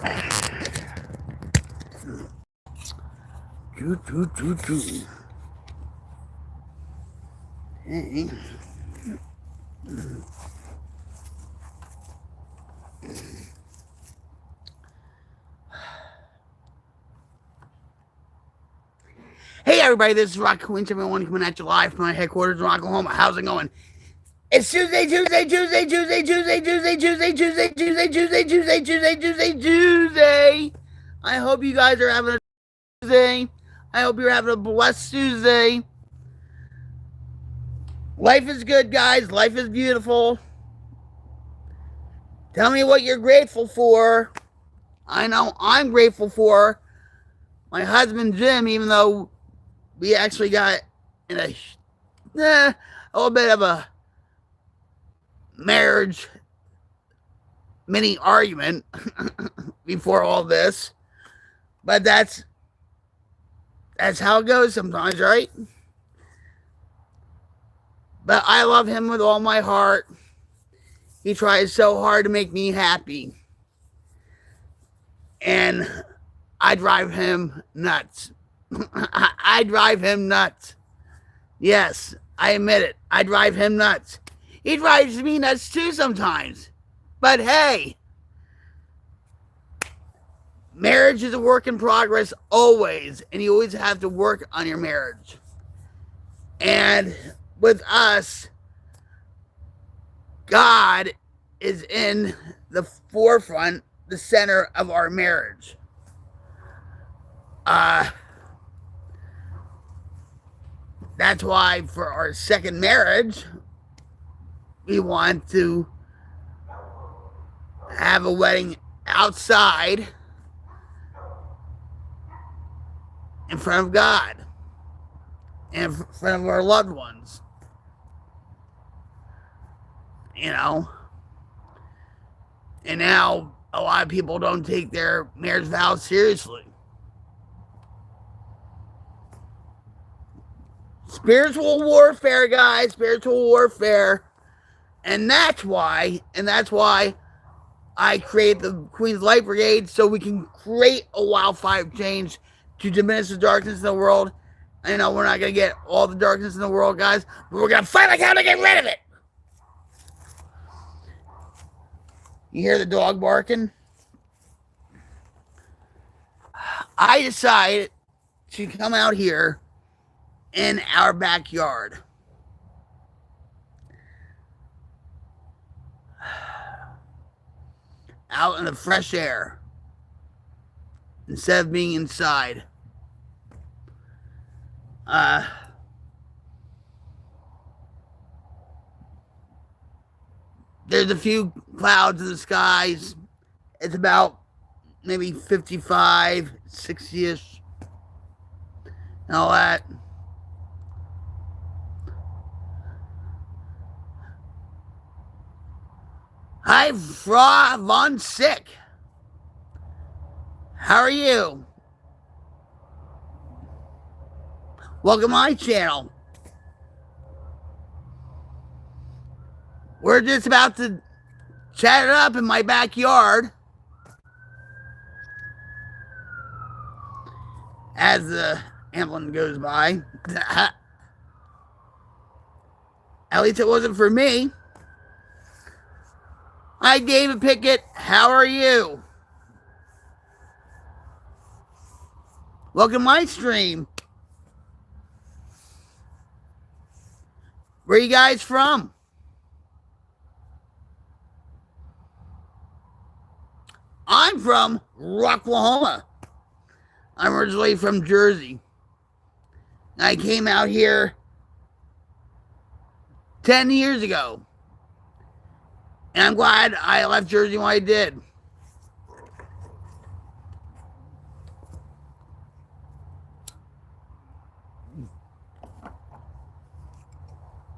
Hey. Hey everybody, this is Rock Queen 71 coming at you live from my headquarters in Oklahoma. How's it going? It's Tuesday. I hope you guys are having a Tuesday. I hope you're having a blessed Tuesday. Life is good, guys. Life is beautiful. Tell me what you're grateful for. I know I'm grateful for my husband Jim, even though we actually got in a little bit of a marriage mini argument before all this. But that's how it goes sometimes, right? But I love him with all my heart. He tries so hard to make me happy. And I drive him nuts. I drive him nuts. Yes, I admit it. I drive him nuts. He drives me nuts too sometimes. But hey, marriage is a work in progress always, and you always have to work on your marriage. And with us, God is in the forefront, the center of our marriage. That's why for our second marriage, we want to have a wedding outside in front of God and in front of our loved ones. You know? And now a lot of people don't take their marriage vows seriously. Spiritual warfare, guys, spiritual warfare. And that's why I create the Queen's Light Brigade, so we can create a wildfire change to diminish the darkness in the world. I know we're not going to get all the darkness in the world, guys, but we're going to fight like hell to get rid of it. You hear the dog barking? I decided to come out here in our backyard. Out in the fresh air instead of being inside. There's a few clouds in the skies. It's about maybe 55, 60-ish, and all that. Hi, Fra Von Sick. How are you? Welcome to my channel. We're just about to chat it up in my backyard as the ambulance goes by. At least it wasn't for me. Hi, David Pickett. How are you? Welcome to my stream. Where are you guys from? I'm from Rocklahoma. I'm originally from Jersey. I came out here 10 years ago. And I'm glad I left Jersey when I did.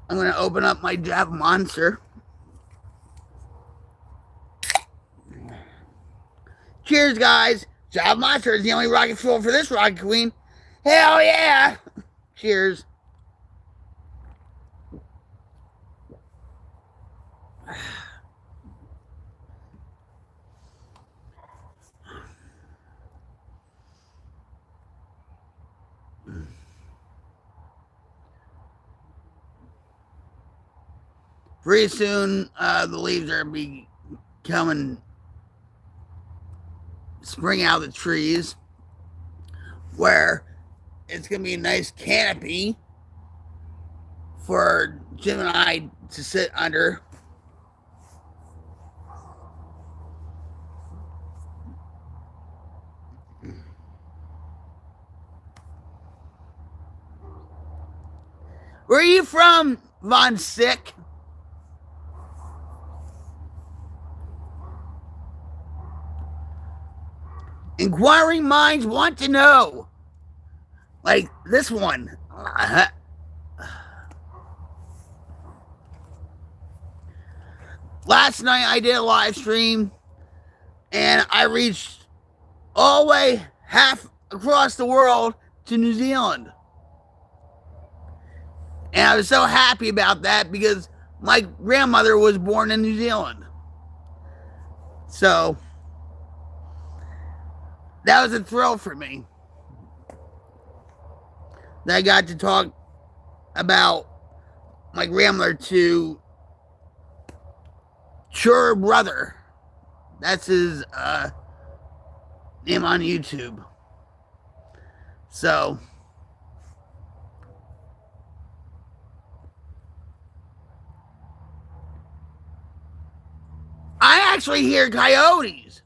I'm going to open up my Java Monster. Cheers, guys. Java Monster is the only rocket fuel for this rocket queen. Hell yeah. Cheers. pretty soon the leaves are becoming spring out of the trees, where it's gonna be a nice canopy for Jim and I to sit under. Where are you from, Von Sick? Inquiring minds want to know. Like this one. Last night I did a live stream and I reached all the way half across the world to New Zealand. And I was so happy about that because my grandmother was born in New Zealand. So that was a thrill for me. That I got to talk about my grandmother to Sure Brother. That's his name on YouTube. So I actually hear coyotes.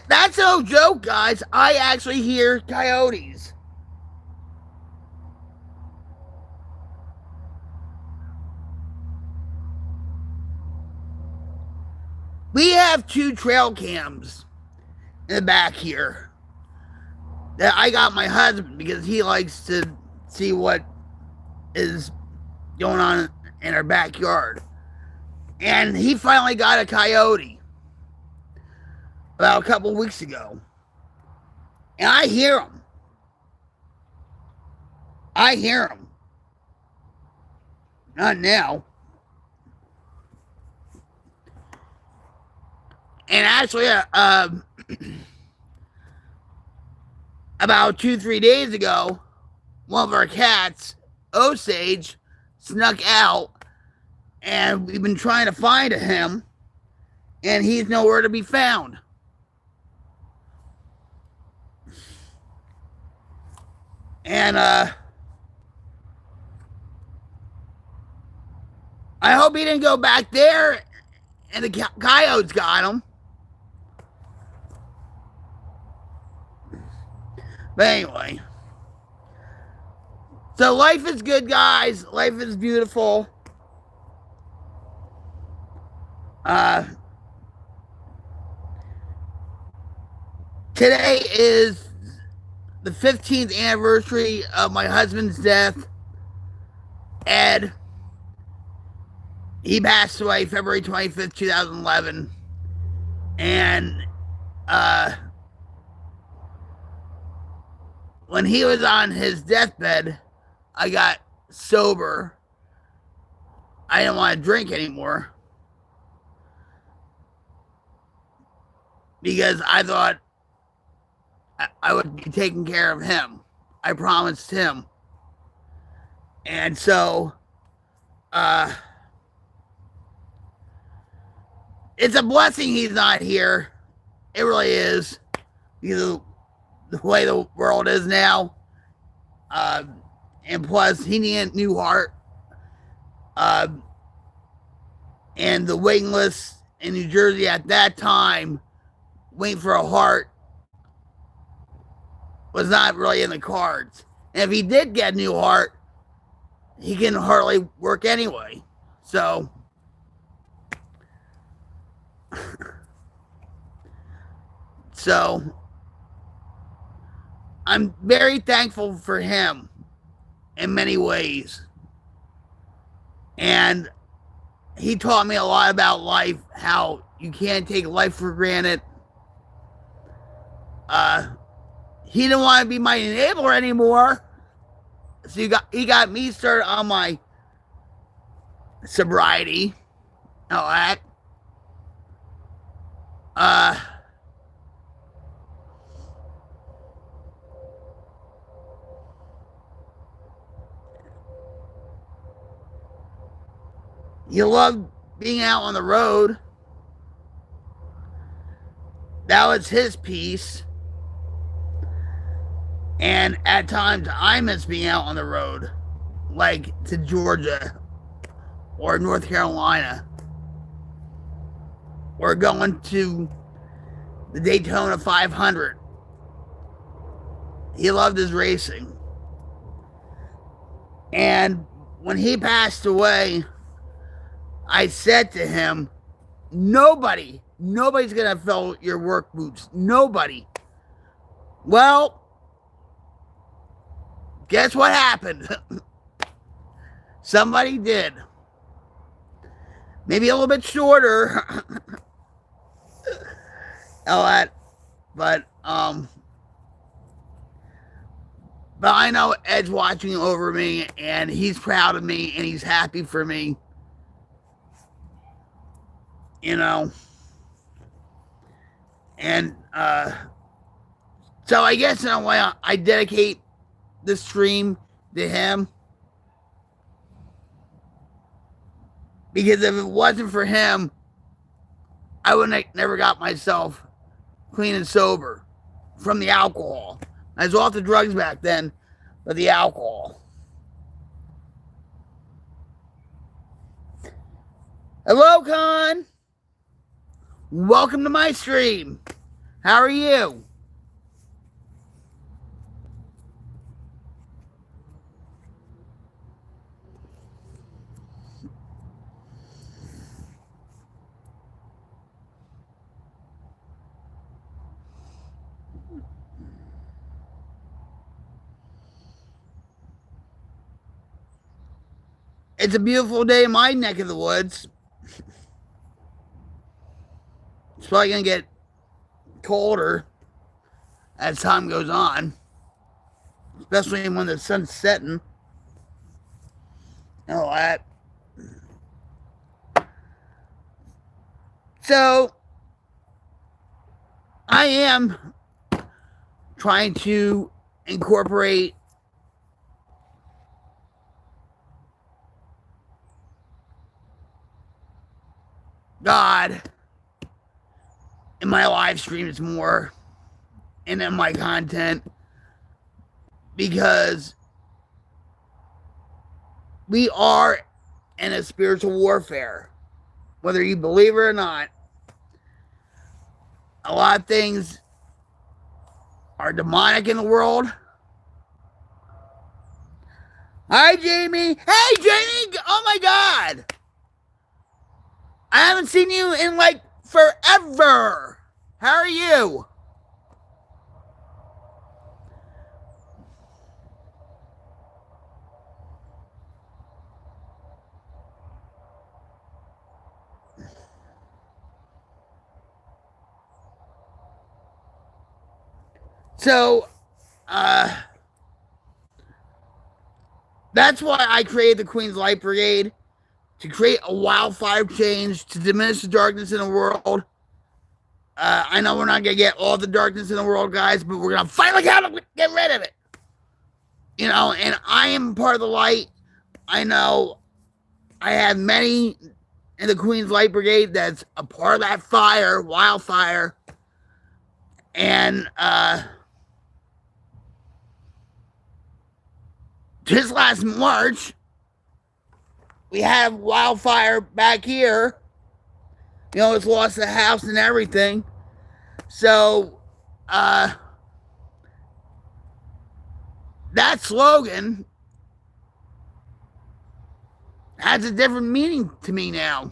That's no joke, guys. I actually hear coyotes. We have 2 trail cams in the back here that I got my husband because he likes to see what is going on in our backyard. And he finally got a coyote about a couple weeks ago. And I hear him. I hear him. Not now. And actually, about 2-3 days ago, one of our cats, Osage, snuck out, and we've been trying to find him, and he's nowhere to be found. And I hope he didn't go back there and the coyotes got him. But anyway. So life is good, guys. Life is beautiful. Today is the 15th anniversary of my husband's death, Ed. He passed away February 25th, 2011. And when he was on his deathbed, I got sober. I didn't want to drink anymore because I thought I would be taking care of him. I promised him. And so it's a blessing he's not here. It really is, because of the way the world is now. And plus, he needed a new heart. And the waiting list in New Jersey at that time, waiting for a heart, was not really in the cards. And if he did get a new heart, he can hardly work anyway. So I'm very thankful for him in many ways. And he taught me a lot about life, how you can't take life for granted. He didn't want to be my enabler anymore. So he got me started on my sobriety. All that. He loved being out on the road. That was his piece. And at times, I miss being out on the road, like to Georgia or North Carolina, or going to the Daytona 500. He loved his racing. And when he passed away, I said to him, nobody's going to fill your work boots. Nobody. Well, guess what happened? Somebody did. Maybe a little bit shorter. But I know Ed's watching over me, and he's proud of me, and he's happy for me. You know. And so I guess in a way I dedicate this stream to him. Because if it wasn't for him, I would have never got myself clean and sober from the alcohol. I was off the drugs back then, but the alcohol. Hello, Con. Welcome to my stream. How are you? It's a beautiful day in my neck of the woods. It's probably going to get colder as time goes on, especially when the sun's setting and all that. So, I am trying to incorporate God in my live streams more and in my content, because we are in a spiritual warfare, whether you believe it or not. A lot of things are demonic in the world. Hi, Jamie. Hey, Jamie. Oh, my God. I haven't seen you in like forever. How are you? So, that's why I created the Queen's Light Brigade, to create a wildfire change, to diminish the darkness in the world. I know we're not going to get all the darkness in the world, guys, but we're going to fight like hell to get rid of it. You know, and I am part of the light. I know I have many in the Queen's Light Brigade that's a part of that fire, wildfire. And just last March, we had wildfire back here. You know, it's lost the house and everything. So, that slogan has a different meaning to me now.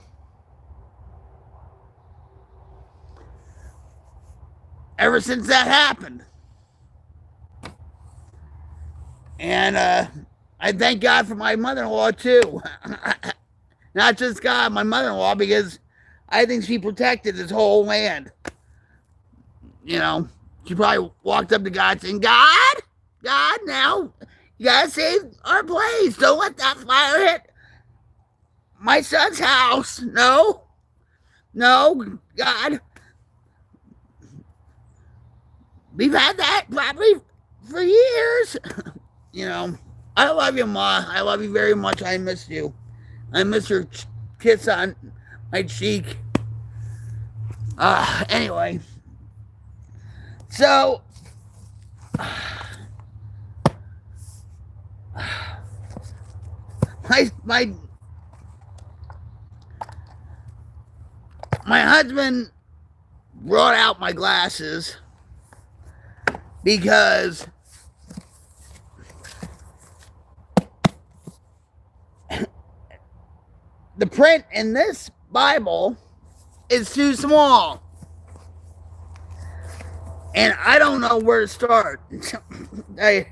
Ever since that happened. And I thank God for my mother-in-law, too. Not just God, my mother-in-law, because I think she protected this whole land. You know, she probably walked up to God saying, God, now, you gotta save our place. Don't let that fire hit my son's house. No, God. We've had that probably for years. You know, I love you, Ma. I love you very much. I miss you. I miss your kiss on my cheek. Anyway, so my husband brought out my glasses because the print in this Bible is too small. And I don't know where to start. I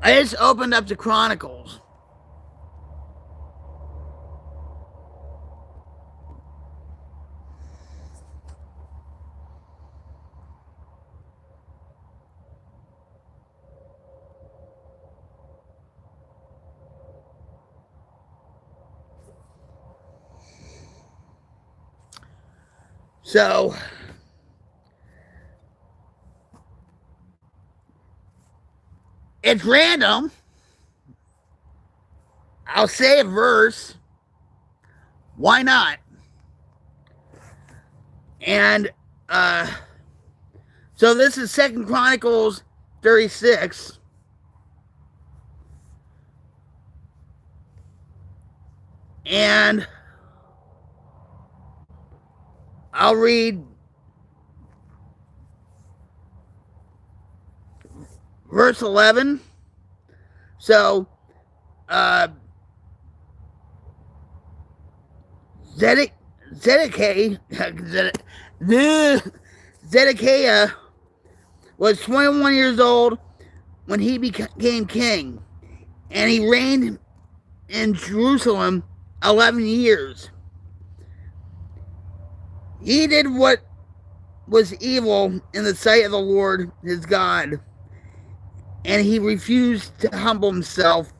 just opened up the Chronicles. So, it's random. I'll say a verse. Why not? And so this is 2 Chronicles 36. And I'll read verse 11. So, Zedekiah was 21 years old when he became king, and he reigned in Jerusalem 11 years. He did what was evil in the sight of the Lord his God, and he refused to humble himself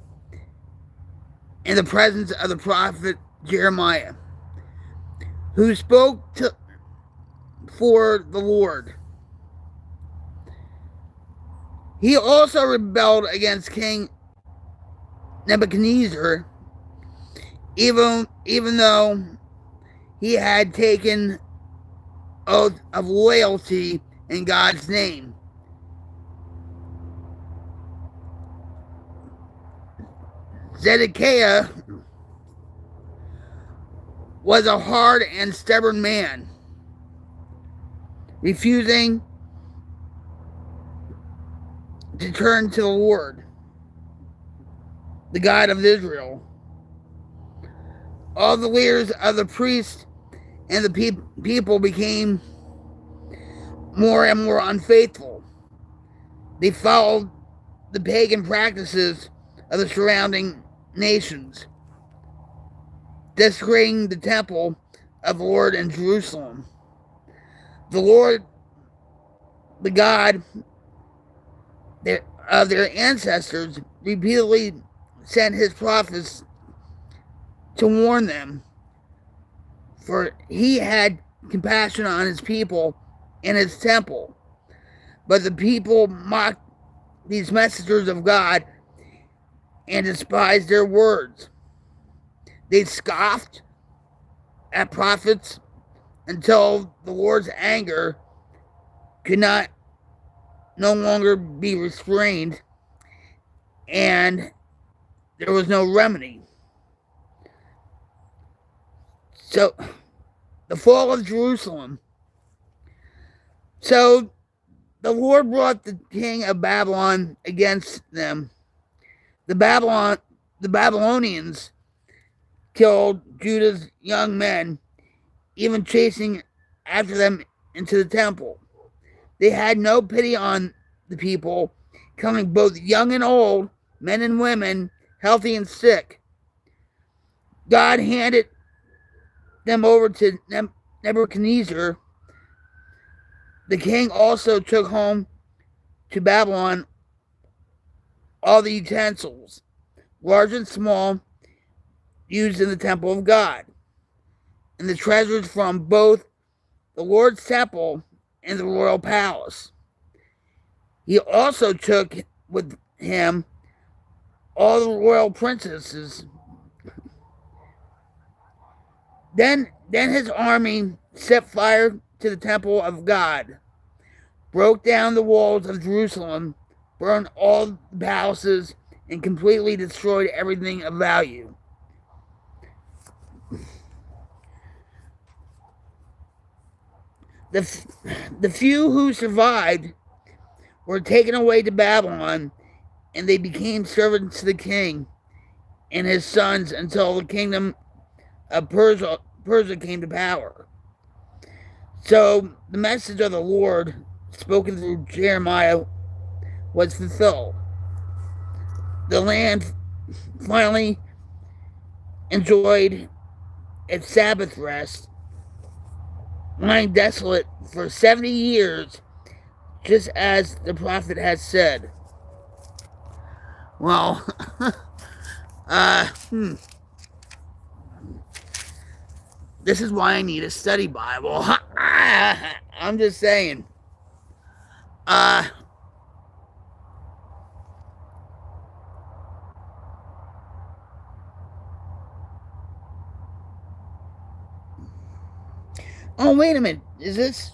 in the presence of the prophet Jeremiah, who spoke for the Lord. He also rebelled against King Nebuchadnezzar, even though he had taken oath of loyalty in God's name. Zedekiah was a hard and stubborn man, refusing to turn to the Lord, the God of Israel. All the leaders of the priests and the people became more and more unfaithful. They followed the pagan practices of the surrounding nations, desecrating the temple of the Lord in Jerusalem. The Lord, the God of their ancestors, repeatedly sent his prophets to warn them, for he had compassion on his people and his temple. But the people mocked these messengers of God and despised their words. They scoffed at prophets until the Lord's anger could no longer be restrained, and there was no remedy. So, the fall of Jerusalem. So, the Lord brought the king of Babylon against them. The Babylonians killed Judah's young men, even chasing after them into the temple. They had no pity on the people, killing both young and old, men and women, healthy and sick. God handed them over to Nebuchadnezzar. The king also took home to Babylon all the utensils, large and small, used in the temple of God, and the treasures from both the Lord's temple and the royal palace. He also took with him all the royal princesses. Then his army set fire to the temple of God, broke down the walls of Jerusalem, burned all the palaces, and completely destroyed everything of value. The few who survived were taken away to Babylon, and they became servants to the king and his sons until the kingdom of Persia came to power. So the message of the Lord, spoken through Jeremiah, was fulfilled. The land finally enjoyed its Sabbath rest, lying desolate for 70 years, just as the prophet has said. Well, this is why I need a study Bible. I'm just saying. Oh, wait a minute. Is this?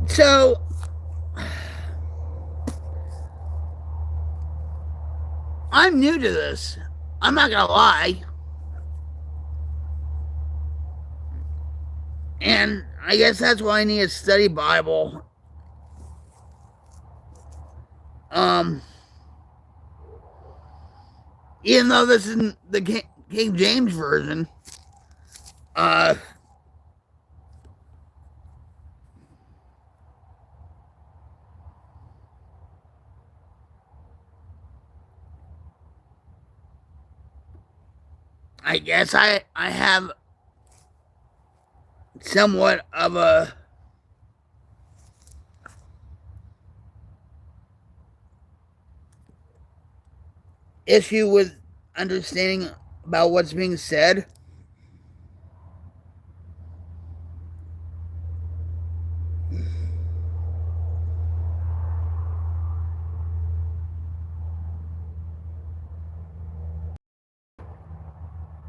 So, I'm new to this. I'm not gonna lie. And I guess that's why I need a study Bible. Even though this is the King James version, I guess I have somewhat of a issue with understanding about what's being said.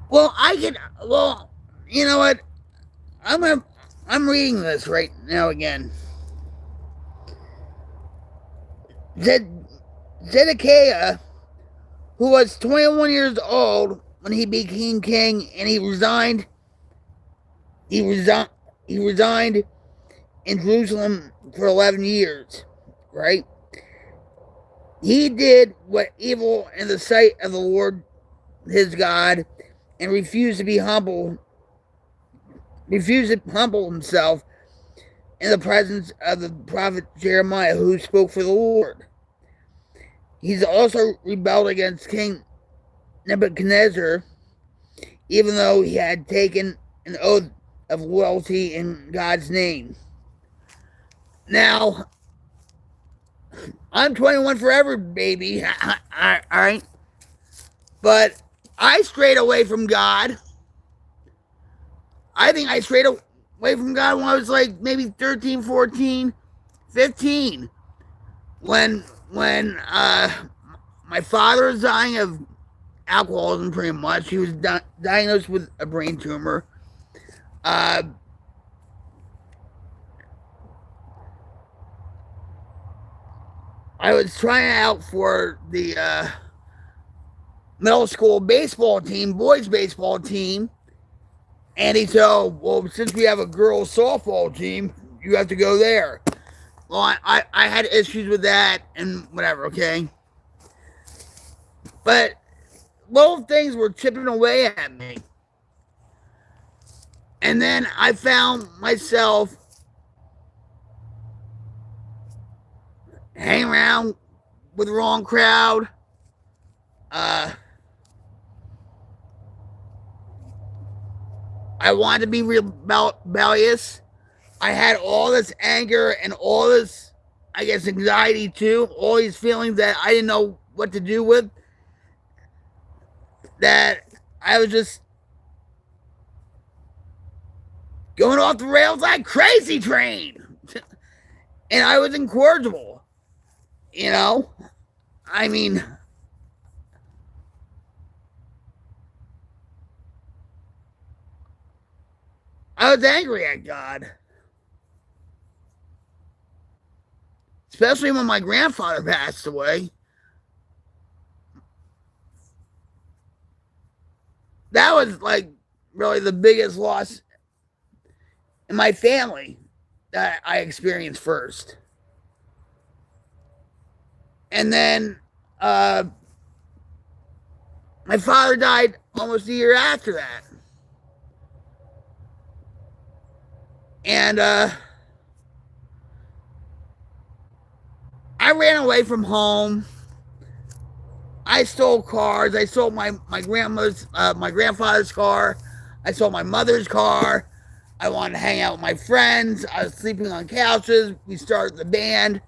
Well, I can. Well, you know what? I'm reading this right now again. Zedekiah, who was 21 years old when he became king, and he resigned. He resigned in Jerusalem for 11 years, right? He did what evil in the sight of the Lord his God, and refused to humble himself in the presence of the prophet Jeremiah, who spoke for the Lord. He's also rebelled against King Nebuchadnezzar, even though he had taken an oath of loyalty in God's name. Now, I'm 21 forever, baby. All right? But I strayed away from God. I think I strayed away from God when I was like maybe 13, 14, 15. When my father was dying of alcoholism, pretty much. He was diagnosed with a brain tumor. I was trying out for the middle school baseball team, boys baseball team. And he said, "Oh, well, since we have a girls softball team, you have to go there." Well, I had issues with that and whatever, okay? But little things were chipping away at me. And then I found myself hanging around with the wrong crowd. I wanted to be rebellious. I had all this anger and all this I guess, anxiety too. All these feelings that I didn't know what to do with. That I was just going off the rails like Crazy Train. And I was incorrigible. You know? I mean, I was angry at God. Especially when my grandfather passed away. That was like really the biggest loss in my family that I experienced first. And then my father died almost a year after that. And I ran away from home. I stole cars. I stole my grandfather's car. I stole my mother's car. I wanted to hang out with my friends. I was sleeping on couches. We started the band.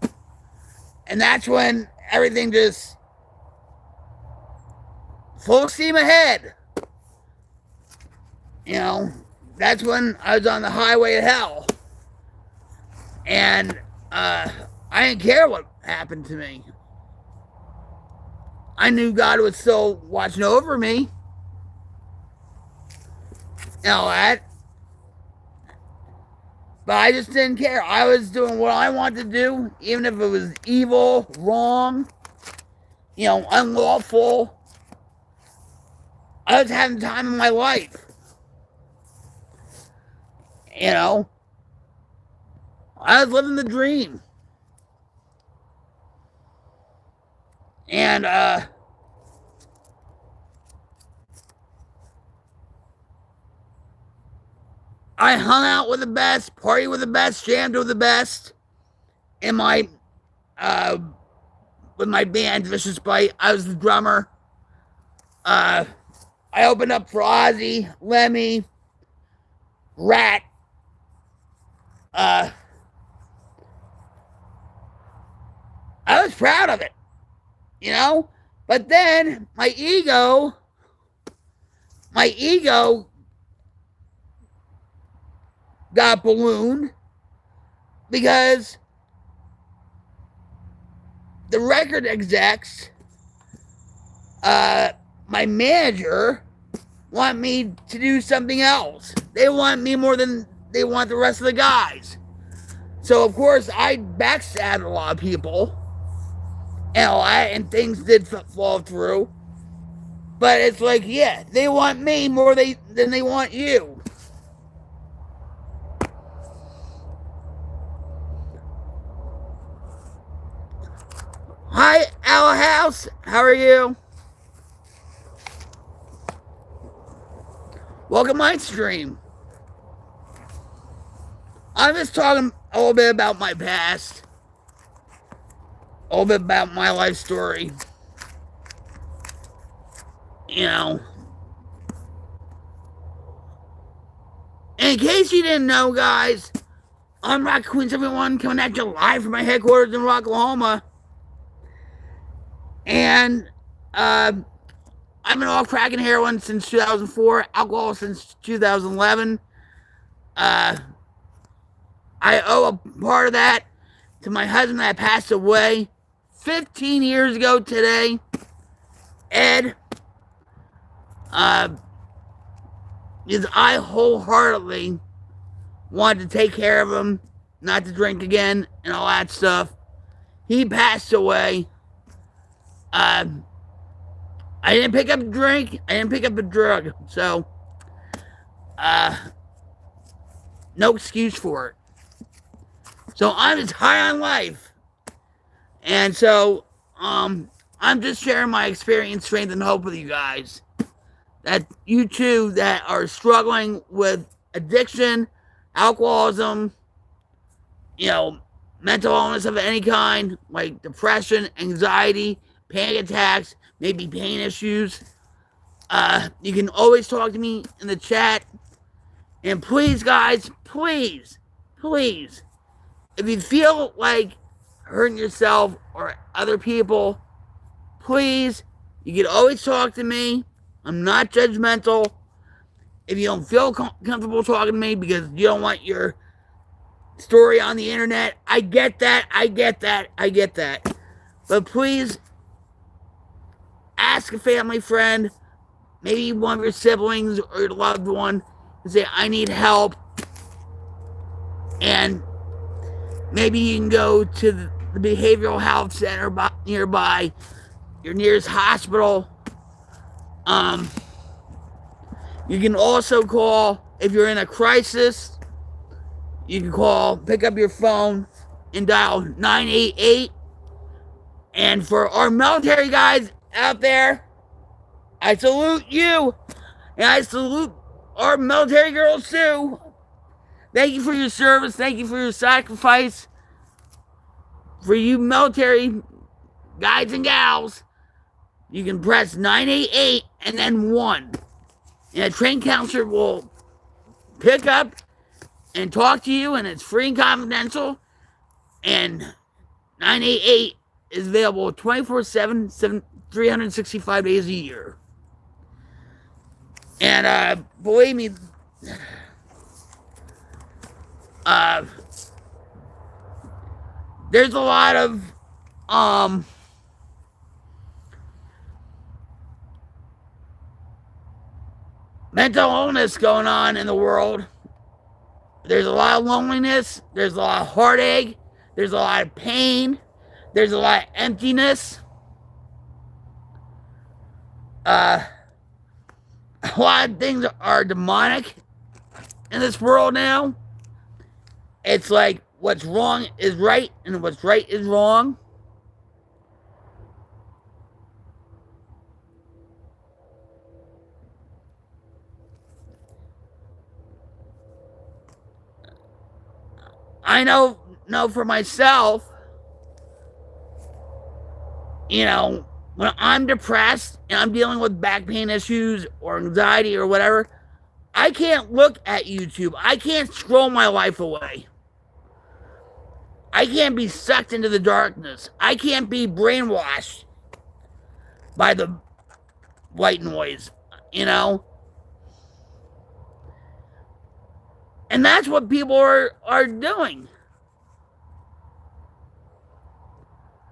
And that's when everything just full steam ahead. You know, that's when I was on the highway to hell. And I didn't care what happened to me. I knew God was still watching over me. And all that. But I just didn't care. I was doing what I wanted to do, even if it was evil, wrong, unlawful. I was having the time of my life. You know? I was living the dream. And, I hung out with the best, partied with the best, jammed with the best. In my, with my band, Vicious Bite, I was the drummer. I opened up for Ozzy, Lemmy, Rat. I was proud of it, But then my ego got ballooned because the record execs, my manager, want me to do something else. They want me more than they want the rest of the guys. So of course I backstabbed a lot of people, and things did fall through. But it's like, yeah, they want me more than they want you. Hi, Owl House. How are you? Welcome to my stream. I'm just talking a little bit about my past, a little bit about my life story. In case you didn't know, guys, I'm Rock Queen 71 coming at you live from my headquarters in Rocklahoma. And I've been off cracking heroin since 2004, alcohol since 2011. I owe a part of that to my husband that passed away 15 years ago today, Ed. Because I wholeheartedly wanted to take care of him, not to drink again, and all that stuff. He passed away. I didn't pick up a drink. I didn't pick up a drug. So, no excuse for it. So I'm just high on life. And so, I'm just sharing my experience, strength, and hope with you guys. That you too that are struggling with addiction, alcoholism, mental illness of any kind, like depression, anxiety, panic attacks, maybe pain issues. You can always talk to me in the chat. And please, guys, please, if you feel like hurting yourself or other people, please, you can always talk to me. I'm not judgmental. If you don't feel comfortable talking to me because you don't want your story on the internet, I get that. But please ask a family friend, maybe one of your siblings or your loved one, and say, I need help. And maybe you can go to the behavioral health center nearby, your nearest hospital. You can also call, if you're in a crisis, you can call, pick up your phone and dial 988. And for our military guys out there, I salute you. And I salute our military girls too. Thank you for your service. Thank you for your sacrifice. For you military guys and gals, you can press 988 and then 1. And a trained counselor will pick up and talk to you, and it's free and confidential. And 988 is available 24/7, 365 days a year. And believe me, there's a lot of mental illness going on in the world. There's a lot of loneliness. There's a lot of heartache. There's a lot of pain. There's a lot of emptiness. A lot of things are demonic in this world now. It's like what's wrong is right and what's right is wrong. I know for myself, when I'm depressed and I'm dealing with back pain issues or anxiety or whatever, I can't look at YouTube. I can't scroll my life away. I can't be sucked into the darkness. I can't be brainwashed by the white noise, And that's what people are doing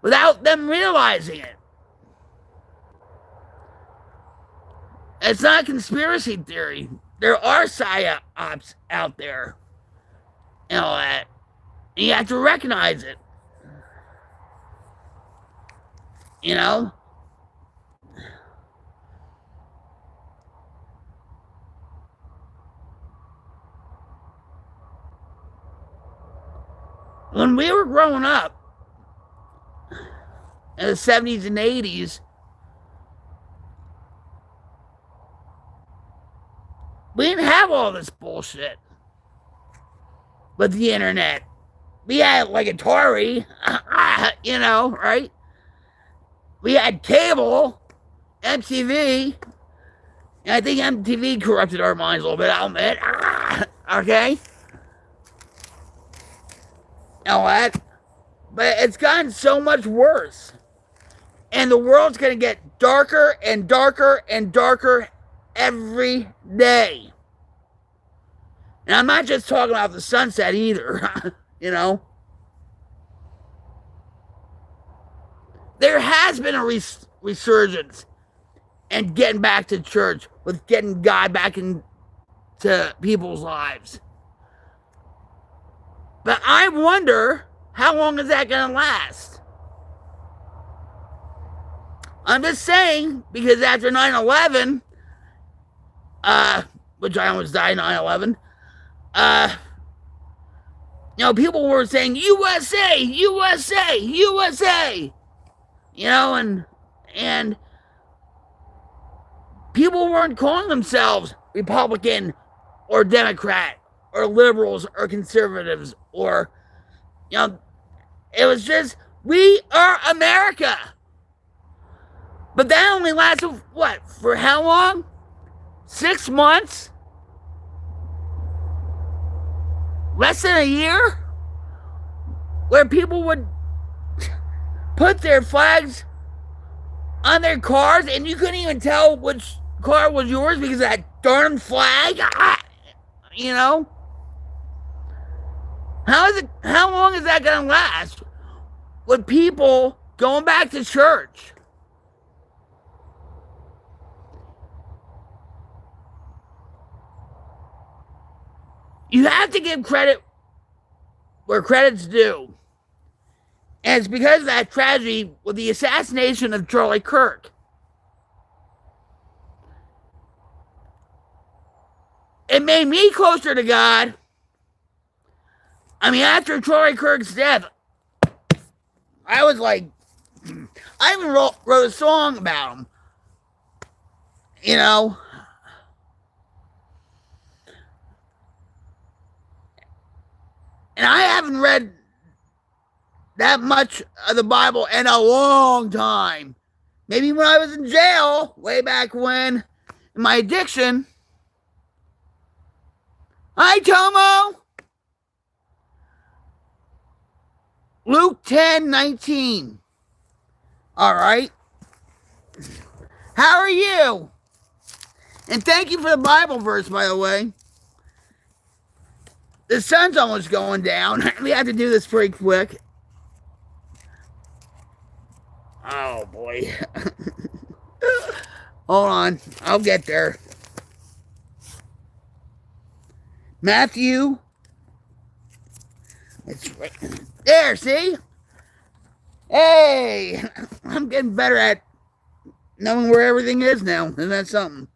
without them realizing it. It's not a conspiracy theory. There are psyops out there and all that. And you have to recognize it. When we were growing up in the 70s and 80s, we didn't have all this bullshit with the internet. We had like Atari, right? We had cable, MTV, and I think MTV corrupted our minds a little bit, I'll admit. Okay? What? But it's gotten so much worse. And the world's going to get darker and darker and darker every day. And I'm not just talking about the sunset either, There has been a resurgence and getting back to church with getting God back into people's lives. But I wonder, how long is that going to last? I'm just saying, because after 9/11, which I almost died 9/11, people were saying, USA, USA, USA, and people weren't calling themselves Republican or Democrat or liberals or conservatives or, it was just, we are America. But that only lasted, what, for how long? 6 months? Less than a year? Where people would put their flags on their cars, and you couldn't even tell which car was yours because of that darn flag. You know, how long is that gonna last with people going back to church? You have to give credit where credit's due. And it's because of that tragedy with the assassination of Charlie Kirk. It made me closer to God. I mean, after Charlie Kirk's death, I was like, I even wrote a song about him. You know? And I haven't read that much of the Bible in a long time. Maybe when I was in jail, way back when, in my addiction. Hi, Tomo. Luke 10:19. All right. How are you? And thank you for the Bible verse, by the way. The sun's almost going down. We have to do this pretty quick. Oh, boy. Hold on. I'll get there. Matthew. It's right there, see? Hey! I'm getting better at knowing where everything is now. Isn't that something?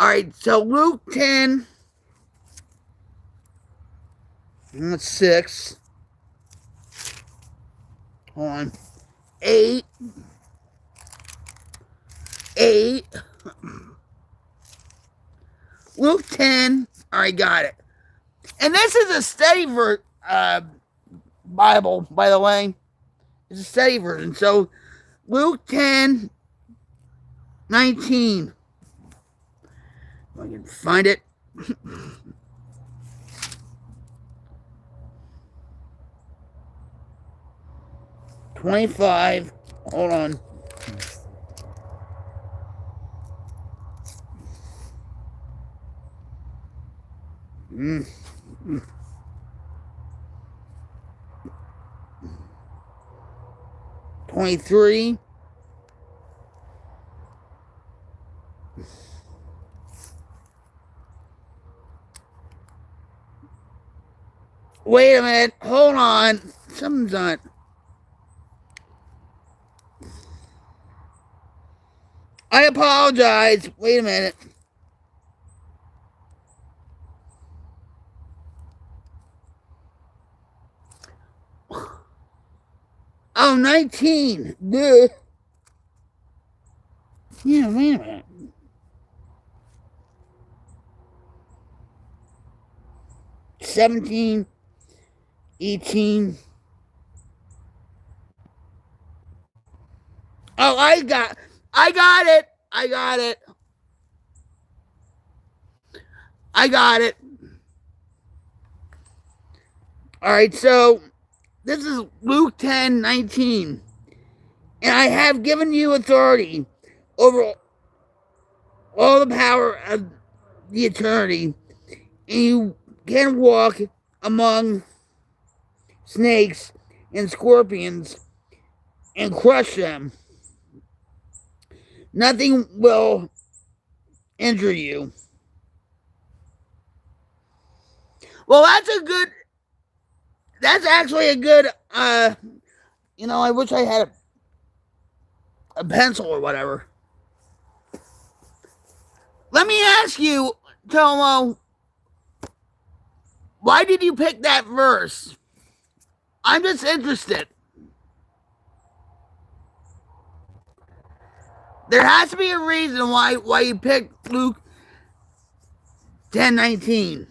Alright, so Luke 10. That's 6. Hold on. 8. Luke 10. Alright, got it. And this is a study Bible, by the way. It's a study version. So, Luke 10:19. If I can find it. 25. Hold on. Mm. 23. Wait a minute. Hold on. Something's on. I apologize. Wait a minute. Oh, 19. Duh. Yeah, wait a minute. $17, 18. Oh, I got it. I got it. All right, so this is Luke 10:19. And I have given you authority over all the power of the eternity, and you can walk among snakes and scorpions and crush them. Nothing will injure you. Well, that's actually a good, I wish I had a pencil or whatever. Let me ask you, Tomo, why did you pick that verse? I'm just interested. There has to be a reason why you picked Luke 10:19.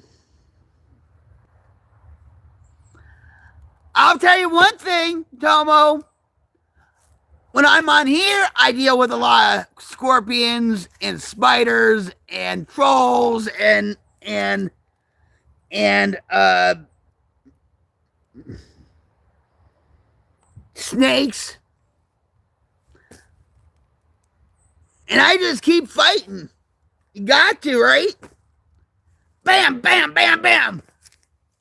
I'll tell you one thing, Tomo. When I'm on here, I deal with a lot of scorpions and spiders and trolls and snakes. And I just keep fighting. You got to, right? Bam, bam, bam, bam.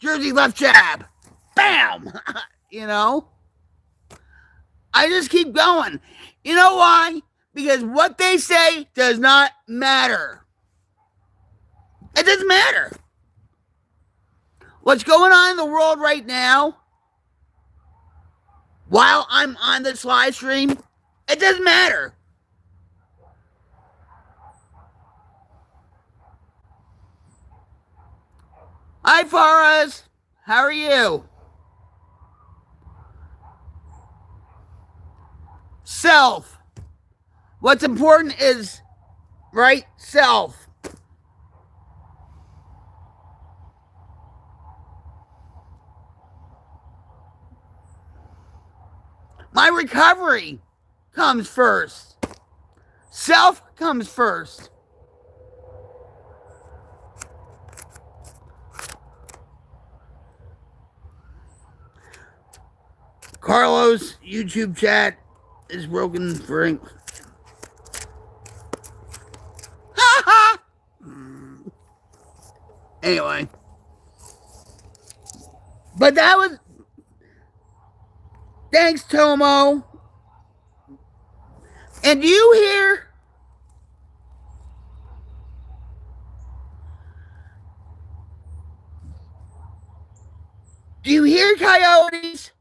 Jersey left jab. Bam. You know? I just keep going. You know why? Because what they say does not matter. It doesn't matter. What's going on in the world right now, while I'm on this live stream, it doesn't matter. Hi, Faraz. How are you? Self. What's important is, right, self. My recovery comes first. Self comes first. Carlos, YouTube chat is broken for English. Ha ha! Anyway. But that was... Thanks, Tomo. And do you hear? Do you hear coyotes?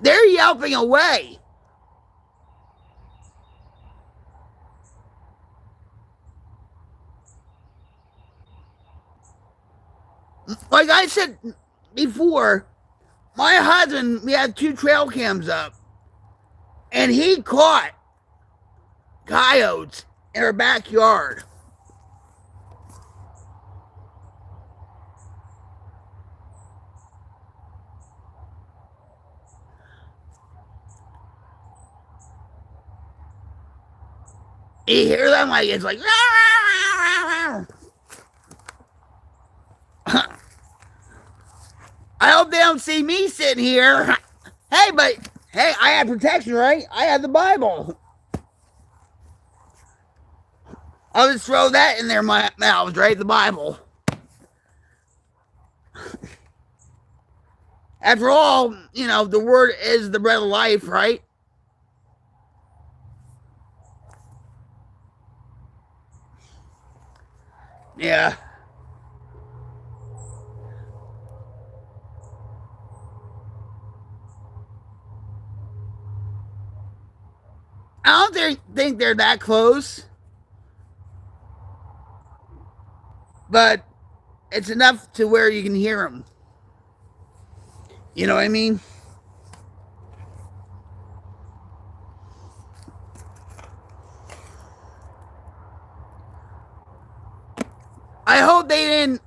They're yelping away. Like I said before, my husband, we had 2 trail cams up, and he caught coyotes in our backyard. You hear them? Like, it's like... I hope they don't see me sitting here. Hey, but, hey, I had protection, right? I had the Bible. I'll just throw that in their mouths, right? The Bible. After all, you know, the word is the bread of life, right? Yeah. I don't think they're that close. But it's enough to where you can hear them. You know what I mean? I hope they didn't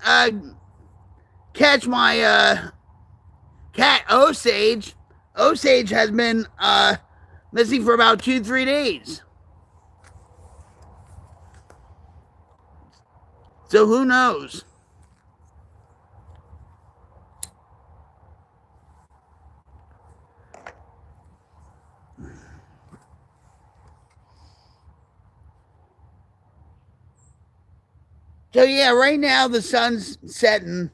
catch my cat Osage. Osage has been missing for about 2-3 days. So who knows? So yeah, right now the sun's setting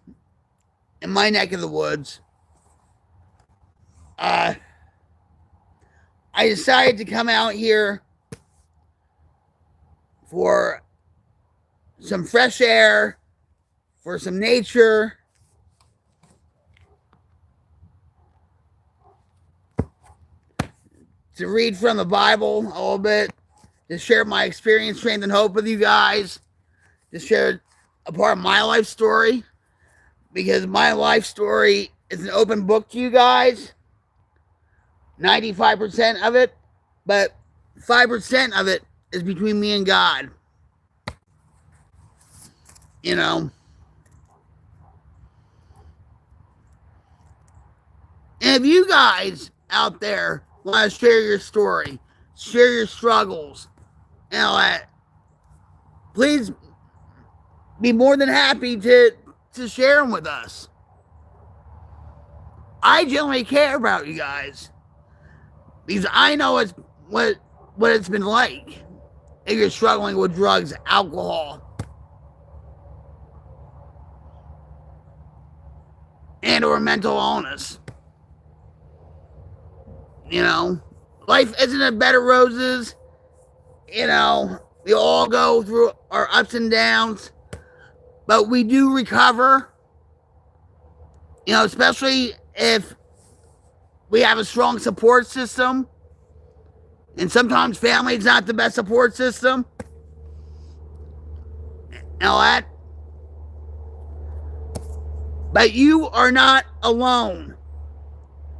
in my neck of the woods. I decided to come out here for some fresh air, for some nature. To read from the Bible a little bit, to share my experience, strength, and hope with you guys, to share a part of my life story, because my life story is an open book to you guys. 95% of it, but 5% of it is between me and God. You know. And if you guys out there want to share your story, share your struggles, and all that, please be more than happy to share them with us. I genuinely care about you guys because I know what it's been like if you're struggling with drugs, alcohol, and or mental illness. You know, life isn't a bed of roses. You know, we all go through our ups and downs, but we do recover. You know, especially if we have a strong support system. And sometimes family is not the best support system. You know that? But you are not alone.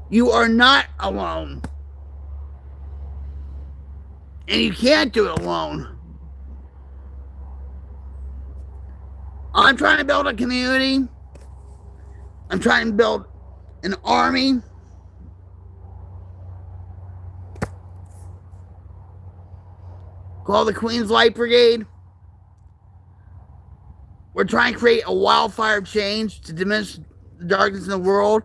You are not alone. And you can't do it alone. I'm trying to build a community. I'm trying to build an army. Called the Queens Light Brigade. We're trying to create a wildfire change to diminish the darkness in the world.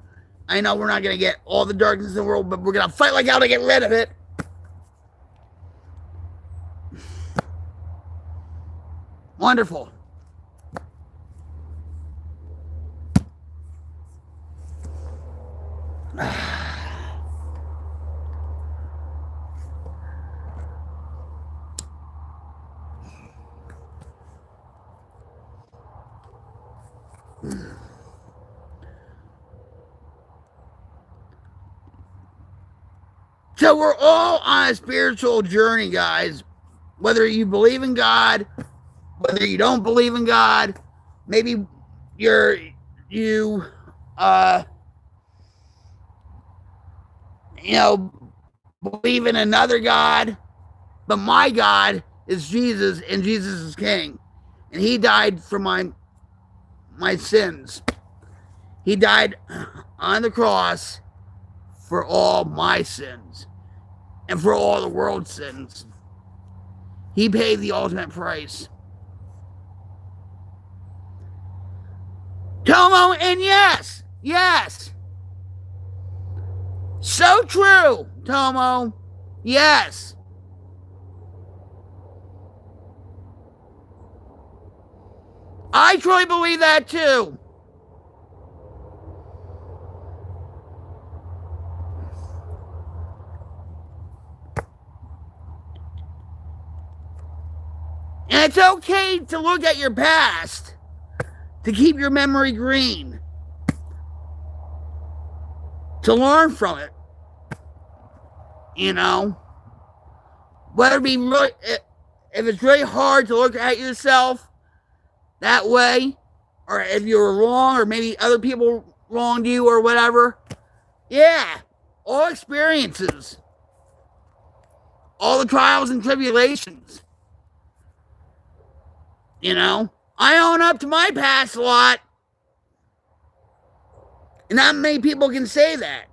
I know we're not going to get all the darkness in the world, but we're going to fight like hell to get rid of it. Wonderful. So we're all on a spiritual journey, guys. Whether you believe in God, whether you don't believe in God, maybe you believe in another God, but my God is Jesus, and Jesus is King, and He died for my sins. He died on the cross for all my sins and for all the world's sins. He paid the ultimate price. Tomo, and yes, so true, Tomo, yes. I truly believe that too. And it's okay to look at your past, to keep your memory green, to learn from it. You know, whether it be really, if it's really hard to look at yourself that way, or if you were wrong, or maybe other people wronged you or whatever, yeah, all experiences, all the trials and tribulations. You know, I own up to my past a lot, and not many people can say that.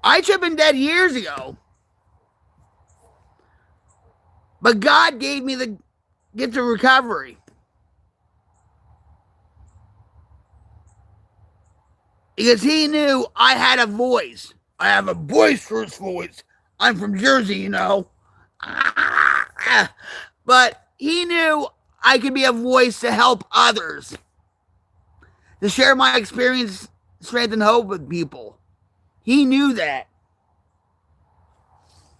I should have been dead years ago, but God gave me the gift of recovery. Because He knew I had a voice. I have a boisterous voice. I'm from Jersey, you know. But He knew I could be a voice to help others, to share my experience, strength, and hope with people. He knew that.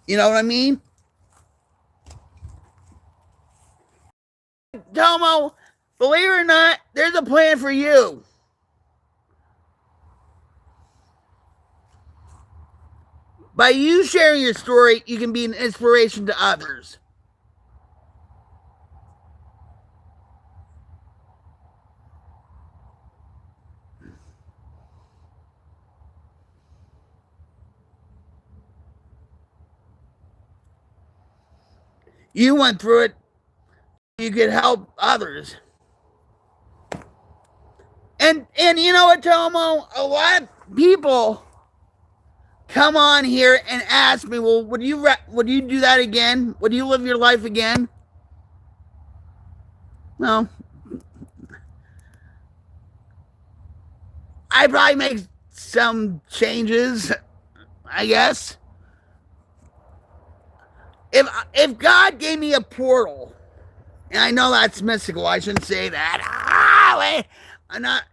You know what I mean? Tomo, believe it or not, there's a plan for you. By you sharing your story, you can be an inspiration to others. You went through it, you could help others. And you know what, Tomo? A lot of people come on here and ask me, well, would you do that again? Would you live your life again? No. I'd probably make some changes, I guess. If God gave me a portal, and I know that's mystical, I shouldn't say that. Wait, I'm not.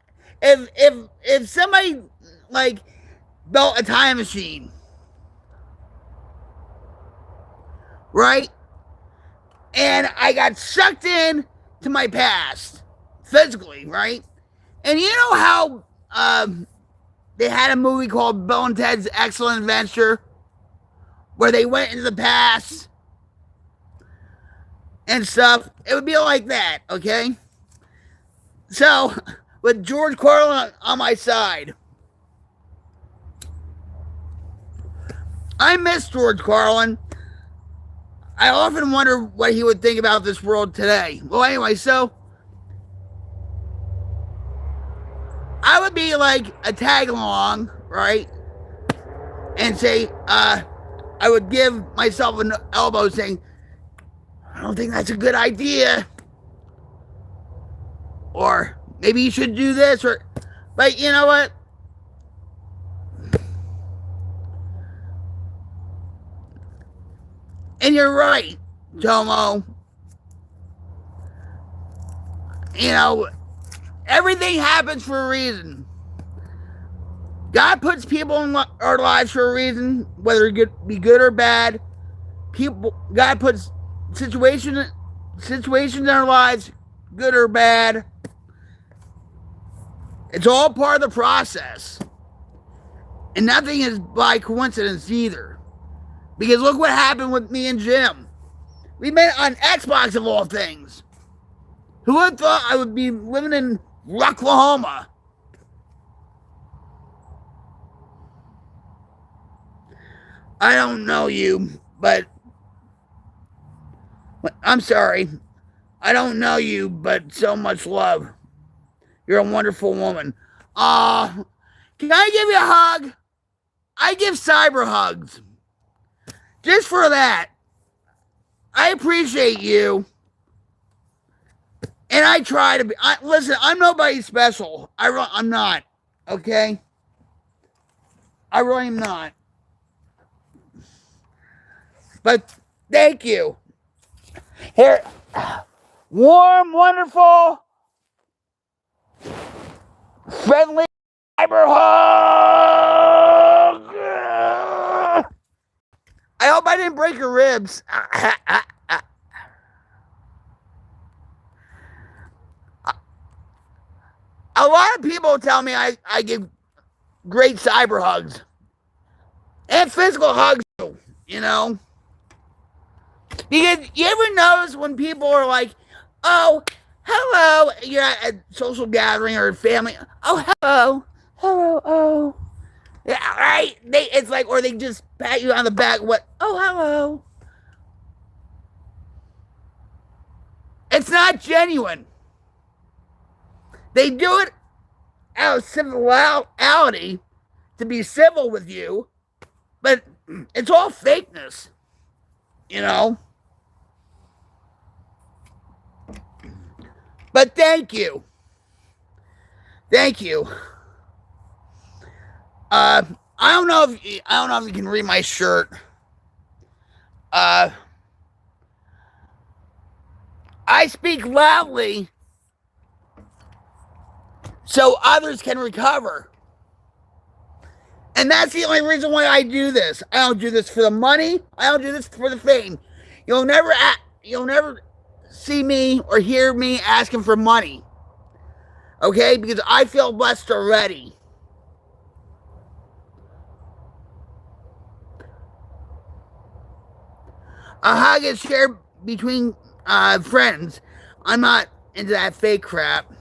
If somebody like built a time machine, right, and I got sucked in to my past physically, right, and you know how they had a movie called Bill and Ted's Excellent Adventure, where they went into the past and stuff. It would be like that, okay? So, with George Carlin on my side, I miss George Carlin. I often wonder what he would think about this world today. Well, anyway, so I would be like a tag along, right? And say, I would give myself an elbow saying, I don't think that's a good idea. Or maybe you should do this, but you know what? And you're right, Tomo. You know, everything happens for a reason. God puts people in our lives for a reason, whether it be good or bad. God puts situations in our lives, good or bad. It's all part of the process. And nothing is by coincidence either. Because look what happened with me and Jim. We met on Xbox of all things. Who would have thought I would be living in Rocklahoma? I don't know you, but I'm sorry. I don't know you, but so much love. You're a wonderful woman. Can I give you a hug? I give Cyber hugs. Just for that. I appreciate you. And I try to be. Listen, I'm nobody special. I'm not. Okay? I really am not. But thank you. Here. Warm, wonderful, friendly Cyber hug. I hope I didn't break your ribs. A lot of people tell me I give great cyber hugs. And physical hugs too, you know? Because you ever notice when people are like, oh, hello, you're at a social gathering or a family, oh, hello, oh. Yeah, right? It's like, or they just pat you on the back, oh, hello. It's not genuine. They do it out of civility to be civil with you, but it's all fakeness, you know? But thank you. Thank you. I don't know if you can read my shirt. I speak loudly so others can recover. And that's the only reason why I do this. I don't do this for the money. I don't do this for the fame. You'll never see me or hear me asking for money. Okay? Because I feel blessed already. A hug is shared between friends. I'm not into that fake crap.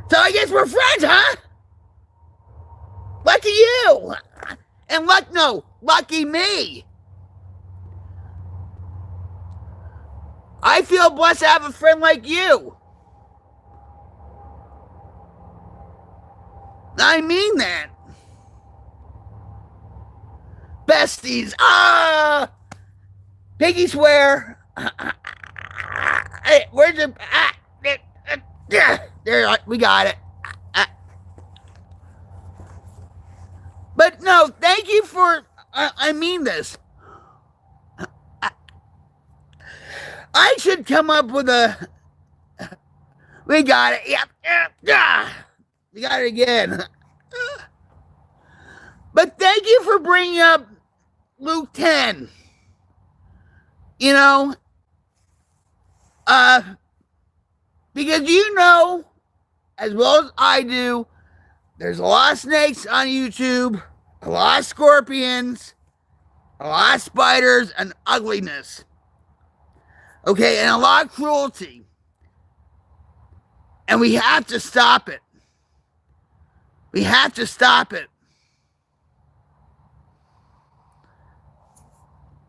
So I guess we're friends, huh? Lucky you. And lucky me. I feel blessed to have a friend like you. I mean that. besties. Piggy swear. Hey, where's your... there, we got it. But no, thank you for... I mean this. I should come up with a... We got it. Yep. We got it again. But thank you for bringing up Luke 10. You know, because you know, as well as I do, there's a lot of snakes on YouTube, a lot of scorpions, a lot of spiders, and ugliness. Okay, and a lot of cruelty. And we have to stop it. We have to stop it.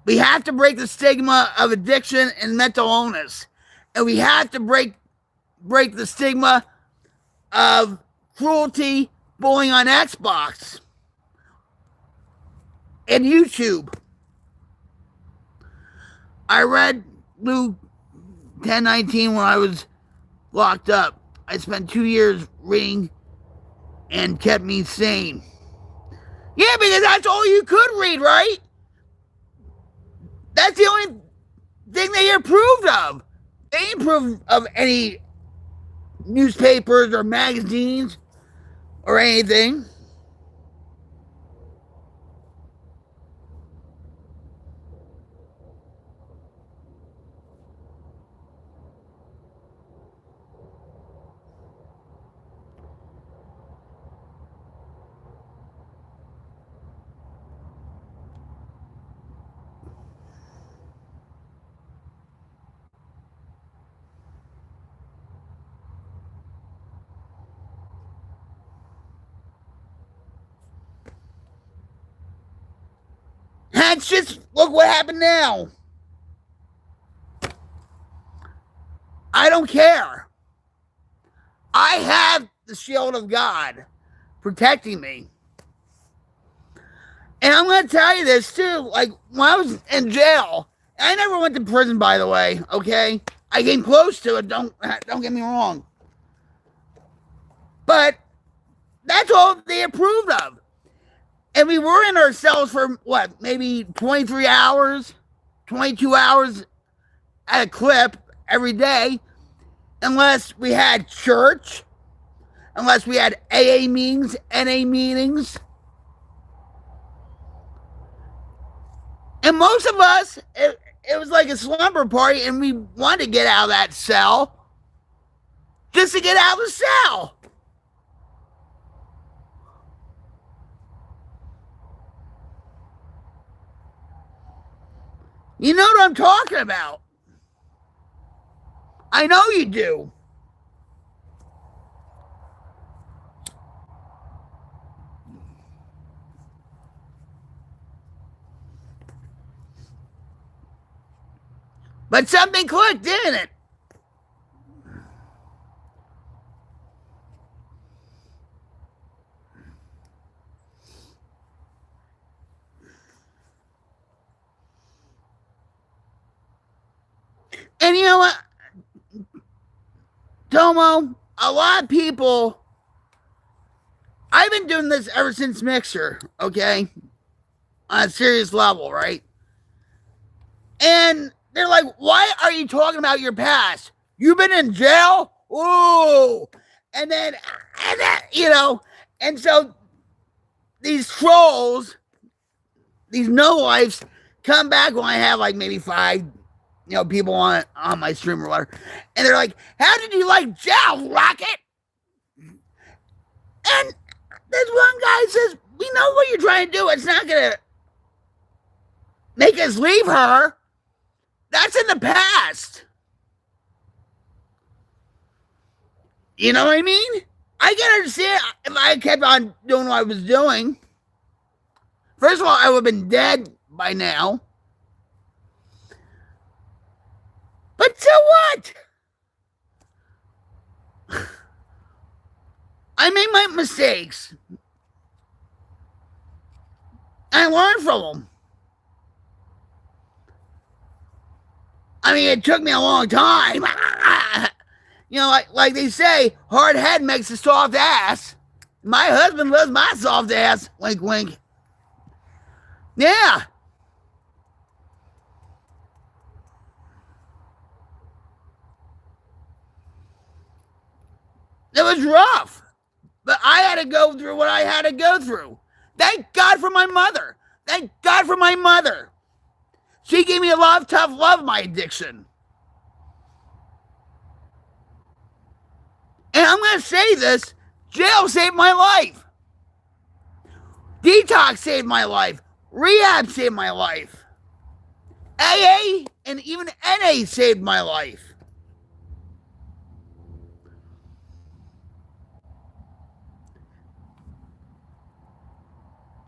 We have to break the stigma of addiction and mental illness. And we have to break the stigma of cruelty, bullying on Xbox and YouTube. I read Luke 10:19 when I was locked up. I spent 2 years reading and kept me sane. Yeah, because that's all you could read, right? That's the only thing they approved of. They didn't approve of any newspapers or magazines or anything. That's just, look what happened now. I don't care. I have the shield of God protecting me. And I'm going to tell you this too. Like, when I was in jail, I never went to prison, by the way, okay? I came close to it, don't get me wrong. But that's all they approved of. And we were in our cells for, what, maybe 23 hours, 22 hours at a clip every day, unless we had church, unless we had AA meetings, NA meetings. And most of us, it was like a slumber party, and we wanted to get out of that cell just to get out of the cell. You know what I'm talking about. I know you do. But something clicked, didn't it? And you know what, Tomo, a lot of people, I've been doing this ever since Mixer, okay? On a serious level, right? And they're like, why are you talking about your past? You've been in jail? Ooh. And then, you know, and so these trolls, these no-lifes, come back when I have like maybe 5, you know, people on my stream or whatever. And they're like, how did you like jail, Rocket? And this one guy says, we know what you're trying to do. It's not going to make us leave her. That's in the past. You know what I mean? I can understand if I kept on doing what I was doing. First of all, I would have been dead by now. But so what? I made my mistakes. I learned from them. I mean, it took me a long time. You know, like they say, hard head makes a soft ass. My husband loves my soft ass. Wink, wink. Yeah. It was rough. But I had to go through what I had to go through. Thank God for my mother. Thank God for my mother. She gave me a lot of tough love, my addiction. And I'm going to say this, jail saved my life. Detox saved my life. Rehab saved my life. AA and even NA saved my life.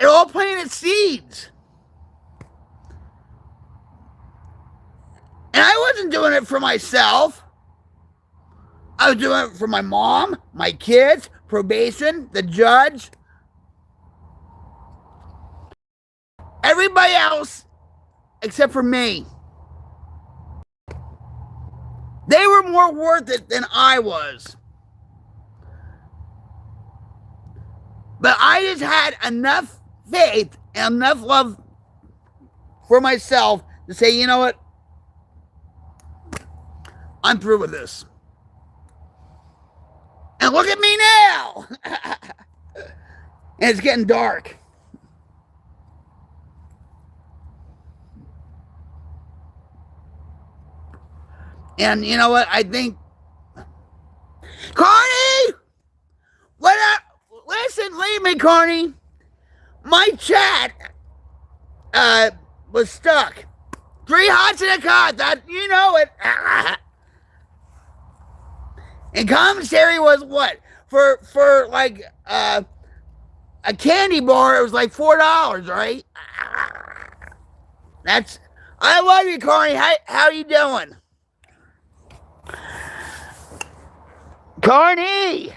It all planted seeds. And I wasn't doing it for myself. I was doing it for my mom, my kids, probation, the judge, everybody else except for me. They were more worth it than I was. But I just had enough faith and enough love for myself to say, you know what? I'm through with this. And look at me now. And it's getting dark. And you know what? I think, Carney, what up? Listen, leave me, Carney. My chat was stuck. 3 hots and a cot. That you know it. And commissary was what? For like a candy bar, it was like $4, right? That's. I love you, Carney. How you doing? Carney!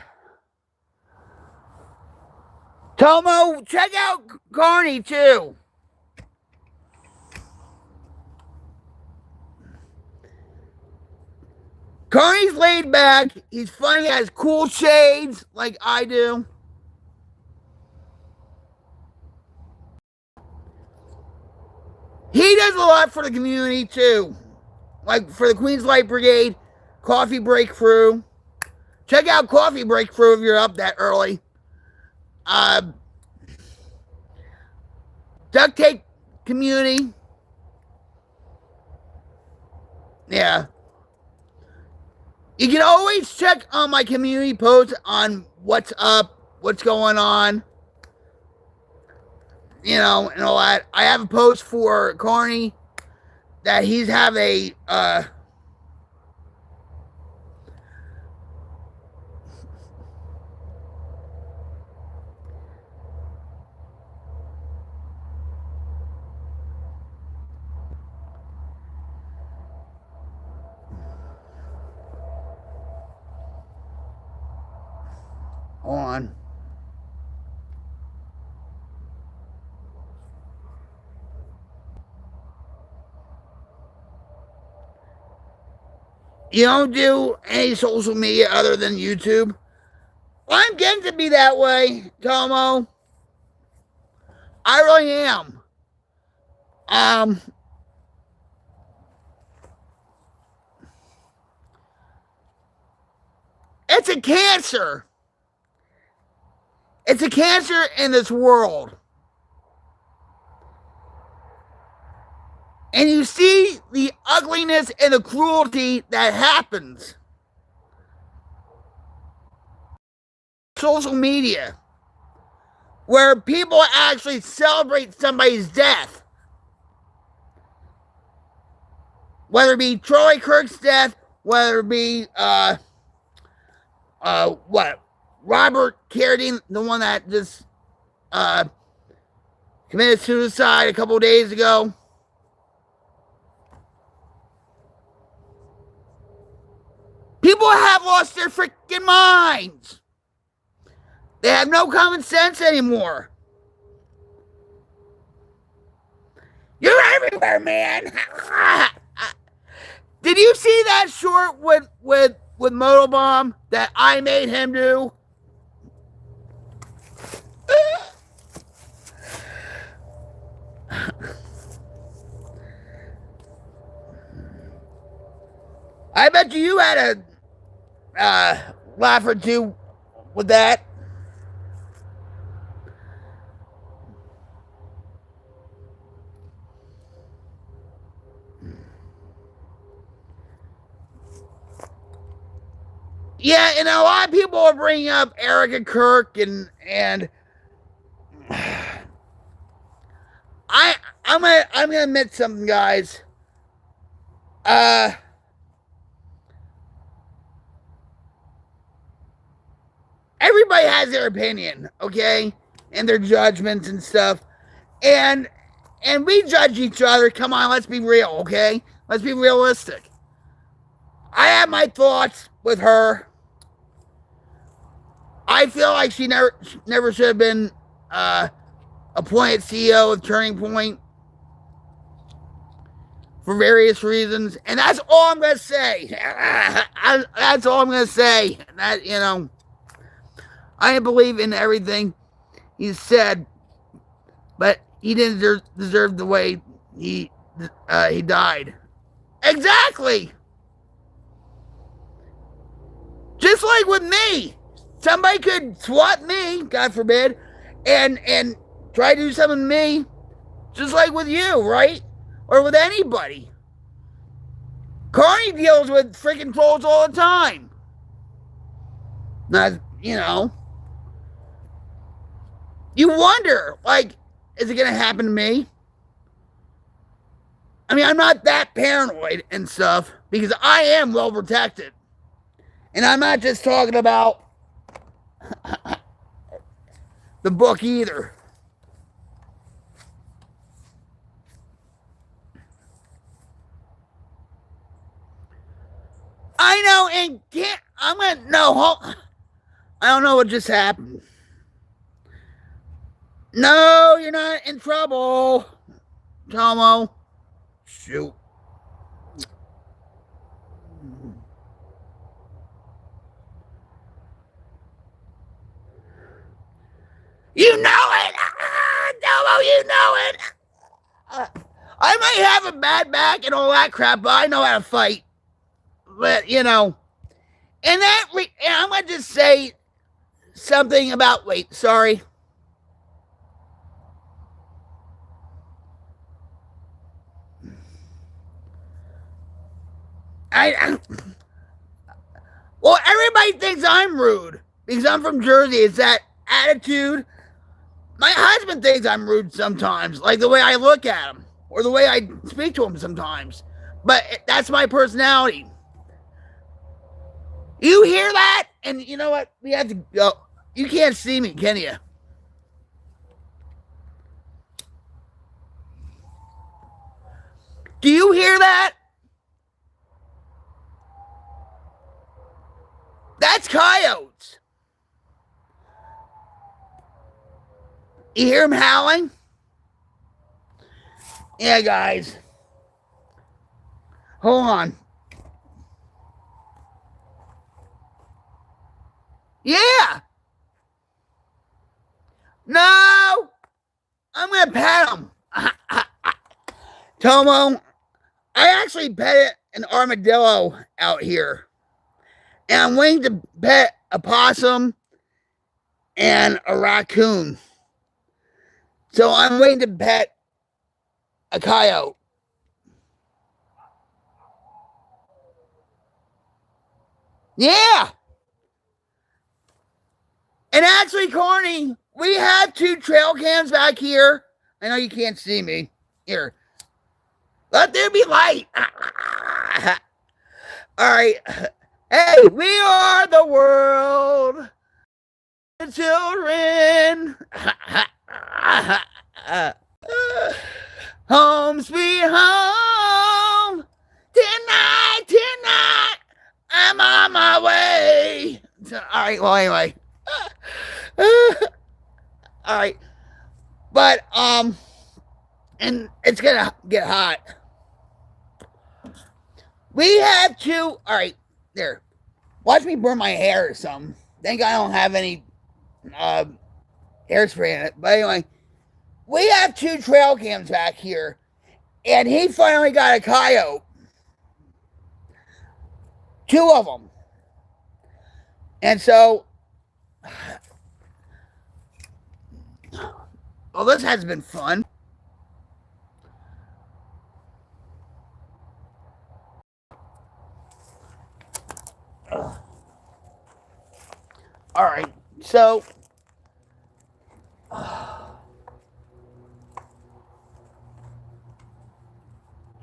Tomo, check out Carney too. Carney's laid back. He's funny, he has cool shades like I do. He does a lot for the community too. Like for the Queens Light Brigade, Coffee Break Crew. Check out Coffee Break Crew if you're up that early. Duct Tape Community. Yeah. You can always check on my community posts on what's up, what's going on. You know, and all that. I have a post for Carney that he's have a on. You don't do any social media other than YouTube? Well, I'm getting to be that way, Tomo. I really am. It's a cancer. It's a cancer in this world. And you see the ugliness and the cruelty that happens. Social media, where people actually celebrate somebody's death. Whether it be Troy Kirk's death, whether it be, Robert Carradine, the one that just, committed suicide a couple of days ago. People have lost their freaking minds. They have no common sense anymore. You're everywhere, man. Did you see that short with Motobomb that I made him do? I bet you had a laugh or two with that. Yeah, and a lot of people are bringing up Erica Kirk and I'm gonna admit something, guys. Everybody has their opinion, okay, and their judgments and stuff, and we judge each other. Come on, let's be real, okay? Let's be realistic. I have my thoughts with her. I feel like she never should have been appointed CEO of Turning Point for various reasons, and that's all I'm gonna say. That's all I'm gonna say. That, you know, I believe in everything he said, but he didn't deserve the way he died. Exactly. Just like with me, somebody could swat me, God forbid, and try to do something to me, just like with you, right? Or with anybody. Carney deals with freaking trolls all the time. Not, you know. You wonder, like, is it going to happen to me? I mean, I'm not that paranoid and stuff because I am well protected. And I'm not just talking about the book either. I know, and I'm gonna no. I don't know what just happened. No, you're not in trouble, Tomo. Shoot. You know it, Tomo. You know it. I might have a bad back and all that crap, but I know how to fight. But you know, and I'm gonna just say something about. Wait, sorry. Well, everybody thinks I'm rude because I'm from Jersey. It's that attitude. My husband thinks I'm rude sometimes, like the way I look at him or the way I speak to him sometimes. But that's my personality. You hear that? And you know what? We have to go. You can't see me, can you? Do you hear that? That's coyotes. You hear him howling? Yeah, guys. Hold on. Yeah. No. I'm going to pet him. Tomo, I actually petted an armadillo out here. And I'm waiting to pet a possum and a raccoon. So I'm waiting to pet a coyote. Yeah. And actually, Corny, we have 2 trail cams back here. I know you can't see me. Here. Let there be light. All right. Hey, we are the world. The children. Home sweet home. Tonight. I'm on my way. All right, well, anyway. All right. But, and it's gonna get hot. We have to. All right, there. Watch me burn my hair or something. Thank God I don't have any hairspray in it. But anyway, we have 2 trail cams back here, and he finally got a coyote. 2 of them. And so, well, this has been fun. All right, so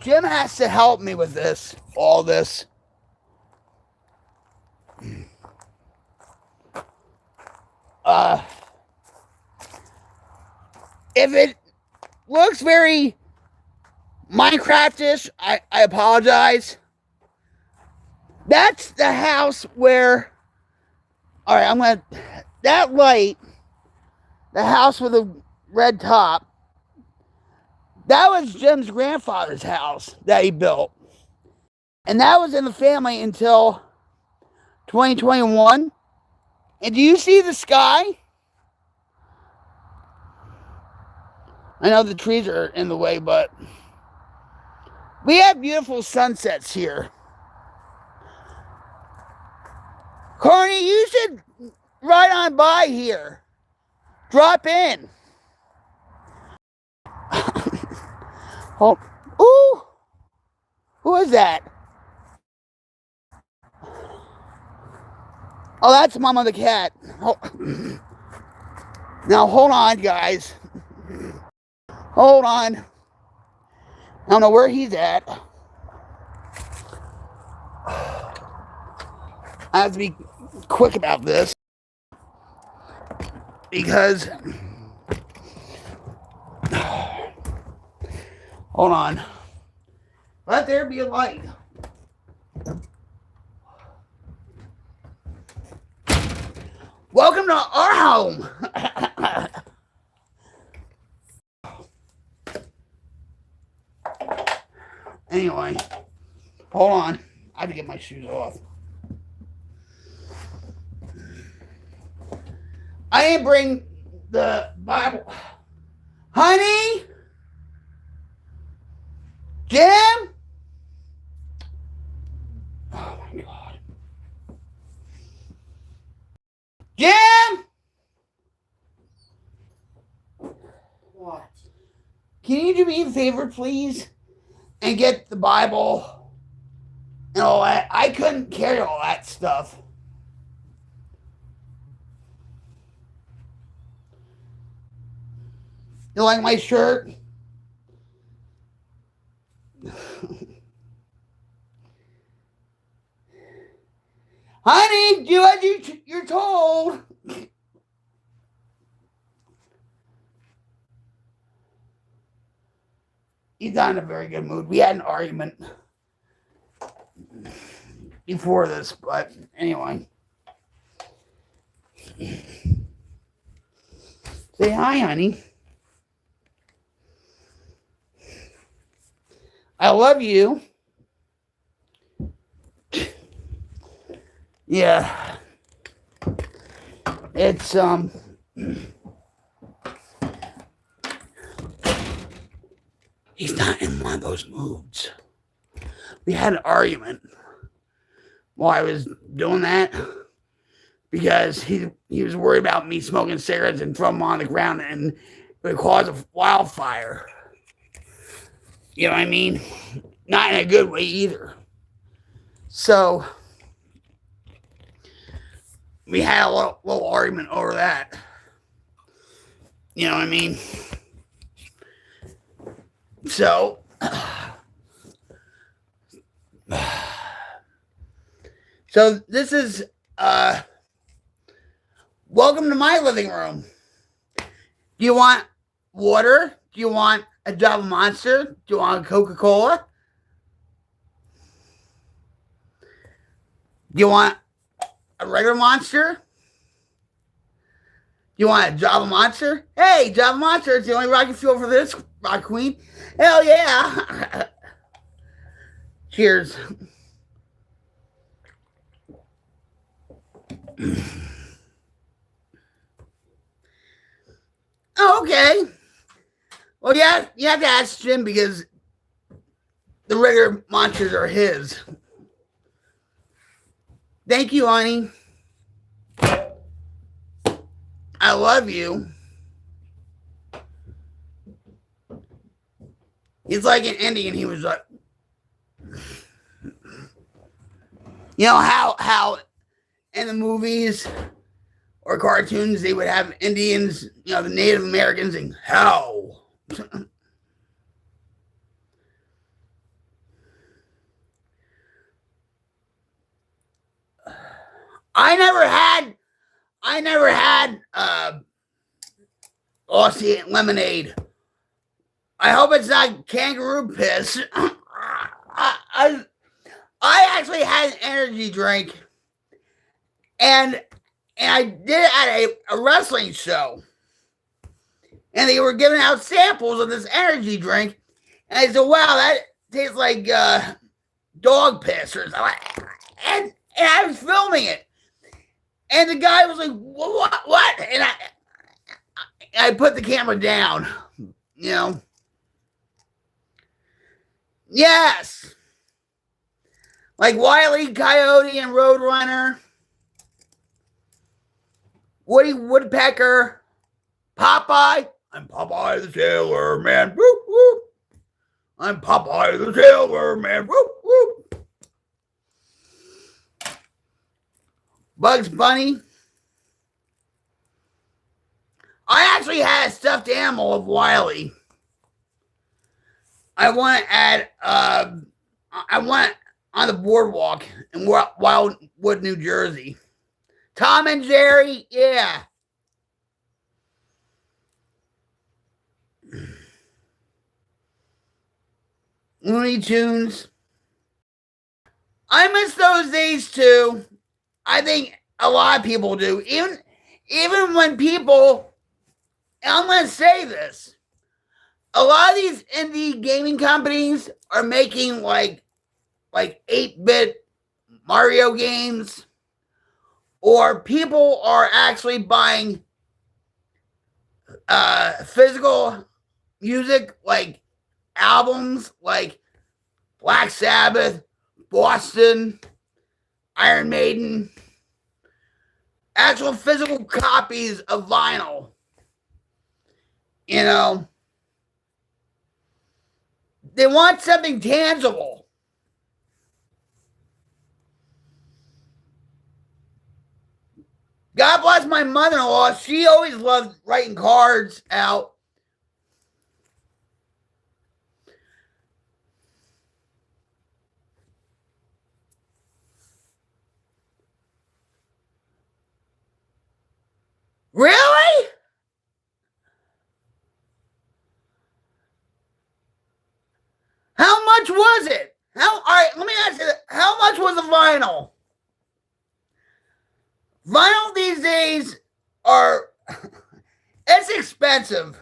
Jim has to help me with this, all this. If it looks very Minecraftish, I apologize. That's the house where, all right, I'm gonna, that light, the house with the red top, that was Jim's grandfather's house that he built. And that was in the family until 2021. And do you see the sky? I know the trees are in the way, but we have beautiful sunsets here. Carney, you should ride on by here. Drop in. Oh, ooh. Who is that? Oh, that's Mama the cat. Oh. Now, hold on, guys. Hold on. I don't know where he's at. I have to be quick about this because hold on. Let there be a light. Welcome to our home. Anyway, hold on. I have to get my shoes off. I didn't bring the Bible. Honey? Jim? Oh my God. Jim? What? Can you do me a favor, please? And get the Bible and all that. I couldn't carry all that stuff. You like my shirt? Honey, do as you're told. He's not in a very good mood. We had an argument before this, but anyway. Say hi, honey. I love you. Yeah. It's he's not in one of those moods. We had an argument while I was doing that because he was worried about me smoking cigarettes and throwing them on the ground and it would cause a wildfire. You know what I mean? Not in a good way either. So we had a little argument over that. You know what I mean? So this is welcome to my living room. Do you want water? Do you want a Java Monster? Do you want a Coca-Cola? Do you want a regular Monster? Do you want a Java Monster? Hey, Java Monster is the only rocket fuel for this rock queen. Hell yeah. Cheers. Oh, okay. Well, you have to ask Jim because the regular monsters are his. Thank you, honey. I love you. He's like an Indian. He was like, you know how in the movies or cartoons they would have Indians, you know, the Native Americans, and how. I never had Aussie lemonade. I hope it's not kangaroo piss. I actually had an energy drink, and I did it at a wrestling show, and they were giving out samples of this energy drink, and I said, "Wow, that tastes like dog piss or something." And I was filming it, and the guy was like, "What?" And I put the camera down, you know. Yes. Like Wile E. Coyote and Roadrunner, Woody Woodpecker, Popeye. I'm Popeye the Sailor Man. Whoop, whoop. I'm Popeye the Sailor Man. Whoop, whoop. Bugs Bunny. I actually had a stuffed animal of Wiley. I want at I want on the boardwalk in Wildwood, New Jersey. Tom and Jerry, yeah. Looney Tunes. I miss those days too. I think a lot of people do. Even when people, and I'm going to say this, a lot of these indie gaming companies are making like 8-bit Mario games, or people are actually buying physical music, like albums like Black Sabbath, Boston, Iron Maiden, actual physical copies of vinyl. You know, they want something tangible. God bless my mother-in-law. She always loved writing cards out. Really? How much was it? All right, let me ask you, how much was a vinyl? Vinyl these days are, it's expensive.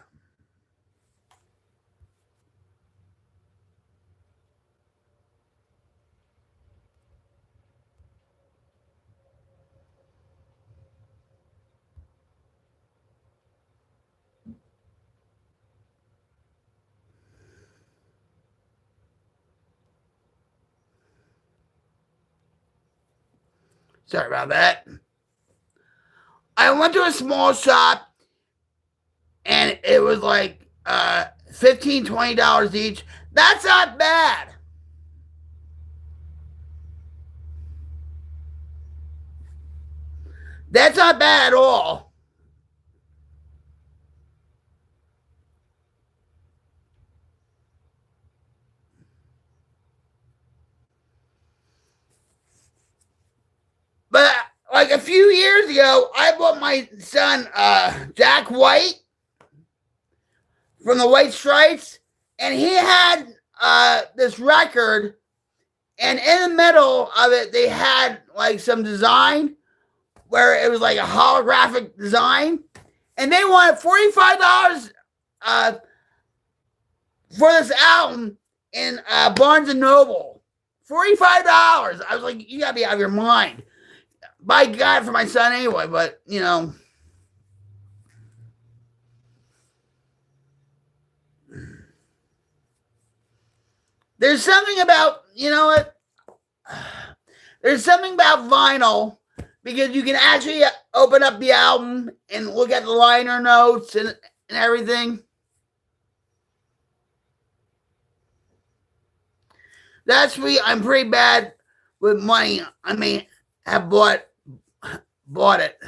Sorry about that. I went to a small shop and it was like $15, $20 each. That's not bad. That's not bad at all. But like a few years ago, I bought my son Jack White from the White Stripes, and he had this record, and in the middle of it, they had like some design where it was like a holographic design, and they wanted $45 for this album in Barnes and Noble. $45. I was like, you gotta be out of your mind. By God, for my son anyway, but, you know. There's something about, you know what? There's something about vinyl because you can actually open up the album and look at the liner notes and everything. That's me. I'm pretty bad with money. I mean, have bought it.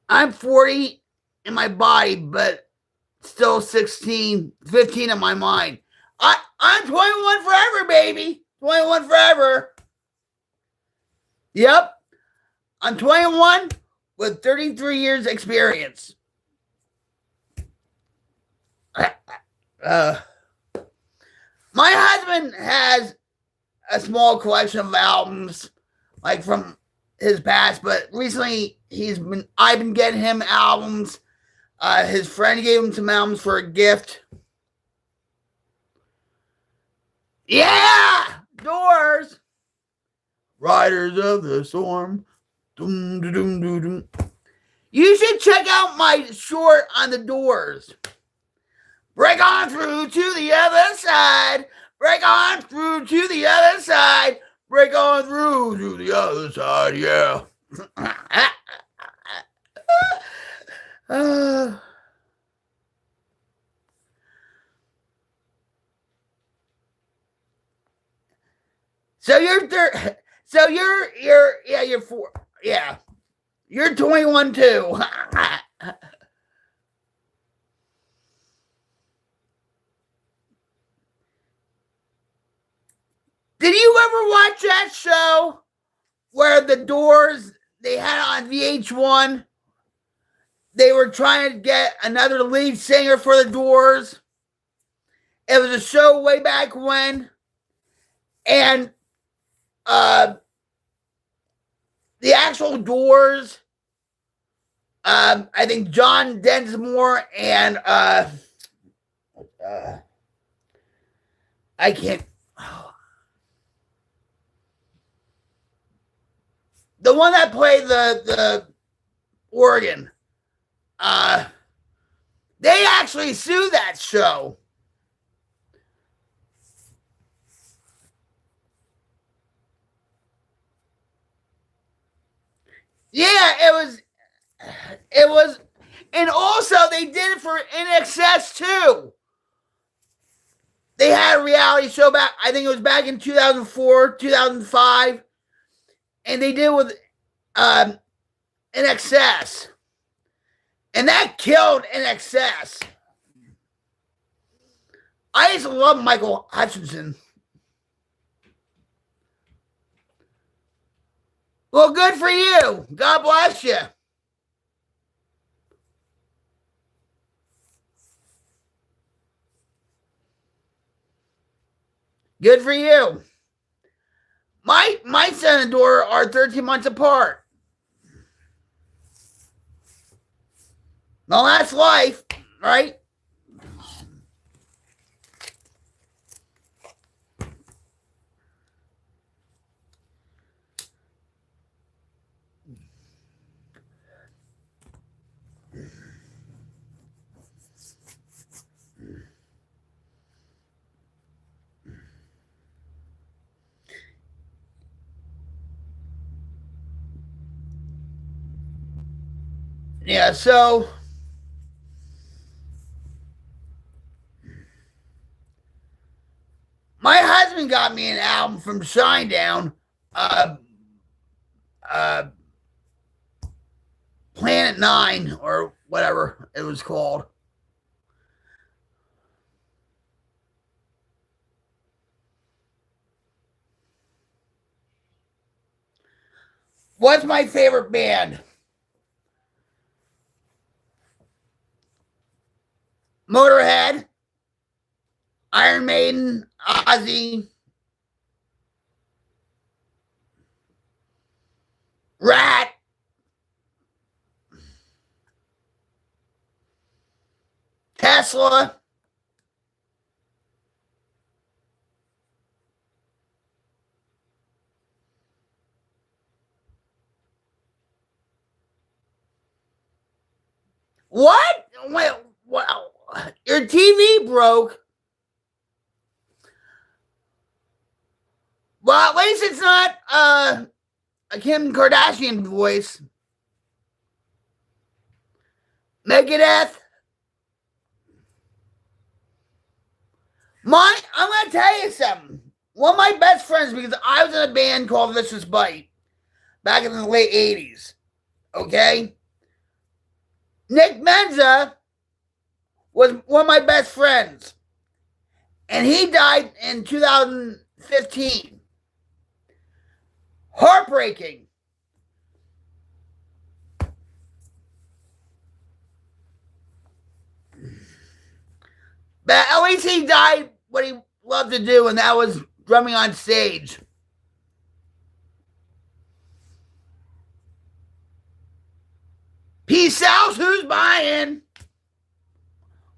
I'm 40 in my body, but still 16, 15 in my mind. I'm 21 forever, baby. 21 forever. Yep. I'm 21 with 33 years experience. My husband has a small collection of albums, like from his past, but recently I've been getting him albums. His friend gave him some albums for a gift. Yeah, Doors. Riders of the Storm. Doom, doom, doom, doom, doom. You should check out my short on the Doors. Break on through to the other side. Break on through to the other side. Break on through to the other side, yeah. So you're 4. Yeah. You're 21 too. Did you ever watch that show where the Doors, they had it on VH1? They were trying to get another lead singer for the Doors. It was a show way back when. And the actual Doors, I think John Densmore and I can't. The one that played the organ, they actually sued that show. Yeah, it was, and also they did it for INXS too. They had a reality show back, I think it was back in 2004, 2005, and they did it with INXS, and that killed INXS. I used to love Michael Hutchinson. Well, good for you. God bless you. Good for you. My son and daughter are 13 months apart. Well, that's life, right? Yeah, so my husband got me an album from Shinedown, Planet 9 or whatever it was called. What's my favorite band? Motorhead, Iron Maiden, Ozzy, Rat, Tesla, What? Wait, well, your TV broke. Well, at least it's not a Kim Kardashian voice. Megadeth. I'm gonna tell you something. One of my best friends, because I was in a band called Vicious Bite back in the late 80s. Okay? Nick Menza was one of my best friends. And he died in 2015. Heartbreaking. But at least he died what he loved to do, and that was drumming on stage. Peace out, who's buying?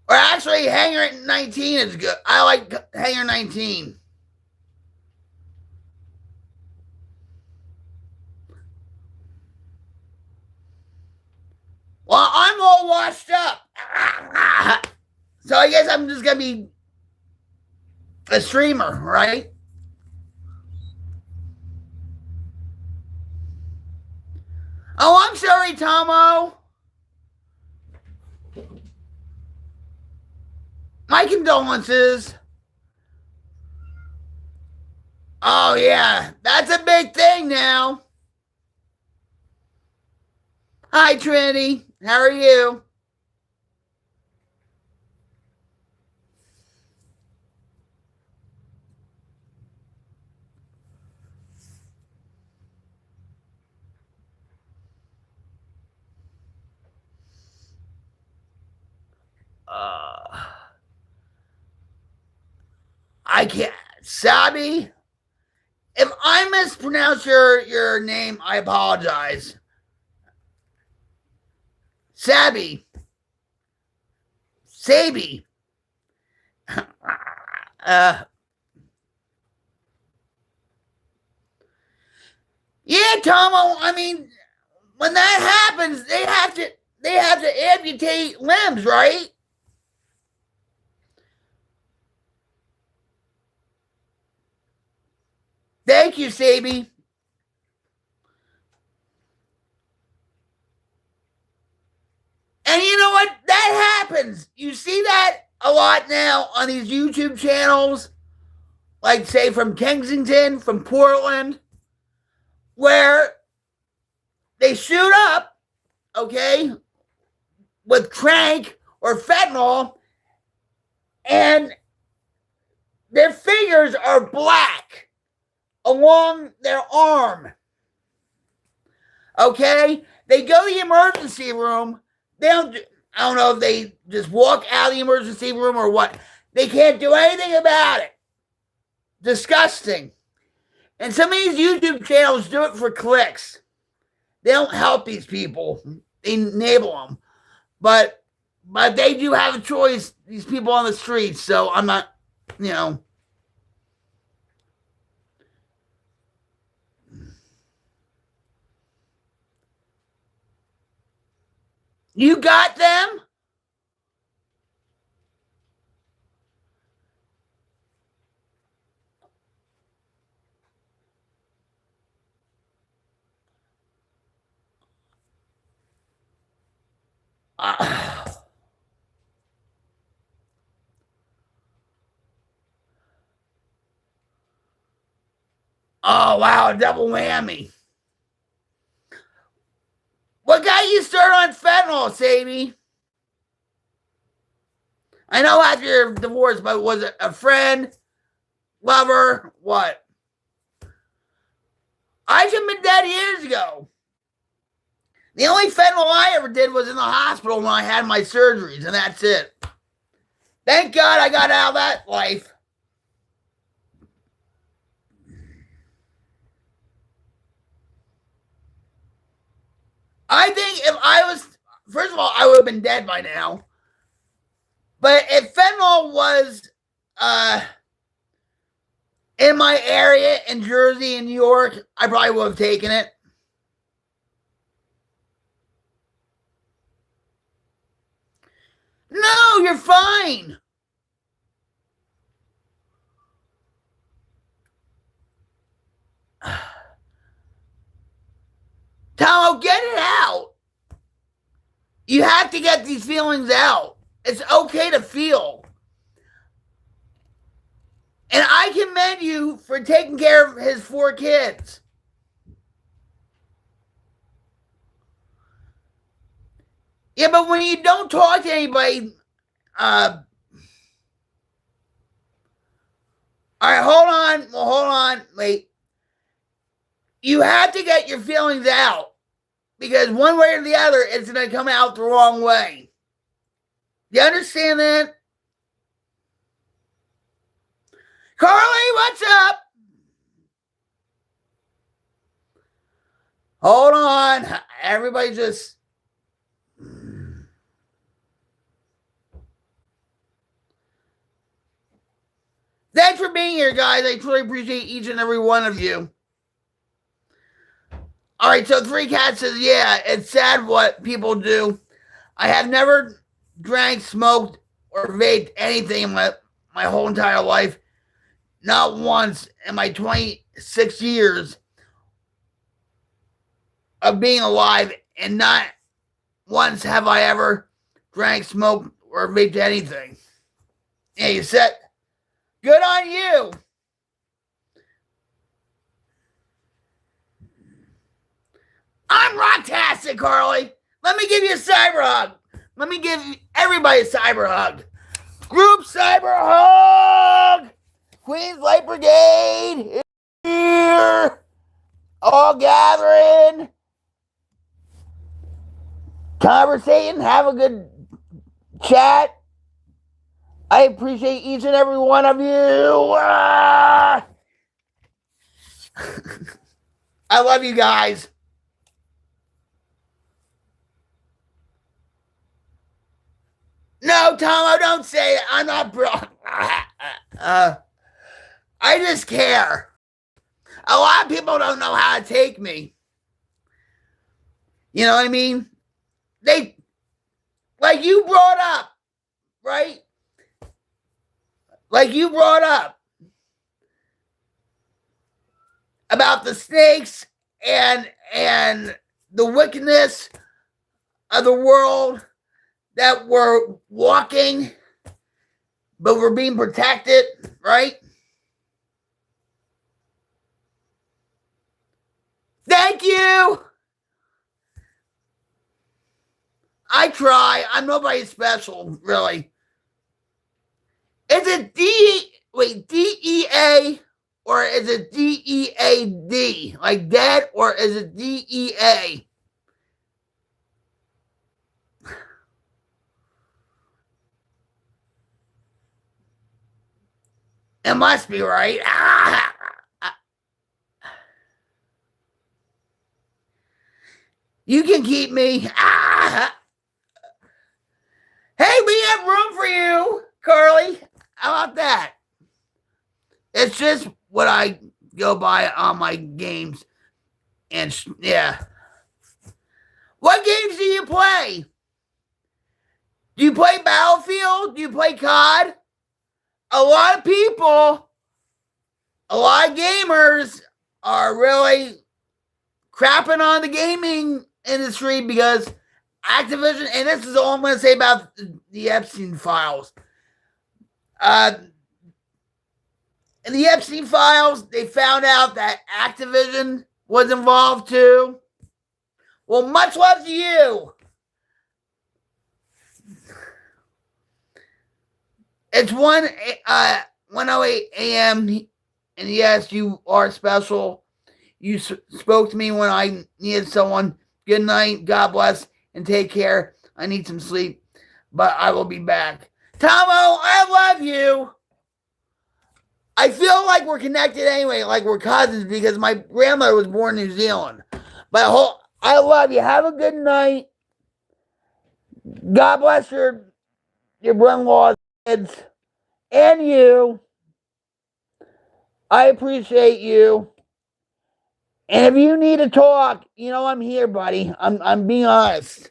Or actually, Hangar 19 is good. I like Hangar 19. Well, I'm all washed up. So I guess I'm just going to be a streamer, right? Oh, I'm sorry, Tomo. My condolences. Oh, yeah. That's a big thing now. Hi, Trinity. How are you? I can't. Sabi? If I mispronounce your name, I apologize. Sabi. Sabi. Yeah, Tomo, I mean, when that happens, they have to amputate limbs, right? Thank you, Sabi. And you know what? That happens. You see that a lot now on these YouTube channels, like, say, from Kensington, from Portland, where they shoot up, okay, with crank or fentanyl, and their fingers are black along their arm. Okay? They go to the emergency room. I don't know if they just walk out of the emergency room or what. They can't do anything about it. Disgusting. And some of these YouTube channels do it for clicks. They don't help these people. They enable them. But they do have a choice, these people on the streets. So I'm not, you know. You got them? Oh, wow, a double whammy. What got you started on fentanyl, Sadie? I know after your divorce, but was it a friend, lover, what? I should have been dead years ago. The only fentanyl I ever did was in the hospital when I had my surgeries, and that's it. Thank God I got out of that life. I think if I was, first of all, I would have been dead by now. But if fentanyl was in my area in Jersey and New York, I probably would have taken it. No, you're fine. Tomo, get it out. You have to get these feelings out. It's okay to feel. And I commend you for taking care of his 4 kids. Yeah, but when you don't talk to anybody, all right, hold on, wait. You have to get your feelings out because one way or the other, it's going to come out the wrong way. You understand that? Carly, what's up? Hold on. Everybody just. Thanks for being here, guys. I truly appreciate each and every one of you. All right, so 3 Cats says, yeah, it's sad what people do. I have never drank, smoked, or vaped anything in my whole entire life. Not once in my 26 years of being alive, and not once have I ever drank, smoked, or vaped anything. Yeah, you said, good on you. I'm rocktastic, Carly. Let me give you a cyber hug. Let me give everybody a cyber hug. Group cyber hug. Queens Light Brigade is here. All gathering. Conversating. Have a good chat. I appreciate each and every one of you. I love you guys. No, Tomo, don't say it. I'm not broke. I just care. A lot of people don't know how to take me. You know what I mean? They, like you brought up, right? Like you brought up about the snakes and the wickedness of the world, that we're walking, but we're being protected, right? Thank you. I try. I'm nobody special, really. Is it DEA or is it DEAD? Like dead, or is it DEA? It must be right. You can keep me. Hey, we have room for you, Carly. How about that? It's just what I go by on my games. And yeah. What games do you play? Do you play Battlefield? Do you play COD? A lot of people, a lot of gamers are really crapping on the gaming industry because Activision, and this is all I'm going to say about the Epstein files. In the Epstein files, they found out that Activision was involved too. Well, much love to you. It's 1:08 a.m. and yes, you are special. You spoke to me when I needed someone. Good night. God bless and take care. I need some sleep, but I will be back. Tomo, I love you. I feel like we're connected anyway, like we're cousins, because my grandmother was born in New Zealand. But I love you. Have a good night. God bless your brother-in-law's kids and you. I appreciate you. And if you need to talk, you know I'm here, buddy. I'm being honest.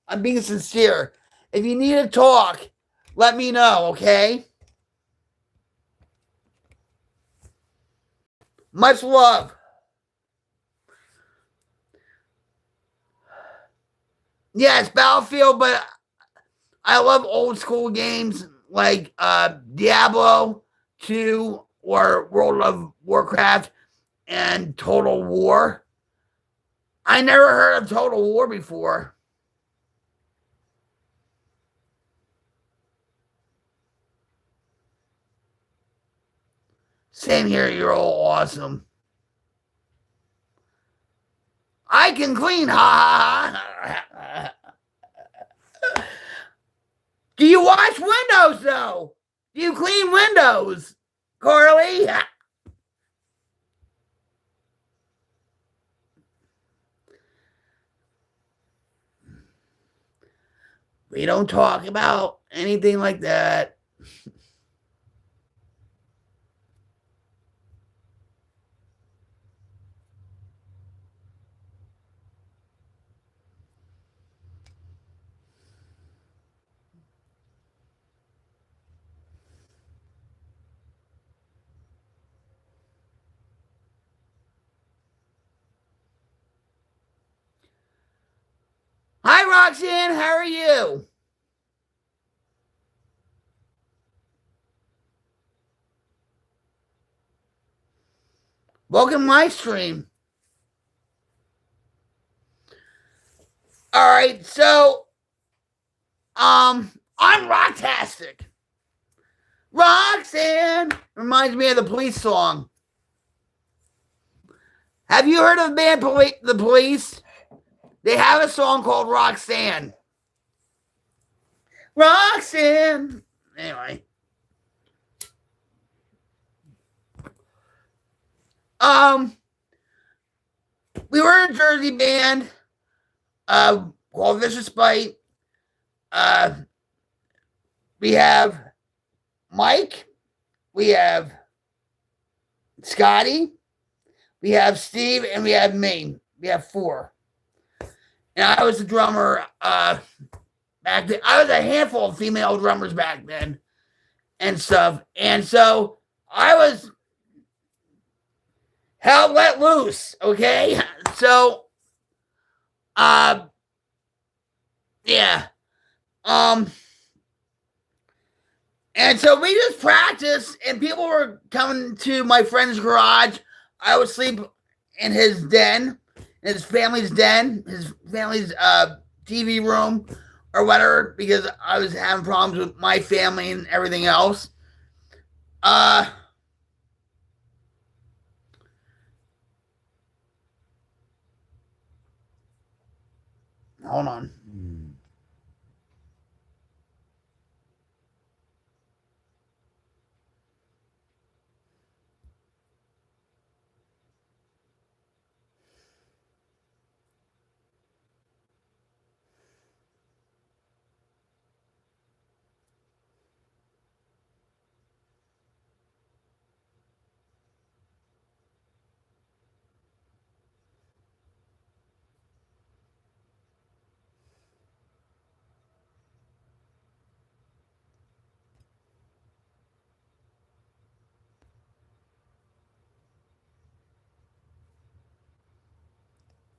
I'm being sincere. If you need to talk, let me know, okay? Much love. Yes, Battlefield, but I love old school games like Diablo 2 or World of Warcraft and Total War. I never heard of Total War before. Same here, you're all awesome. I can clean, ha. Do you wash windows, though? Do you clean windows, Carly? We don't talk about anything like that. Hi, Roxanne. How are you? Welcome to my stream. All right, so I'm Rocktastic. Roxanne reminds me of the Police song. Have you heard of the band The Police? They have a song called Roxanne. Roxanne. Anyway. We were a Jersey band called Vicious Bite. We have Mike. We have Scotty. We have Steve, and we have me. We have 4. And I was the drummer back then. I was a handful of female drummers back then and stuff. And so I was hell let loose, okay? So, yeah. And so we just practiced, and people were coming to my friend's garage. I would sleep in his den, his family's den, his family's TV room or whatever, because I was having problems with my family and everything else. Hold on.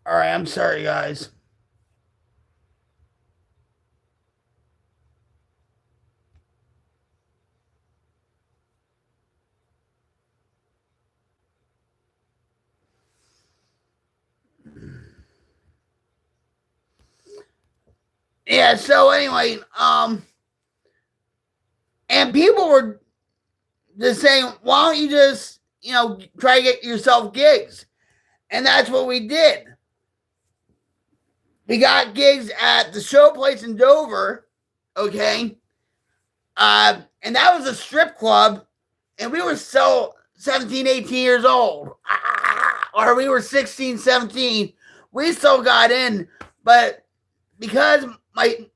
All right, I'm sorry, guys. Yeah, so anyway, and people were just saying, why don't you just, try to get yourself gigs? And that's what we did. We got gigs at the show place in Dover, okay? And that was a strip club, and we were still 17, 18 years old. Or we were 16, 17. We still got in, but because my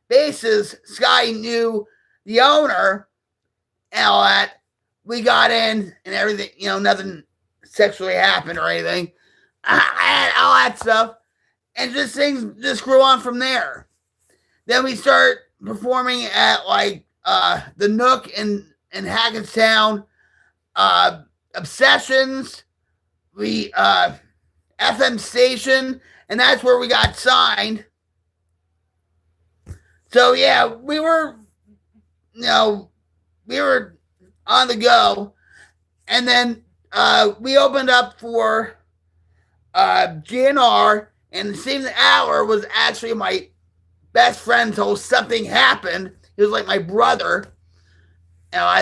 bassist, Sky, knew the owner and all that, we got in and everything, nothing sexually happened or anything. And all that stuff. and just things just grew on from there. Then we start performing at like the Nook in Hackettstown, Obsessions, we FM station, and that's where we got signed. So yeah, we were on the go, and then we opened up for GNR, and Stephen Adler was actually my best friend until something happened. He was like my brother.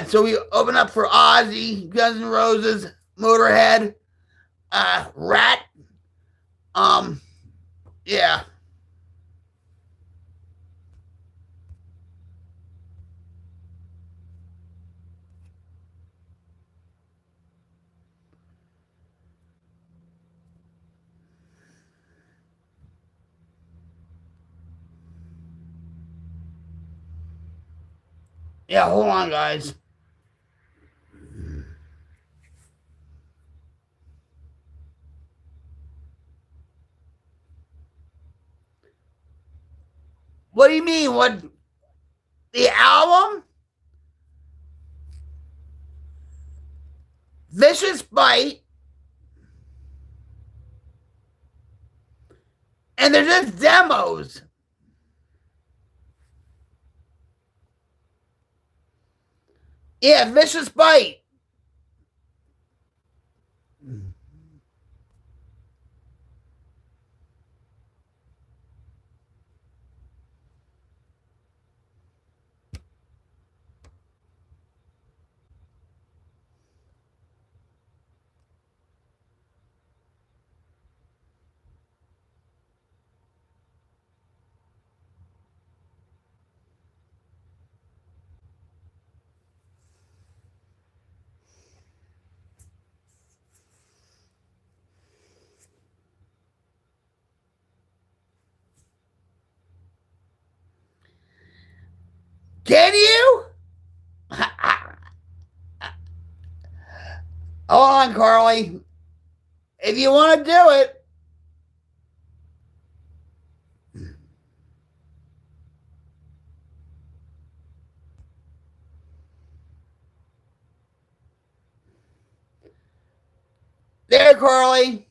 So we opened up for Ozzy, Guns N' Roses, Motorhead, Rat. Yeah. Yeah, hold on, guys. What do you mean? What? The album? Vicious Bite. And they're just demos. Yeah, Vicious Bite. Can you? Hold on, Carly. If you want to do it. There, Carly.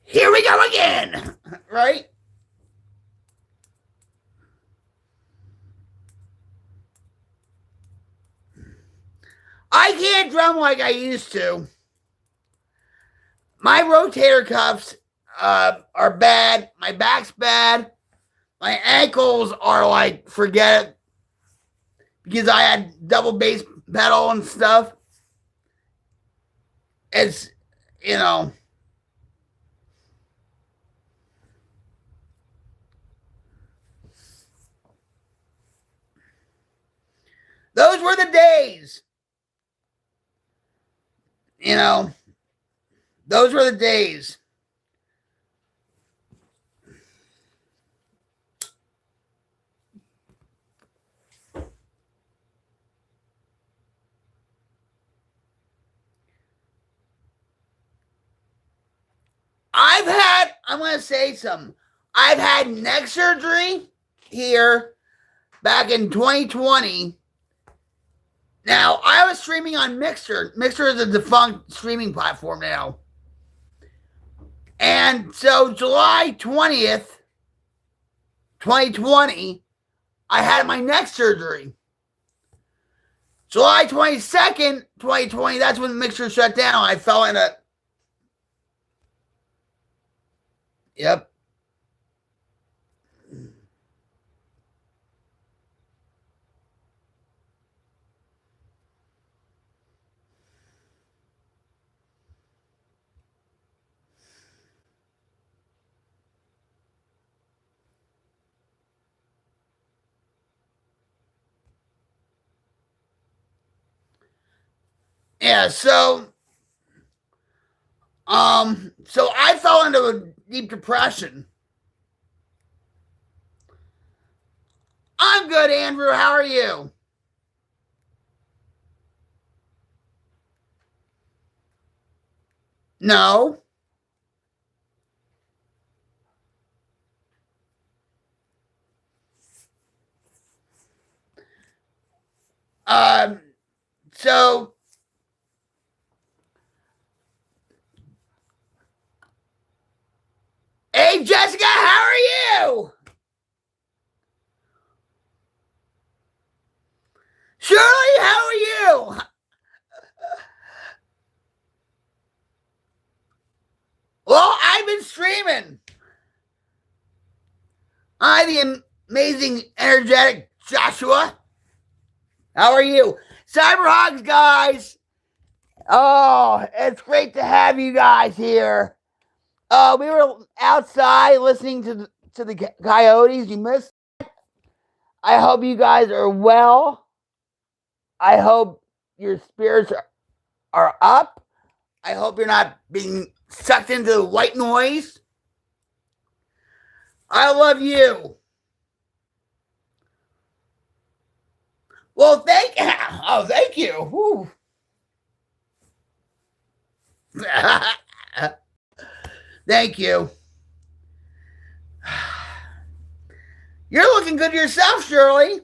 Here we go again. Right? I can't drum like I used to. My rotator cuffs are bad. My back's bad. My ankles are like, forget it. Because I had double bass pedal and stuff. It's, you know. Those were the days. You know. Those were the days. I'm going to say something. I've had neck surgery here back in 2020. Now, I was streaming on Mixer. Mixer is a defunct streaming platform now. And so July 20th, 2020, I had my neck surgery. July 22nd, 2020, that's when Mixer shut down. I fell in a... Yep. Yeah, so I fell into a deep depression. I'm good, Andrew. How are you? No. So hey, Jessica, how are you? Shirley, how are you? Well, I've been streaming. Hi, the amazing, energetic Joshua. How are you? Cyberhogs, guys. Oh, it's great to have you guys here. We were outside listening to the coyotes. You missed it. I hope you guys are well. I hope your spirits are up. I hope you're not being sucked into the white noise. I love you. Well, thank you. Thank you. You're looking good yourself, Shirley.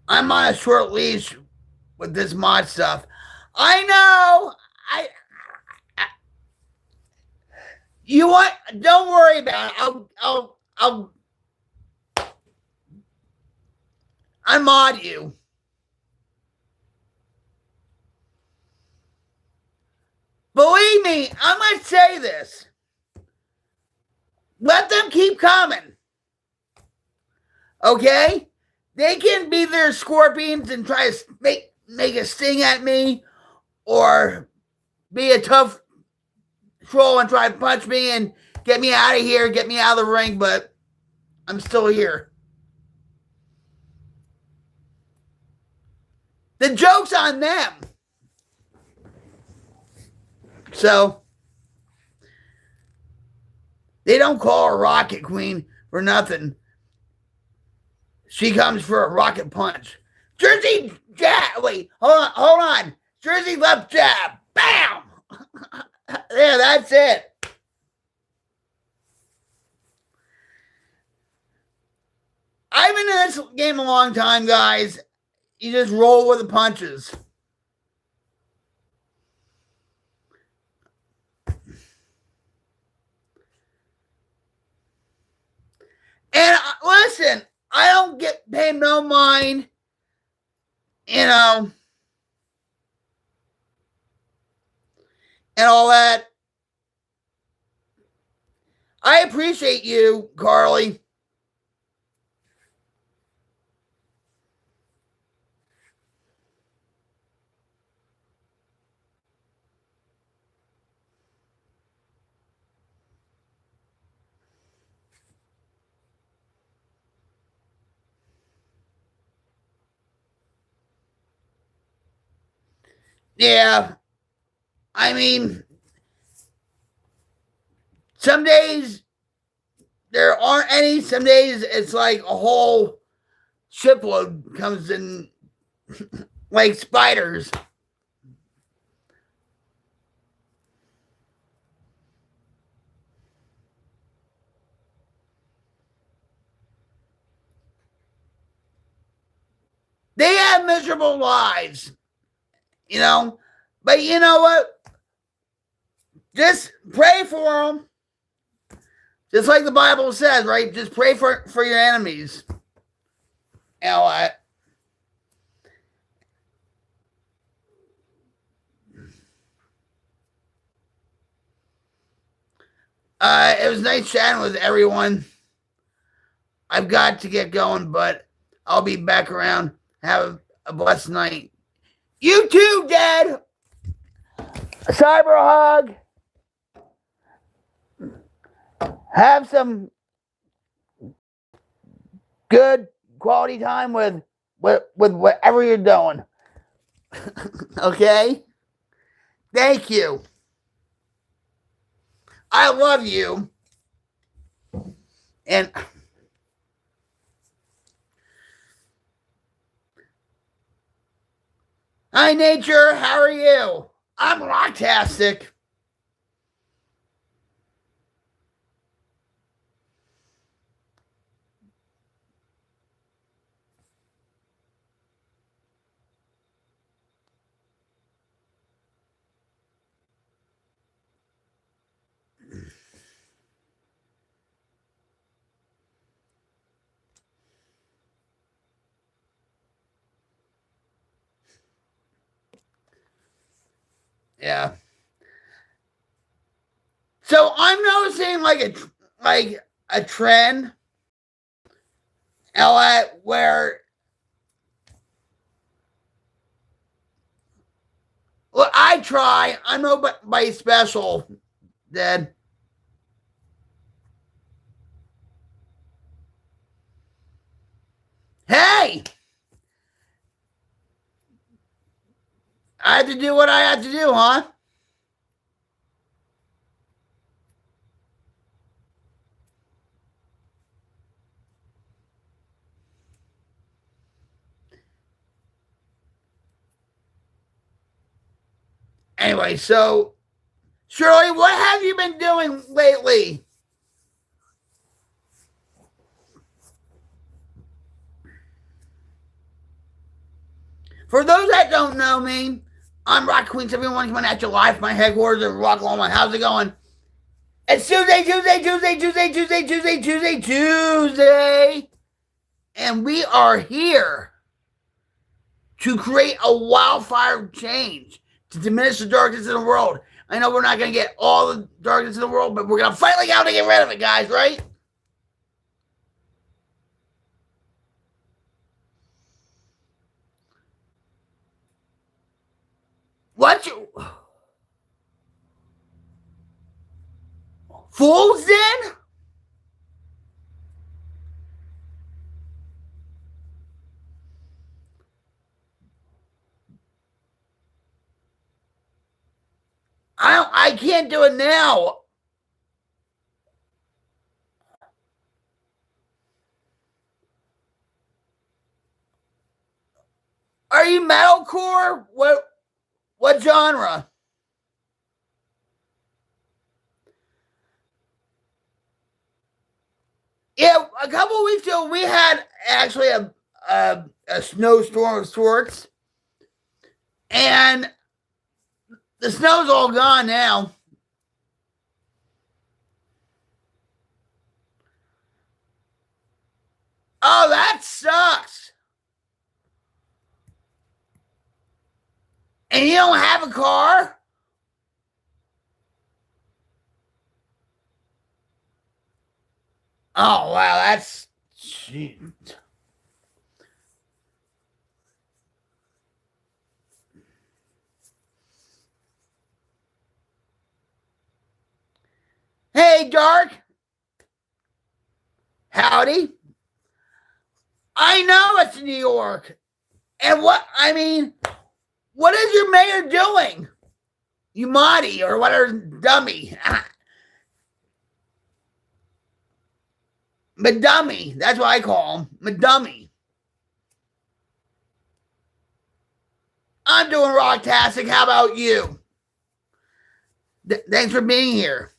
I'm on a short leash with this mod stuff. I know. You want? Don't worry about it. I'll mod you. Believe me, I'm gonna say this. Let them keep coming. Okay? They can be their scorpions and try to make a sting at me, or be a tough troll and try to punch me and get me out of here, get me out of the ring, but I'm still here. The joke's on them. So, they don't call her Rocket Queen for nothing. She comes for a rocket punch. Jersey jab. Wait, hold on. Jersey left jab. Bam! Yeah, that's it. I've been in this game a long time, guys. You just roll with the punches. And listen, I don't get paid no mind, and all that. I appreciate you, Carly. Yeah, I mean, some days there aren't any. Some days it's like a whole shipload comes in like spiders. They have miserable lives, But you know what? Just pray for them. Just like the Bible says, right? Just pray for your enemies. You know what? It was nice chatting with everyone. I've got to get going, but I'll be back around. Have a blessed night. You too, Dad. Cyber hug. Have some good quality time with whatever you're doing. Okay? Thank you. I love you. And hi, nature. How are you? I'm rocktastic. Yeah. So I'm noticing like a trend, where well, I try. I'm nobody special, Dad. Hey, I have to do what I have to do, huh? Anyway, so Shirley, what have you been doing lately? For those that don't know me, I'm Rock Queen 71 coming at your live from my headquarters in Rocklahoma. How's it going? It's Tuesday, and we are here to create a wildfire change to diminish the darkness in the world. I know we're not going to get all the darkness in the world, but we're going to fight like hell to get rid of it, guys, right? What you... Fools Den? I can't do it now. Are you metalcore? What genre? Yeah, a couple of weeks ago we had actually a snowstorm of sorts, and the snow's all gone now. Oh, that sucks. And you don't have a car? Oh, wow, that's... Jeez. Hey, Dark. Howdy. I know it's New York. And what is your mayor doing? You Marty or whatever, dummy. Madummy. That's what I call him. Madummy. I'm doing rocktastic. How about you? Thanks for being here.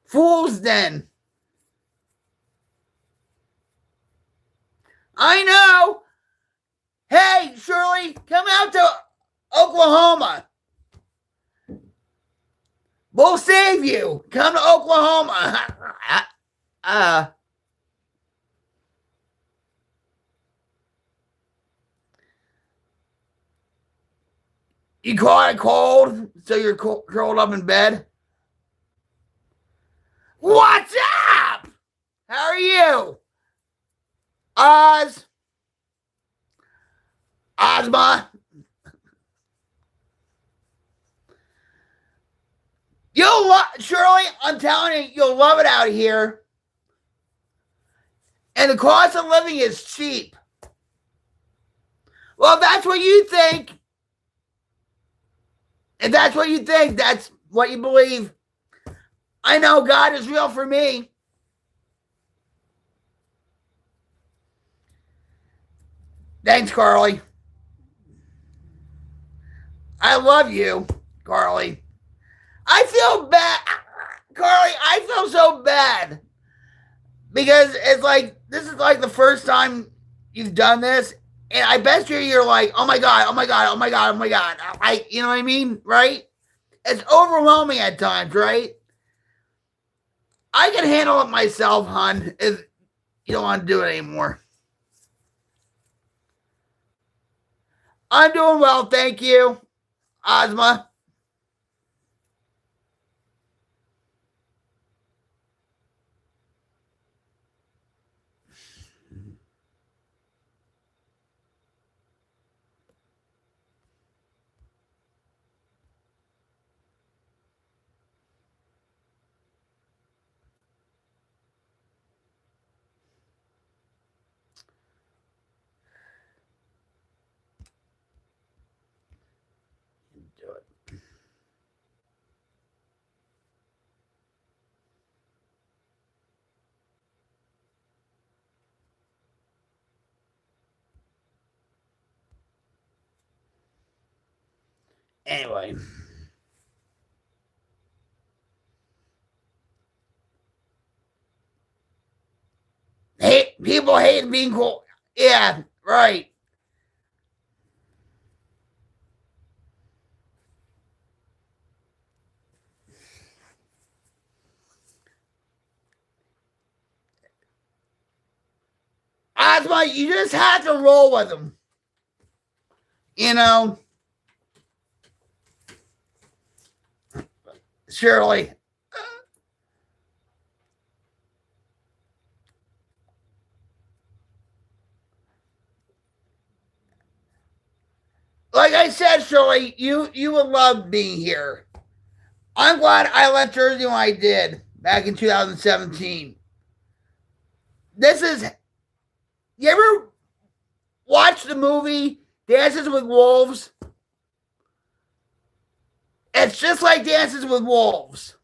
Fools Den. I know. Hey, Shirley, come out to Oklahoma. We'll save you. Come to Oklahoma. You caught a cold, so you're curled up in bed? What's up? How are you? Ozma. You'll love, Shirley, I'm telling you, you'll love it out here. And the cost of living is cheap. Well, if that's what you think, If that's what you think, that's what you believe. I know God is real for me. Thanks, Carly. I love you, Carly. I feel bad. Carly, I feel so bad. Because it's like, this is like the first time you've done this. And I bet you're like, oh my God, oh my God, oh my God, oh my God. You know what I mean? Right? It's overwhelming at times, right? I can handle it myself, hon, if you don't want to do it anymore. I'm doing well, thank you, Ozma. Do it. Anyway. People hate being cool. Yeah, right. Ozma, you just have to roll with them. You know? Shirley. Like I said, Shirley, you would love being here. I'm glad I left Jersey when I did back in 2017. This is. You ever watch the movie Dances with Wolves? It's just like Dances with Wolves.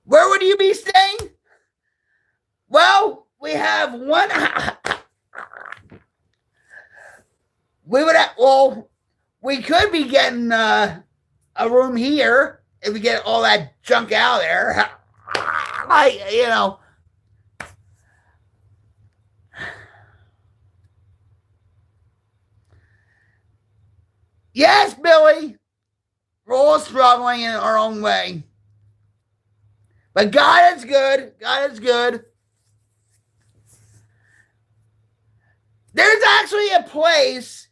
Where would you be staying? Well, we have one. We could be getting a room here if we get all that junk out of there. You know. Yes, Billy. We're all struggling in our own way. But God is good. God is good. There's actually a place.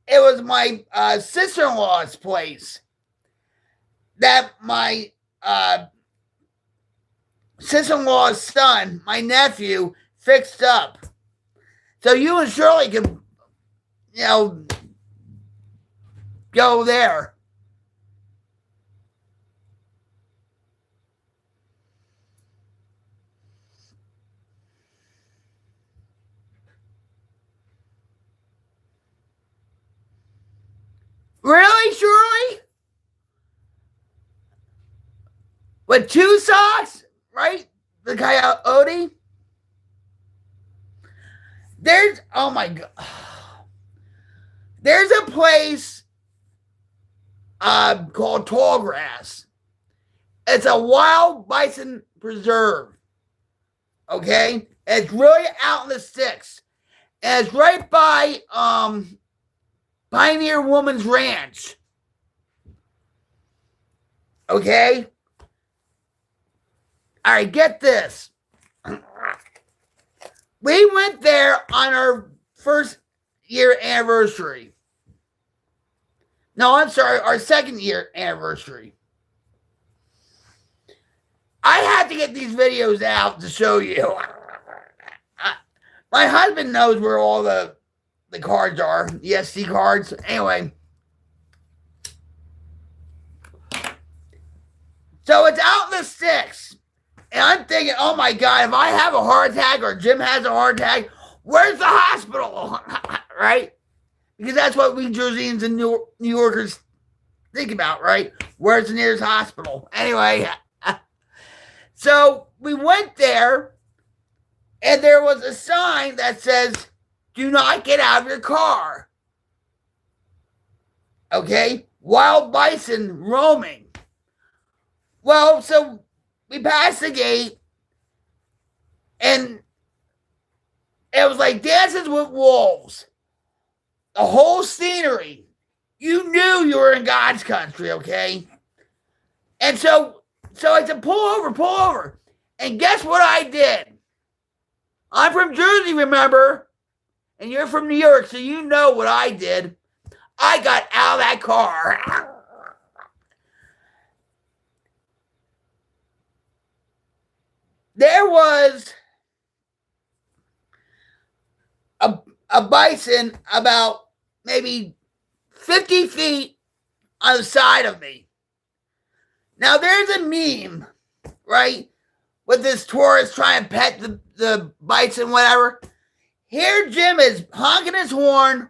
It was my sister-in-law's place that my sister-in-law's son, my nephew, fixed up. So you and Shirley can, you know, go there. Really, Shirley? With 2 socks, right? The coyote. There's, oh my God. There's a place called Tallgrass. It's a wild bison preserve. Okay? It's really out in the sticks. And it's right by Pioneer Woman's Ranch. Okay? All right, get this. We went there on our first year anniversary. No, I'm sorry, our second year anniversary. I had to get these videos out to show you. My husband knows where all the cards are, the SD cards. Anyway. So it's out in the sticks. And I'm thinking, oh my God, if I have a heart attack or Jim has a heart attack, where's the hospital? Right? Because that's what we Jerseyans and New Yorkers think about, right? Where's the nearest hospital? Anyway, so we went there, and there was a sign that says, do not get out of your car. Okay? Wild bison roaming. Well, so we passed the gate, and it was like Dances with Wolves. The whole scenery. You knew you were in God's country, okay? And so I said, pull over. And guess what I did? I'm from Jersey, remember? And you're from New York, so you know what I did. I got out of that car. There was a bison about maybe 50 feet on the side of me. Now, there's a meme, right, with this tourist trying to pet the bison, whatever. Here Jim is honking his horn,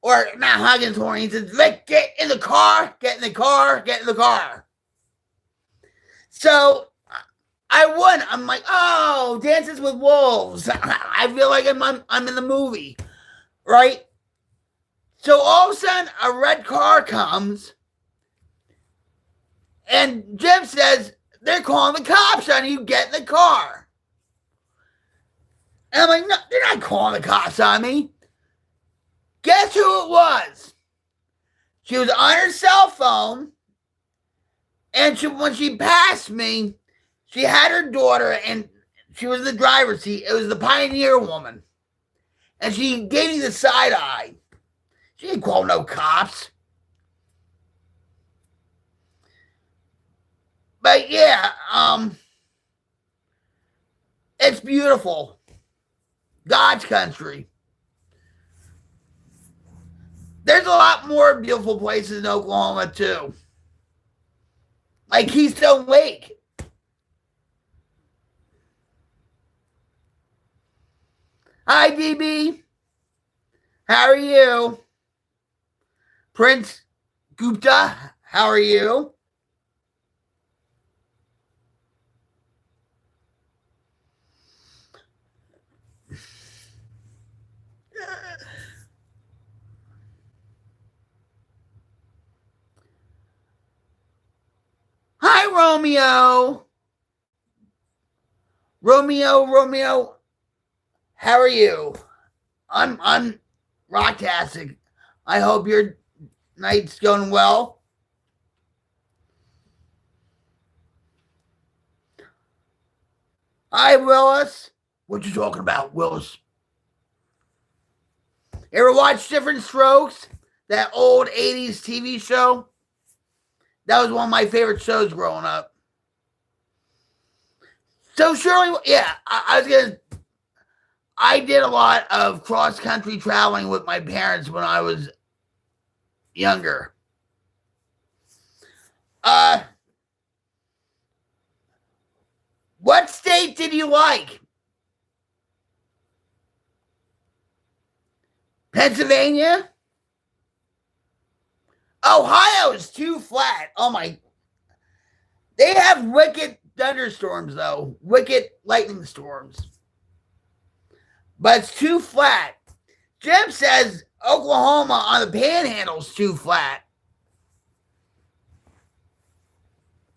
or not honking his horn, he says, get in the car, get in the car, get in the car. So I won. I'm like, oh, Dances with Wolves. I feel like I'm in the movie, right? So all of a sudden, a red car comes, and Jim says, they're calling the cops on you, get in the car. And I'm like, no, they're not calling the cops on me. Guess who it was? She was on her cell phone, and when she passed me, she had her daughter, and she was in the driver's seat. It was the Pioneer woman. And she gave me the side eye. She didn't call no cops. But yeah, it's beautiful. God's country. There's a lot more beautiful places in Oklahoma too. Like Keystone Lake. Hi, DB. How are you? Prince Gupta, how are you? Hi, Romeo. Romeo, how are you? I'm rocktastic. I hope your night's going well. Hi, Willis. What you talking about, Willis? Ever watch Different Strokes? That old 80s TV show? That was one of my favorite shows growing up. So Shirley, yeah, I did a lot of cross-country traveling with my parents when I was younger. What state did you like? Pennsylvania? Ohio is too flat. Oh my. They have wicked thunderstorms though. Wicked lightning storms. But it's too flat. Jim says Oklahoma on the panhandle is too flat.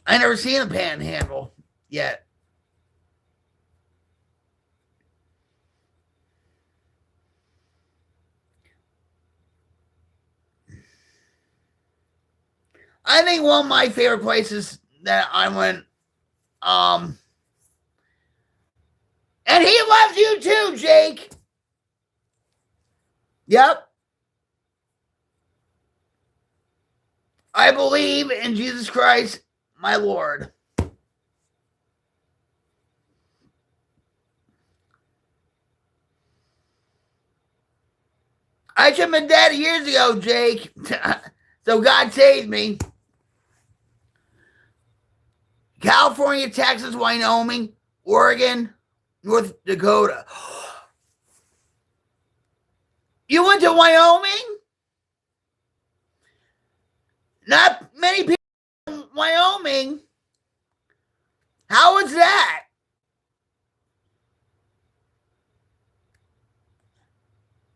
I never seen a panhandle yet. I think one of my favorite places that I went, and he loves you too, Jake. Yep. I believe in Jesus Christ, my Lord. I should have been dead years ago, Jake. So God saved me. California, Texas, Wyoming, Oregon, North Dakota. You went to Wyoming? Not many people in Wyoming. How was that?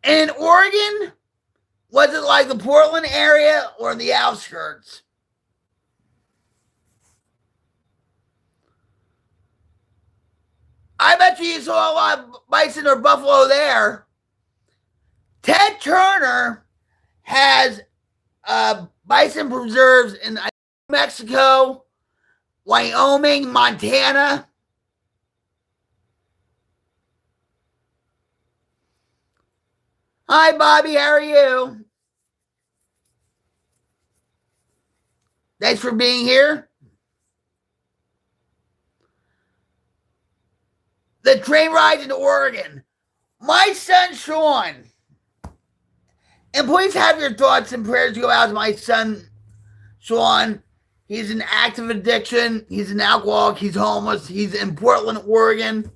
In Oregon, was it like the Portland area or the outskirts? I bet you saw a lot of bison or buffalo there. Ted Turner has bison preserves in New Mexico, Wyoming, Montana. Hi, Bobby. How are you? Thanks for being here. The train ride in Oregon. My son, Sean. And please have your thoughts and prayers go out to my son, Sean. He's in active addiction. He's an alcoholic. He's homeless. He's in Portland, Oregon.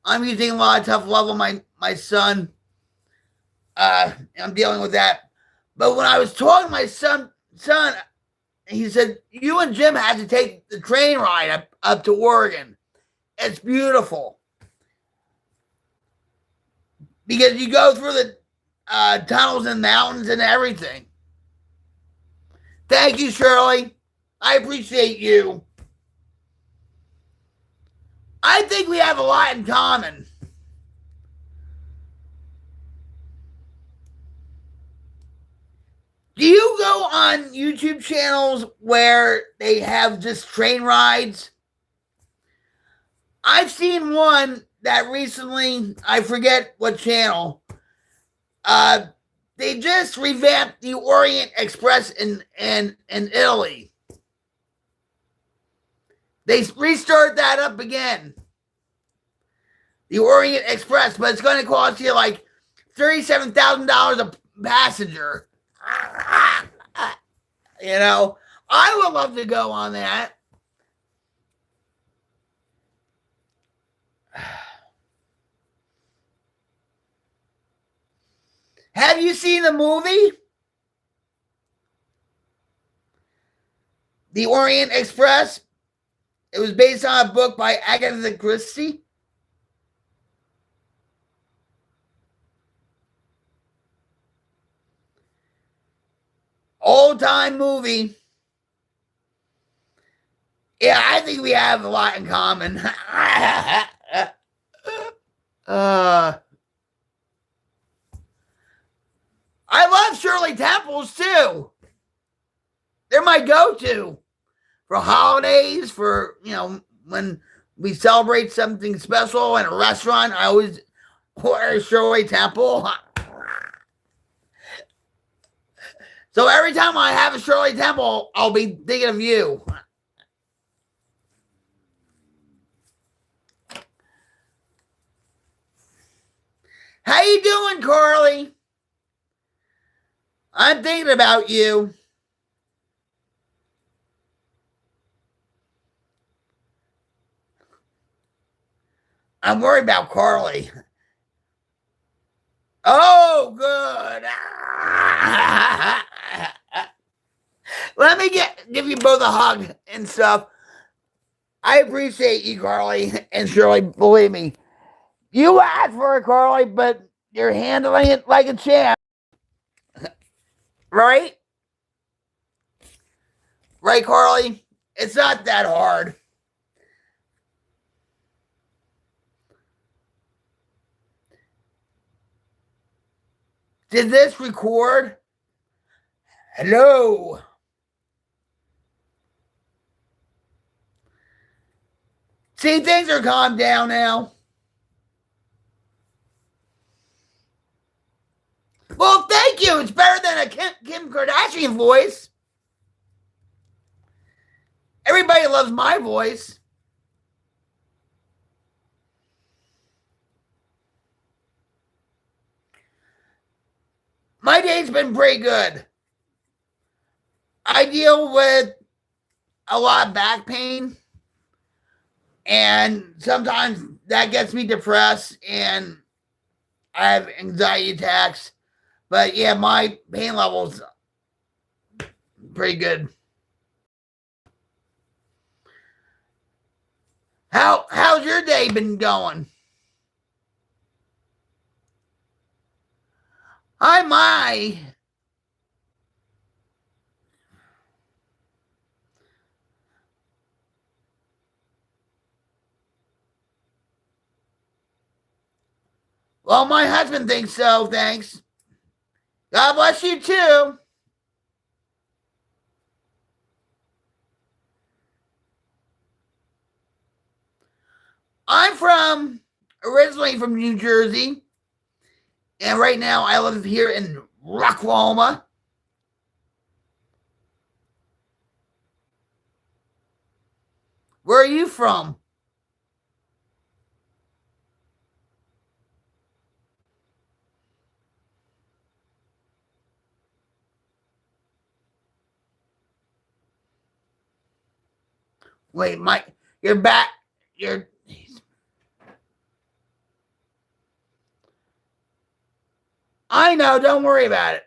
I'm using a lot of tough love on my son. I'm dealing with that. But when I was talking to my son, he said, you and Jim had to take the train ride up to Oregon. It's beautiful. Because you go through the tunnels and mountains and everything. Thank you, Shirley. I appreciate you. I think we have a lot in common. Do you go on YouTube channels where they have just train rides? I've seen one that recently, I forget what channel, they just revamped the Orient Express in Italy. They restarted that up again. The Orient Express, but it's going to cost you like $37,000 a passenger. You know, I would love to go on that. Have you seen the movie? The Orient Express? It was based on a book by Agatha Christie. Old-time movie. Yeah, I think we have a lot in common. I love Shirley Temples too. They're my go-to for holidays, for, you know, when we celebrate something special in a restaurant. I always order Shirley Temple. So every time I have a Shirley Temple, I'll be thinking of you. How you doing, Carly? I'm thinking about you. I'm worried about Carly. Oh, good. Let me give you both a hug and stuff. I appreciate you, Carly and Shirley. Believe me, you asked for it, Carly, but you're handling it like a champ, right? Right, Carly? It's not that hard. Did this record? Hello. See, things are calmed down now. Well, thank you. It's better than a Kim Kardashian voice. Everybody loves my voice. My day's been pretty good. I deal with a lot of back pain. And sometimes that gets me depressed and I have anxiety attacks. But yeah, my pain level's pretty good. How's your day been going? Hi, my. Well, my husband thinks so, thanks. God bless you too. I'm originally from New Jersey, and right now I live here in Rocklahoma. Where are you from? Wait, you're back. You're. I know. Don't worry about it.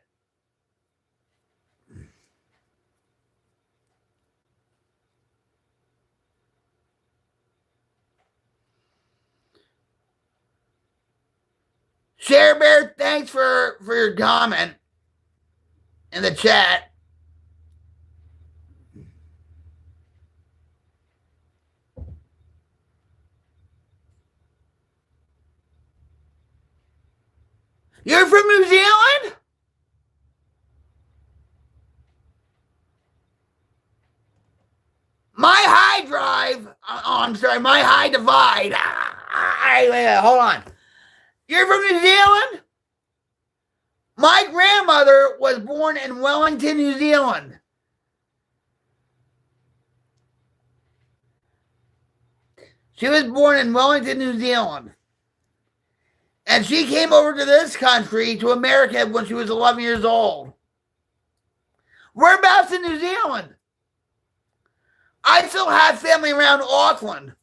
Share Bear, thanks for your comment in the chat. You're from New Zealand? My high drive. I'm sorry. My high divide. Hold on. You're from New Zealand? My grandmother was born in Wellington, New Zealand. She was born in Wellington, New Zealand. And she came over to this country, to America, when she was 11 years old. Whereabouts in New Zealand? I still have family around Auckland.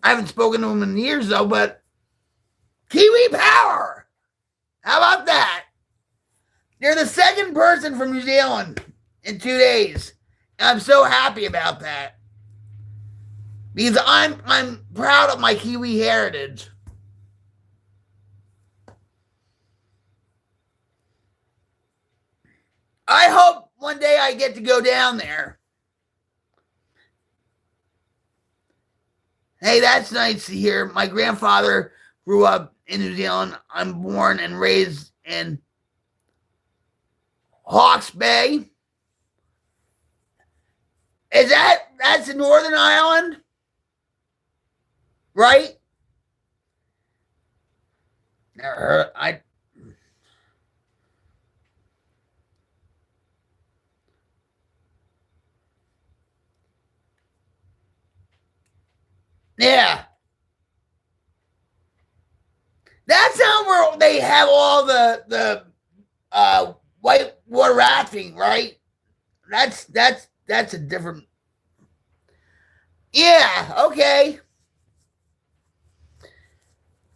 I haven't spoken to them in years, though, but Kiwi Power! How about that? You're the second person from New Zealand in 2 days. And I'm so happy about that. Because I'm proud of my Kiwi heritage. I hope one day I get to go down there. Hey, that's nice to hear. My grandfather grew up in New Zealand. I'm born and raised in Hawke's Bay. That's the Northern Island? Right? Never heard. Yeah. That's not where they have all the white water rafting, right? That's a different. Yeah. Okay.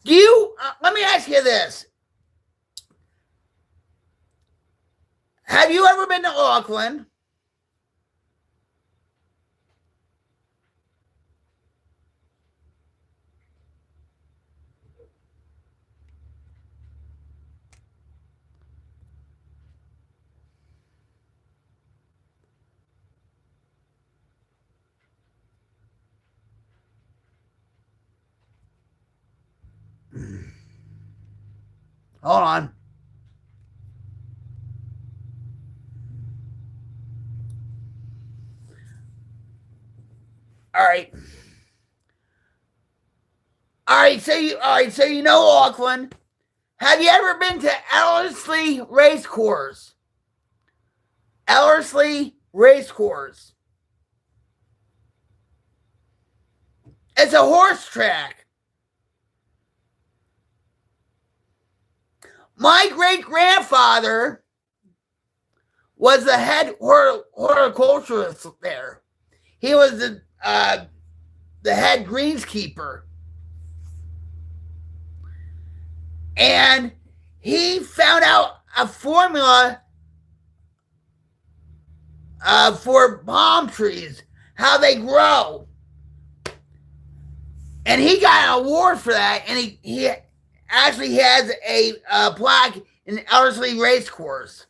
Do you? Let me ask you this: have you ever been to Auckland? Hold on. All right. So you know Auckland. Have you ever been to Ellerslie Racecourse? Ellerslie Racecourse. It's a horse track. My great-grandfather was the head horticulturist there. He was the the head greenskeeper. And he found out a formula for palm trees, how they grow. And he got an award for that, and he actually has a plaque in Ellerslie Racecourse.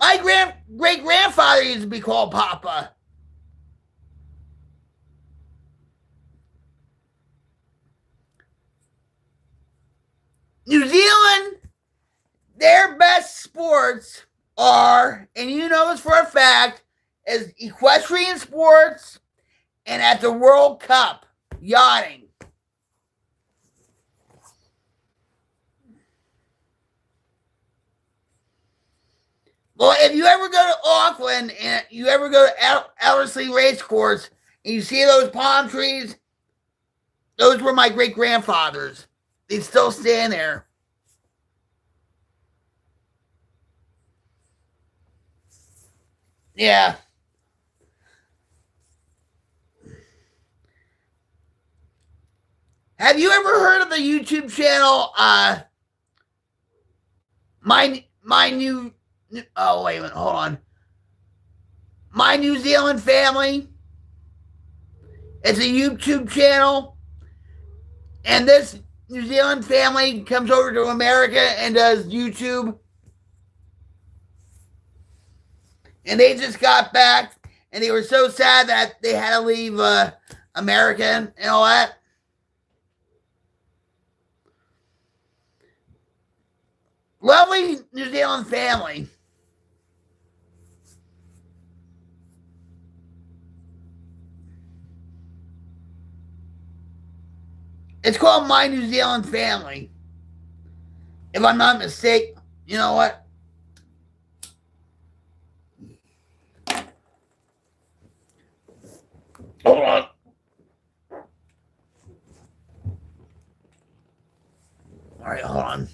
My great-grandfather used to be called Papa. New Zealand, their best sports are, and you know this for a fact, is equestrian sports and at the World Cup, yachting. Well, if you ever go to Auckland and you ever go to Ellerslie Racecourse and you see those palm trees, those were my great-grandfathers. They still stand there. Yeah. Have you ever heard of the YouTube channel, my new, oh, wait a minute, hold on. My New Zealand Family? It's a YouTube channel. And this New Zealand family comes over to America and does YouTube. And they just got back, and they were so sad that they had to leave America and all that. Lovely New Zealand family. It's called My New Zealand Family. If I'm not mistaken, you know what? Hold on. All right, hold on.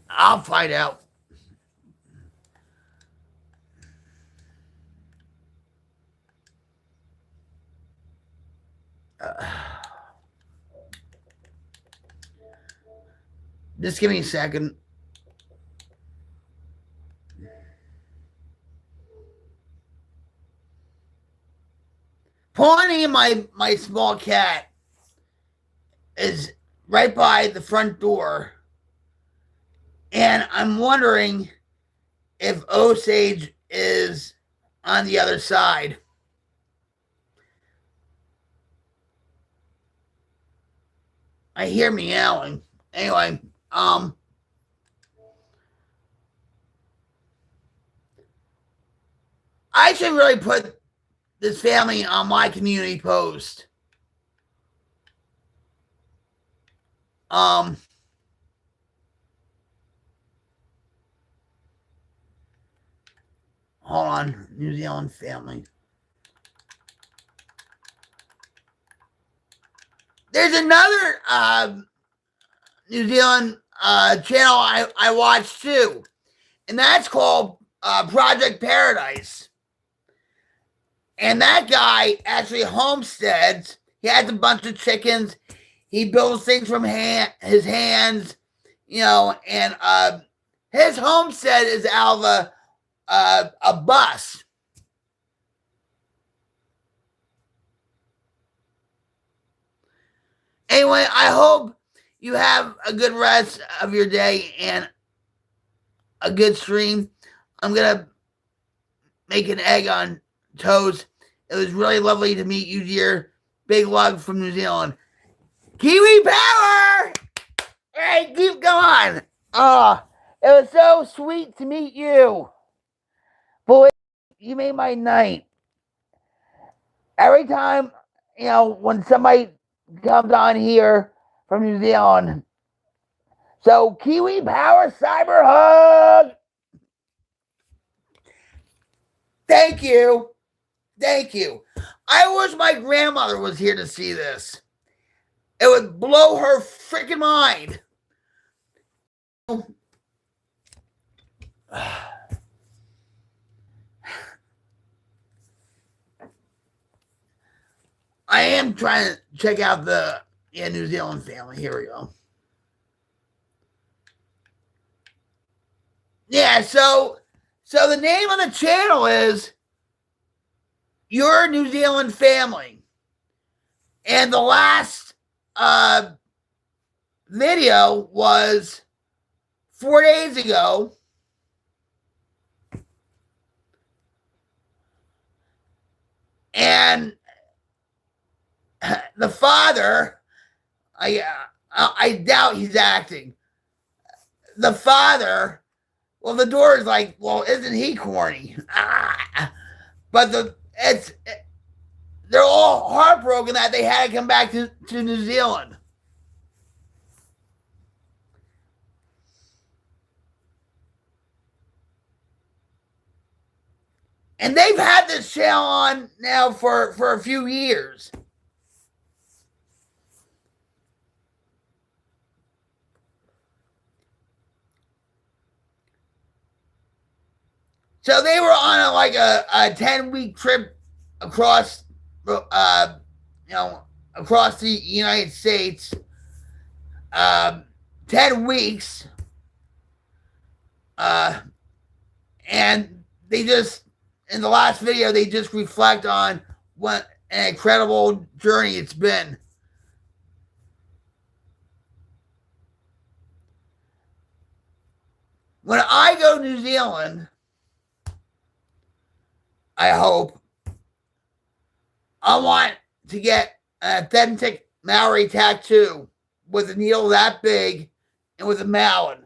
I'll find out. Just give me a second. Pawnee, my small cat, is right by the front door. And I'm wondering if Osage is on the other side. I hear meowing. Anyway, I should really put this family on my community post. Hold on, New Zealand family. There's another New Zealand channel I watch too, and that's called Project Paradise. And that guy actually homesteads. He has a bunch of chickens. He builds things from his hands, you know, and his homestead is out of a bus. Anyway, I hope you have a good rest of your day and a good stream. I'm going to make an egg on toast. It was really lovely to meet you, dear. Big love from New Zealand. Kiwi power! All right, keep going. Oh, it was so sweet to meet you. Boy, you made my night. Every time, you know, when somebody comes on here from New Zealand. So, Kiwi power cyber hug. Thank you. Thank you. I wish my grandmother was here to see this. It would blow her freaking mind. I am trying to check out the New Zealand family. Here we go. Yeah, so the name of the channel is Your New Zealand Family. And the last video was 4 days ago. And the father, I doubt he's acting. The father, well, the door is like, well, isn't he corny? But they're all heartbroken that they had to come back to New Zealand. And they've had this channel on now for a few years. So they were on a 10-week trip across across the United States. 10 weeks. And they just, in the last video, they just reflect on what an incredible journey it's been. When I go to New Zealand, I hope, I want to get an authentic Maori tattoo with a needle that big and with a mallet.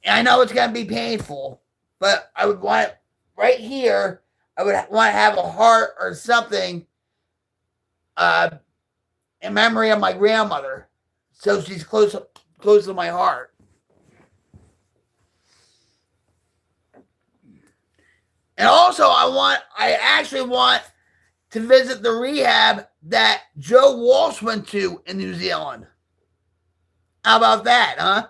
And I know it's going to be painful, but I would want it right here. I would want to have a heart or something in memory of my grandmother. So she's close to my heart. And also, I actually want to visit the rehab that Joe Walsh went to in New Zealand. How about that, huh?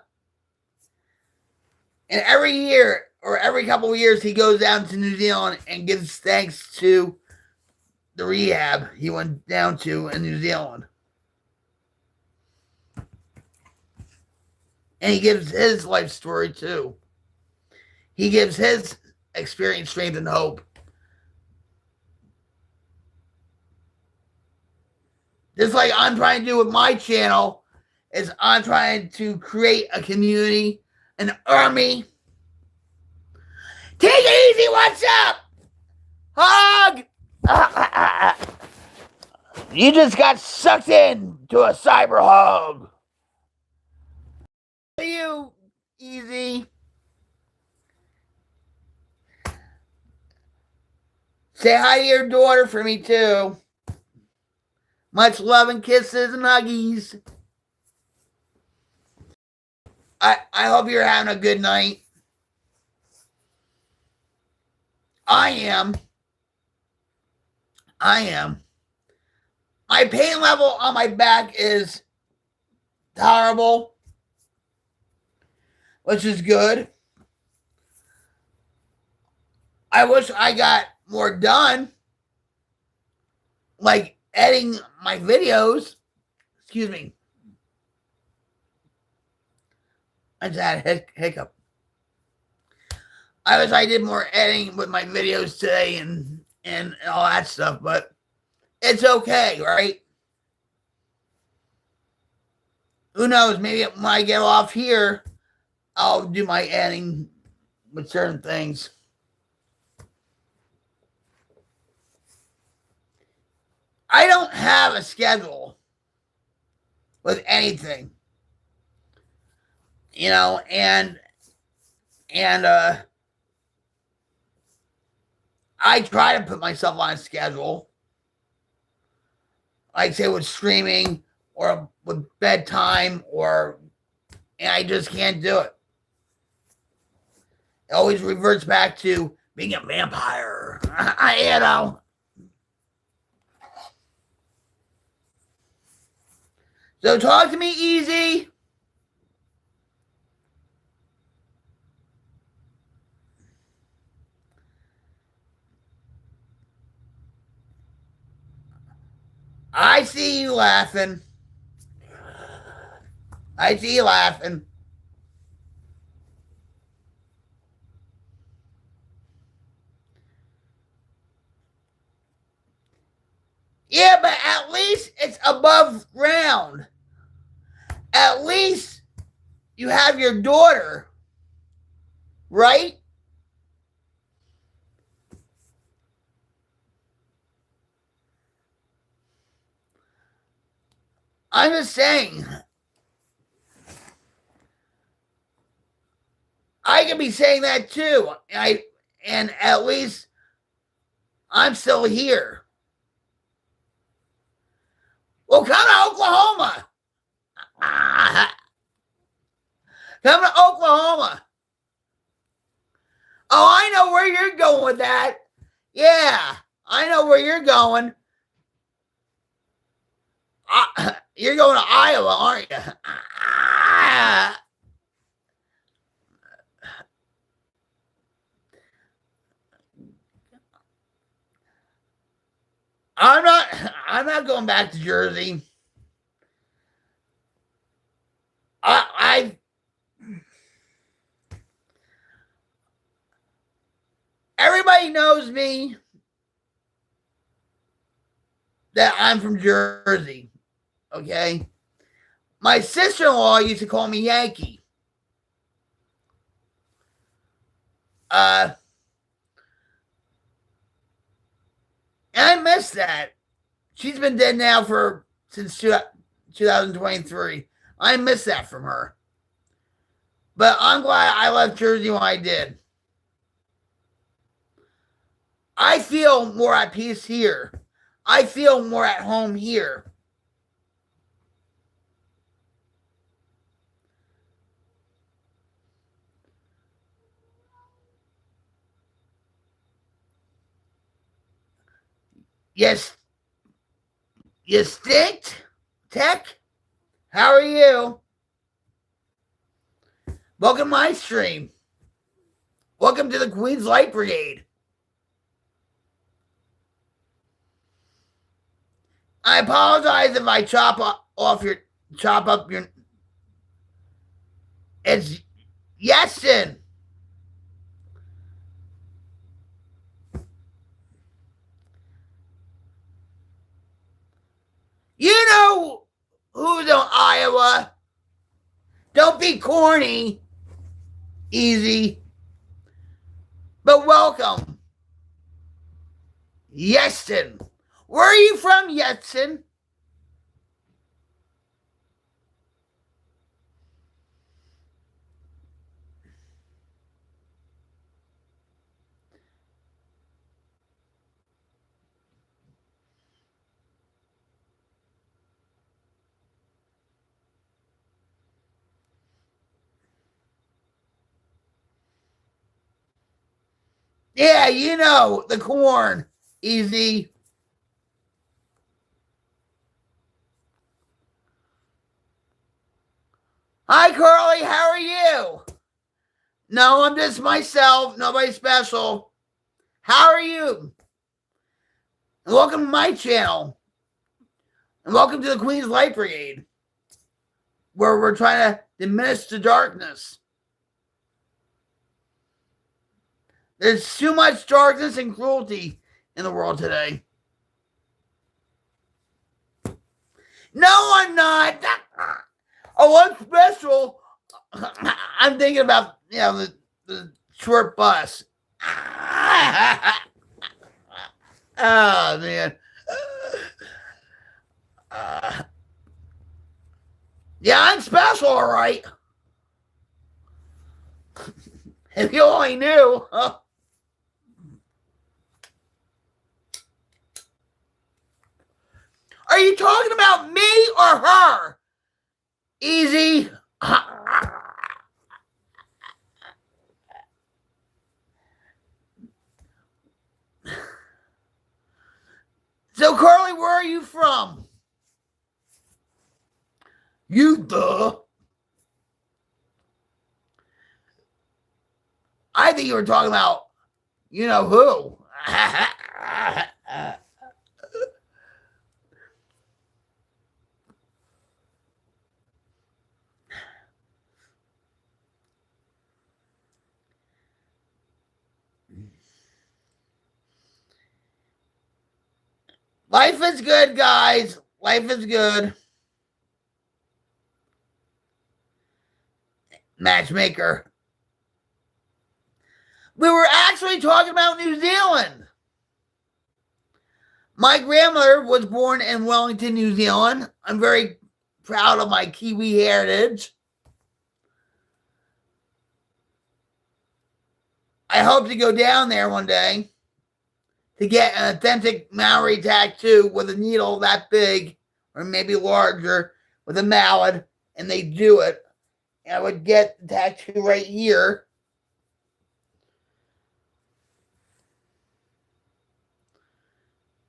And every year or every couple of years, he goes down to New Zealand and gives thanks to the rehab he went down to in New Zealand. And he gives his life story too. He gives his experience, strength, and hope. Just like I'm trying to do with my channel, is I'm trying to create a community, an army. Take it easy, what's up? Hug! You just got sucked in to a cyber hug. You, easy. Say hi to your daughter for me, too. Much love and kisses and huggies. I hope you're having a good night. I am. My pain level on my back is horrible, which is good. I wish I got more done, like editing my videos. Excuse me. I just had a hiccup. I wish I did more editing with my videos today and all that stuff, but it's okay, right? Who knows? Maybe when I get off here, I'll do my editing with certain things. I don't have a schedule with anything, you know, and I try to put myself on a schedule, like say with streaming or with bedtime, and I just can't do it. It always reverts back to being a vampire. You know. So talk to me easy. I see you laughing. I see you laughing. Yeah, but at least it's above ground. At least you have your daughter, right? I'm just saying. I could be saying that too. And at least I'm still here. Well, come to Oklahoma. Come to Oklahoma. Oh, I know where you're going with that. Yeah, I know where you're going. You're going to Iowa, aren't you? I'm not going back to Jersey. Everybody knows me that I'm from Jersey. Okay. My sister-in-law used to call me Yankee. And I miss that. She's been dead now since 2023. I miss that from her. But I'm glad I left Jersey when I did. I feel more at peace here. I feel more at home here. Yes. You stink, Tech? How are you? Welcome to my stream. Welcome to the Queen's Light Brigade. I apologize if I chop up your. It's Yesin. You know who's on Iowa. Don't be corny. Easy. But welcome. Yesin. Where are you from, Yesin? Yeah, you know, the corn. Easy. Hi, Carly. How are you? No, I'm just myself. Nobody special. How are you? And welcome to my channel. And welcome to the Queen's Light Brigade, where we're trying to diminish the darkness. There's too much darkness and cruelty in the world today. No, I'm not. Oh, I'm special. I'm thinking about, the short bus. Oh, man. Yeah, I'm special, all right. If you only knew. Are you talking about me or her? Easy. So, Carly, where are you from? Utah. I think you were talking about, you know who. Life is good, guys. Life is good. Matchmaker. We were actually talking about New Zealand. My grandmother was born in Wellington, New Zealand. I'm very proud of my Kiwi heritage. I hope to go down there one day to get an authentic Maori tattoo with a needle that big, or maybe larger, with a mallet, and they do it. And I would get the tattoo right here.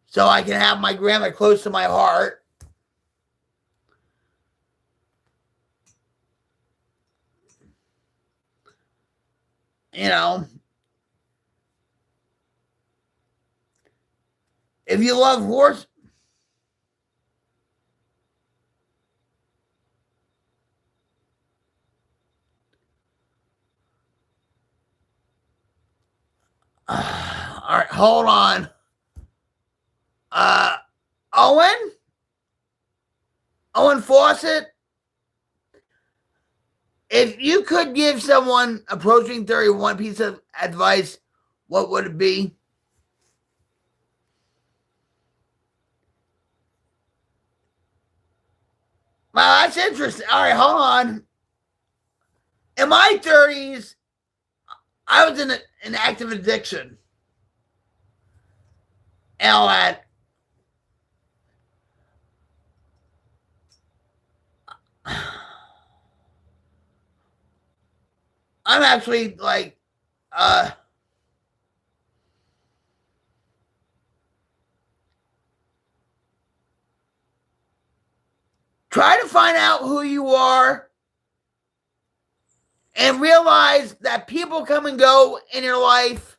So I can have my grandma close to my heart. You know, if you love horse, all right, hold on. Owen Fawcett, if you could give someone approaching 31 piece of advice, what would it be? Well, that's interesting. All right, hold on. In my 30s, I was in an active addiction. And all that. I'm actually like, try to find out who you are and realize that people come and go in your life,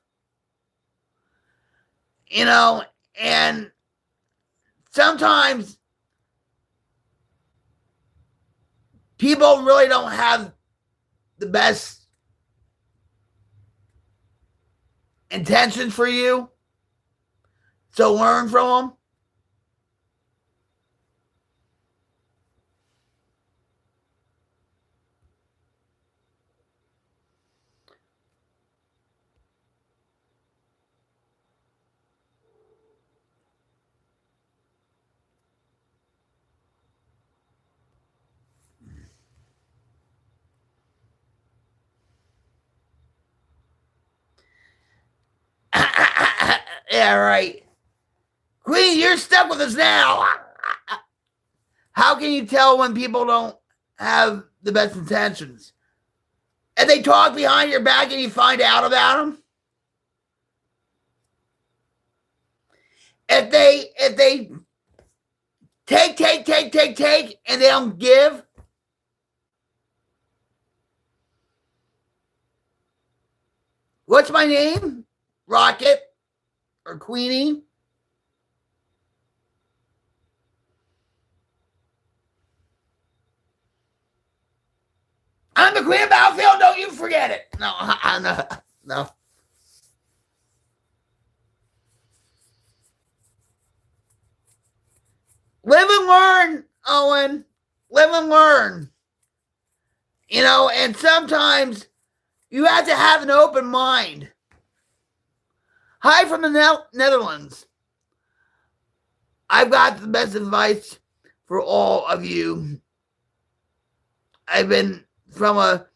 you know, and sometimes people really don't have the best intentions for you. So learn from them. Yeah, right. Queen, you're stuck with us now. How can you tell when people don't have the best intentions? And they talk behind your back and you find out about them? If they take, and they don't give, what's my name? Rocket or Queenie? I'm the Queen of Battlefield. Don't you forget it. No. Live and learn, Owen. Live and learn. You know, and sometimes you have to have an open mind. Hi from the Netherlands. I've got the best advice for all of you. I've been from a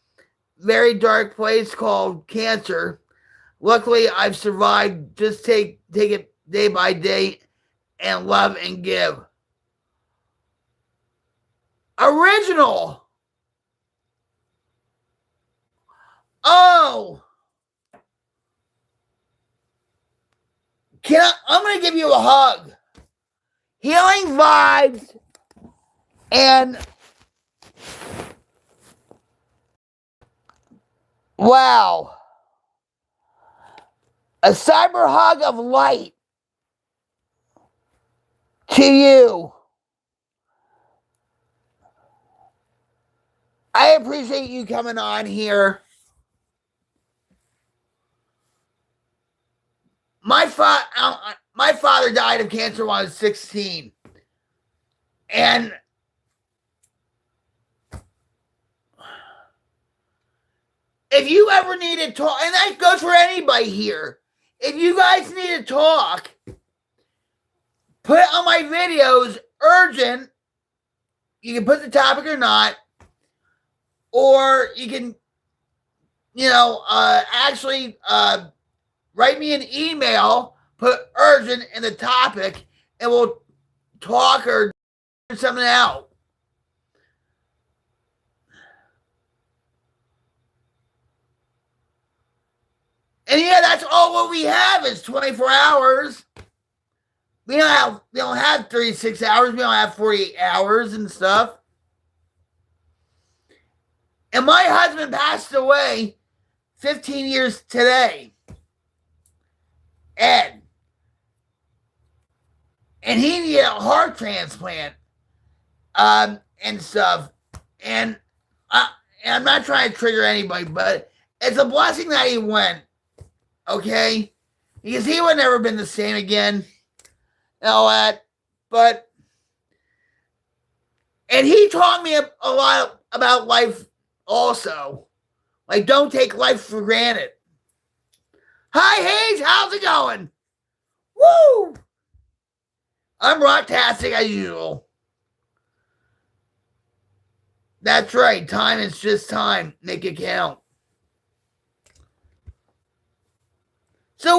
very dark place called cancer. Luckily, I've survived. Just take it day by day and love and give. Original. Oh. I'm going to give you a hug. Healing vibes and wow. A cyber hug of light to you. I appreciate you coming on here. My father father died of cancer when I was 16. And if you ever need to talk, and that goes for anybody here, if you guys need to talk, put on my videos urgent. You can put the topic or not, or you can, actually write me an email, put urgent in the topic, and we'll talk or something out. And yeah, that's all what we have is 24 hours. We don't have 36 hours. We don't have 48 hours and stuff. And my husband passed away 15 years today. Ed. And he needed a heart transplant and stuff. And I'm not trying to trigger anybody, but it's a blessing that he went. Okay? Because he would never been the same again. And all that. But, and he taught me a lot about life also. Like, don't take life for granted. Hi, Hayes. How's it going? Woo! I'm rocktastic as usual. That's right. Time is just time. Make it count. So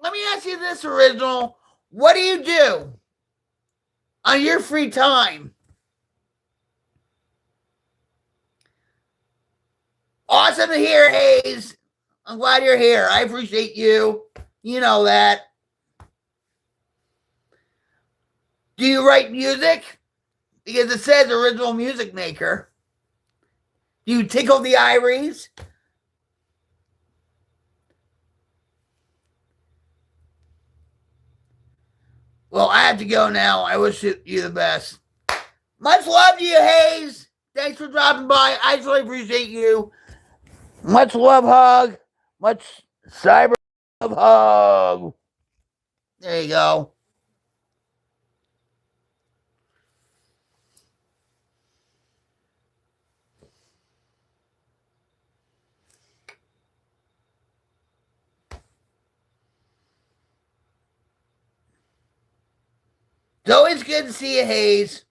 let me ask you this, Original. What do you do on your free time? Awesome to hear, Hayes. I'm glad you're here. I appreciate you. You know that. Do you write music? Because it says original music maker. Do you tickle the ivories? Well, I have to go now. I wish you the best. Much love to you, Hayes. Thanks for dropping by. I really appreciate you. Much love, hug. Much cyber love, hug. There you go. It's always good to see you, Hayes.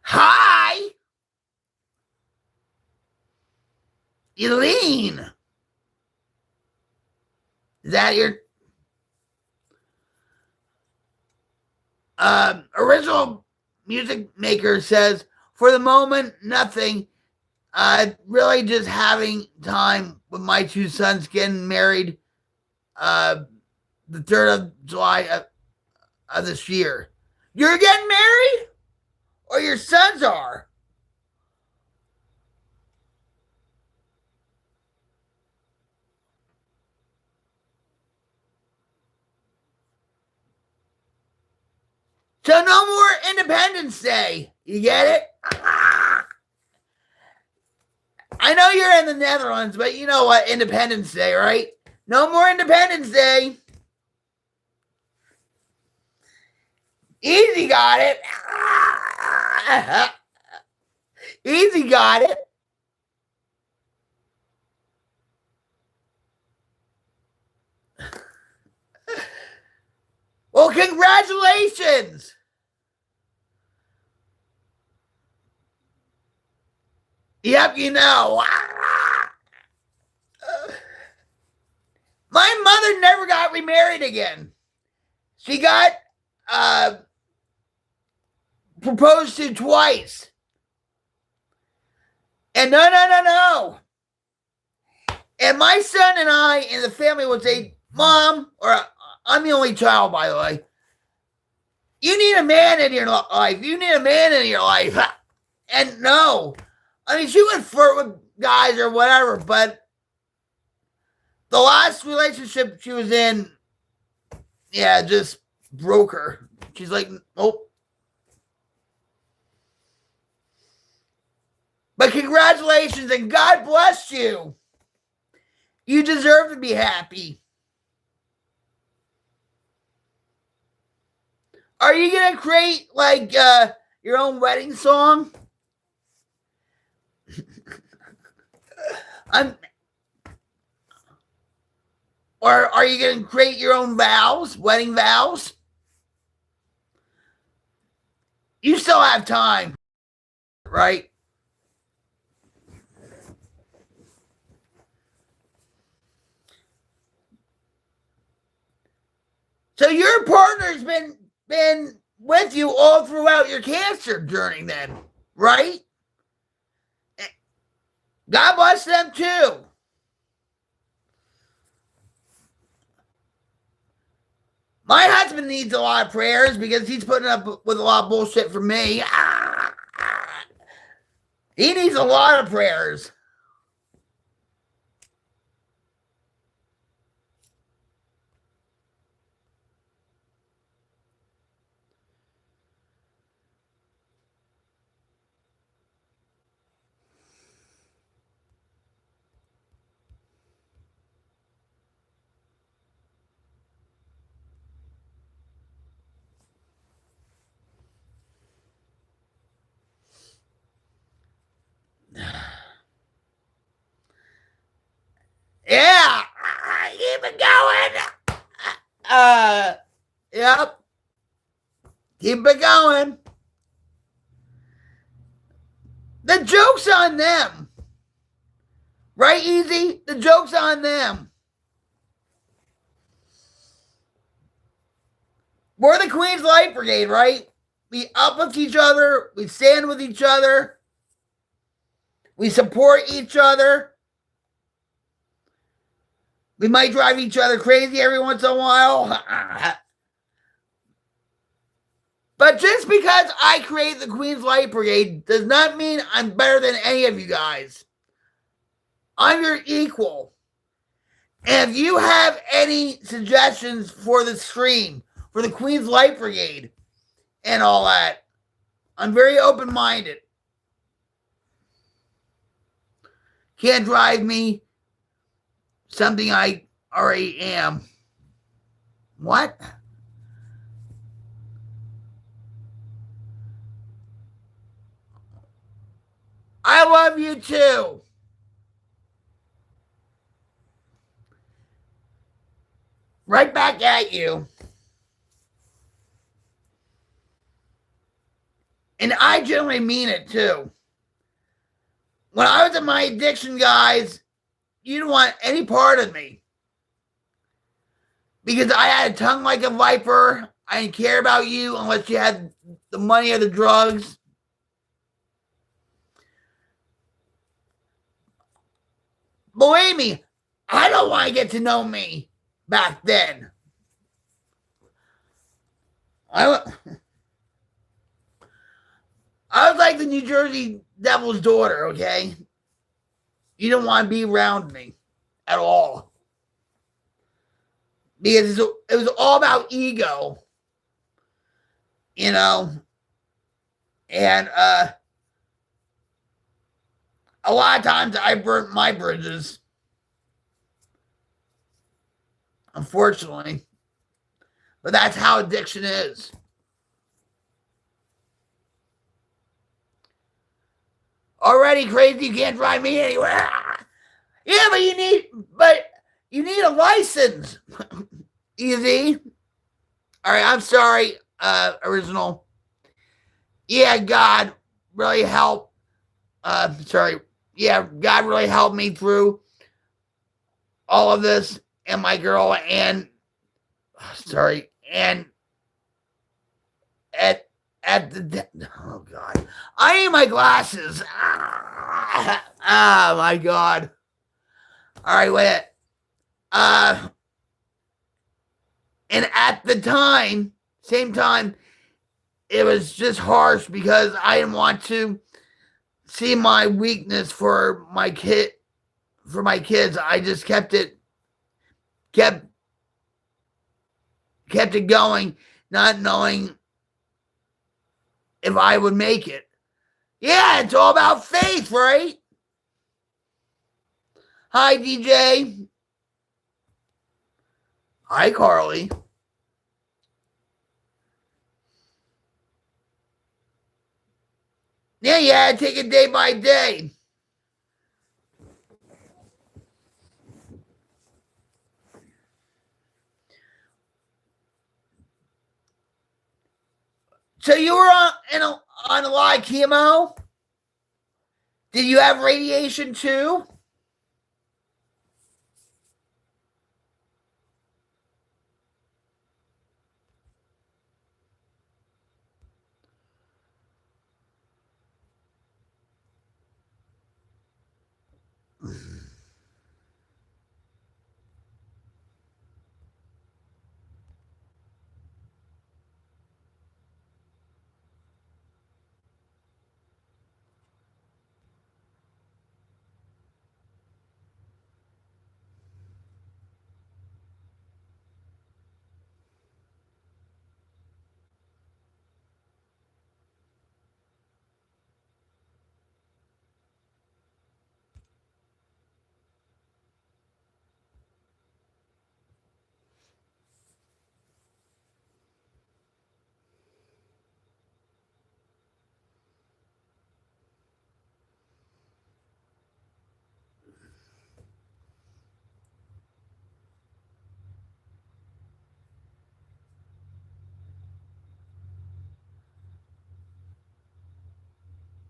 Hi, Eileen. Is that your original music maker says, for the moment, nothing. Really just having time with my two sons getting married the 3rd of July of this year. You're getting married? Or your sons are? So no more Independence Day. You get it? I know you're in the Netherlands, but you know what? Independence Day, right? No more Independence Day. Easy got it. Easy got it. Well, congratulations. Yep, you know. My mother never got remarried again. She got proposed to twice. And no. And my son and I and the family would say, Mom, or I'm the only child, by the way, you need a man in your life. You need a man in your life. And no. I mean, she would flirt with guys or whatever, but the last relationship she was in, yeah, just broke her. She's like, nope. But congratulations and God bless you. You deserve to be happy. Are you going to create like your own wedding song? Or are you going to create your own vows, wedding vows? You still have time, right? So your partner's been with you all throughout your cancer journey then, right? God bless them too. My husband needs a lot of prayers because he's putting up with a lot of bullshit from me. He needs a lot of prayers. Yeah, keep it going. Yep. Keep it going. The joke's on them. Right, Easy? The joke's on them. We're the Queen's Light Brigade, right? We uplift each other. We stand with each other. We support each other. We might drive each other crazy every once in a while. But just because I create the Queen's Light Brigade does not mean I'm better than any of you guys. I'm your equal. And if you have any suggestions for the stream, for the Queen's Light Brigade, and all that, I'm very open-minded. Can't drive me something I already am. What? I love you too. Right back at you. And I generally mean it too. When I was in my addiction, guys, you didn't want any part of me. Because I had a tongue like a viper. I didn't care about you unless you had the money or the drugs. Believe me, I don't want to get to know me back then. I was like the New Jersey Devil's daughter, okay? You don't want to be around me at all. Because it was all about ego. You know? And a lot of times I burnt my bridges. Unfortunately. But that's how addiction is. Already crazy, you can't drive me anywhere. Yeah, but you need a license. Easy. All right, I'm sorry, original. Yeah, God really helped. Sorry. Yeah, God really helped me through all of this, and my girl, and sorry, and at the oh God, I need my glasses. Ah, my God. All right, wait. And at the time, same time, it was just harsh because I didn't want to see my weakness for my kids. I just kept it going, not knowing if I would make it. Yeah, it's all about faith, right? Hi, DJ. Hi, Carly. Yeah, take it day by day. So you were on a lot of chemo? Did you have radiation too?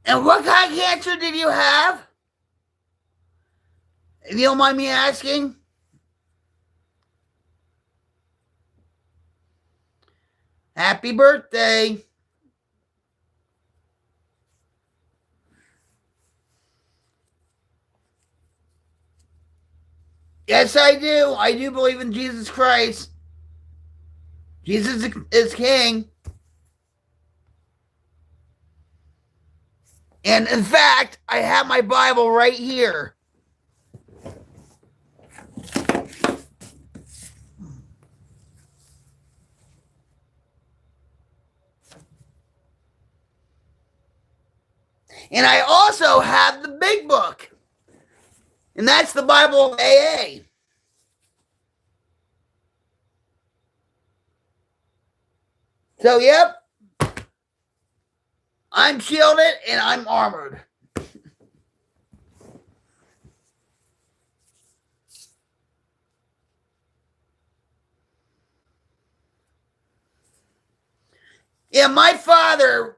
And what kind of cancer did you have? If you don't mind me asking. Happy birthday. Yes, I do. I do believe in Jesus Christ. Jesus is King. And in fact, I have my Bible right here. And I also have the big book. And that's the Bible of AA. So, yep, I'm shielded and I'm armored. Yeah, my father,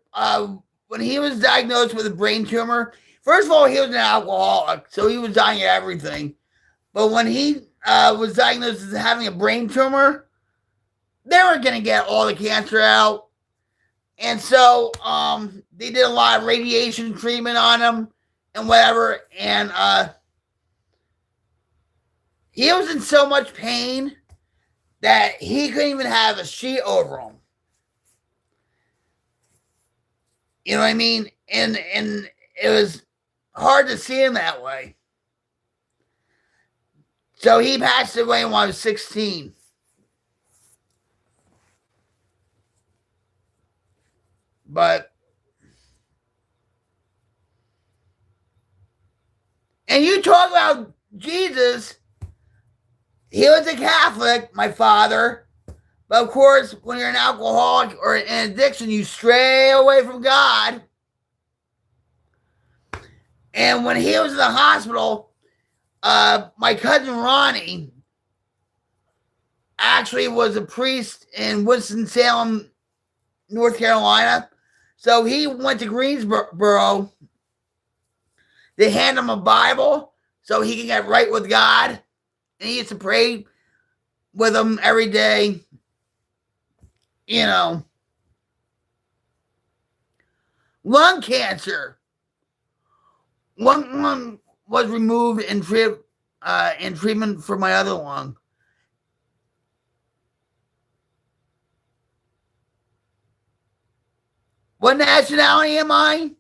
when he was diagnosed with a brain tumor, first of all, he was an alcoholic, so he was dying of everything. But when he was diagnosed as having a brain tumor, they were going to get all the cancer out. And so they did a lot of radiation treatment on him and whatever. And he was in so much pain that he couldn't even have a sheet over him. You know what I mean? And it was hard to see him that way. So he passed away when I was 16. But and you talk about Jesus, he was a Catholic, my father. But of course, when you're an alcoholic or an addiction, you stray away from God. And when he was in the hospital, my cousin Ronnie actually was a priest in Winston-Salem, North Carolina. So he went to Greensboro. They hand him a Bible so he can get right with God. And he used to pray with him every day. You know. Lung cancer. One lung was removed in treatment for my other lung. What nationality am I?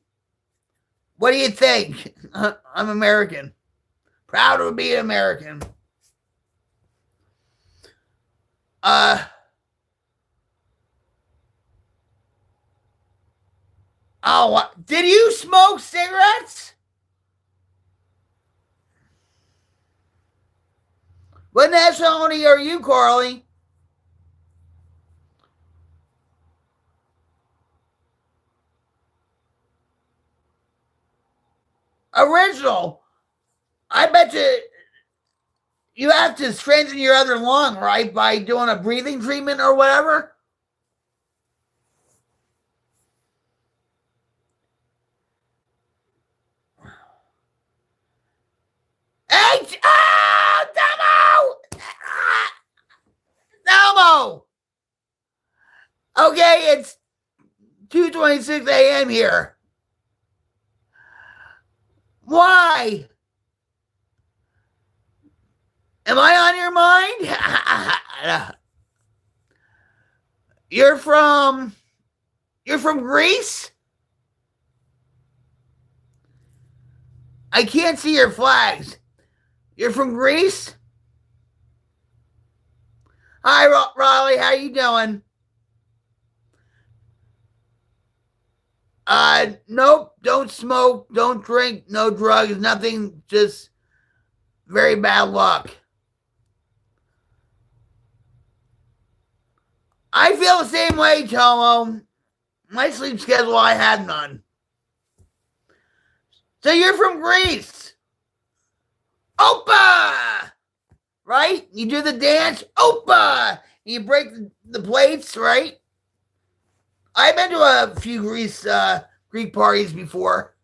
What do you think? I'm American. Proud to be an American. Oh, did you smoke cigarettes? What nationality are you, Carly? Original. I bet you have to strengthen your other lung, right? By doing a breathing treatment or whatever. Hey, oh, Domo! Domo! Okay, it's 2:26 a.m. here. Why? Am I on your mind? You're from Greece? I can't see your flags. You're from Greece? Hi, Raleigh. How you doing? Nope. Don't smoke. Don't drink. No drugs. Nothing. Just very bad luck. I feel the same way, Tomo. My sleep schedule, I had none. So you're from Greece. Opa! Right? You do the dance. Opa! You break the plates, right? I've been to a few Greek parties before.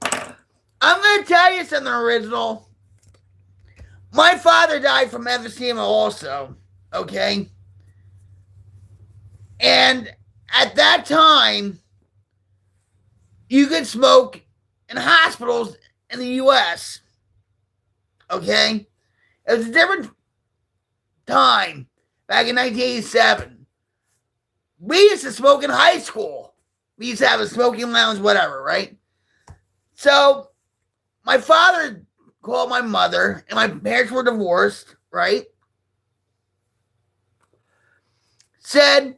I'm going to tell you something original. My father died from emphysema also, okay? And at that time, you could smoke in hospitals in the U.S., okay? It was a different time back in 1987. We used to smoke in high school. We used to have a smoking lounge, whatever, right? So my father called my mother, and my parents were divorced, right? Said,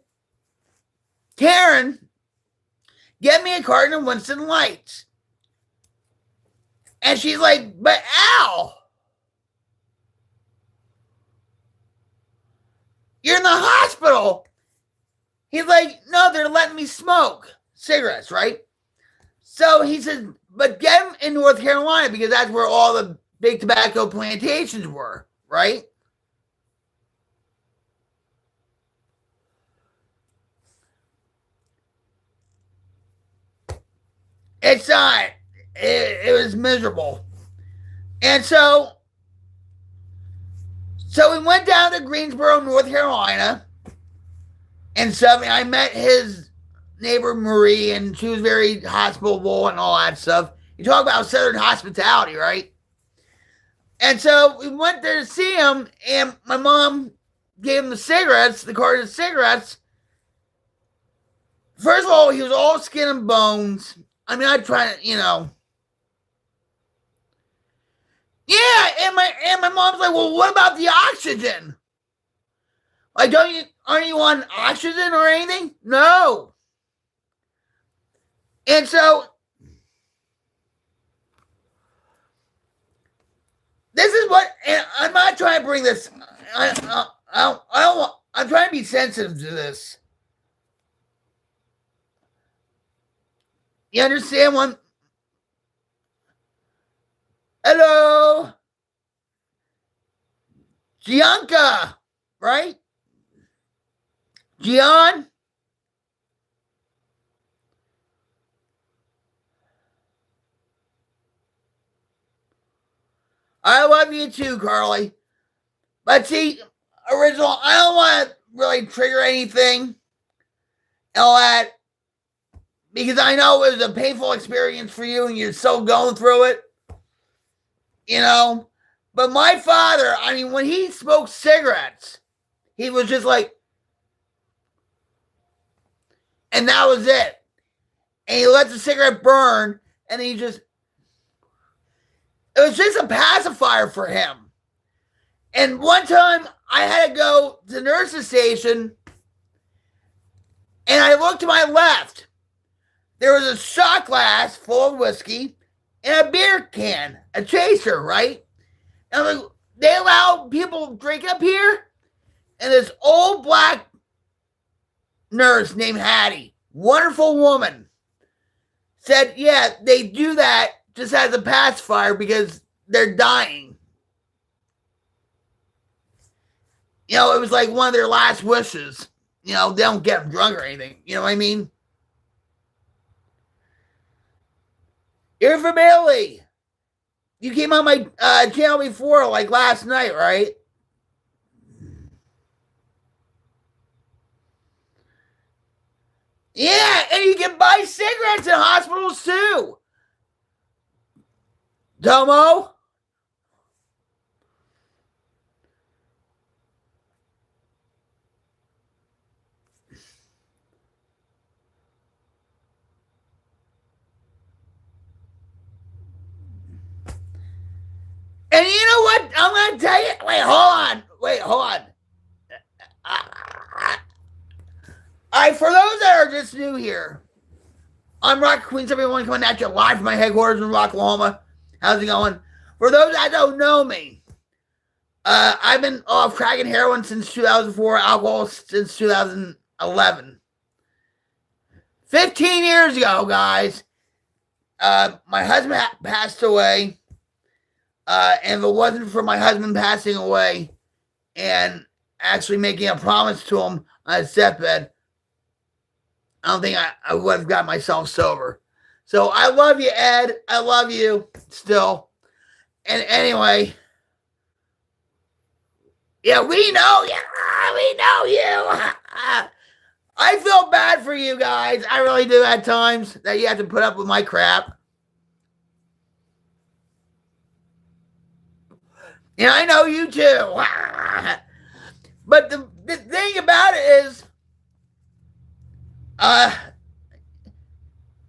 Karen, get me a carton of Winston Lights. And she's like, but Al, you're in the hospital. He's like, no, they're letting me smoke cigarettes, right? So he said, but get them in North Carolina because that's where all the big tobacco plantations were, right? It's not. It was miserable. And so we went down to Greensboro, North Carolina. And so I met his neighbor, Marie, and she was very hospitable and all that stuff. You talk about Southern hospitality, right? And so we went there to see him, and my mom gave him the cigarettes, the carton of cigarettes. First of all, he was all skin and bones. I mean, I try to, Yeah, and my mom's like, well, what about the oxygen? Like, aren't you on oxygen or anything? No. And so this is what, and I'm not trying to bring this. I don't want. I'm trying to be sensitive to this. You understand one? Hello, Gianca, right? Gian? I love you too, Carly. But see, original, I don't want to really trigger anything and all that because I know it was a painful experience for you and you're still going through it. But my father, I mean, when he smoked cigarettes, he was just like, and that was it. And he let the cigarette burn, and it was just a pacifier for him. And one time, I had to go to the nurse's station, and I looked to my left. There was a shot glass full of whiskey and a beer can, a chaser, right? And I'm like, they allow people to drink up here? And this old black nurse named Hattie, wonderful woman, said, yeah, they do that just as a pacifier because they're dying. You know, it was like one of their last wishes. You know, they don't get them drunk or anything. You know what I mean? You're from Italy. You came on my channel before, like last night, right? Yeah, and you can buy cigarettes in hospitals too. Tomo? And you know what? I'm going to tell you. Wait, hold on. For those that are just new here, I'm Rock Queens, everyone coming at you live from my headquarters in Rocklahoma. How's it going? For those that don't know me, I've been off crack and heroin since 2004, alcohol since 2011. 15 years ago, guys, my husband passed away. And if it wasn't for my husband passing away and actually making a promise to him on his deathbed, I don't think I would have got myself sober. So I love you, Ed. I love you still. And anyway, yeah, we know you. We know you. I feel bad for you guys. I really do at times that you have to put up with my crap. Yeah, I know you too. But the thing about it is,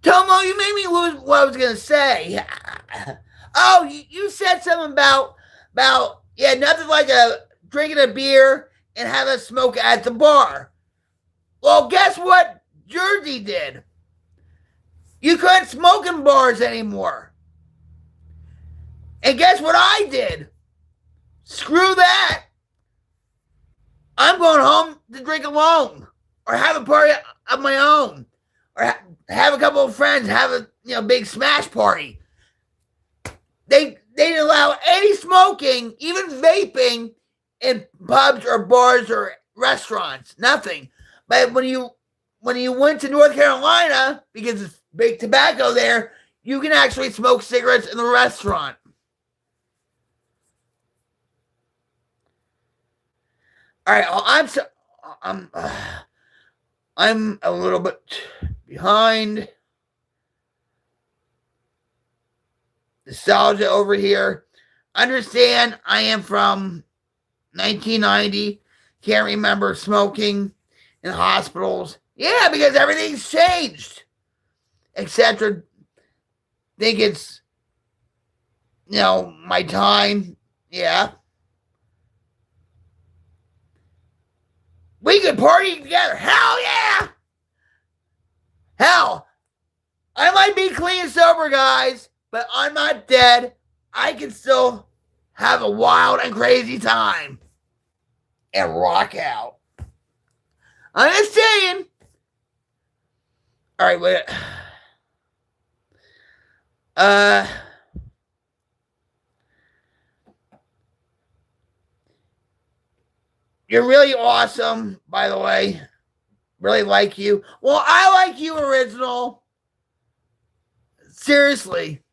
Tomo, you made me lose what I was going to say. Oh, you said something about, yeah, nothing like drinking a beer and having a smoke at the bar. Well, guess what Jersey did? You couldn't smoke in bars anymore. And guess what I did? Screw that. I'm going home to drink alone or have a party of my own or have a couple of friends have a big smash party. They didn't allow any smoking, even vaping in pubs or bars or restaurants. Nothing. But when you went to North Carolina, because it's big tobacco there, you can actually smoke cigarettes in the restaurant. All right, I'm a little bit behind. Nostalgia over here. Understand, I am from 1990. Can't remember smoking in hospitals. Yeah, because everything's changed, etc. Think it's, my time. Yeah. We could party together. Hell yeah. Hell, I might be clean and sober, guys, but I'm not dead. I can still have a wild and crazy time and rock out. I'm just saying. All right, wait. You're really awesome, by the way. Really like you. Well, I like you, Original. Seriously.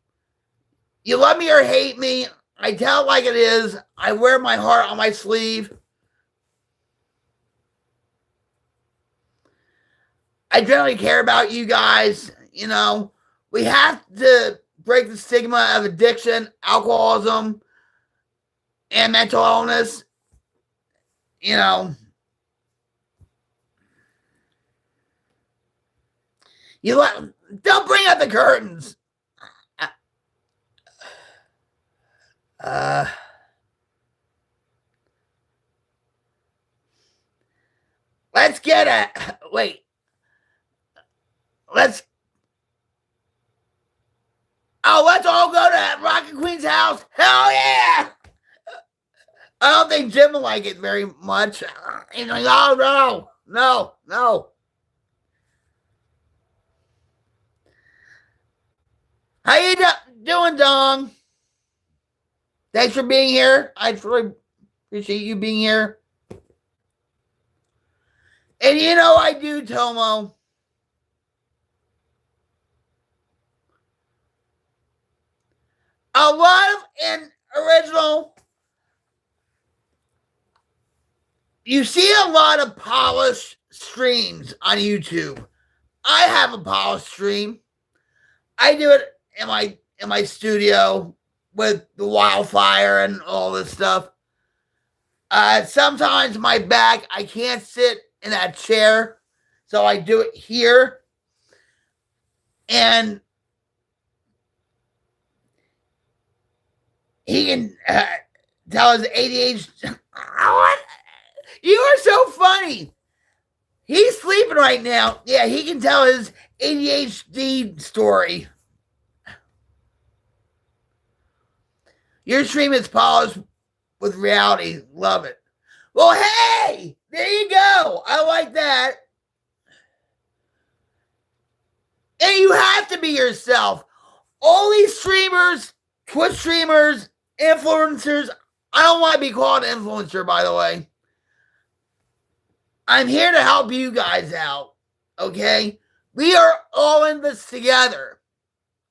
You love me or hate me. I tell it like it is. I wear my heart on my sleeve. I generally care about you guys. We have to break the stigma of addiction, alcoholism, and mental illness. Don't bring up the curtains. Wait. Let's all go to Rocket Queen's house. Hell yeah! I don't think Jim will like it very much. He's like, oh no. How you doing, Dong? Thanks for being here. I really appreciate you being here. And you know I do, Tomo. A lot of original. You see a lot of polished streams on YouTube. I have a polished stream. I do it in my studio with the wildfire and all this stuff. Sometimes my back, I can't sit in that chair, so I do it here. And he can tell his ADHD. What? You are so funny. He's sleeping right now. Yeah, he can tell his ADHD story. Your stream is polished with reality. Love it. Well, hey, there you go. I like that. And you have to be yourself. All these streamers, Twitch streamers, influencers. I don't want to be called an influencer, by the way. I'm here to help you guys out. Okay? We are all in this together.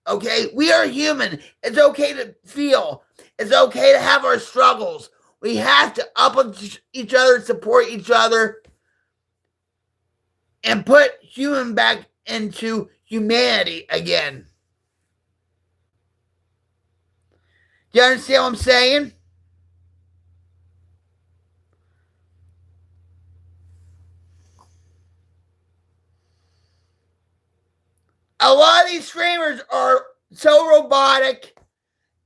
Okay? We are human. It's okay to feel. It's okay to have our struggles. We have to uplift each other, support each other, and put human back into humanity again. Do you understand what I'm saying? A lot of these streamers are so robotic.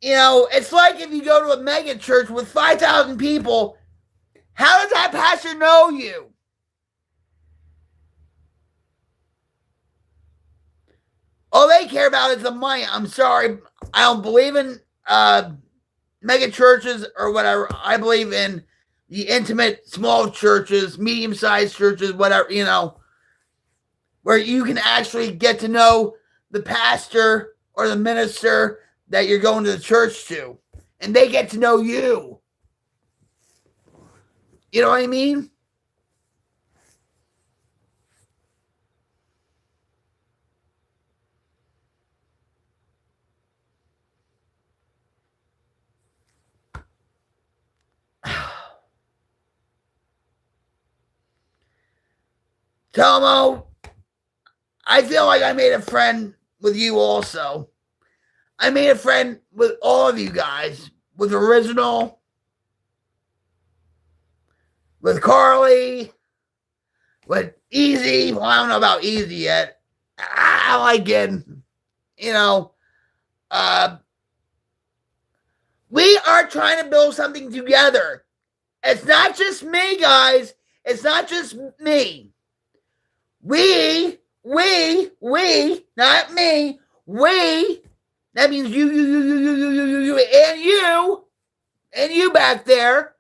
You know, it's like if you go to a mega church with 5,000 people, how does that pastor know you? All they care about is the money. I'm sorry. I don't believe in mega churches or whatever. I believe in the intimate small churches, medium-sized churches, whatever, you know, where you can actually get to know the pastor or the minister that you're going to the church to, and they get to know you. You know what I mean? Tomo, I feel like I made a friend with you also. I made a friend with all of you guys, with Original, with Carly, with Easy. Well, I don't know about Easy yet. I like it. You know, we are trying to build something together. It's not just me, guys. It's not just me. We, not me. We, that means you, and you back there.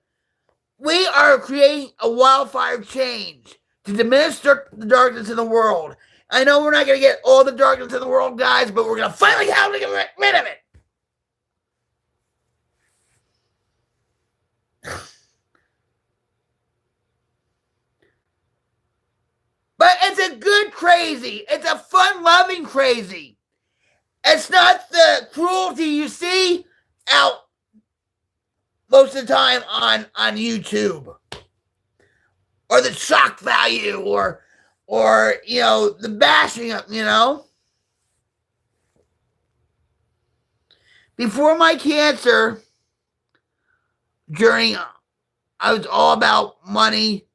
We are creating a wildfire change to diminish the darkness in the world. I know we're not going to get all the darkness in the world, guys, but we're going to finally have to get rid of it. But it's a good crazy. It's a fun-loving crazy. It's not the cruelty you see out most of the time on YouTube. Or the shock value or you know, the bashing, you know. Before my cancer journey, I was all about money,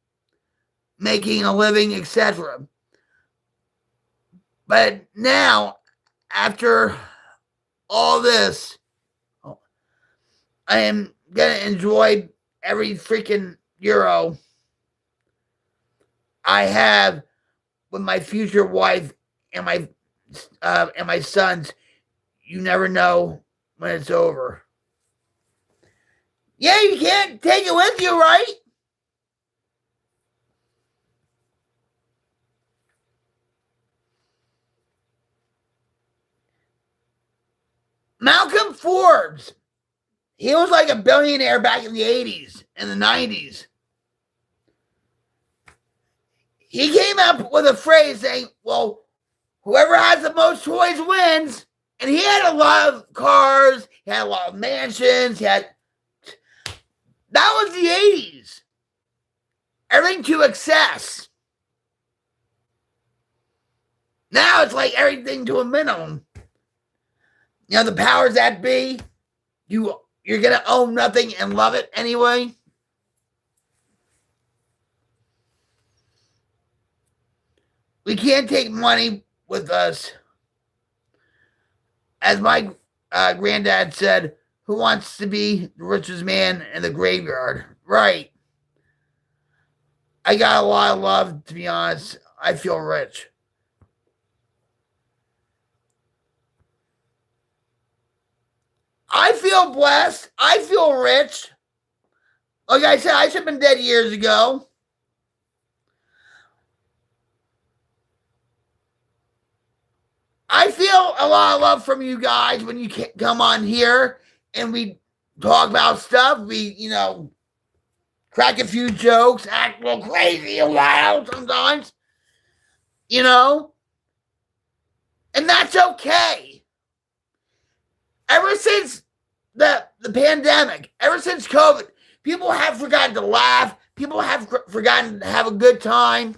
making a living, etc. But now, after all this, I am going to enjoy every freaking euro. I have with my future wife and my sons. You never know when it's over. Yeah, you can't take it with you, right? Malcolm Forbes, he was like a billionaire back in the 80s and the 90s. He came up with a phrase saying, well, whoever has the most toys wins. And he had a lot of cars, he had a lot of mansions, that was the 80s. Everything to excess. Now it's like everything to a minimum. You know, the powers that be, you're gonna own nothing and love it anyway. We can't take money with us. As my granddad said, who wants to be the richest man in the graveyard? Right. I got a lot of love, to be honest. I feel rich. I feel blessed. I feel rich. Like I said, I should have been dead years ago. I feel a lot of love from you guys when you come on here and we talk about stuff. We, crack a few jokes, act a little crazy and wild sometimes, and that's okay. Ever since the pandemic, ever since COVID, people have forgotten to laugh. People have forgotten to have a good time.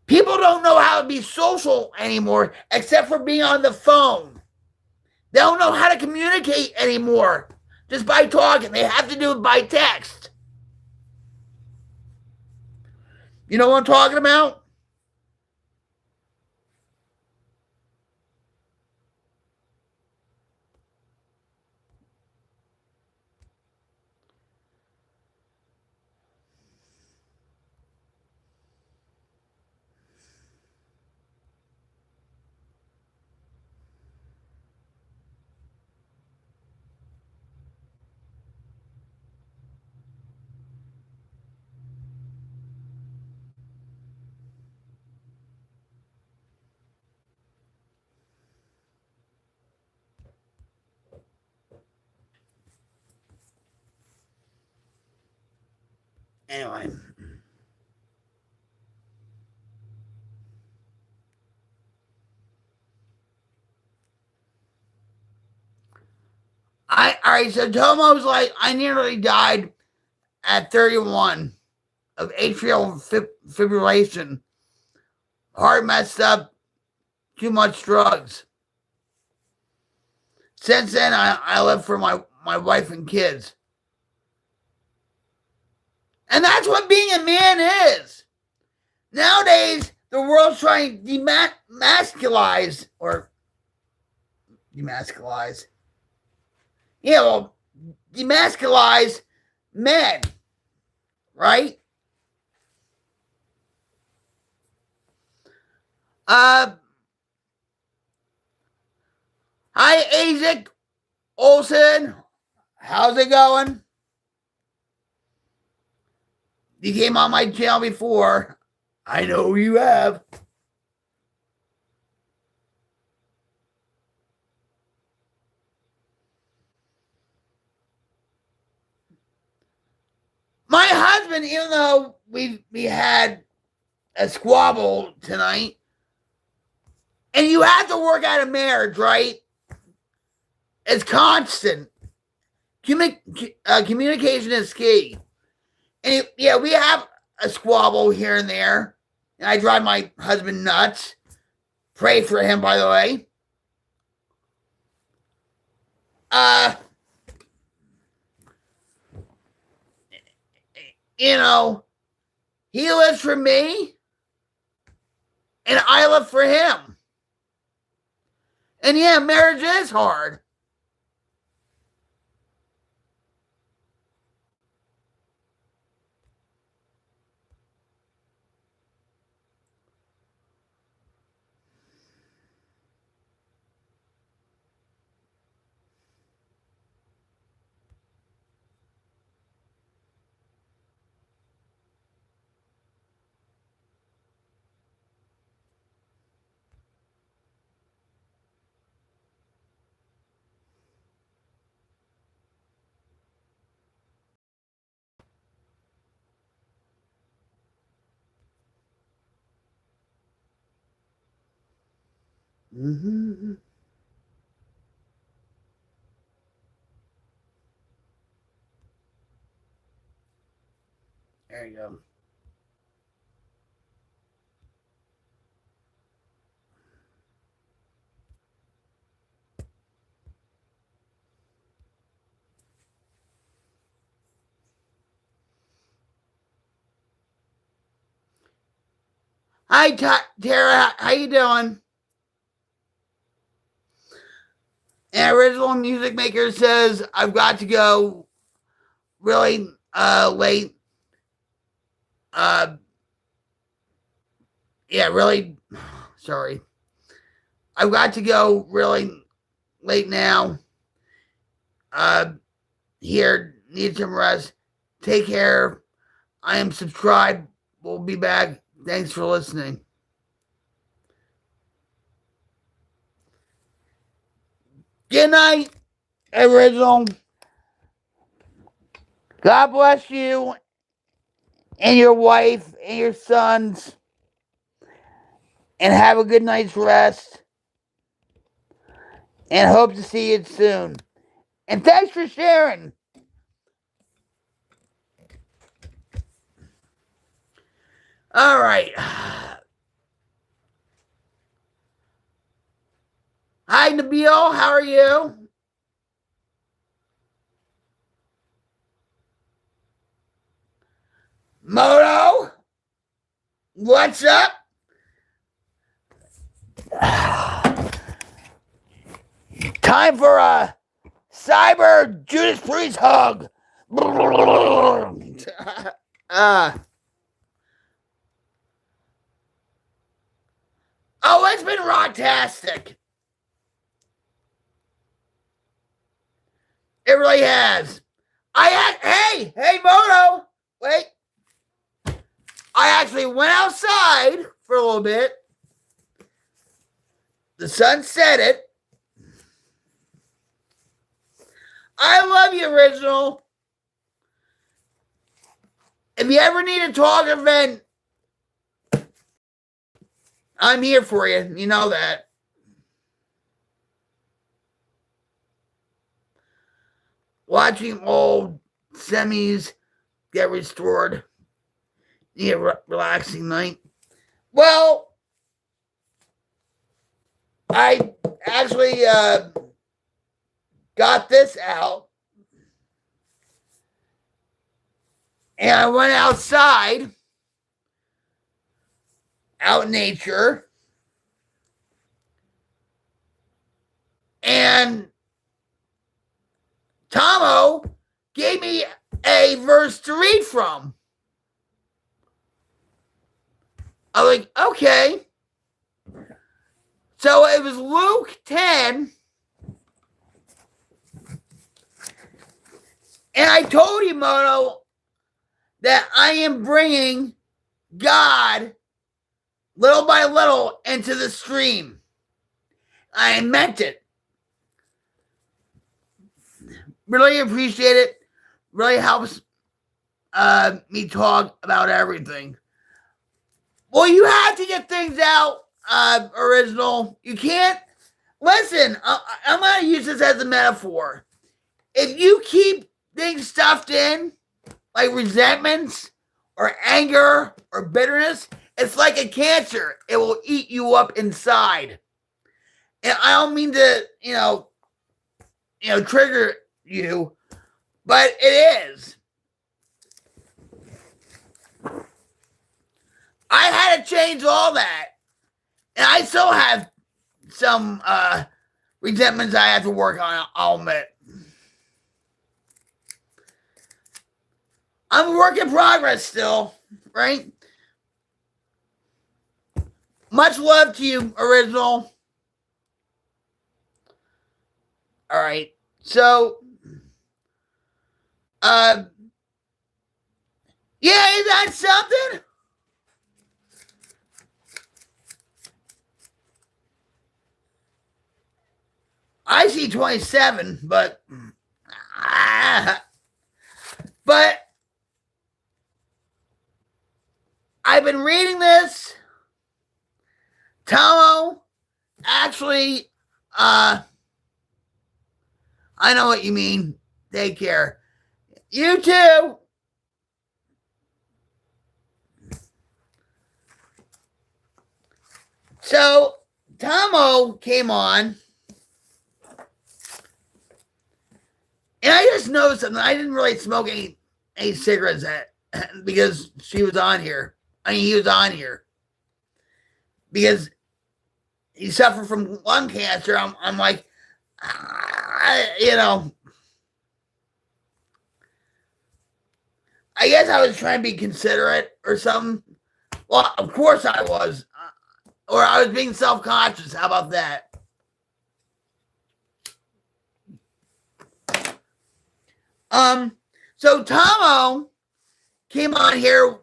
People don't know how to be social anymore except for being on the phone. They don't know how to communicate anymore just by talking. They have to do it by text. You know what I'm talking about? Anyway. Alright, so Tomo's like, I nearly died at 31 of atrial fibrillation. Heart messed up, too much drugs. Since then, I live for my wife and kids. And that's what being a man is. Nowadays, the world's trying to demasculize. Yeah, well, demasculize men, right? Hi, Isaac Olson. How's it going? You came on my channel before. I know you have. My husband, even though we had a squabble tonight, and you have to work out a marriage, right? It's constant. Communication is key. And yeah, we have a squabble here and there. And I drive my husband nuts. Pray for him, by the way. He lives for me. And I live for him. And yeah, marriage is hard. Mm-hmm. There you go. Hi, Tara. How you doing? And Original Music Maker says, I've got to go really late. Yeah, really. Sorry. I've got to go really late now. Here, need some rest. Take care. I am subscribed. We'll be back. Thanks for listening. Good night, Original. God bless you and your wife and your sons. And have a good night's rest. And hope to see you soon. And thanks for sharing. All right. Hi, Nabil. How are you? Moto, what's up? Time for a cyber Judas Priest hug. Oh, it's been rocktastic. It really has. Hey, Moto. Wait. I actually went outside for a little bit. The sun set it. I love you, Original. If you ever need a talk event, I'm here for you. You know that. Watching old semis get restored. Yeah, relaxing night. Well, I actually got this out. And I went outside, out in nature. And Tomo gave me a verse to read from. I was like, okay. So it was Luke 10. And I told you, Moto, that I am bringing God little by little into the stream. I meant it. Really appreciate it. Really helps me talk about everything. Well, you have to get things out, Original. You can't. Listen, I'm going to use this as a metaphor. If you keep things stuffed in, like resentments or anger or bitterness, it's like a cancer. It will eat you up inside. And I don't mean to, trigger you, but it is. I had to change all that. And I still have some resentments I have to work on, I'll admit. I'm a work in progress still, right? Much love to you, Original. All right. So, yeah, is that something? I see 27, but I've been reading this. Tomo actually, I know what you mean. Take care. You too. So Tomo came on, and I just noticed something. I didn't really smoke any cigarettes because she was on here. I mean, he was on here because he suffered from lung cancer. I'm like, I guess I was trying to be considerate or something. Well, of course I was, or I was being self-conscious. How about that? So Tomo came on here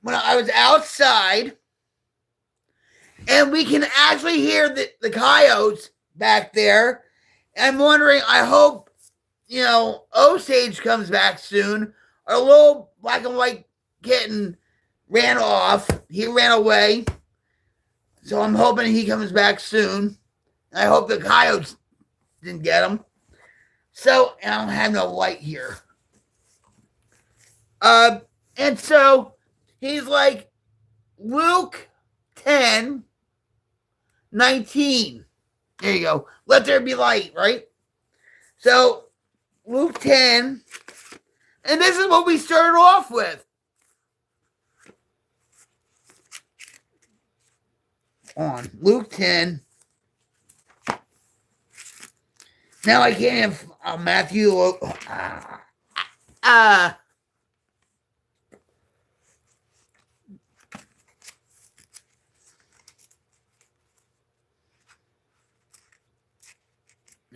when I was outside, and we can actually hear the coyotes back there. I'm wondering, I hope, Osage comes back soon. Our little black and white kitten ran off. He ran away. So I'm hoping he comes back soon. I hope the coyotes didn't get him. So, and I don't have no light here. And so he's like, Luke 10, 19. There you go. Let there be light, right? So Luke 10, and this is what we started off with. On Luke 10. Now I can't have Matthew. All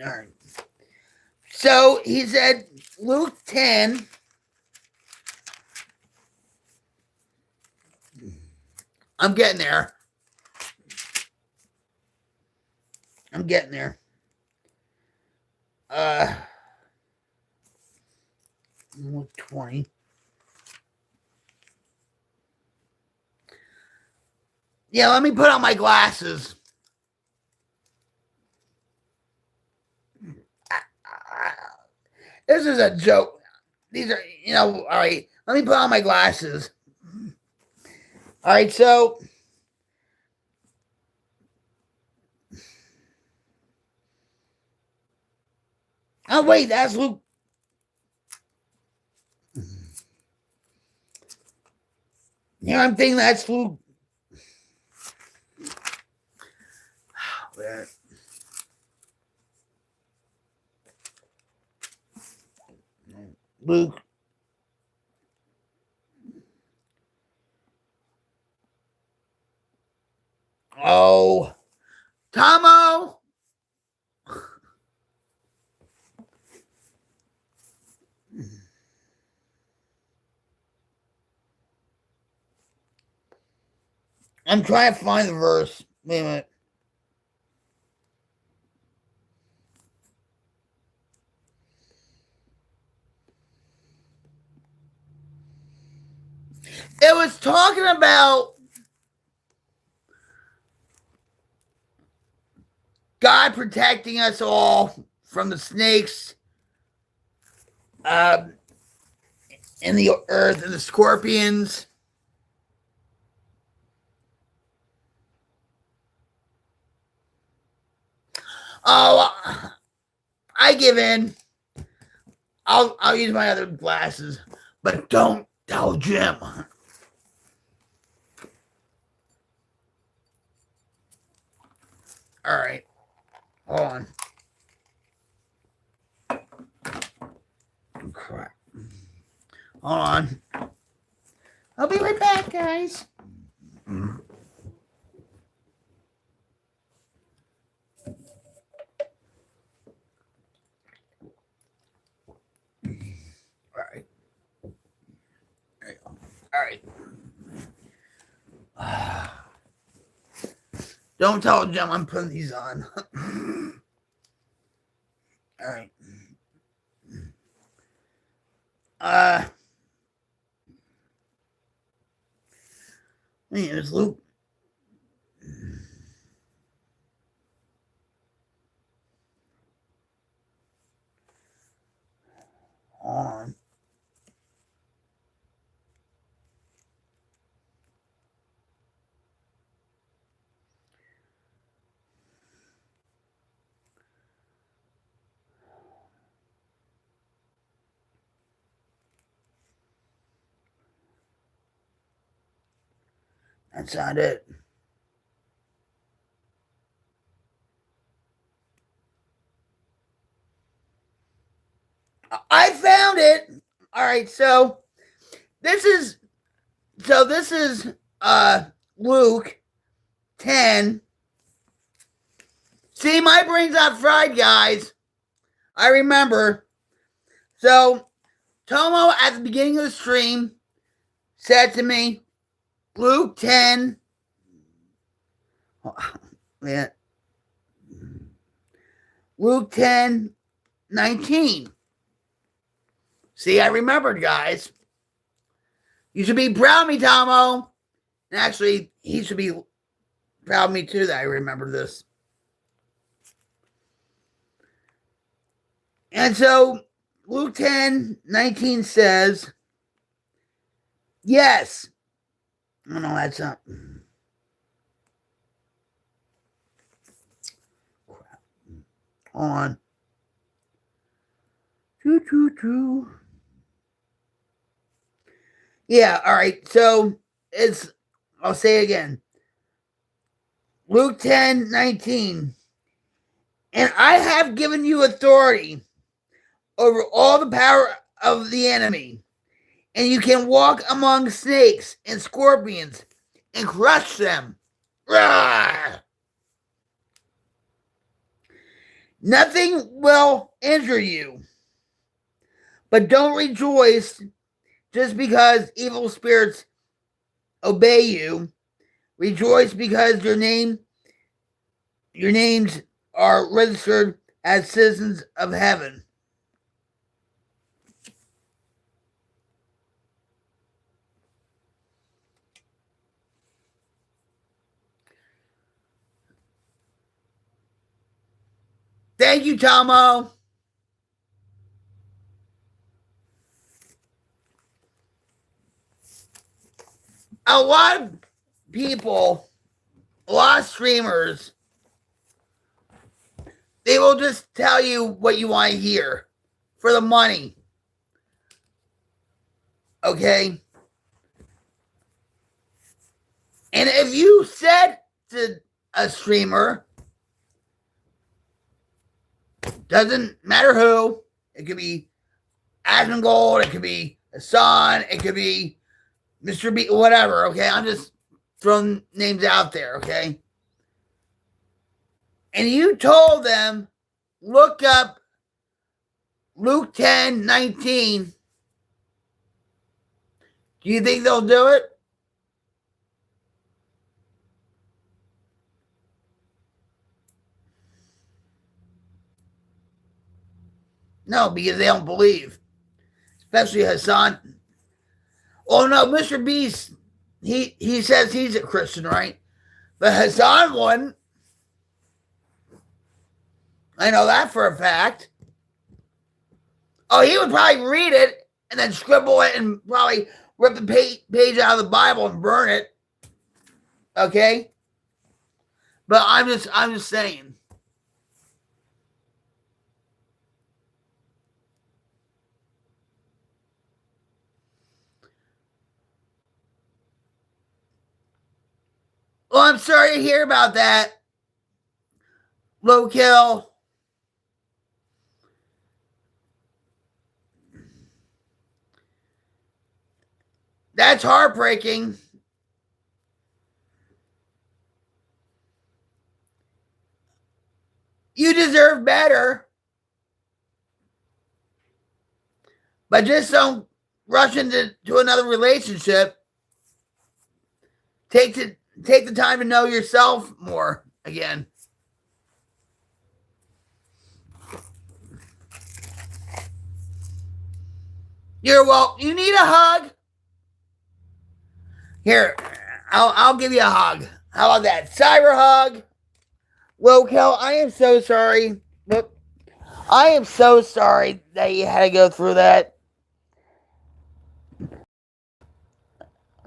right. So he said, Luke 10. I'm getting there. Luke 20. Yeah, let me put on my glasses. This is a joke. These are, all right. Let me put on my glasses. All right, so oh wait, that's Luke. Yeah, I'm thinking that's Luke. Luke. Oh, Tomo. I'm trying to find the verse. Wait a minute. It was talking about God protecting us all from the snakes, and the earth and the scorpions. Oh, I give in. I'll use my other glasses, but don't tell Jim. All right, hold on. Oh, crap. Hold on. I'll be right back, guys. All right. There you go. All right. Don't tell Jim I'm putting these on. All right. It's Luke. on. That's not it. I found it. All right, so this is Luke 10. See, my brain's not fried, guys. I remember. So Tomo at the beginning of the stream said to me, Luke 10. Yeah. Luke 10, 19. See, I remembered, guys. You should be proud of me, Tomo. And actually, he should be proud of me, too, that I remember this. And so, Luke 10, 19 says, yes. Oh, no, that's not. Crap. Hold on. Choo. Yeah, all right. So I'll say it again. Luke 10, 19. And I have given you authority over all the power of the enemy. And you can walk among snakes and scorpions and crush them. Rah! Nothing will injure you. But don't rejoice just because evil spirits obey you. Rejoice because your names are registered as citizens of heaven. Thank you, Tomo. A lot of people, a lot of streamers, they will just tell you what you want to hear for the money. Okay? And if you said to a streamer, doesn't matter who, it could be Asmongold, it could be Hassan, it could be Mr. B, whatever, okay? I'm just throwing names out there, okay? And you told them, look up Luke 10, 19. Do you think they'll do it? No, because they don't believe. Especially Hassan. Oh no, Mr. Beast, he says he's a Christian, right? But Hassan wouldn't. I know that for a fact. Oh, he would probably read it and then scribble it and probably rip the page out of the Bible and burn it. Okay? But I'm just saying. Well, I'm sorry to hear about that. Low kill. That's heartbreaking. You deserve better. But just don't rush into another relationship. Take the time to know yourself more again. You're welcome. You need a hug? Here, I'll give you a hug. How about that? Cyber hug. Local, I am so sorry. I am so sorry that you had to go through that.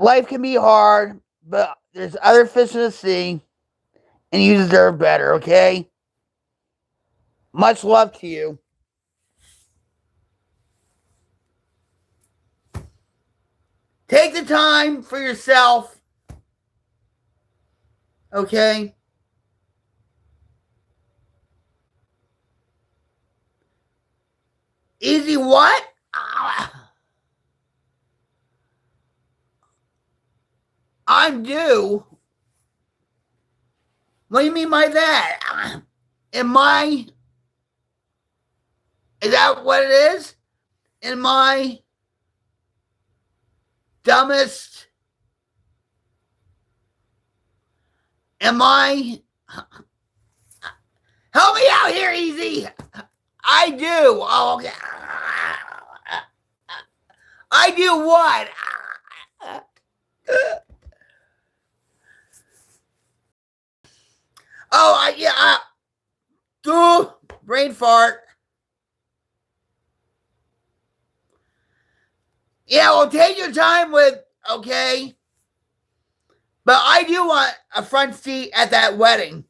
Life can be hard, but there's other fish in the sea, and you deserve better, okay? Much love to you. Take the time for yourself, okay? Easy what? I'm due. What do you mean by that? Am I? Is that what it is? Am I dumbest? Am I? Help me out here, Easy. I do. Oh, okay. I do what? Oh, yeah. Brain fart. Yeah, well, take your time with, okay? But I do want a front seat at that wedding.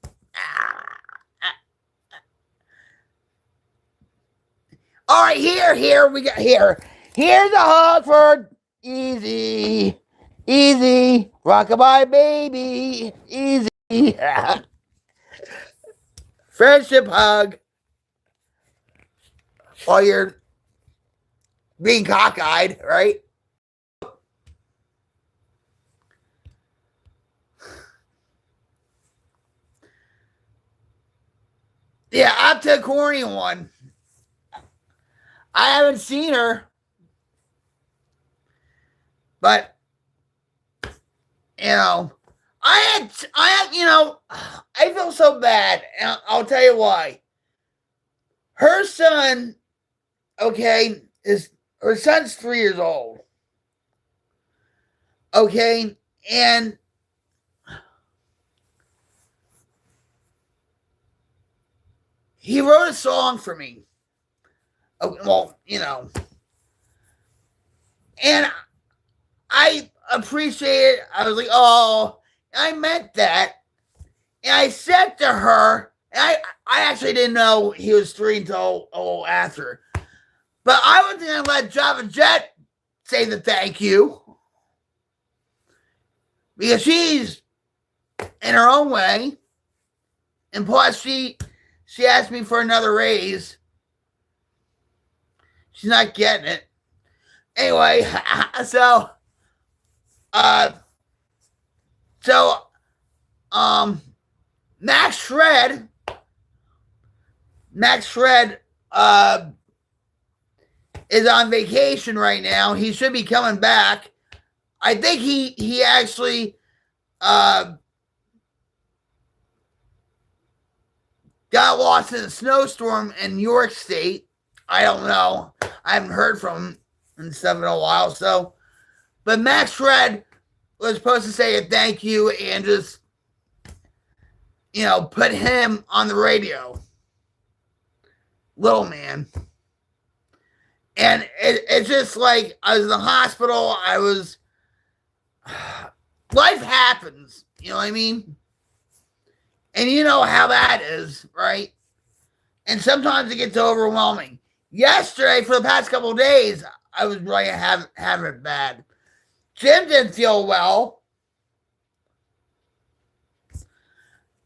All right, here we got here. Here's a hug for Easy, Easy, rockabye baby, Easy. Friendship hug. While you're being cockeyed, right? Yeah, up to a corny one. I haven't seen her, but I feel so bad, and I'll tell you why. Her son, okay, her son's 3 years old, okay, and he wrote a song for me. Well, and I appreciate it. I was like, oh, I meant that. And I said to her, and I actually didn't know he was 3 until a little after. But I was going to let Java Jet say the thank you. Because she's in her own way. And plus, she asked me for another raise. She's not getting it. Anyway, so Max Shred is on vacation right now. He should be coming back. I think he actually got lost in a snowstorm in New York State. I don't know. I haven't heard from him and stuff in a while. So, but Max Shred was supposed to say a thank you and just, put him on the radio. Little man. And it's just like I was in the hospital. Life happens. You know what I mean? And you know how that is, right? And sometimes it gets overwhelming. Yesterday, for the past couple of days, I was really having it bad. Jim didn't feel well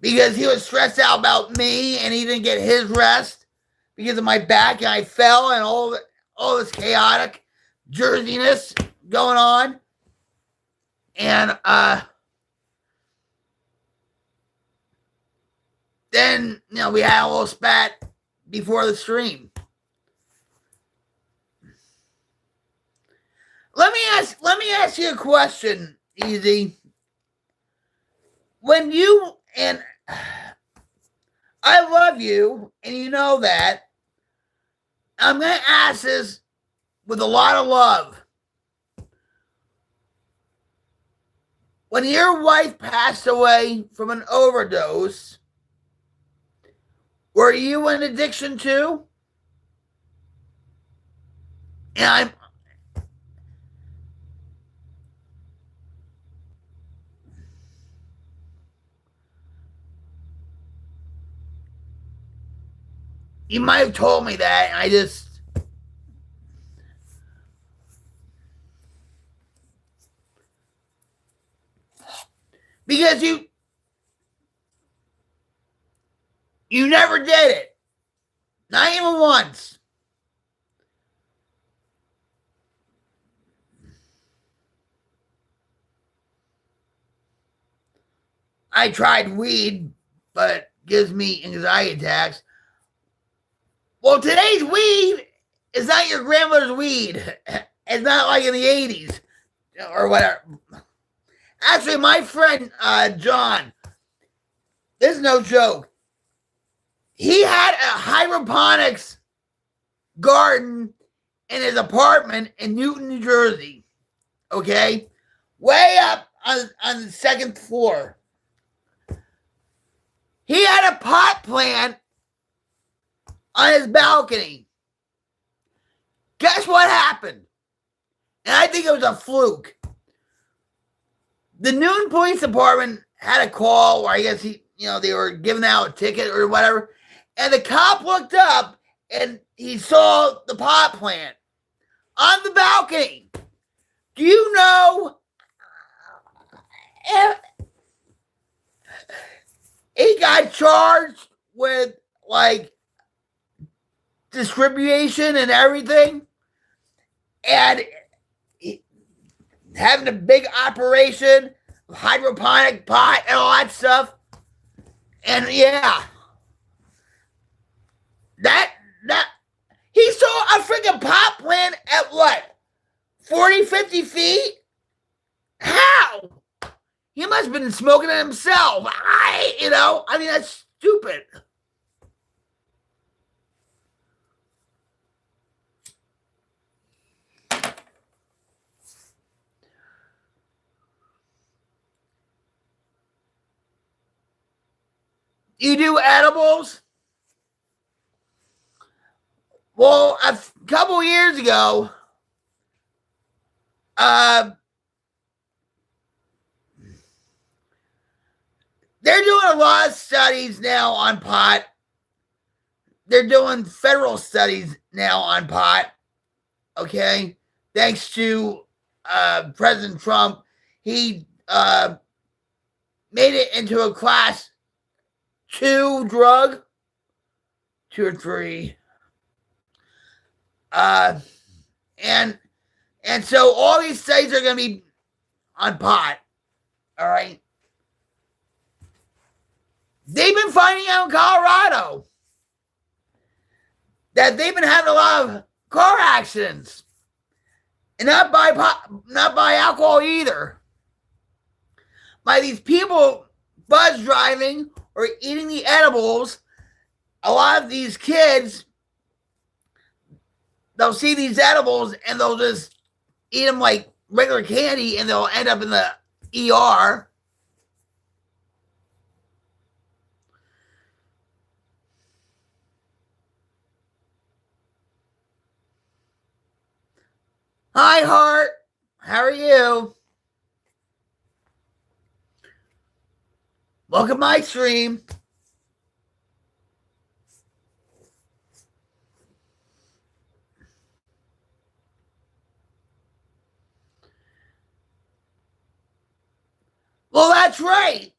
because he was stressed out about me and he didn't get his rest because of my back and I fell and all this chaotic jerseyness going on. And then, we had a little spat before the stream. Let me ask you a question, Easy. When you, and I love you, and you know that, I'm going to ask this with a lot of love. When your wife passed away from an overdose, were you in addiction too? And You might have told me that, and I just. Because you never did it. Not even once. I tried weed, but it gives me anxiety attacks. Well, today's weed is not your grandmother's weed. It's not like in the 80s or whatever. Actually, my friend John, this is no joke. He had a hydroponics garden in his apartment in Newton, New Jersey. Okay? Way up on the second floor. He had a pot plant on his balcony. Guess what happened? And I think it was a fluke. The Newton Police Department had a call where I guess they were giving out a ticket or whatever. And the cop looked up and he saw the pot plant on the balcony. Do you know he got charged with like distribution and everything, and having a big operation, hydroponic pot and all that stuff. And yeah, that he saw a freaking pot plant at what, 40, 50 feet? How? He must have been smoking it himself. I mean, that's stupid. You do edibles? Well, a couple years ago, they're doing a lot of studies now on pot. They're doing federal studies now on pot. Okay? Thanks to President Trump. He made it into a class 2 drug. 2 or 3. And so all these studies are going to be on pot. All right? They've been finding out in Colorado that they've been having a lot of car accidents, and not by alcohol either. By these people buzz driving or eating the edibles. A lot of these kids, they'll see these edibles and they'll just eat them like regular candy, and they'll end up in the ER. Hi, Heart. How are you? Welcome to my stream. Well, that's right.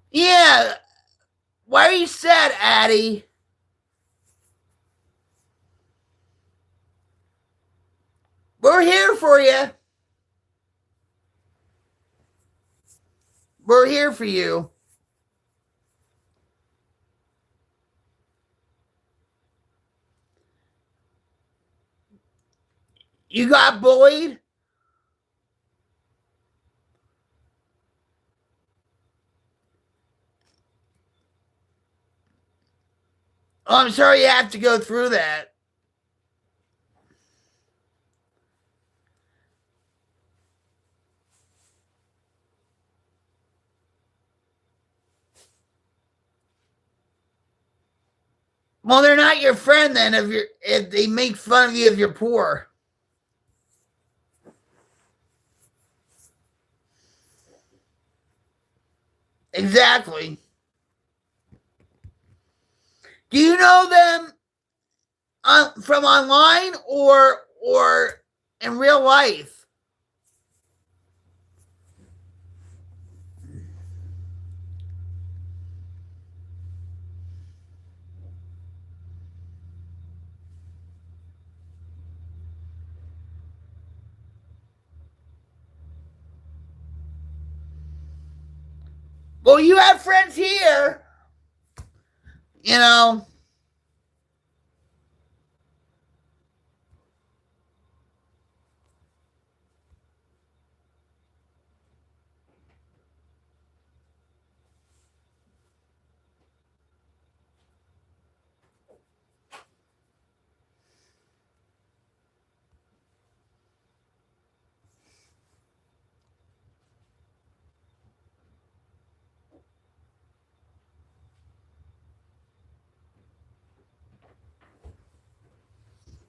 Yeah. Why are you sad, Addie? We're here for you. We're here for you. You got bullied? Oh, I'm sorry you have to go through that. Well, they're not your friend then if they make fun of you if you're poor. Exactly. Do you know them from online or in real life? Well, you have friends here, you know.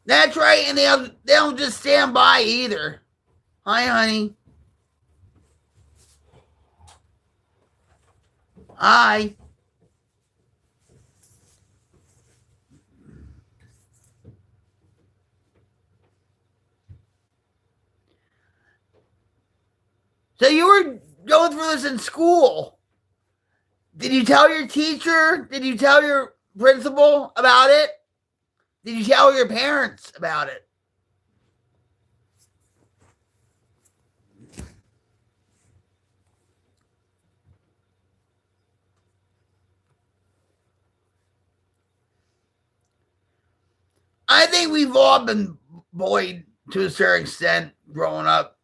That's right, and they don't just stand by either. Hi, honey. Hi. So you were going through this in school. Did you tell your teacher? Did you tell your principal about it? Did you tell your parents about it? I think we've all been bullied to a certain extent growing up.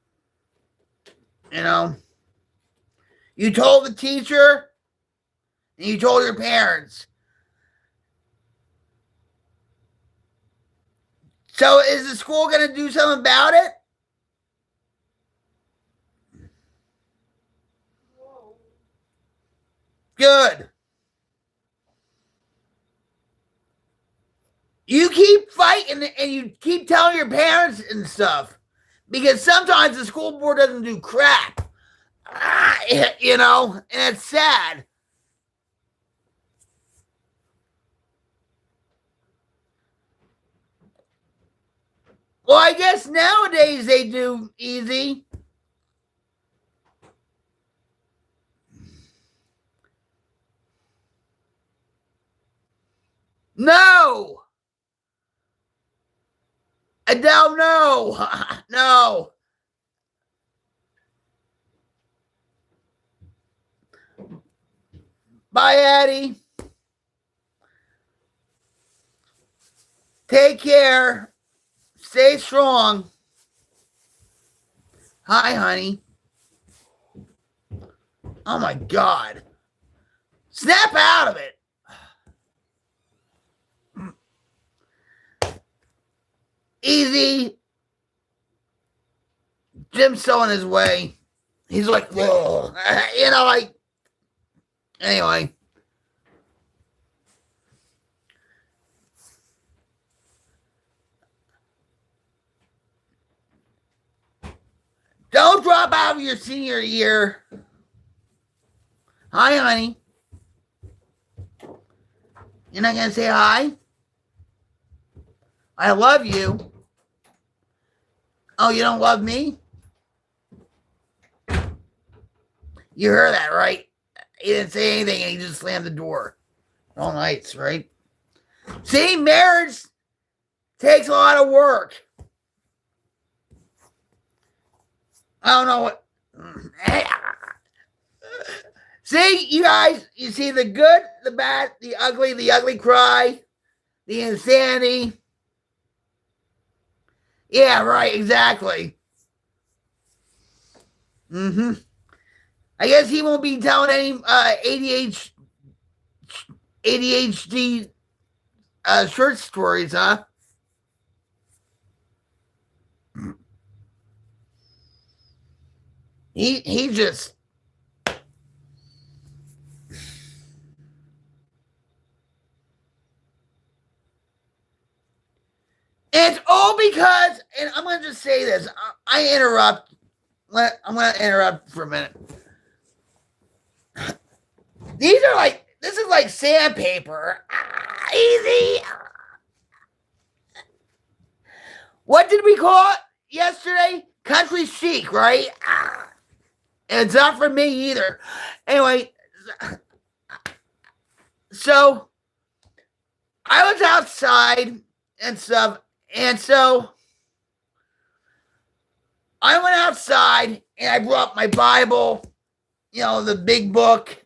You know, you told the teacher and you told your parents. So is the school going to do something about it? Good. You keep fighting and you keep telling your parents and stuff because sometimes the school board doesn't do crap. You know, and it's sad. Well, I guess nowadays they do easy. No, I don't know. No. Bye, Addie. Take care. Stay strong. Hi, honey. Oh my God. Snap out of it. Easy. Jim's still in his way. He's like, whoa. You know, like, anyway. Don't drop out of your senior year. Hi, honey. You're not going to say hi? I love you. Oh, you don't love me? You heard that, right? He didn't say anything and he just slammed the door. All nights, right? See, marriage takes a lot of work. I don't know what. See, you guys, you see the good, the bad, the ugly cry, the insanity. Yeah, right, exactly. Mm-hmm. I guess he won't be telling any ADHD short stories, huh? He just it's all because, and I'm gonna just say this. I interrupt. I'm gonna interrupt for a minute. These are like this is like sandpaper. Easy. What did we call it yesterday? Country chic, right? And it's not for me either. Anyway, so I was outside and stuff, and so I went outside and I brought my Bible, the big book,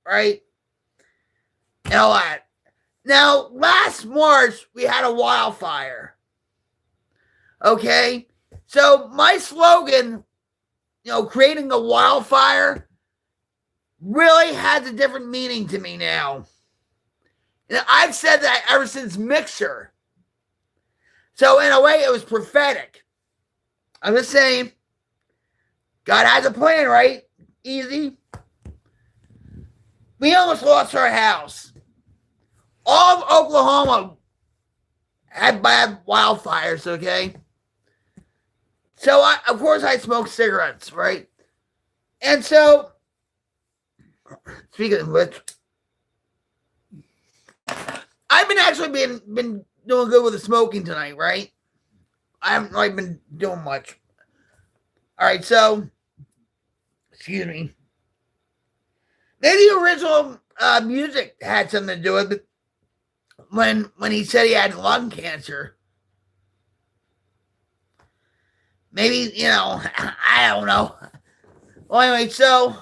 right? And all that. Now, last March, we had a wildfire. Okay? So, my slogan, creating a wildfire, really has a different meaning to me now. And I've said that ever since Mixer. So, in a way, it was prophetic. I'm just saying, God has a plan, right? Easy. We almost lost our house. All of Oklahoma had bad wildfires, okay? So, of course, I smoke cigarettes, right? And so, speaking of which, I've been actually been doing good with the smoking tonight, right? I haven't really been doing much. All right, so, excuse me. Maybe the original music had something to do with it. When he said he had lung cancer, maybe I don't know. Well, anyway, so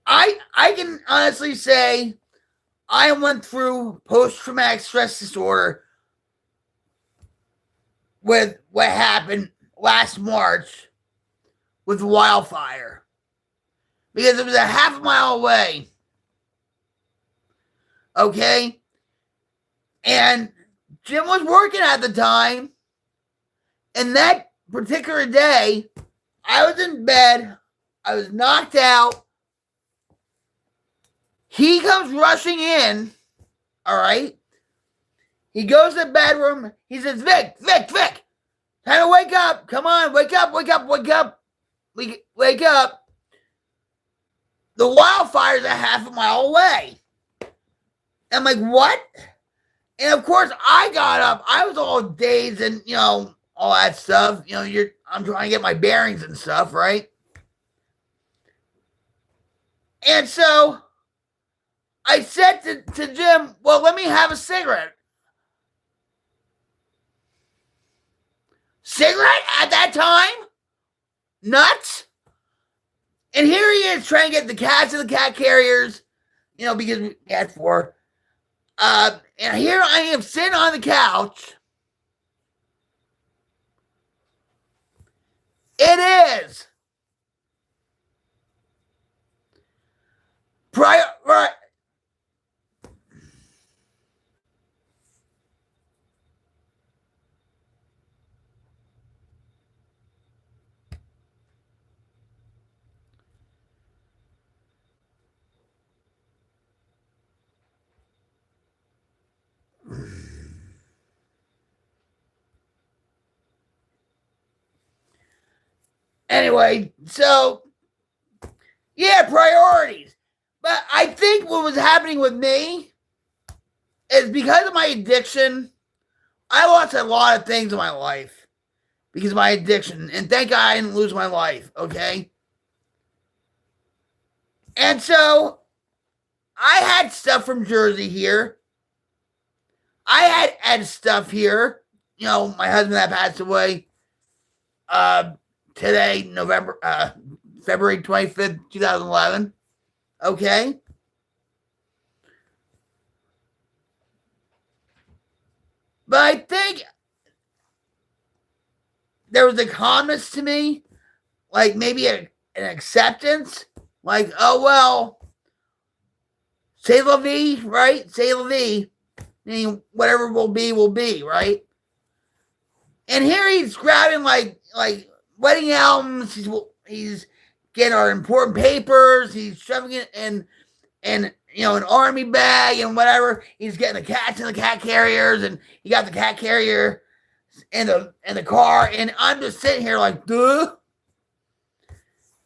I can honestly say I went through post-traumatic stress disorder with what happened last March with the wildfire, because it was a half a mile away. Okay? And Jim was working at the time, and that particular day, I was in bed, I was knocked out. He comes rushing in, all right? He goes to the bedroom, he says, Vic, time to wake up, come on, wake up. Wake up. The wildfire's a half a mile away. I'm like, what? And of course, I got up. I was all dazed and, all that stuff. I'm trying to get my bearings and stuff, right? And so I said to Jim, well, let me have a cigarette. Cigarette at that time? Nuts? And here he is trying to get the cats and the cat carriers, because we had 4. And here I am sitting on the couch. It is right. Anyway, so yeah, priorities. But I think what was happening with me is because of my addiction, I lost a lot of things in my life because of my addiction. And thank God I didn't lose my life, okay? And so I had stuff from Jersey here. I had stuff here. My husband that passed away today, February 25th, 2011. Okay? But I think there was a calmness to me. like maybe an acceptance, like, oh well, c'est la vie, right? C'est la vie. I mean, whatever will be, right? And here he's grabbing like wedding albums. He's getting our important papers. He's shoving it in an army bag and whatever. He's getting the cats in the cat carriers, and he got the cat carrier in the car. And I'm just sitting here like, duh.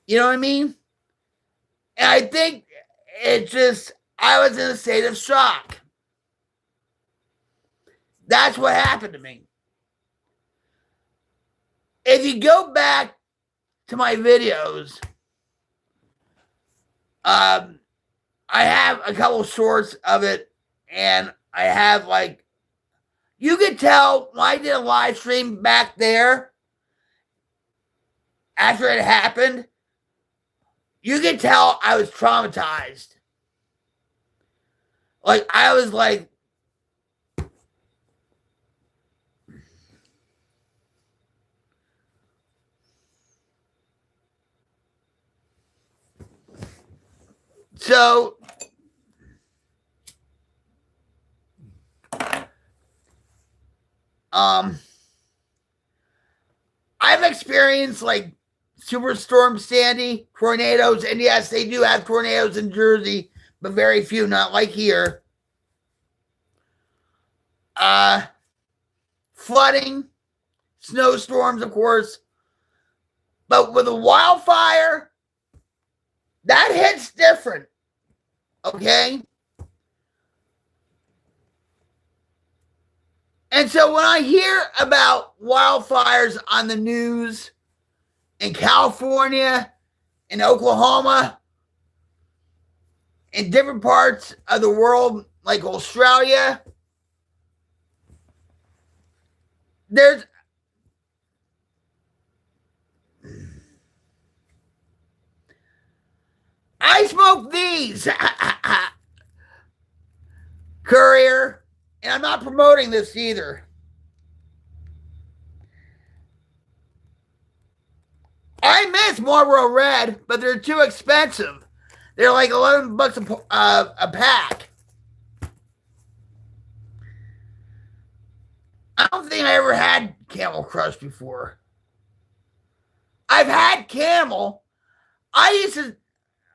You know what I mean? And I think I was in a state of shock. That's what happened to me. If you go back to my videos, I have a couple shorts of it, and I have like, you could tell when I did a live stream back there after it happened, you could tell I was traumatized. Like, I was like, so I've experienced like Superstorm Sandy, tornadoes, and yes, they do have tornadoes in Jersey, but very few, not like here. Flooding, snowstorms, of course. But with a wildfire, that hits different. Okay? And so when I hear about wildfires on the news in California, in Oklahoma, in different parts of the world, like Australia, I smoke these. Courier. And I'm not promoting this either. I miss Marlboro Red, but they're too expensive. They're like $11 a pack. I don't think I ever had Camel Crush before. I've had Camel. I used to,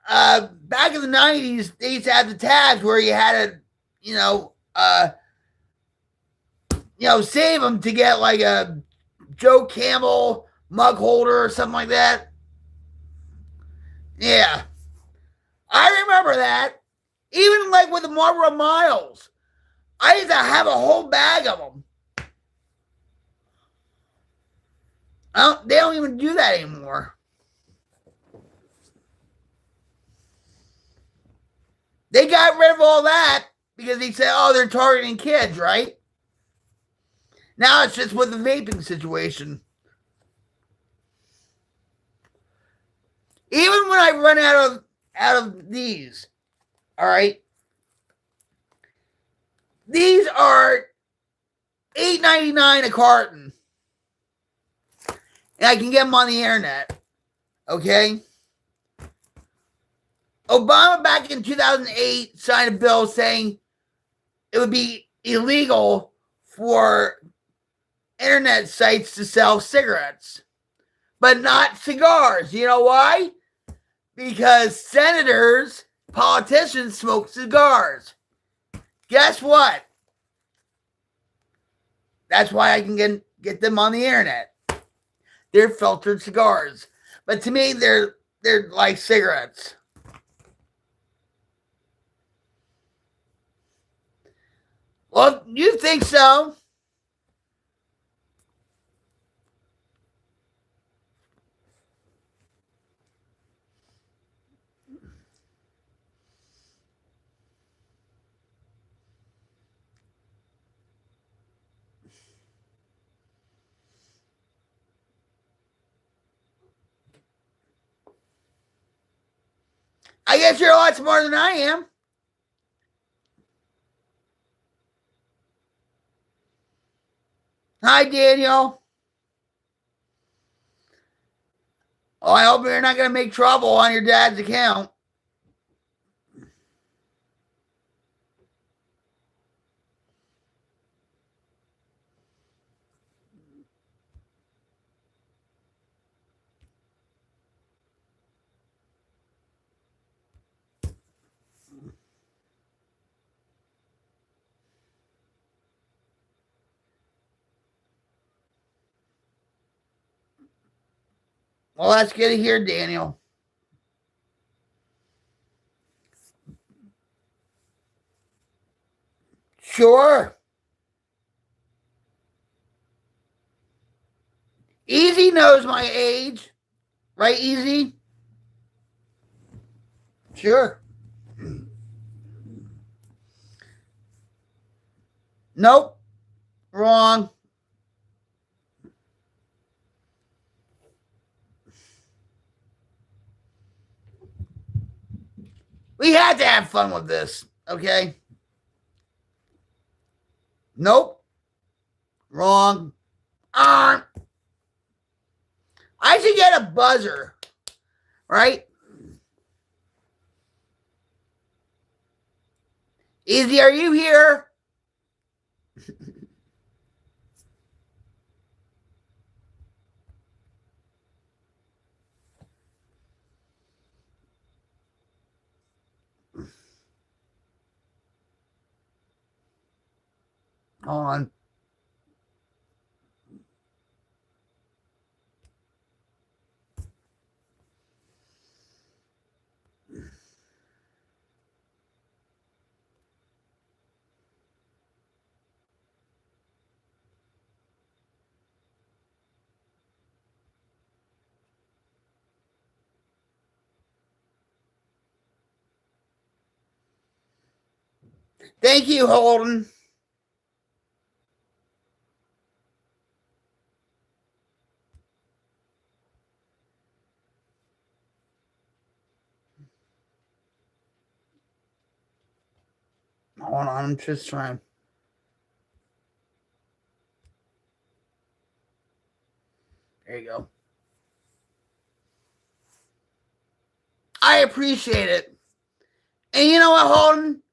back in the 90s, they used to have the tabs where you had to, save them to get like a Joe Camel mug holder or something like that. Yeah. I remember that. Even like with the Marlboro Miles, I used to have a whole bag of them. They don't even do that anymore. They got rid of all that because they said, oh, they're targeting kids, right? Now it's just with the vaping situation. Even when I run out of these, all right, these are $8.99 a carton, and I can get them on the internet. Okay. Obama back in 2008 signed a bill saying it would be illegal for internet sites to sell cigarettes, but not cigars. You know why? Because senators, politicians smoke cigars. Guess what? That's why I can get them on the internet. They're filtered cigars. But to me, they're like cigarettes. Well, you think so? I guess you're a lot smarter than I am. Hi, Daniel. Oh, I hope you're not going to make trouble on your dad's account. Well, that's good to hear, Daniel. Sure. Easy knows my age. Right, Easy? Sure. Nope. Wrong. We had to have fun with this, okay? Nope. Wrong. I should get a buzzer, right? Easy, are you here? Hold on. Thank you, Holden. Hold on, I'm just trying. There you go. I appreciate it. And you know what, Holden?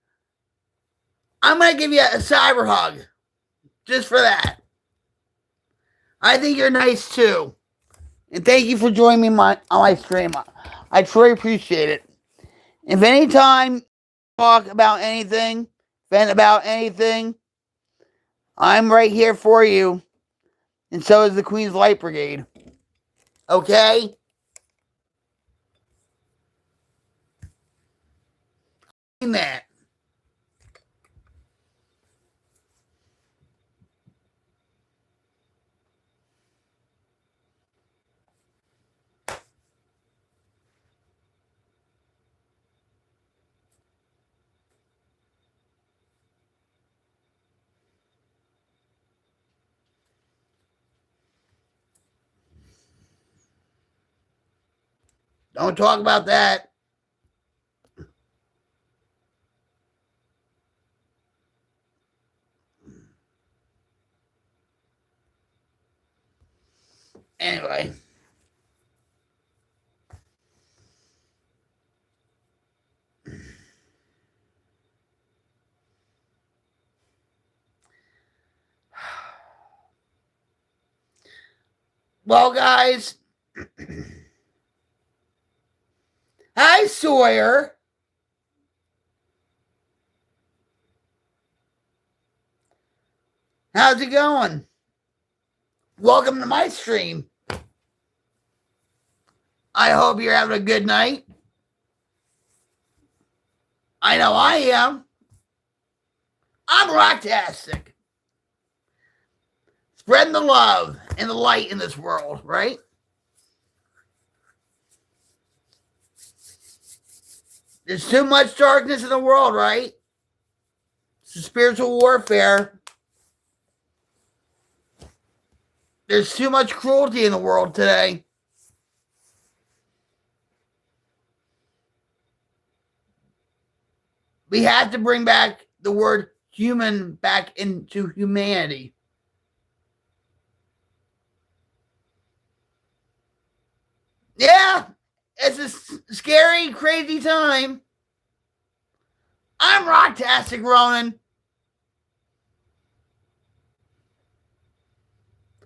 I'm going to give you a cyber hug just for that. I think you're nice too. And thank you for joining me on my stream. I truly appreciate it. If any time talk about anything, vent about anything, I'm right here for you. And so is the Queen's Light Brigade. Okay? That. Don't talk about that. Anyway. Well, guys. Hi, Sawyer. How's it going? Welcome to my stream. I hope you're having a good night. I know I am. I'm rocktastic. Spreading the love and the light in this world, right? There's too much darkness in the world, right? It's a spiritual warfare. There's too much cruelty in the world today. We have to bring back the word human back into humanity. Yeah, it's a scary, crazy time. I'm Rocktastic Ronan.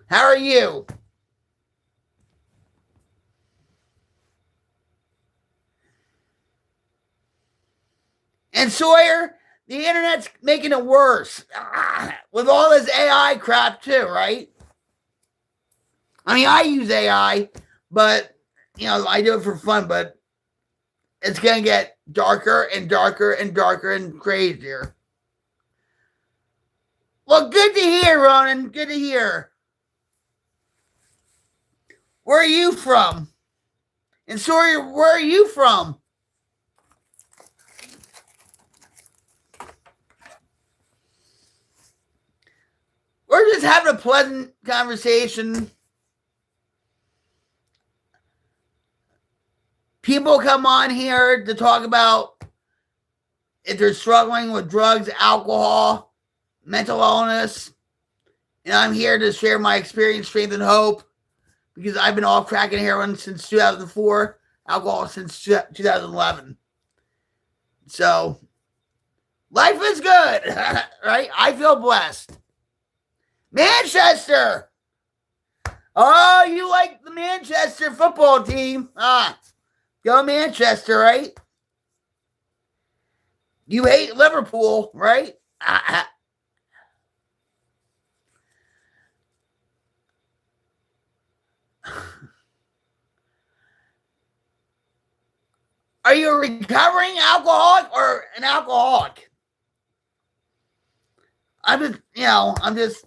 How are you? And Sawyer, the internet's making it worse. With all this AI crap too, right? I mean, I use AI, but I do it for fun, but it's gonna get darker and darker and darker and crazier. Well, good to hear, Ronan. Good to hear. Where are you from? And Sawyer, where are you from? We're just having a pleasant conversation. People come on here to talk about if they're struggling with drugs, alcohol, mental illness. And I'm here to share my experience, strength, and hope because I've been off crack and heroin since 2004, alcohol since 2011. So, life is good, right? I feel blessed. Manchester! Oh, you like the Manchester football team? Go Manchester, right? You hate Liverpool, right? Are you a recovering alcoholic or an alcoholic? I'm just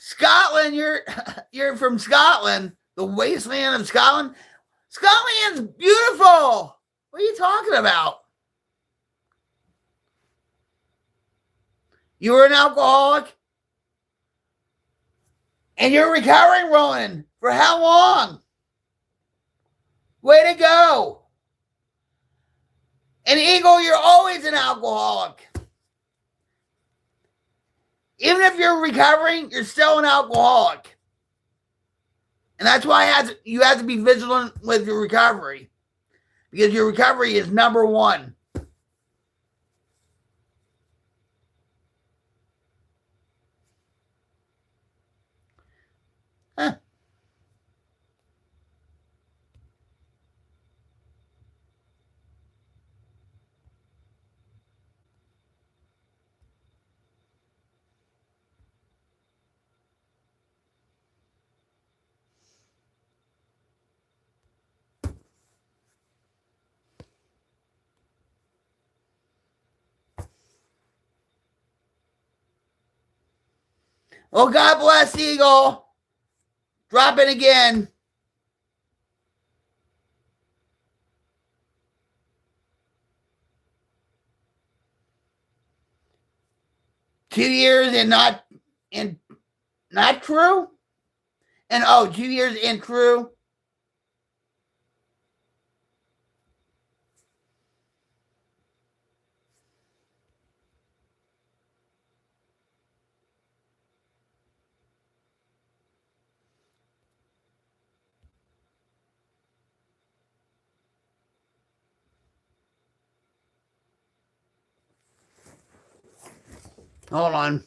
Scotland, you're from Scotland, the wasteland of Scotland. Scotland's beautiful. What are you talking about? You were an alcoholic? And you're recovering, Ronan. For how long? Way to go. And Eagle, you're always an alcoholic. Even if you're recovering, you're still an alcoholic. And that's why you have to be vigilant with your recovery. Because your recovery is number one. Huh. Well, God bless, Eagle. Drop it again. Two years and not true? And 2 years and true? Hold on.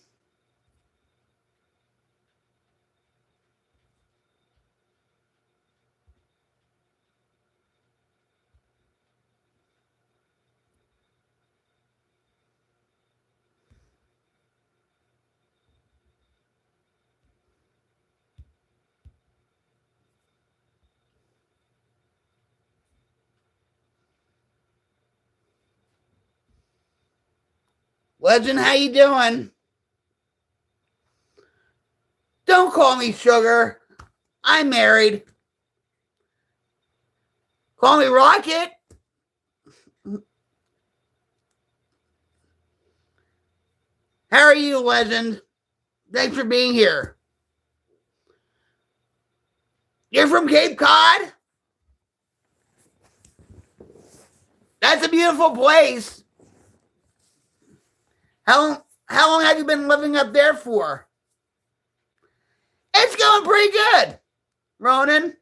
Legend, how you doing? Don't call me sugar. I'm married. Call me Rocket. How are you, Legend? Thanks for being here. You're from Cape Cod? That's a beautiful place. How How long have you been living up there for? It's going pretty good, Ronan.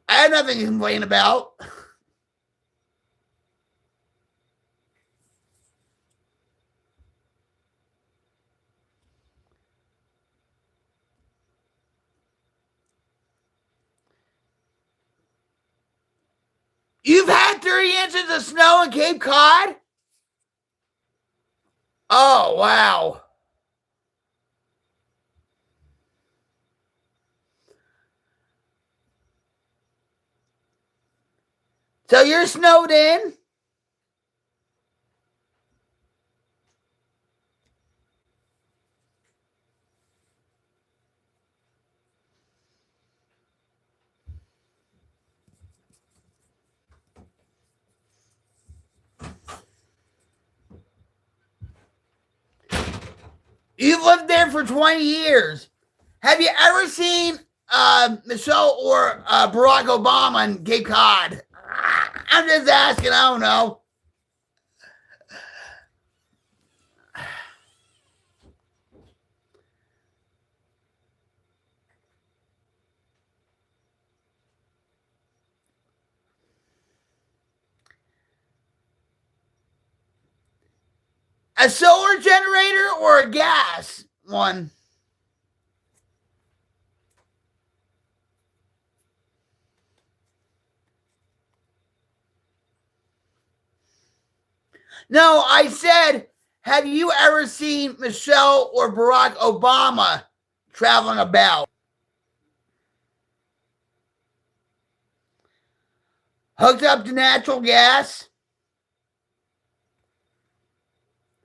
I have nothing to complain about. You've had 30 inches of snow in Cape Cod? Oh, wow. So you're snowed in? You've lived there for 20 years. Have you ever seen Michelle or Barack Obama in Cape Cod? I'm just asking. I don't know. A solar generator or a gas one? No, I said, have you ever seen Michelle or Barack Obama traveling about? Hooked up to natural gas?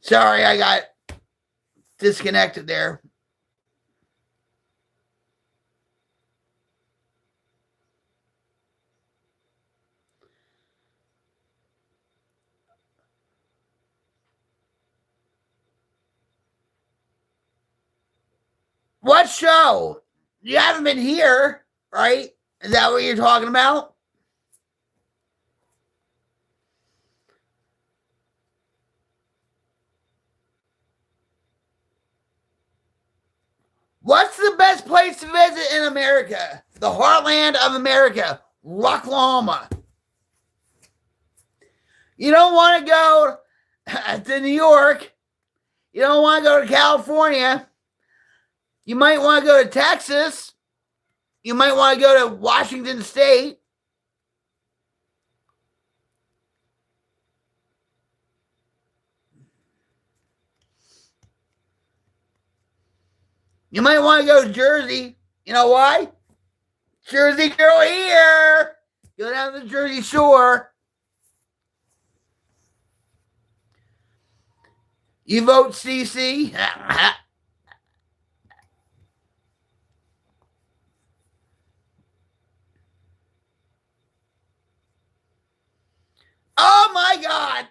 Sorry, I got disconnected there. What show? You haven't been here, right? Is that what you're talking about? What's the best place to visit in America? The heartland of America, Rocklahoma. You don't want to go to New York. You don't want to go to California. You might want to go to Texas. You might want to go to Washington State. You might want to go to Jersey. You know why? Jersey girl here. Go down to the Jersey Shore. You vote CC. Oh my God.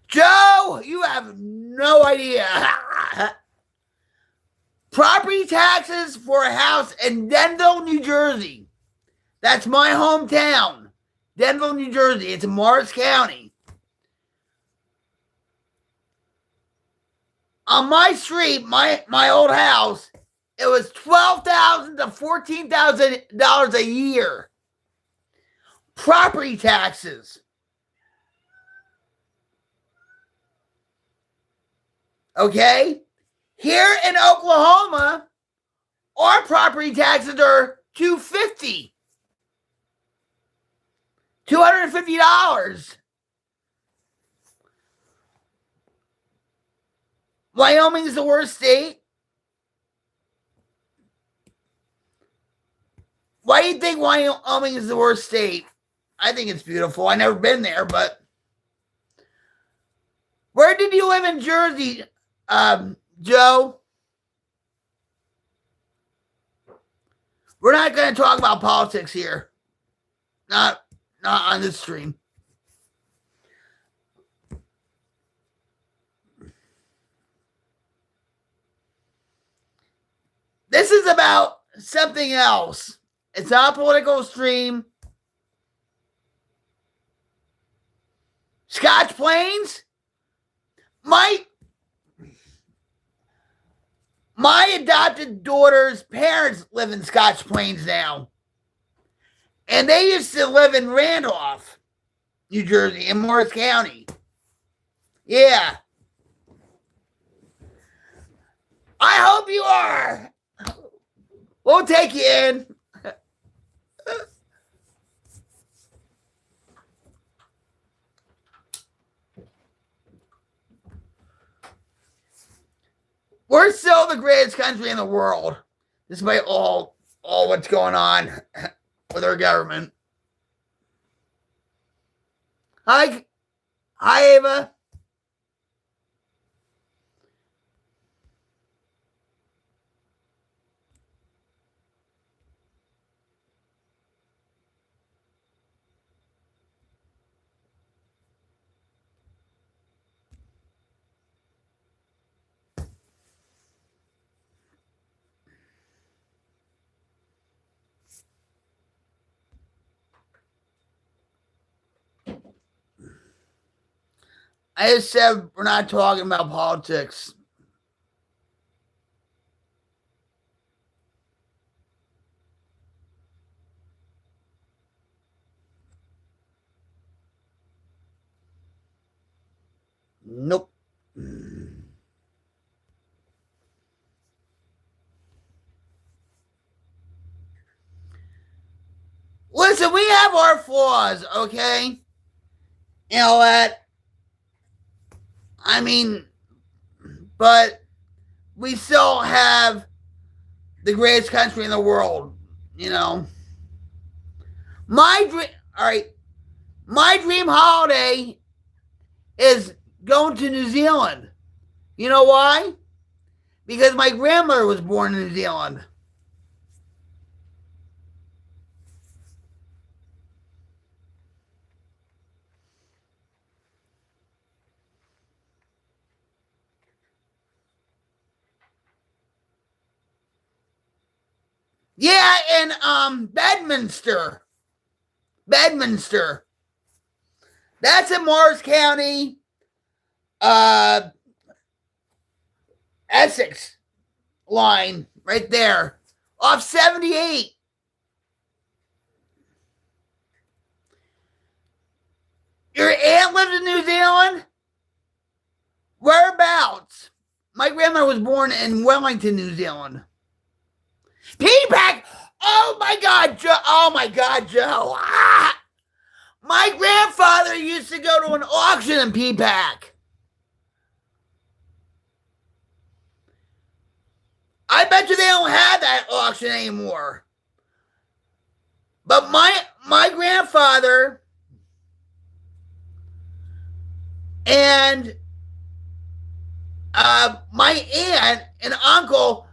Joe, you have no idea. Property taxes for a house in Denville, New Jersey. That's my hometown. Denville, New Jersey. It's in Morris County. On my street, my old house, it was $12,000 to $14,000 a year. Property taxes. Okay? Here in Oklahoma, our property taxes are $250. $250. Wyoming is the worst state. Why do you think Wyoming is the worst state? I think it's beautiful. I've never been there, but where did you live in Jersey, Joe? We're not going to talk about politics here. Not on this stream. This is about something else. It's not a political stream. Scotch Plains? My adopted daughter's parents live in Scotch Plains now. And they used to live in Randolph, New Jersey, in Morris County. Yeah. I hope you are. We'll take you in. We're still the greatest country in the world, despite all what's going on with our government. Hi, Ava. I just said we're not talking about politics. Nope. Listen, we have our flaws, okay? You know what? I mean, but we still have the greatest country in the world, you know. My dream holiday is going to New Zealand. You know why? Because my grandmother was born in New Zealand. Yeah, in Bedminster. Bedminster. That's in Morris County, Essex line right there off 78. Your aunt lived in New Zealand? Whereabouts? My grandmother was born in Wellington, New Zealand. P-Pack! Oh my God, Joe! Oh my God, Joe! Ah! My grandfather used to go to an auction in P-Pack. I bet you they don't have that auction anymore. But my grandfather and my aunt and uncle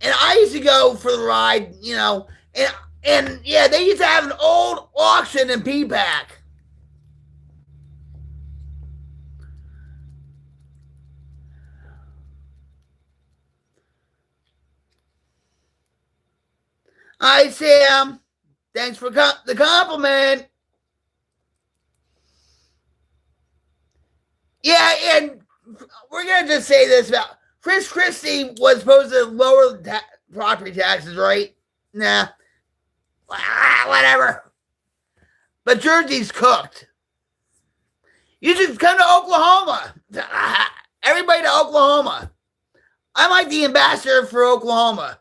and I used to go for the ride, you know, and yeah, they used to have an old auction in P-Pack. Hi, Sam. Thanks for the compliment. Yeah, and we're going to just say this about Chris Christie was supposed to lower property taxes, right? Nah. Whatever. But Jersey's cooked. You should come to Oklahoma. Everybody to Oklahoma. I'm like the ambassador for Oklahoma.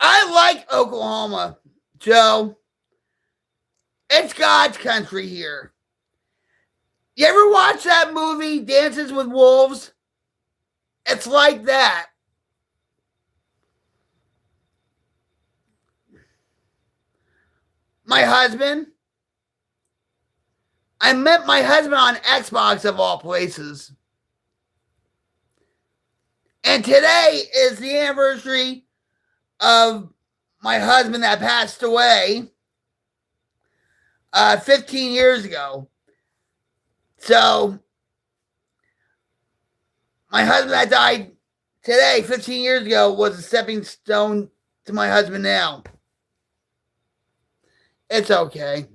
I like Oklahoma, Joe. It's God's country here. You ever watch that movie, Dances with Wolves? It's like that. My husband. I met my husband on Xbox of all places. And today is the anniversary of my husband that passed away 15 years ago. So, my husband that died today, 15 years ago, was a stepping stone to my husband now. It's okay.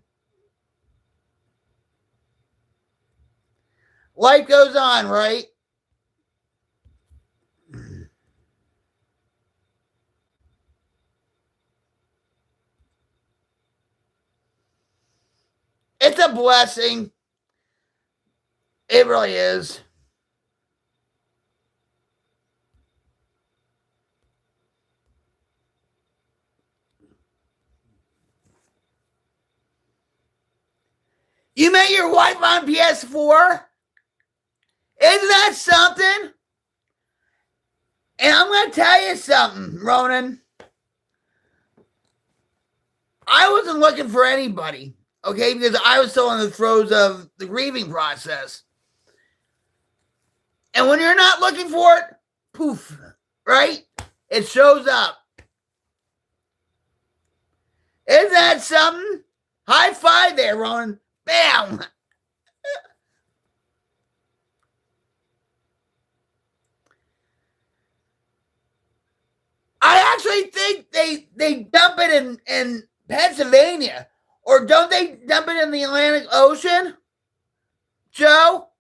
Life goes on, right? It's a blessing. It really is. You met your wife on PS4? Isn't that something? And I'm going to tell you something, Ronan. I wasn't looking for anybody, okay, because I was still in the throes of the grieving process. And when you're not looking for it, poof, right? It shows up. Isn't that something? High five there, Ronan. Bam! I actually think they dump it in Pennsylvania. Or don't they dump it in the Atlantic Ocean? Joe?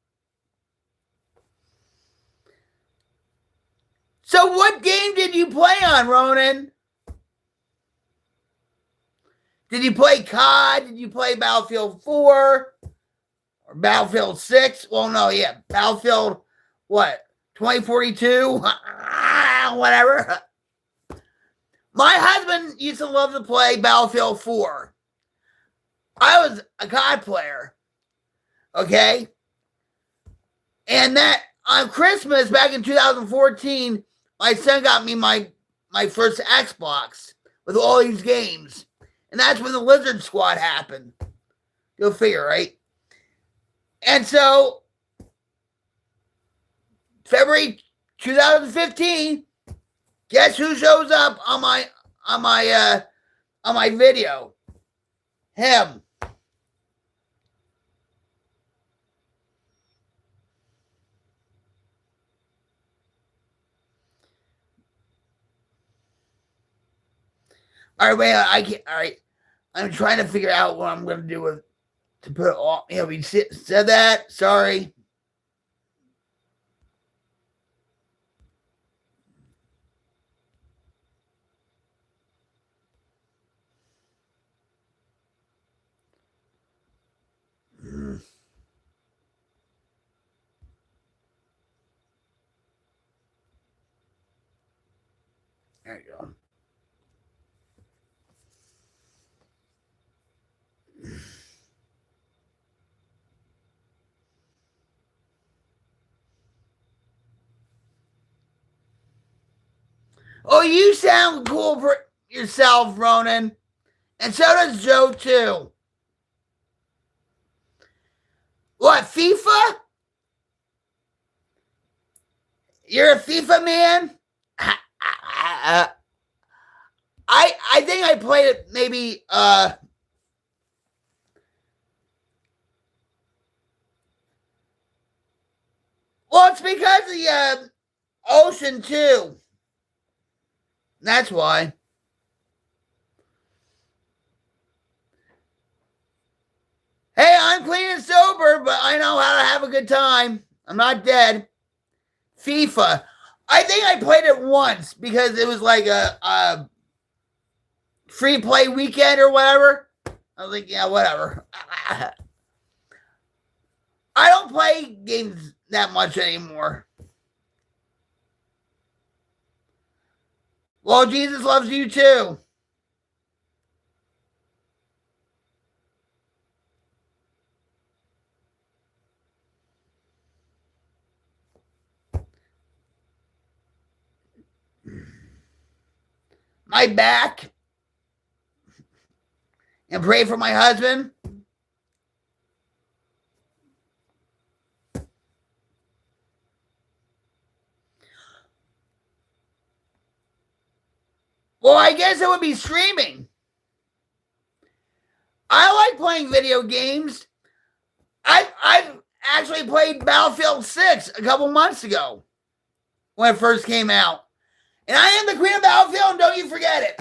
So what game did you play on, Ronan? Did you play COD? Did you play Battlefield 4? Or Battlefield 6? Well, no, yeah. Battlefield, what? 2042? Whatever. My husband used to love to play Battlefield 4. I was a COD player. Okay? And that on Christmas back in 2014, my son got me my first Xbox with all these games. And that's when the Lizard Squad happened. Go figure, right? And so, February 2015, guess who shows up on my video? Him. All right, wait. I can't. All right, I'm trying to figure out what I'm going to do with to put it all. You know, we said that. Sorry. There you go. Oh, you sound cool for yourself, Ronan. And so does Joe, too. What, FIFA? You're a FIFA man? I think I played it maybe well, it's because of the ocean too. That's why. Hey, I'm clean and sober, but I know how to have a good time. I'm not dead. FIFA. I think I played it once because it was like a free play weekend or whatever. I was like, yeah, whatever. I don't play games that much anymore. Well, Jesus loves you too. my back and pray for my husband. Well, I guess it would be streaming. I like playing video games. I've actually played Battlefield 6 a couple months ago when it first came out. And I am the queen of Battlefield, don't you forget it.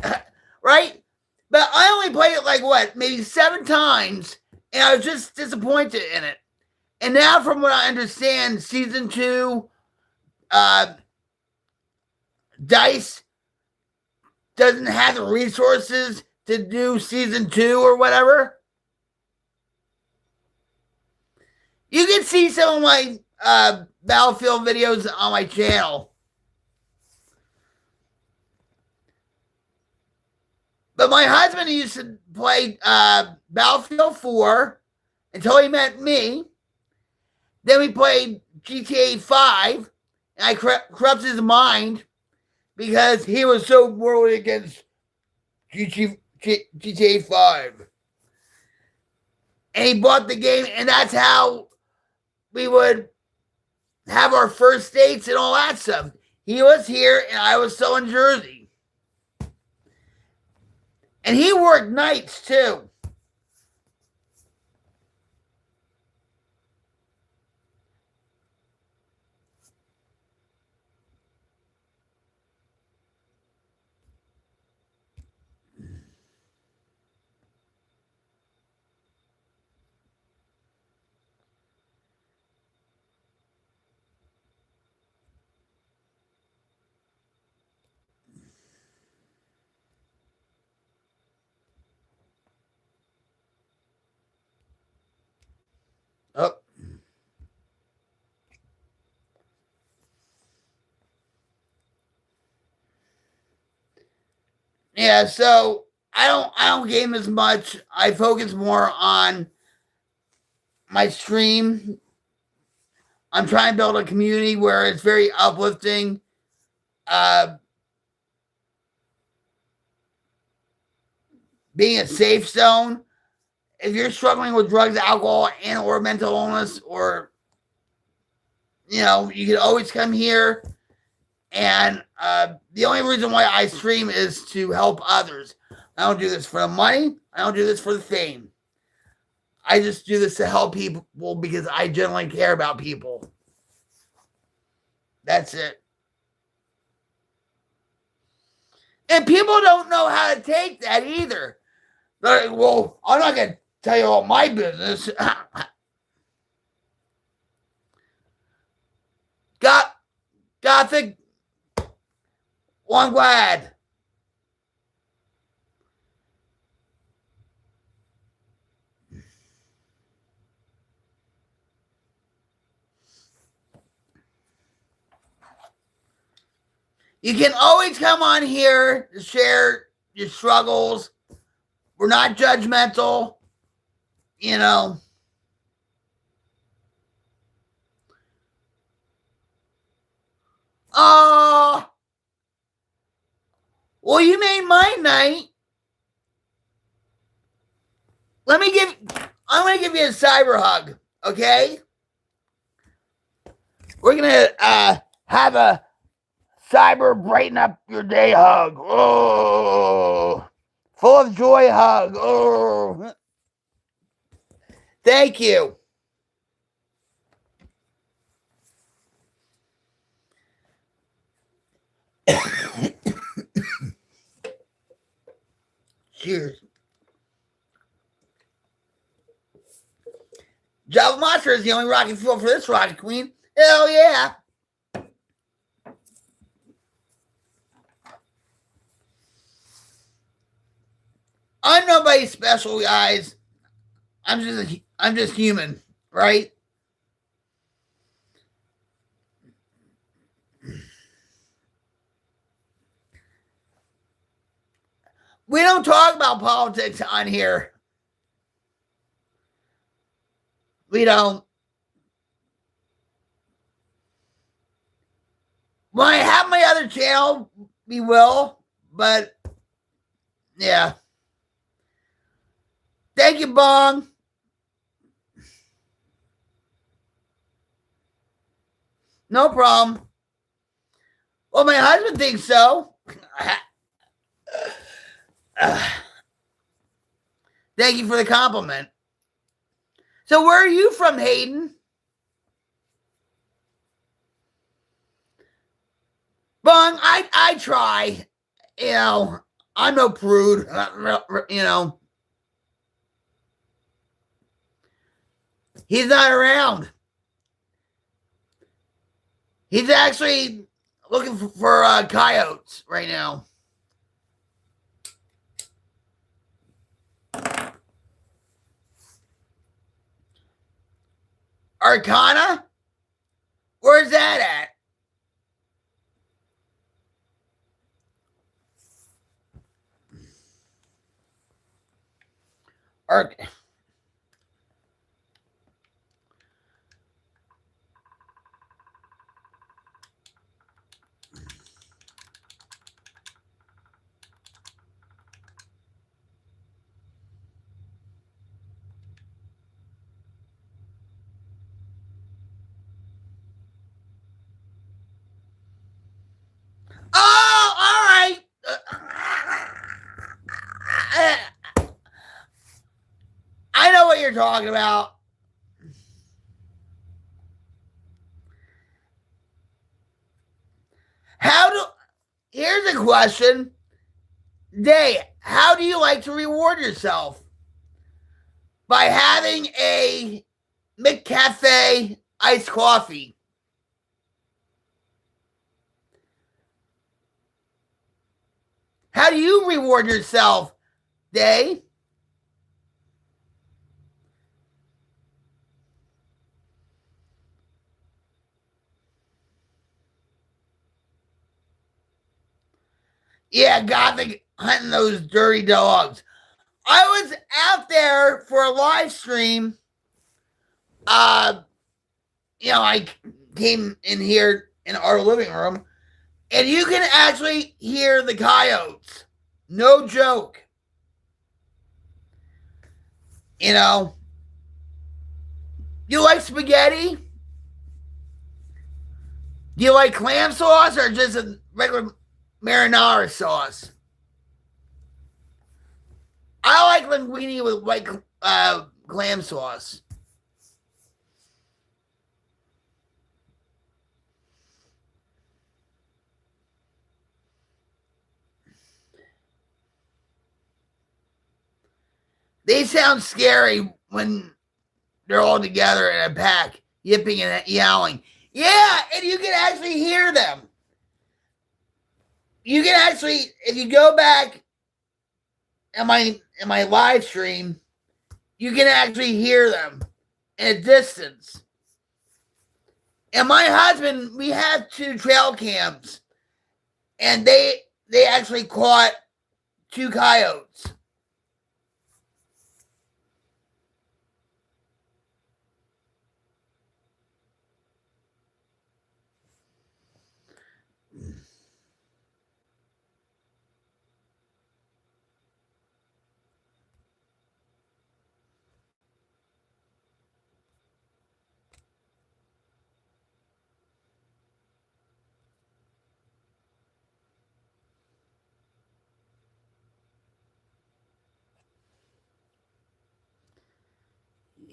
Right? But I only played it like, what, maybe 7 times, and I was just disappointed in it. And now, from what I understand, Season 2, DICE doesn't have the resources to do Season 2 or whatever. You can see some of my Battlefield videos on my channel. But my husband used to play Battlefield 4 until he met me. Then we played GTA 5, and I corrupted his mind because he was so morally against GTA 5. And he bought the game, and that's how we would have our first dates and all that stuff. He was here, and I was still in Jersey. And he worked nights, too. Oh. Yeah, so I don't game as much. I focus more on my stream. I'm trying to build a community where it's very uplifting. Being a safe zone. If you're struggling with drugs, alcohol, and or mental illness, or you can always come here. And the only reason why I stream is to help others. I don't do this for the money. I don't do this for the fame. I just do this to help people because I genuinely care about people. That's it. And people don't know how to take that either. They're like, well, I'm not going to tell you all my business. Gothic. Well, I'm glad. You can always come on here to share your struggles. We're not judgmental, Oh, well, you made my night. I'm going to give you a cyber hug, okay? We're going to have a cyber brighten up your day hug. Oh, full of joy hug. Oh, thank you. Cheers. Java Monster is the only rocket fuel for this rocket queen. Hell yeah. I'm nobody special, guys. I'm just human, right? We don't talk about politics on here. We don't. When I have my other channel, we will, but Yeah. Thank you, Bong. No problem. Well, my husband thinks so. Thank you for the compliment. So, where are you from, Hayden? Bong, I try. You know, I'm no prude. You know, he's not around. He's actually looking for coyotes right now. Arcana? Where's that at? Oh, all right. I know what you're talking about. Here's a question. Day, how do you like to reward yourself? By having a McCafe iced coffee. How do you reward yourself, Day? Yeah, Gothic hunting those dirty dogs. I was out there for a live stream. I came in here in our living room, and you can actually hear the coyotes. No joke. You know, you like spaghetti? Do you like clam sauce or just a regular marinara sauce? I like linguine with white clam sauce. They sound scary when they're all together in a pack, yipping and yowling. Yeah, and you can actually hear them. You can actually, if you go back in my live stream, you can actually hear them in a distance. And my husband, we have 2 trail cams, and they actually caught 2 coyotes.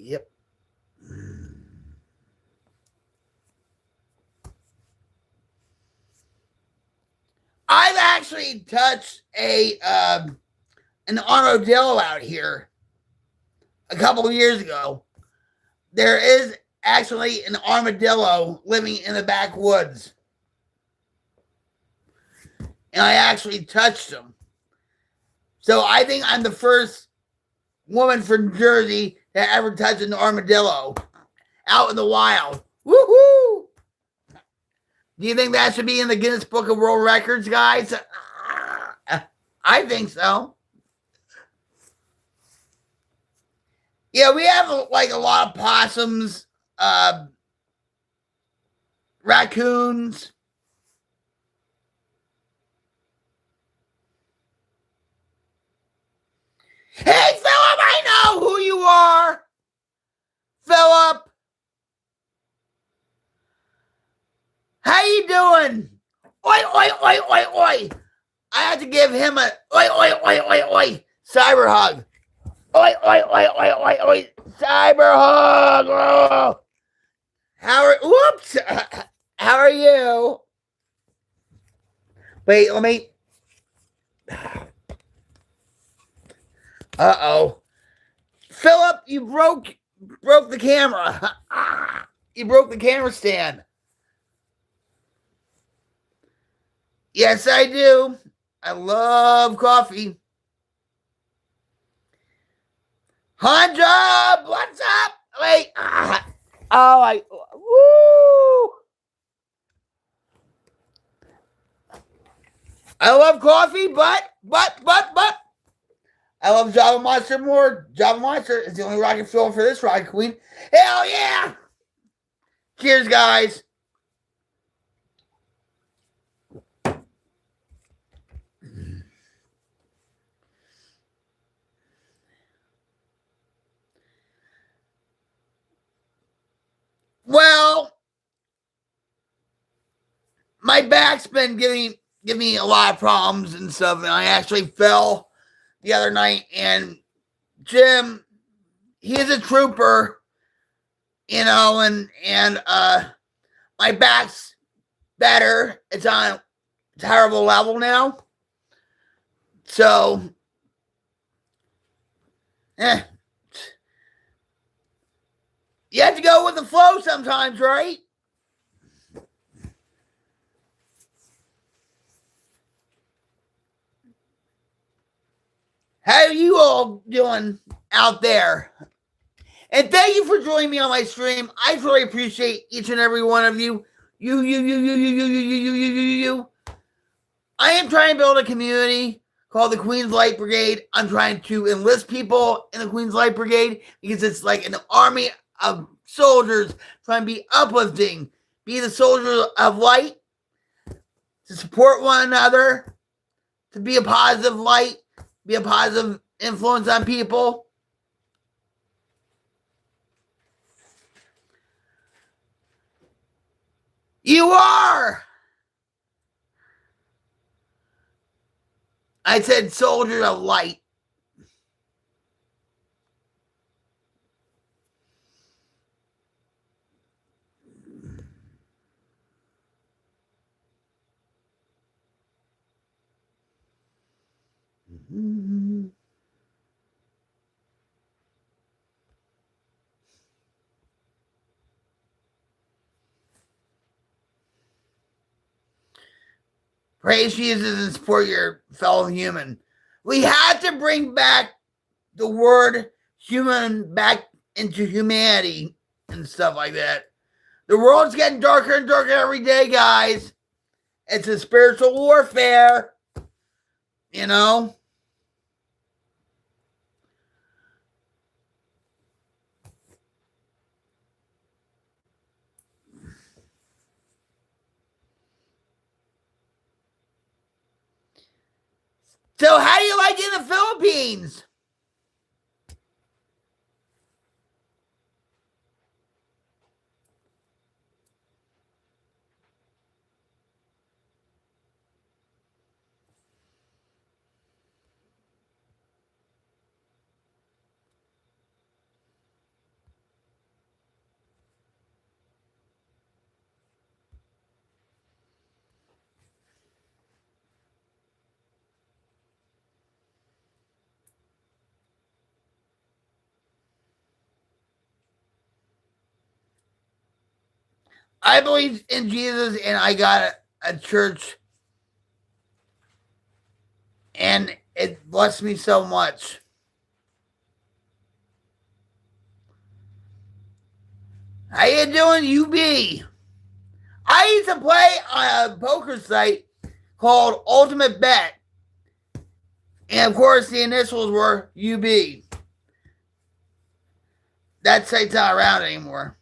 Yep. I've actually touched an armadillo out here a couple of years ago. There is actually an armadillo living in the backwoods, and I actually touched him. So I think I'm the first woman from Jersey to ever touch an armadillo out in the wild. Woohoo! Do you think that should be in the Guinness Book of World Records, guys? I think so. Yeah, we have like a lot of possums, raccoons. Philip. How you doing? Oi, oi, oi, oi, oi. I have to give him a oi, oi, oi, oi, oi. Cyber hug. Oi, oi, oi, oi, oi, oi. Cyber hug. Oh. Whoops. How are you? Wait, let me. Uh-oh. Philip, you broke the camera. You broke the camera stand. Yes, I do. I love coffee. Hundred, what's up? Wait. Woo. I love coffee, but I love Java Monster more. Java Monster is the only rocket fuel for this rocket queen. Hell yeah! Cheers, guys. Well, my back's been giving me a lot of problems and stuff, and I actually fell the other night. And Jim, he's a trooper, you know, and my back's better. It's on a terrible level now. So, you have to go with the flow sometimes, right? How are you all doing out there? And thank you for joining me on my stream. I really appreciate each and every one of you. You. I am trying to build a community called the Queen's Light Brigade. I'm trying to enlist people in the Queen's Light Brigade because it's like an army of soldiers trying to be uplifting, be the soldiers of light, to support one another, to be a positive light, be a positive influence on people. You are. I said soldier of light. Mm-hmm. Praise Jesus and support your fellow human. We have to bring back the word human back into humanity and stuff like that. The world's getting darker and darker every day, guys. It's a spiritual warfare, you know? So how do you like it in the Philippines? I believe in Jesus, and I got a church, and it blessed me so much. How you doing, UB? I used to play on a poker site called Ultimate Bet. And of course, the initials were UB. That site's not around anymore.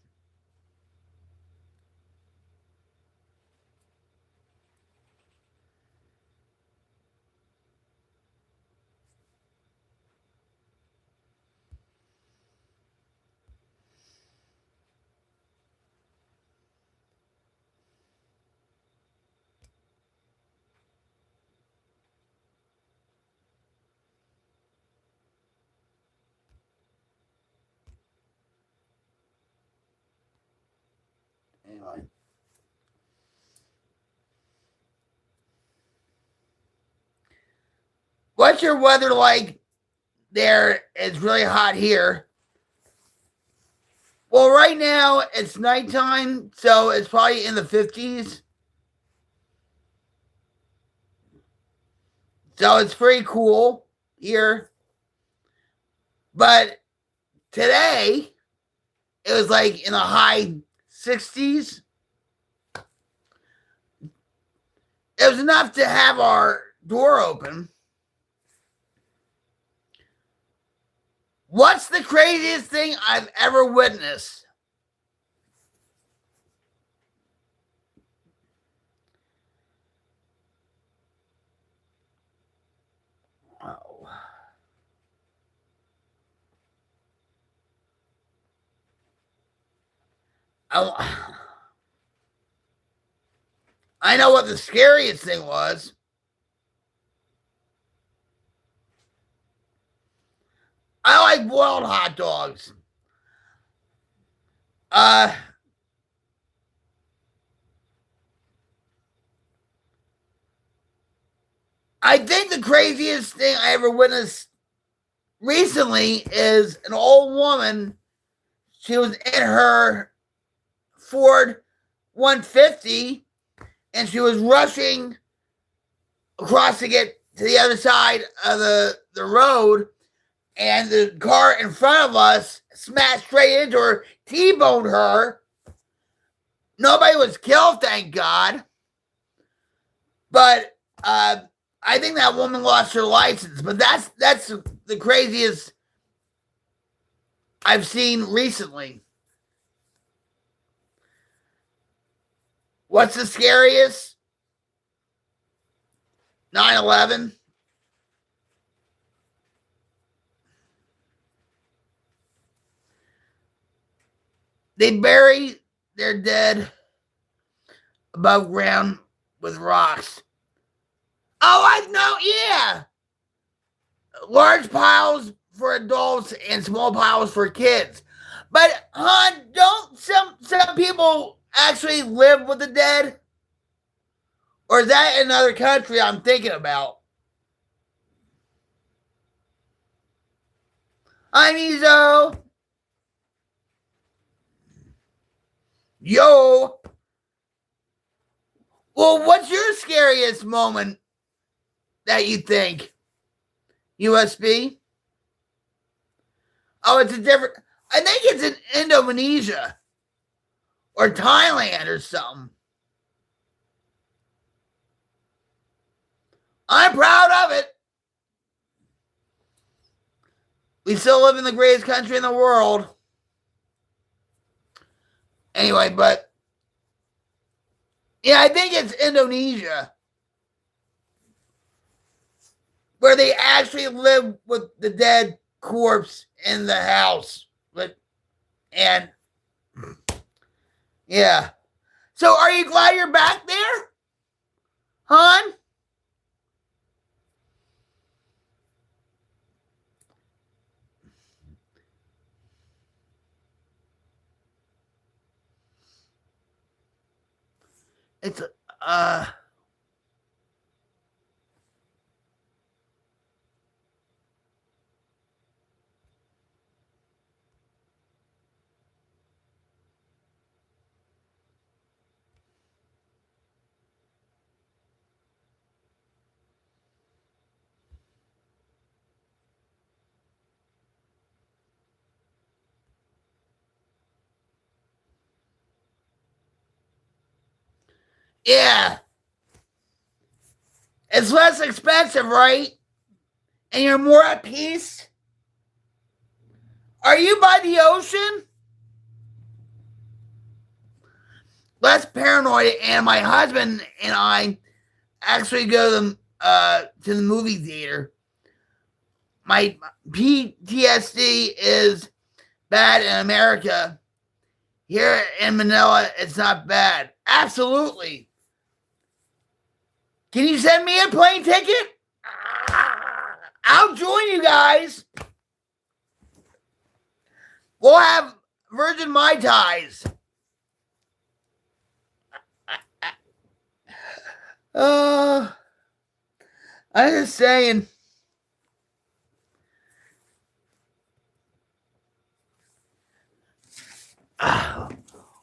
Anyway. What's your weather like there? It's really hot here. Well, right now it's nighttime, so it's probably in the 50s. So it's pretty cool here. But today, it was like in the high 60s. It was enough to have our door open. What's the craziest thing I've ever witnessed? Oh. I know what the scariest thing was. I like boiled hot dogs. I think the craziest thing I ever witnessed recently is an old woman. She was in her Ford 150 and she was rushing across to get to the other side of the road, and the car in front of us smashed straight into her, T-boned her. Nobody was killed, thank God. But I think that woman lost her license. But that's the craziest I've seen recently. What's the scariest? 9/11. They bury their dead above ground with rocks. Oh, I know, yeah. Large piles for adults and small piles for kids. But, hon, don't some people actually live with the dead? Or is that another country I'm thinking about? I'm Ezo. Yo. Well, what's your scariest moment that you think? USB? Oh, it's a different. I think it's in Indonesia or Thailand or something. I'm proud of it. We still live in the greatest country in the world. Anyway, but yeah, I think it's Indonesia where they actually live with the dead corpse in the house. And yeah. So are you glad you're back there, hon? It's yeah. It's less expensive, right? And you're more at peace. Are you by the ocean? Less paranoid, and my husband and I actually go to the movie theater. My PTSD is bad in America. Here in Manila, it's not bad. Absolutely. Can you send me a plane ticket? I'll join you guys. We'll have Virgin Mai Tais. I'm just saying.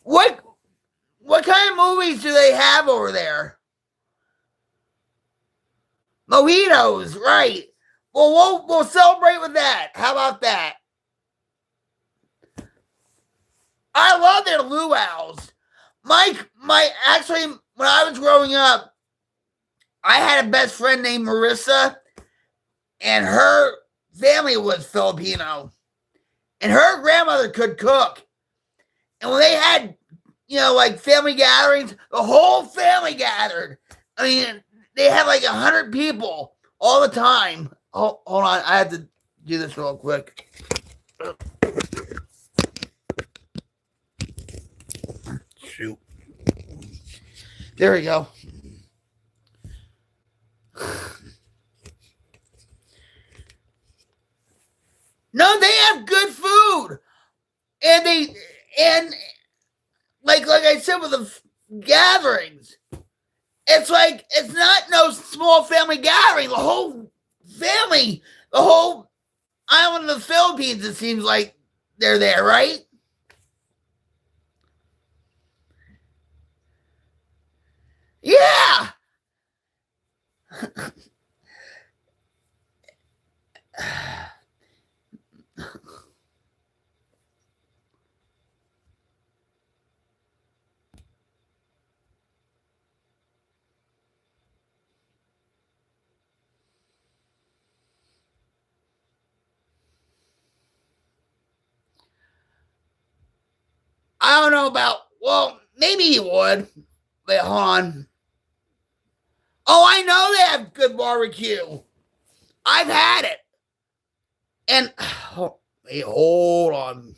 What kind of movies do they have over there? Mojitos, right? Well, we'll celebrate with that. How about that? I love their luau's. My actually, when I was growing up, I had a best friend named Marissa, and her family was Filipino, and her grandmother could cook. And when they had, like family gatherings, the whole family gathered. I mean, they had like 100 people all the time. Oh, hold on, I have to do this real quick. Shoot. There we go. No, they have good food, and like I said with the gatherings, it's like it's not no small family gathering. The whole family, the whole island of the Philippines, it seems like they're there, right? Yeah. I don't know about, well, maybe he would. But hold on. Oh, I know they have good barbecue. I've had it. And, wait, hold on.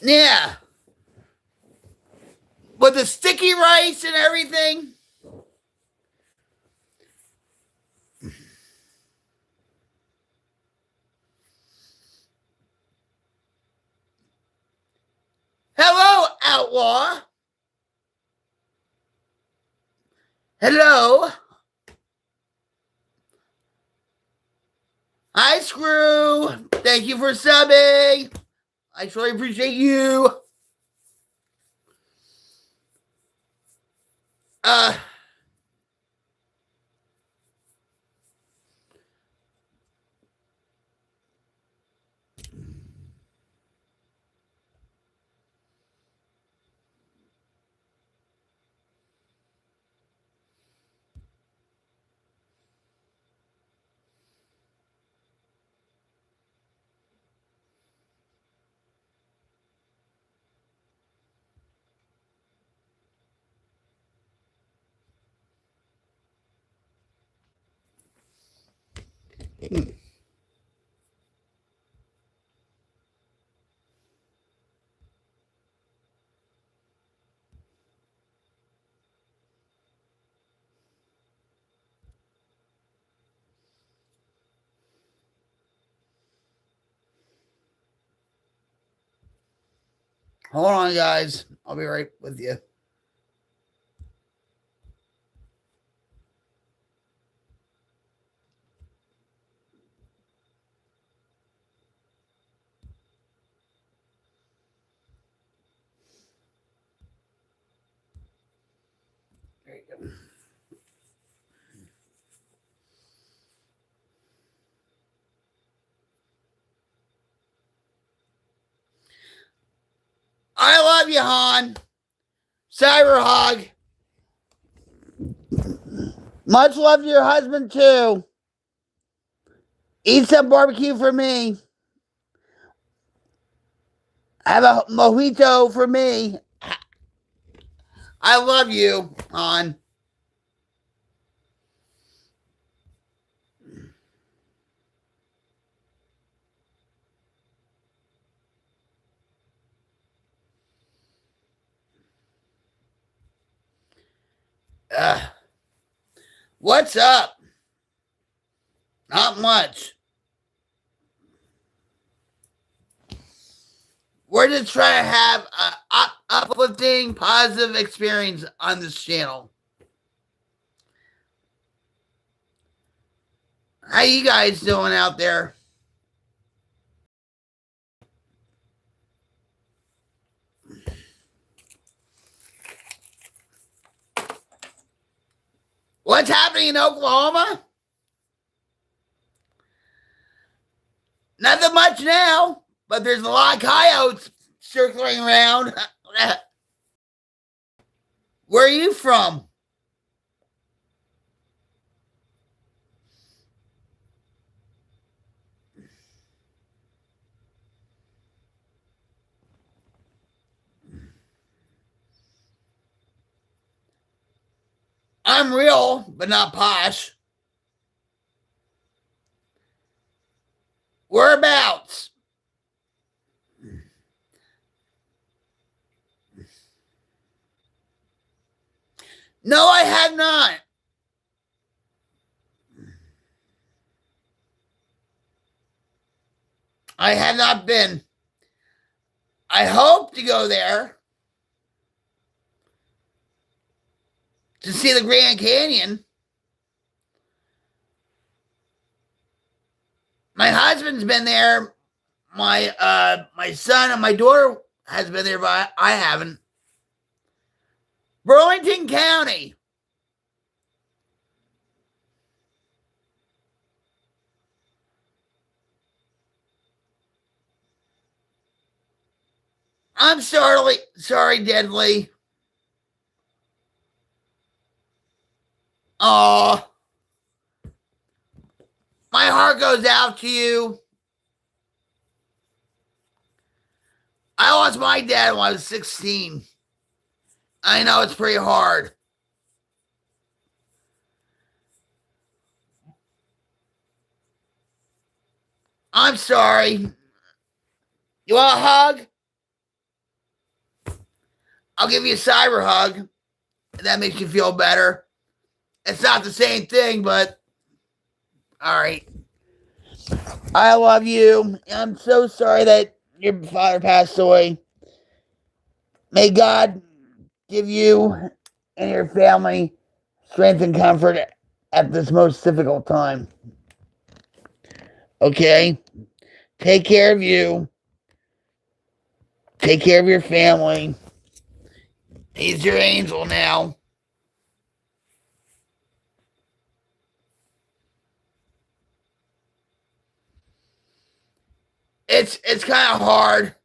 Yeah. With the sticky rice and everything. Hello, outlaw. Hello. Hi, Screw. Thank you for subbing. I truly appreciate you. Hold on, guys. I'll be right with you. There you go. I love you, Han. Cyber Hog. Much love to your husband, too. Eat some barbecue for me. Have a mojito for me. I love you, Han. What's up? Not much. We're just trying to have an uplifting, positive experience on this channel. How you guys doing out there? What's happening in Oklahoma? Nothing much now, but there's a lot of coyotes circling around. Where are you from? I'm real, but not posh. Whereabouts? No, I have not. I have not been. I hope to go there to see the Grand Canyon. My husband's been there. My son and my daughter has been there, but I haven't. Burlington County. I'm sorry, Deadly. Oh, my heart goes out to you. I lost my dad when I was 16. I know it's pretty hard. I'm sorry. You want a hug? I'll give you a cyber hug. That makes you feel better. It's not the same thing, but all right. I love you. I'm so sorry that your father passed away. May God give you and your family strength and comfort at this most difficult time. Okay? Take care of you. Take care of your family. He's your angel now. It's kind of hard.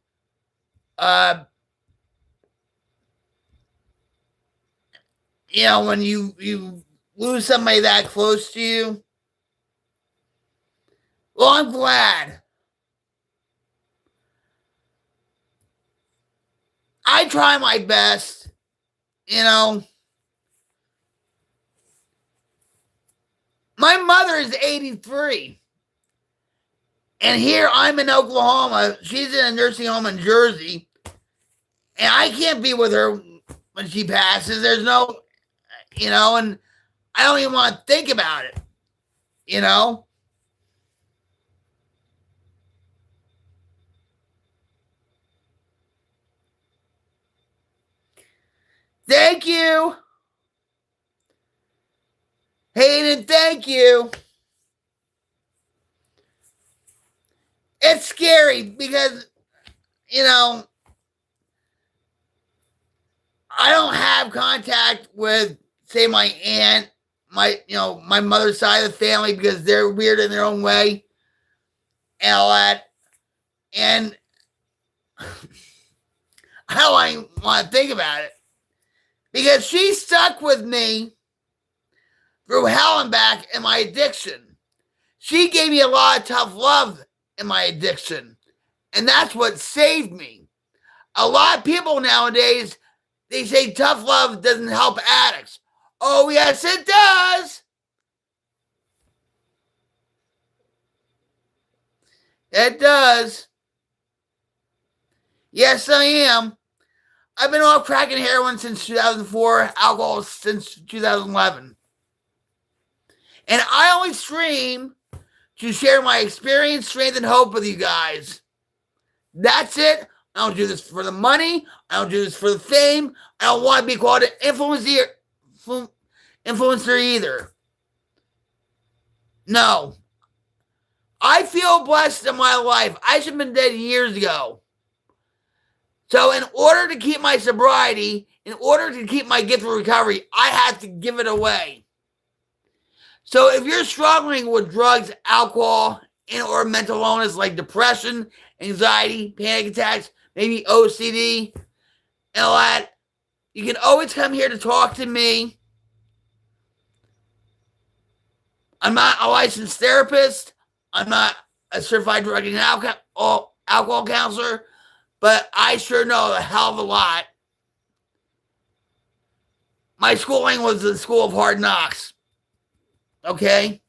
You know, when you lose somebody that close to you. Well, I'm glad. I try my best, you know. My mother is 83. And here I'm in Oklahoma. She's in a nursing home in Jersey. And I can't be with her when she passes. There's no, you know, and I don't even want to think about it, you know. Thank you. Hayden, thank you. It's scary because, you know, I don't have contact with, say, my aunt, my mother's side of the family because they're weird in their own way and all that. And I don't even want to think about it because she stuck with me through hell and back in my addiction. She gave me a lot of tough love in my addiction. And that's what saved me. A lot of people nowadays, they say tough love doesn't help addicts. Oh, yes, it does. It does. Yes, I am. I've been off crack and heroin since 2004, alcohol since 2011. And I only stream to share my experience, strength, and hope with you guys. That's it. I don't do this for the money. I don't do this for the fame. I don't want to be called an influencer either. No. I feel blessed in my life. I should have been dead years ago. So in order to keep my sobriety, in order to keep my gift of recovery, I had to give it away. So if you're struggling with drugs, alcohol, or mental illness like depression, anxiety, panic attacks, maybe OCD, and all that, you can always come here to talk to me. I'm not a licensed therapist. I'm not a certified drug and alcohol counselor, but I sure know a hell of a lot. My schooling was the school of hard knocks. Okay?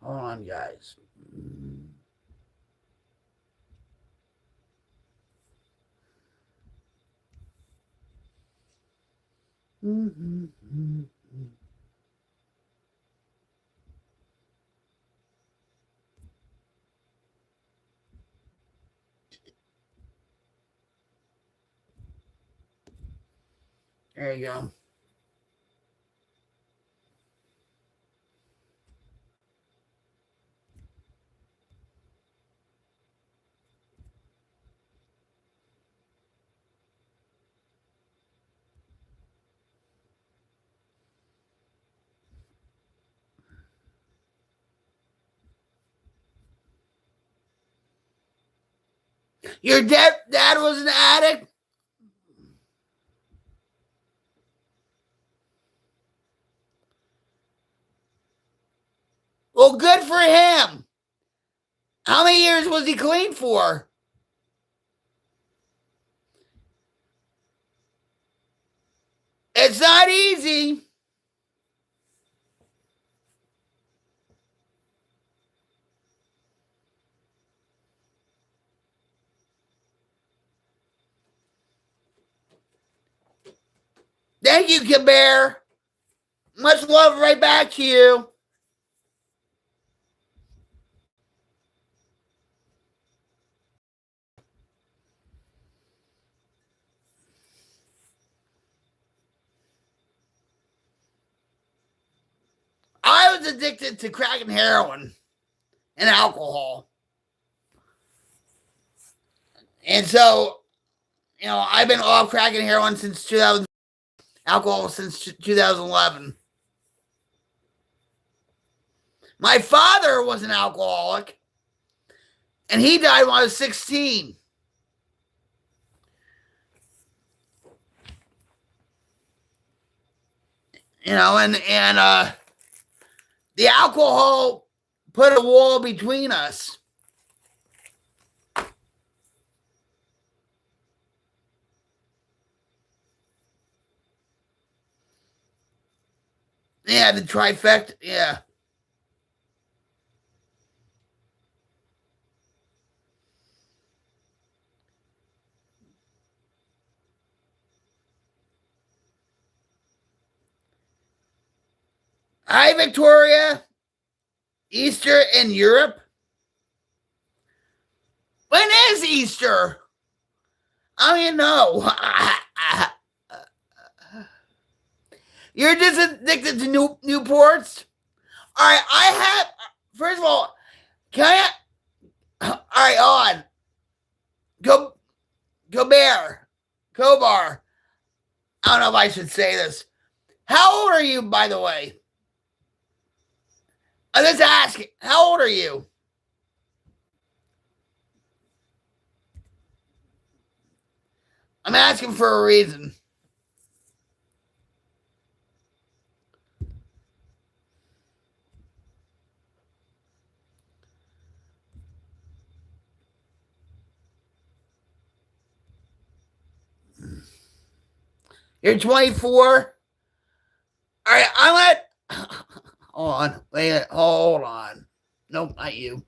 Hold on, guys. There you go. Your dad was an addict? Well, good for him. How many years was he clean for? It's not easy. Thank you, Kabir. Much love right back to you. I was addicted to crack and heroin and alcohol. And so, I've been off crack and heroin since 2000, alcohol since 2011. My father was an alcoholic, and he died when I was 16. And the alcohol put a wall between us. Yeah, the trifecta. Yeah. Hi, Victoria. Easter in Europe? When is Easter? I don't even know. You're just addicted to Newports? All right, first of all, can I, all right, on. Kobar. I don't know if I should say this. How old are you, by the way? I'm just asking, how old are you? I'm asking for a reason. You're 24? All right, hold on. Wait, hold on. Nope, not you.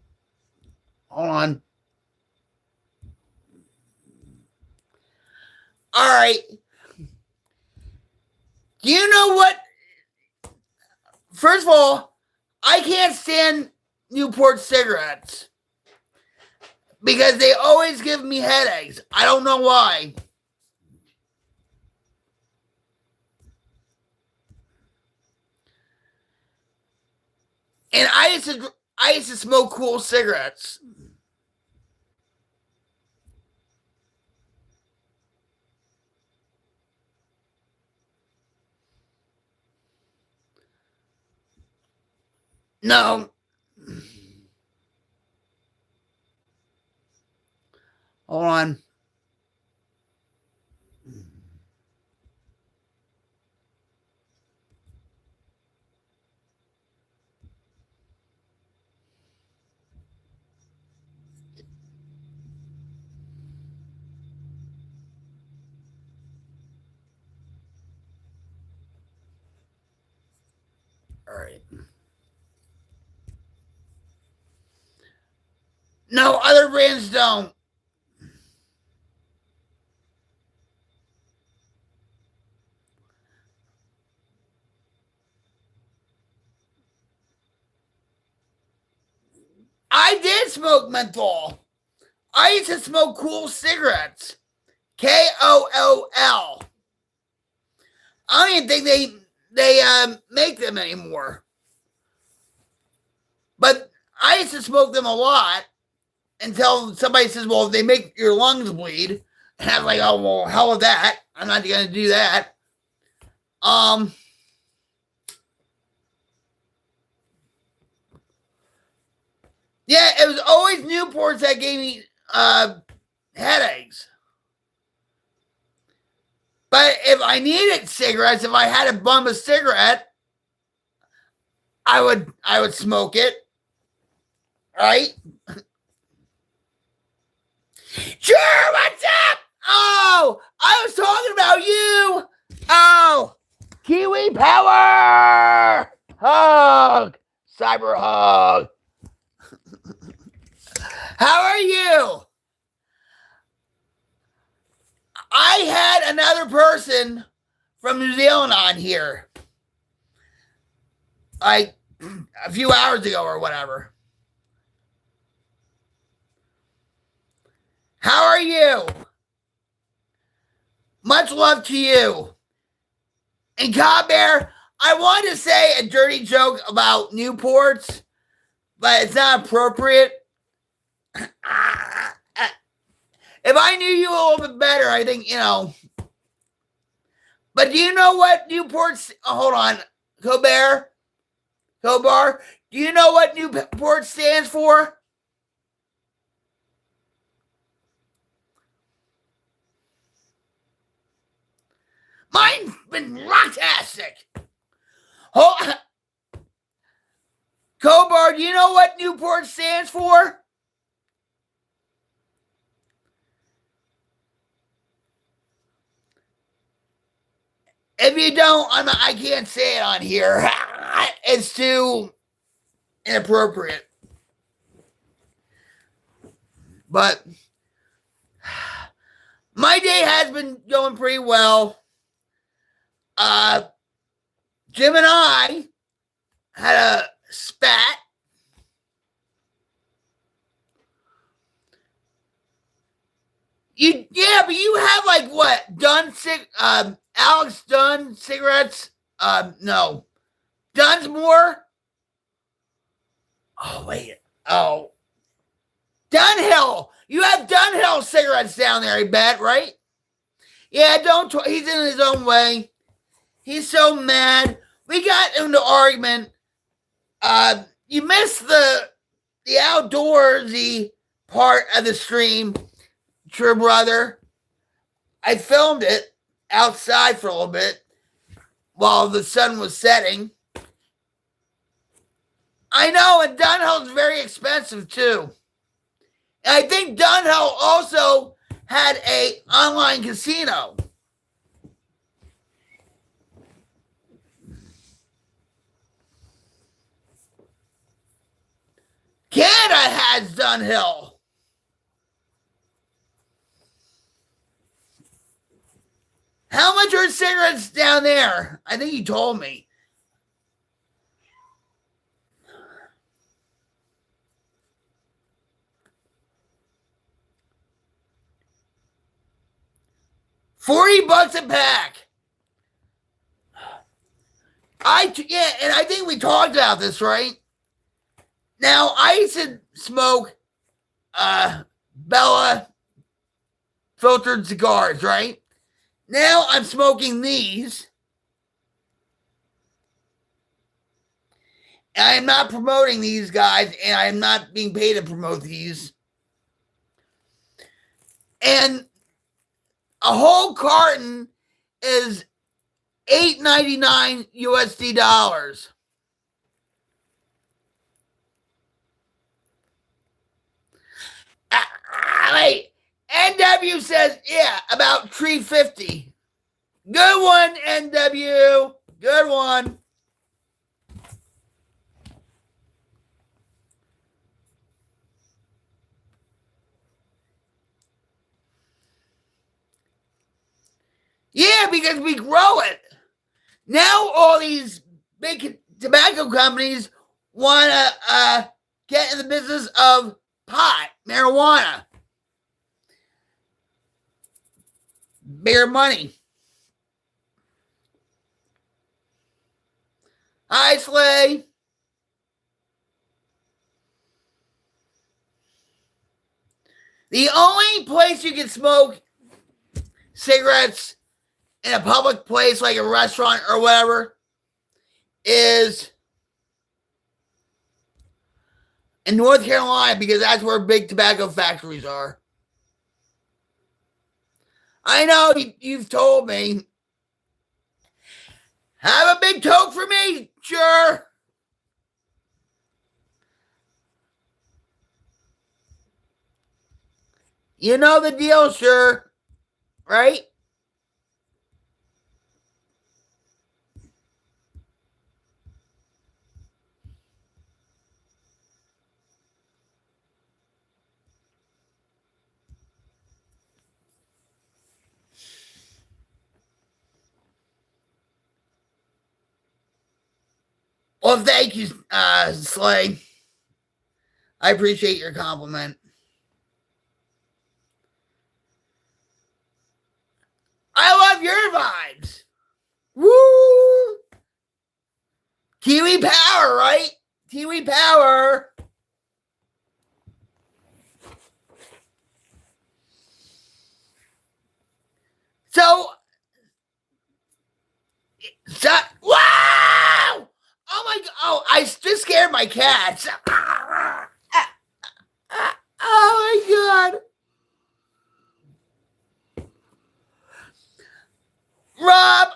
Hold on. All right. Do you know what? First of all, I can't stand Newport cigarettes because they always give me headaches. I don't know why. And I used to smoke cool cigarettes. No. Hold on. All right. No, other brands don't. I did smoke menthol. I used to smoke cool cigarettes. KOOL. I don't even think they make them anymore. But I used to smoke them a lot until somebody says, well, they make your lungs bleed. And I'm like, oh, well, hell with that. I'm not going to do that. Yeah, it was always Newports that gave me headaches. But if I needed cigarettes, if I had a bum a cigarette, I would smoke it. Right? Sure, what's up? Oh, I was talking about you. Oh, Kiwi Power. Hug. Cyber hug. How are you? I had another person from New Zealand on here. Like a few hours ago or whatever. How are you? Much love to you. And Cobb Bear, I wanted to say a dirty joke about Newports, but it's not appropriate. If I knew you a little bit better, I think, you know. But do you know what Newports... hold on. Cobar? Do you know what Newport stands for? Mine's been rocktastic. Cobar, do you know what Newport stands for? If you don't, I can't say it on here. It's too inappropriate. But my day has been going pretty well. Jim and I had a spat. But you have like what? Alex Dunn cigarettes? No. Dunsmore? Oh, wait. Oh. Dunhill. You have Dunhill cigarettes down there, I bet, right? Yeah, he's in his own way. He's so mad. We got into argument. You missed the outdoorsy part of the stream, True Brother. I filmed it outside for a little bit while the sun was setting. I know, and Dunhill's very expensive too. And I think Dunhill also had an online casino. Canada has Dunhill. How much are cigarettes down there? I think you told me. $40 a pack. And I think we talked about this, right? Now I used to smoke Bella filtered cigars, right? Now I'm smoking these. And I'm not promoting these guys, and I'm not being paid to promote these. And a whole carton is $8.99 USD dollars. Wait, NW says, yeah, about $3.50. Good one, NW. Good one. Yeah, because we grow it. Now all these big tobacco companies want to get in the business of pot, marijuana. Bigger money. Hi, Slay. The only place you can smoke cigarettes in a public place like a restaurant or whatever is in North Carolina, because that's where big tobacco factories are. I know you've told me. Have a big toke for me? Sure. You know the deal, sure. Right? Well, thank you, Slay. I appreciate your compliment. I love your vibes. Woo! Kiwi power, right? Kiwi power. So wow! Oh my god! Oh, I just scared my cats. Oh my god! Rob,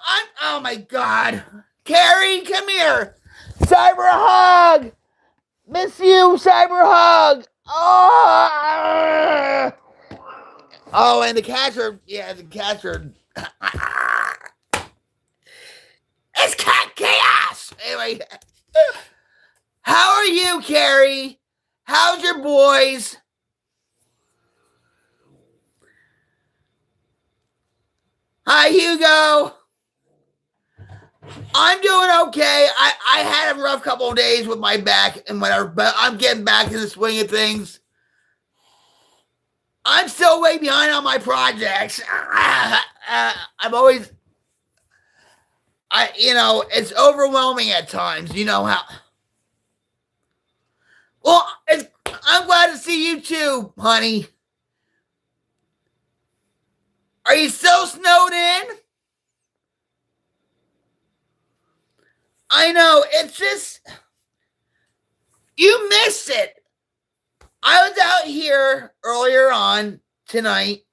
oh my god. Carrie, come here. Cyber hug. Miss you, cyber hug. Oh, and the cats are, it's cat chaos. Anyway, how are you, Carrie? How's your boys? Hi, Hugo. I'm doing okay. I had a rough couple of days with my back and whatever, but I'm getting back in the swing of things. I'm still way behind on my projects. I'm always, it's overwhelming at times. You know how. Well, I'm glad to see you too, honey. Are you still snowed in? I know, it's just, you missed it. I was out here earlier on tonight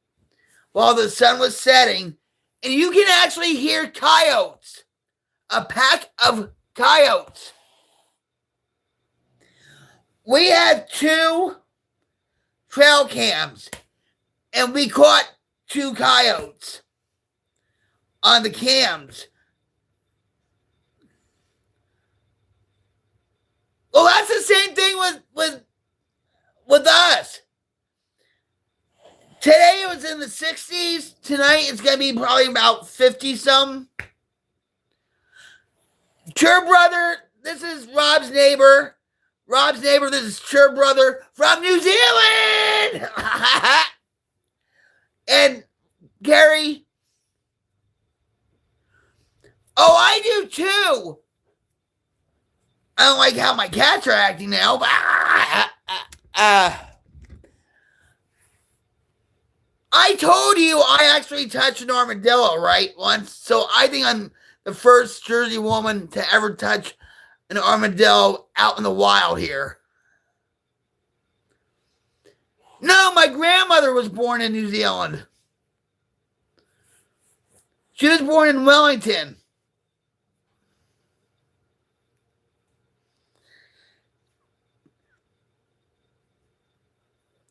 while the sun was setting, and you can actually hear coyotes. A pack of coyotes. We had 2 trail cams, and we caught 2 coyotes on the cams. Well, that's the same thing with Today it was in the 60s. Tonight it's going to be probably about 50 some. Chur Brother, this is Rob's neighbor. Rob's neighbor, this is Chur Brother from New Zealand. And Gary, oh, I do too. I don't like how my cats are acting now. But, I told you I actually touched an armadillo, right? Once. So I think I'm the first Jersey woman to ever touch an armadillo out in the wild here. No, my grandmother was born in New Zealand. She was born in Wellington.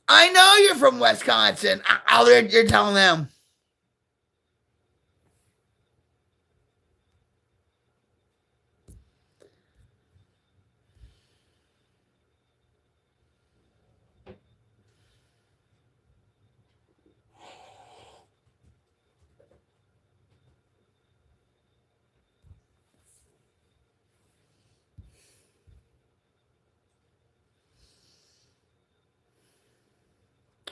I know you're from Wisconsin. Oh, you're telling them.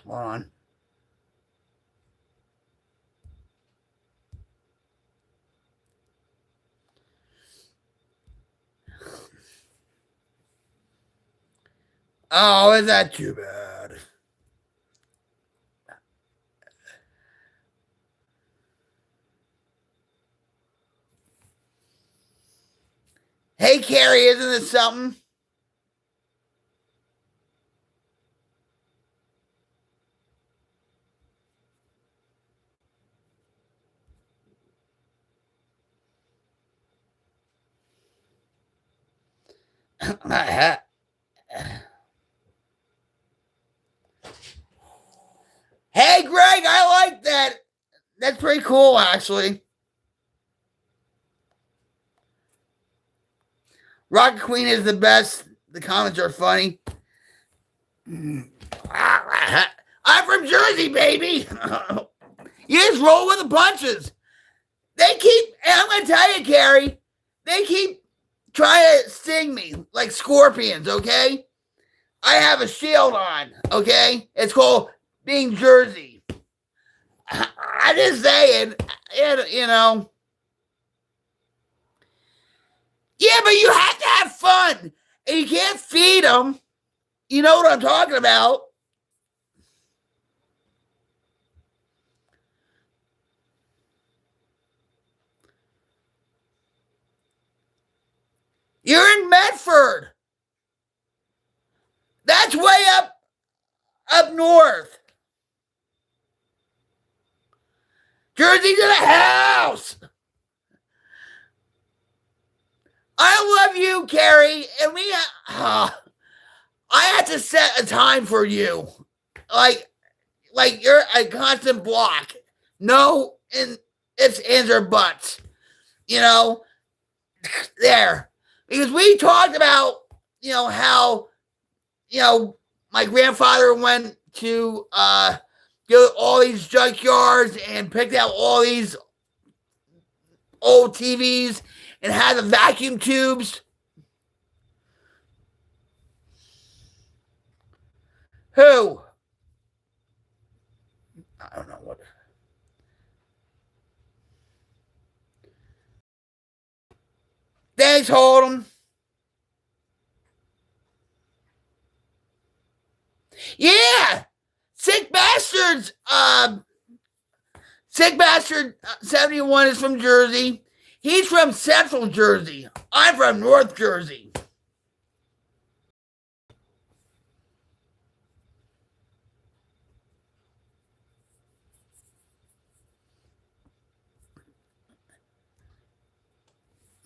Hold on. Oh, is that too bad? Hey, Carrie, isn't this something? Hey, Greg, I like that. That's pretty cool, actually. Rocket Queen is the best. The comments are funny. I'm from Jersey, baby. You just roll with the punches. They keep, and I'm going to tell you, Carrie, they keep trying to sting me like scorpions, okay? I have a shield on, okay? It's called being Jersey. I'm just saying, you know. Yeah, but you have to have fun. And you can't feed them. You know what I'm talking about. You're in Medford. That's way up north. Jersey to the house. I love you, Carrie, and I had to set a time for you, like you're a constant block. No, and ifs, ands, or buts. You know, there, because we talked about how my grandfather went to go to all these junkyards and picked out all these old TVs and had the vacuum tubes. Who? I don't know what. Thanks, Hold'em. Yeah, sick bastards. Sick bastard 71 is from Jersey. He's from Central Jersey. I'm from North Jersey.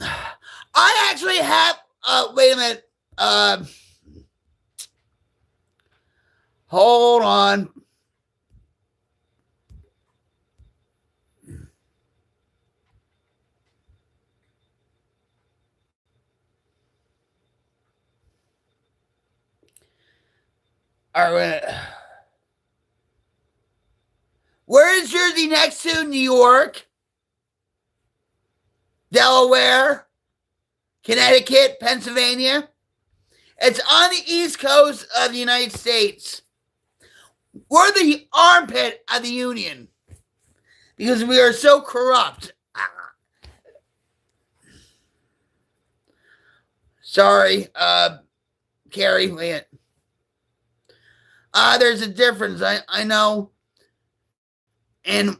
I actually have. Wait a minute. Hold on. All right. Where is Jersey next to? New York, Delaware, Connecticut, Pennsylvania. It's on the East Coast of the United States. We're the armpit of the Union because we are so corrupt. Sorry, Carrie, wait. There's a difference. I know in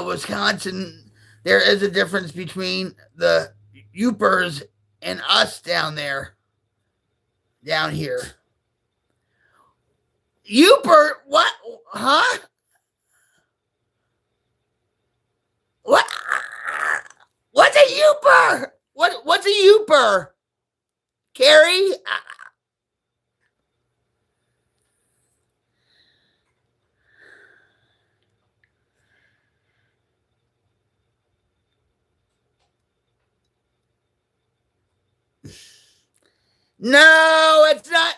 Wisconsin, there is a difference between the Yoopers and us down here. Yooper? What? Huh? What? What's a Yooper? What's a Yooper? Carrie? No, it's not.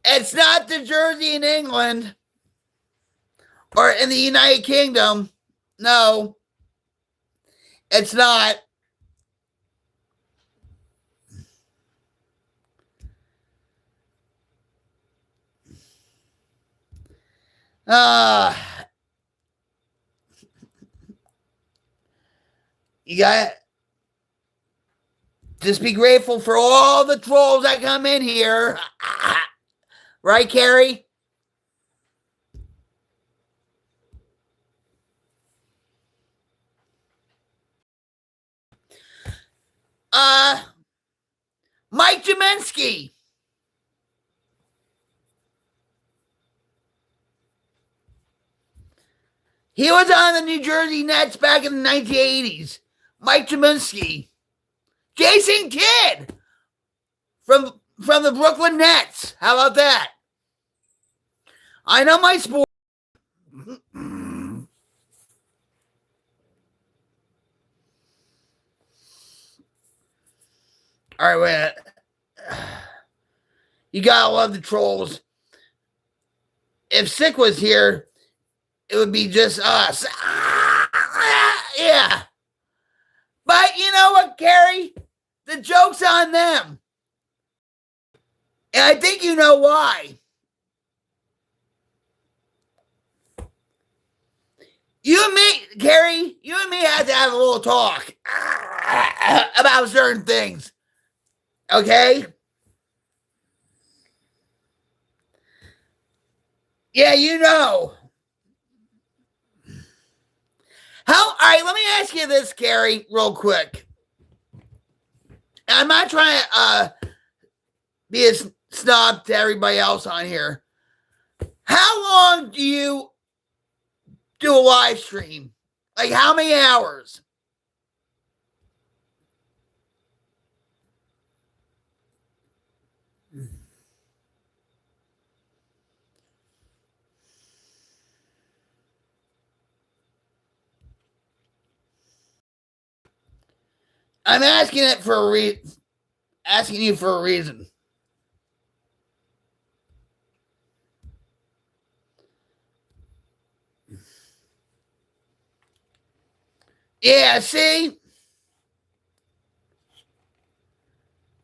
It's not the Jersey in England or in the United Kingdom. No, it's not. You got just be grateful for all the trolls that come in here. Right, Carrie? Mike Jaminsky. He was on the New Jersey Nets back in the 1980s. Mike Jaminsky. Jason Kidd from the Brooklyn Nets. How about that? I know my sport. All right, wait. You gotta love the trolls. If Sick was here, it would be just us. Yeah. But you know what, Carrie? The joke's on them. And I think you know why. You and me, Carrie, you and me have to have a little talk about certain things. Okay? Yeah, you know. All right, let me ask you this, Carrie, real quick. I'm not trying to be a snob to everybody else on here. How long do you do a live stream? Like, how many hours? I'm asking it for a asking you for a reason. Yeah, see?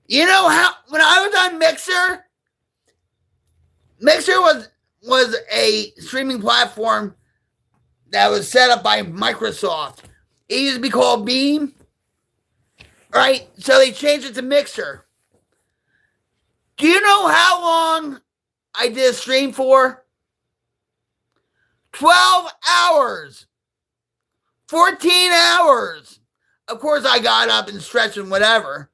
You know how when I was on Mixer was a streaming platform that was set up by Microsoft. It used to be called Beam. Right? So they changed it to Mixer. Do you know how long I did a stream for? 12 hours. 14 hours. Of course, I got up and stretched and whatever.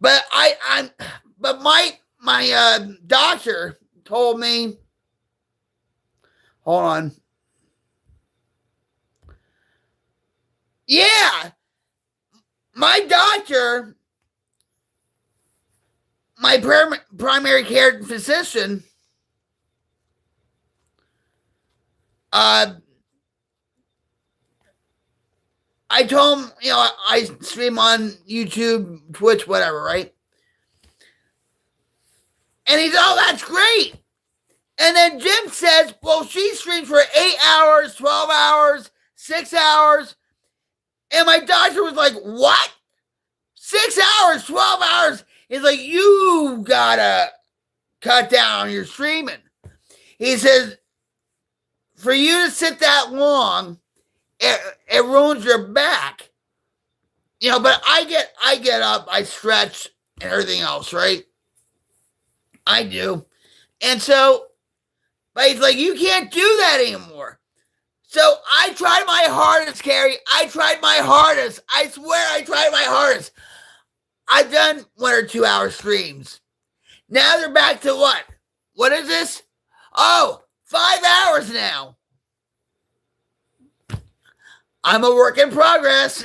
But but my doctor told me, hold on. Yeah, my doctor, my primary care physician, I I told him, I stream on YouTube, Twitch, whatever, right? And he's, oh, that's great. And then Jim says, well, she streams for 8 hours, 12 hours, 6 hours. And my doctor was like, what? 6 hours, 12 hours? He's like, you gotta cut down on your streaming. He says, for you to sit that long, it ruins your back. But I get up, I stretch and everything else, right? I do. And so, but he's like, you can't do that anymore. So I tried my hardest, Carrie. I tried my hardest. I swear I tried my hardest. I've done 1 or 2 hour streams. Now they're back to what? What is this? Oh, 5 hours now. I'm a work in progress.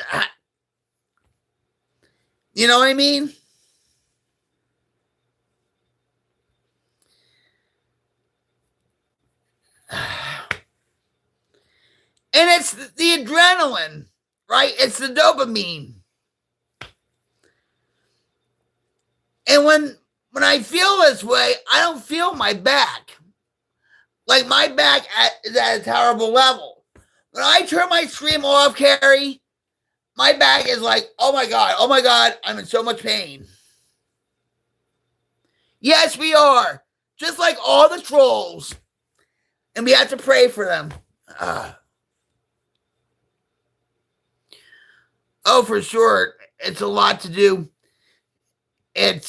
You know what I mean? And it's the adrenaline, right? It's the dopamine. And when I feel this way, I don't feel my back. Like my back is at a terrible level. When I turn my stream off, Carrie, my back is like, oh my God, I'm in so much pain. Yes, we are. Just like all the trolls. And we have to pray for them. Oh, for sure. It's a lot to do. I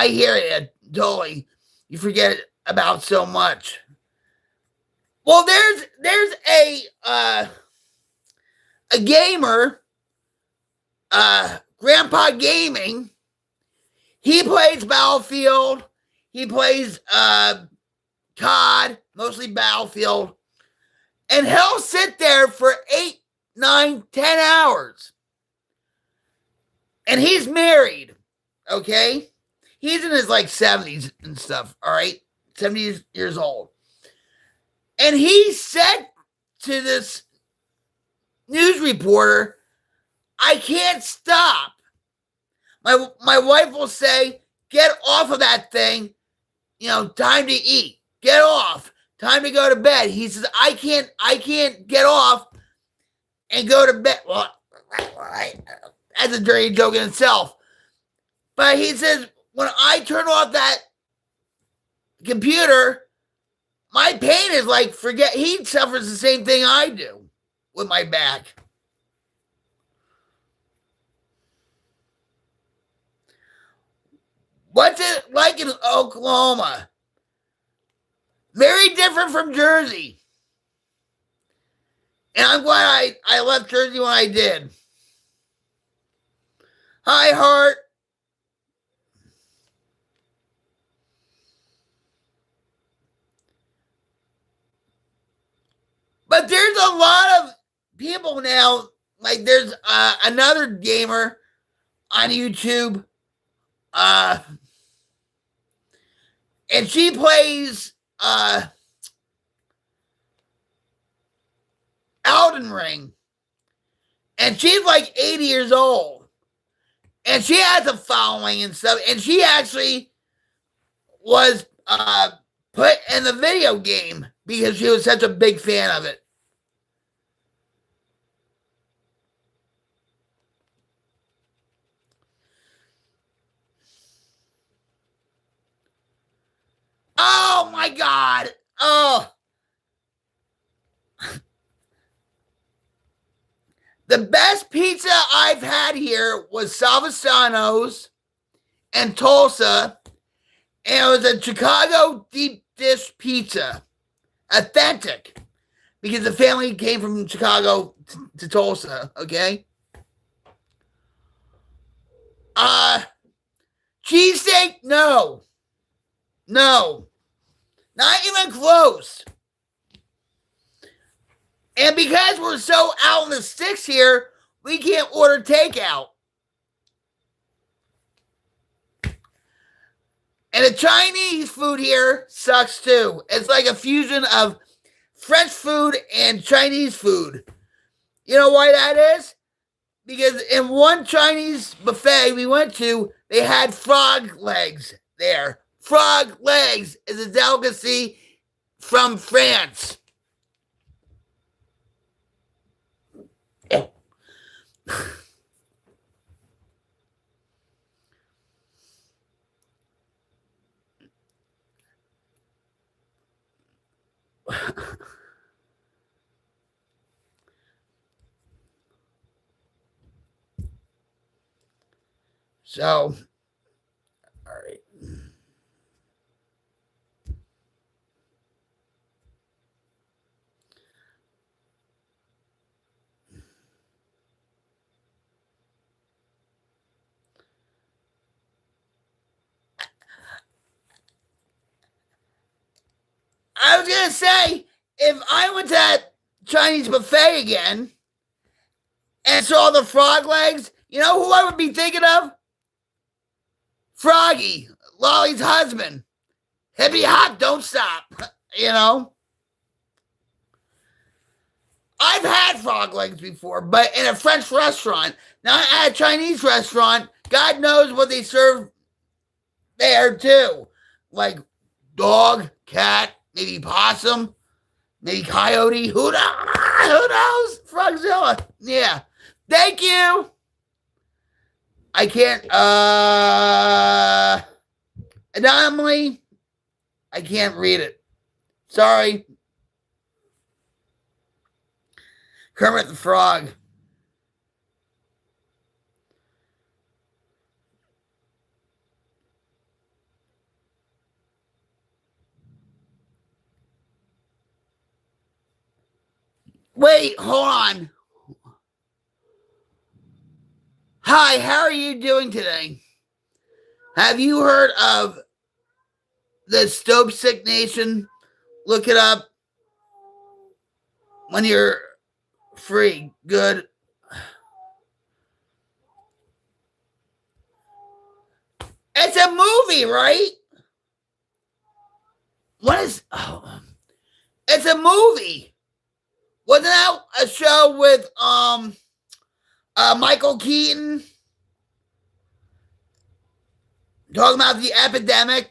hear it, totally. You forget about so much. Well, there's a gamer, Grandpa Gaming. He plays Battlefield. He plays COD, mostly Battlefield. And he'll sit there for 8, 9, 10 hours. And he's married, okay? He's in his 70s and stuff, all right? 70 years old. And he said to this news reporter, I can't stop. My wife will say, get off of that thing. Time to eat. Get off. Time to go to bed. He says, I can't get off and go to bed. Well, that's a dirty joke in itself. But he says, when I turn off that computer, my pain is forget. He suffers the same thing I do with my back. What's it like in Oklahoma? Very different from Jersey. And I'm glad I left Jersey when I did. Hi, Heart. But there's a lot of people now. There's another gamer on YouTube. And she plays Elden Ring. And she's 80 years old. And she has a following and stuff. And she actually was put in the video game because she was such a big fan of it. Oh my God. Oh. The best pizza I've had here was Salvesano's in Tulsa. And it was a Chicago deep dish pizza. Authentic. Because the family came from Chicago to Tulsa, okay? Cheesesteak? No. No. Not even close. And because we're so out in the sticks here, we can't order takeout. And the Chinese food here sucks too. It's like a fusion of French food and Chinese food. You know why that is? Because in one Chinese buffet we went to, they had frog legs there. Frog legs is a delicacy from France. So, all right. I was gonna say, if I went to that Chinese buffet again and saw the frog legs, you know who I would be thinking of? Froggy, Lolly's husband. Hippie hop, don't stop. You know? I've had frog legs before, but in a French restaurant, not at a Chinese restaurant. God knows what they serve there too. Like dog, cat, maybe possum, maybe coyote. Who knows? Who knows? Frogzilla. Yeah. Thank you. I can't anomaly. I can't read it. Sorry. Kermit the Frog. Wait, hold on. Hi, how are you doing today? Have you heard of the Stope Sick Nation? Look it up when you're free. Good. It's a movie, right? What is? Oh, it's a movie. Wasn't that a show with Michael Keaton talking about the epidemic?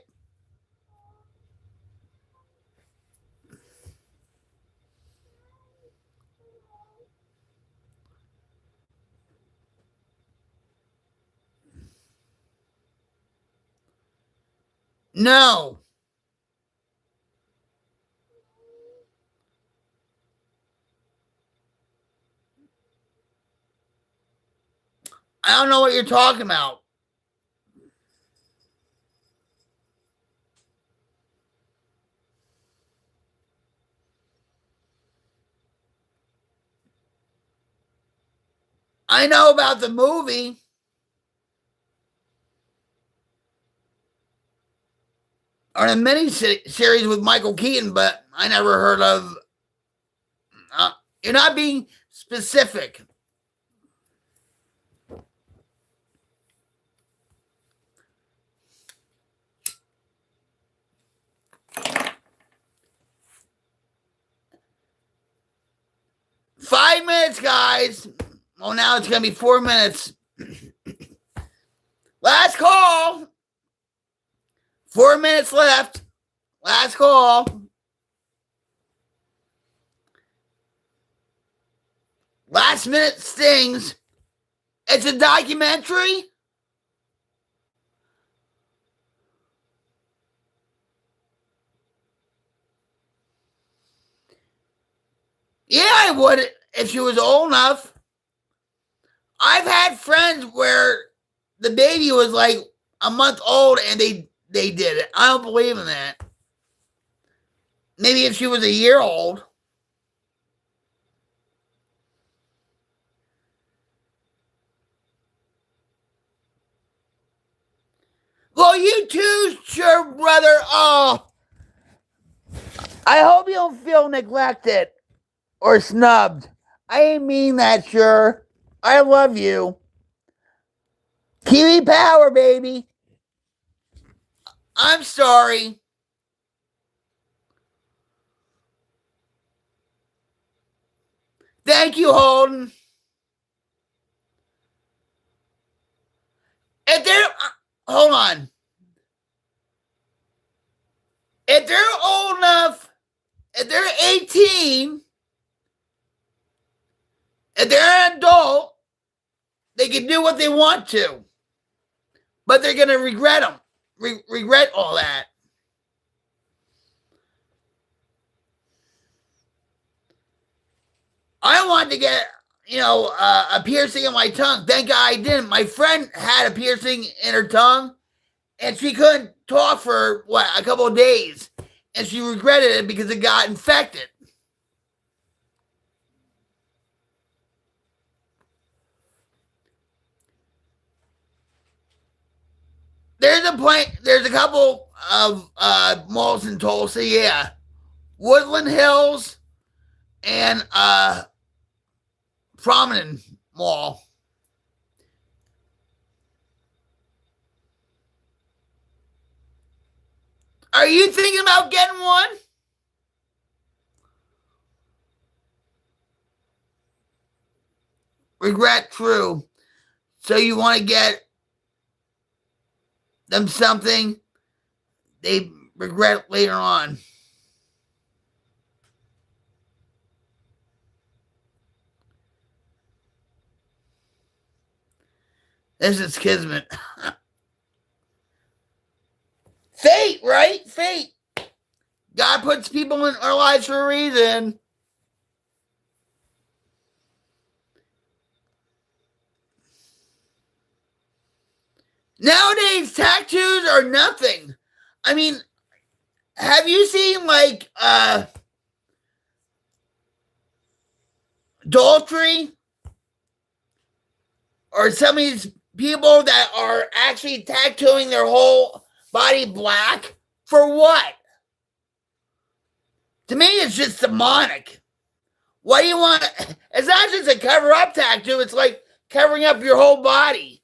No. I don't know what you're talking about. I know about the movie. Or the mini series with Michael Keaton, but I never heard of. You're not being specific. Five minutes, guys. Well, now it's going to be 4 minutes. Last call. 4 minutes left. Last call. Last minute stings. It's a documentary. Yeah, I would if she was old enough. I've had friends where the baby was like a month old and they did it. I don't believe in that. Maybe if she was a year old. Well, you too, sure, brother. Oh, I hope you don't feel neglected or snubbed. I ain't mean that, sure. I love you. Kiwi power, baby. I'm sorry. Thank you, Holden. If they're, hold on. If they're old enough, if they're 18, if they're an adult, they can do what they want to. But they're going to regret them. Regret all that. I wanted to get, a piercing in my tongue. Thank God I didn't. My friend had a piercing in her tongue, and she couldn't talk for, a couple of days. And she regretted it because it got infected. There's a couple of malls in Tulsa, yeah. Woodland Hills and Promenade Mall. Are you thinking about getting one? Regret, true. So you want to get them something they regret later on. This is kismet. Fate, right? Fate. God puts people in our lives for a reason. Nowadays, tattoos are nothing. I mean, have you seen Daltrey? Or some of these people that are actually tattooing their whole body black? For what? To me, it's just demonic. What do you want? It's not just a cover-up tattoo. It's like covering up your whole body.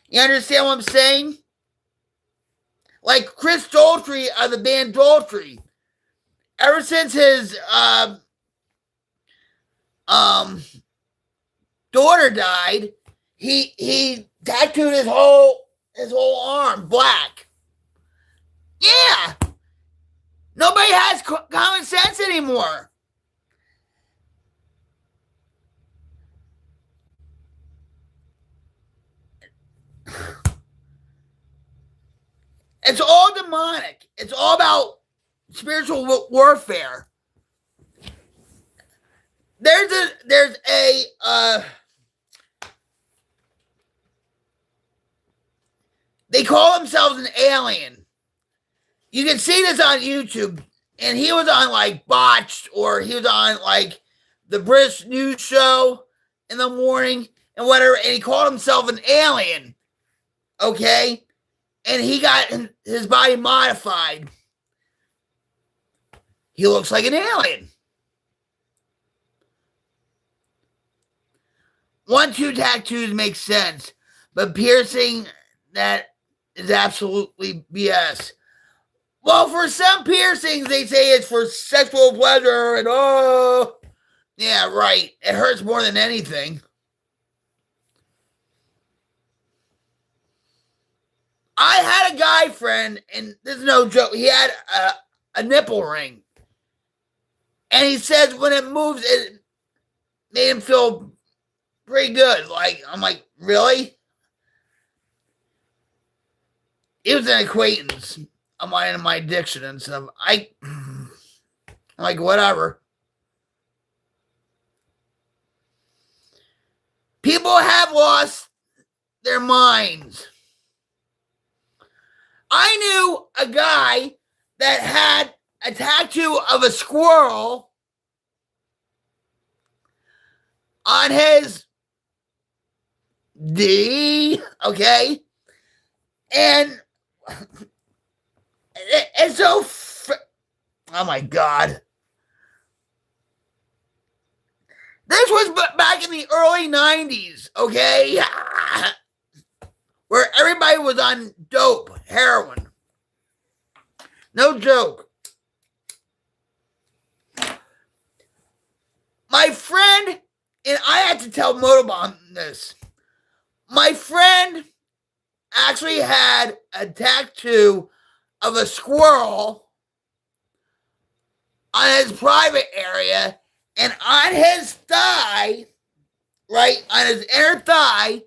You understand what I'm saying? Like Chris Daltrey of the band Daltrey. Ever since his daughter died, he tattooed his whole arm black. Yeah. Nobody has common sense anymore. It's all demonic. It's all about spiritual warfare. There's a they call themselves an alien. You can see this on YouTube, and he was on like Botched, or he was on like the British news show in the morning and whatever, and he called himself an alien. Okay? And he got his body modified. He looks like an alien. 1-2 tattoos make sense, but piercing, that is absolutely BS. Well, for some piercings, they say it's for sexual pleasure, and yeah, right. It hurts more than anything. I had a guy friend, and this is no joke, he had a nipple ring. And he says when it moves, it made him feel pretty good. I'm like, really? It was an acquaintance of mine and my addiction and stuff. I'm like, whatever. People have lost their minds. I knew a guy that had a tattoo of a squirrel on his D, okay? And it's so, oh my God. This was back in the early 90s, okay? Where everybody was on dope, heroin. No joke. My friend, and I had to tell Motobomb this. My friend actually had a tattoo of a squirrel on his private area, and on his thigh, right, on his inner thigh,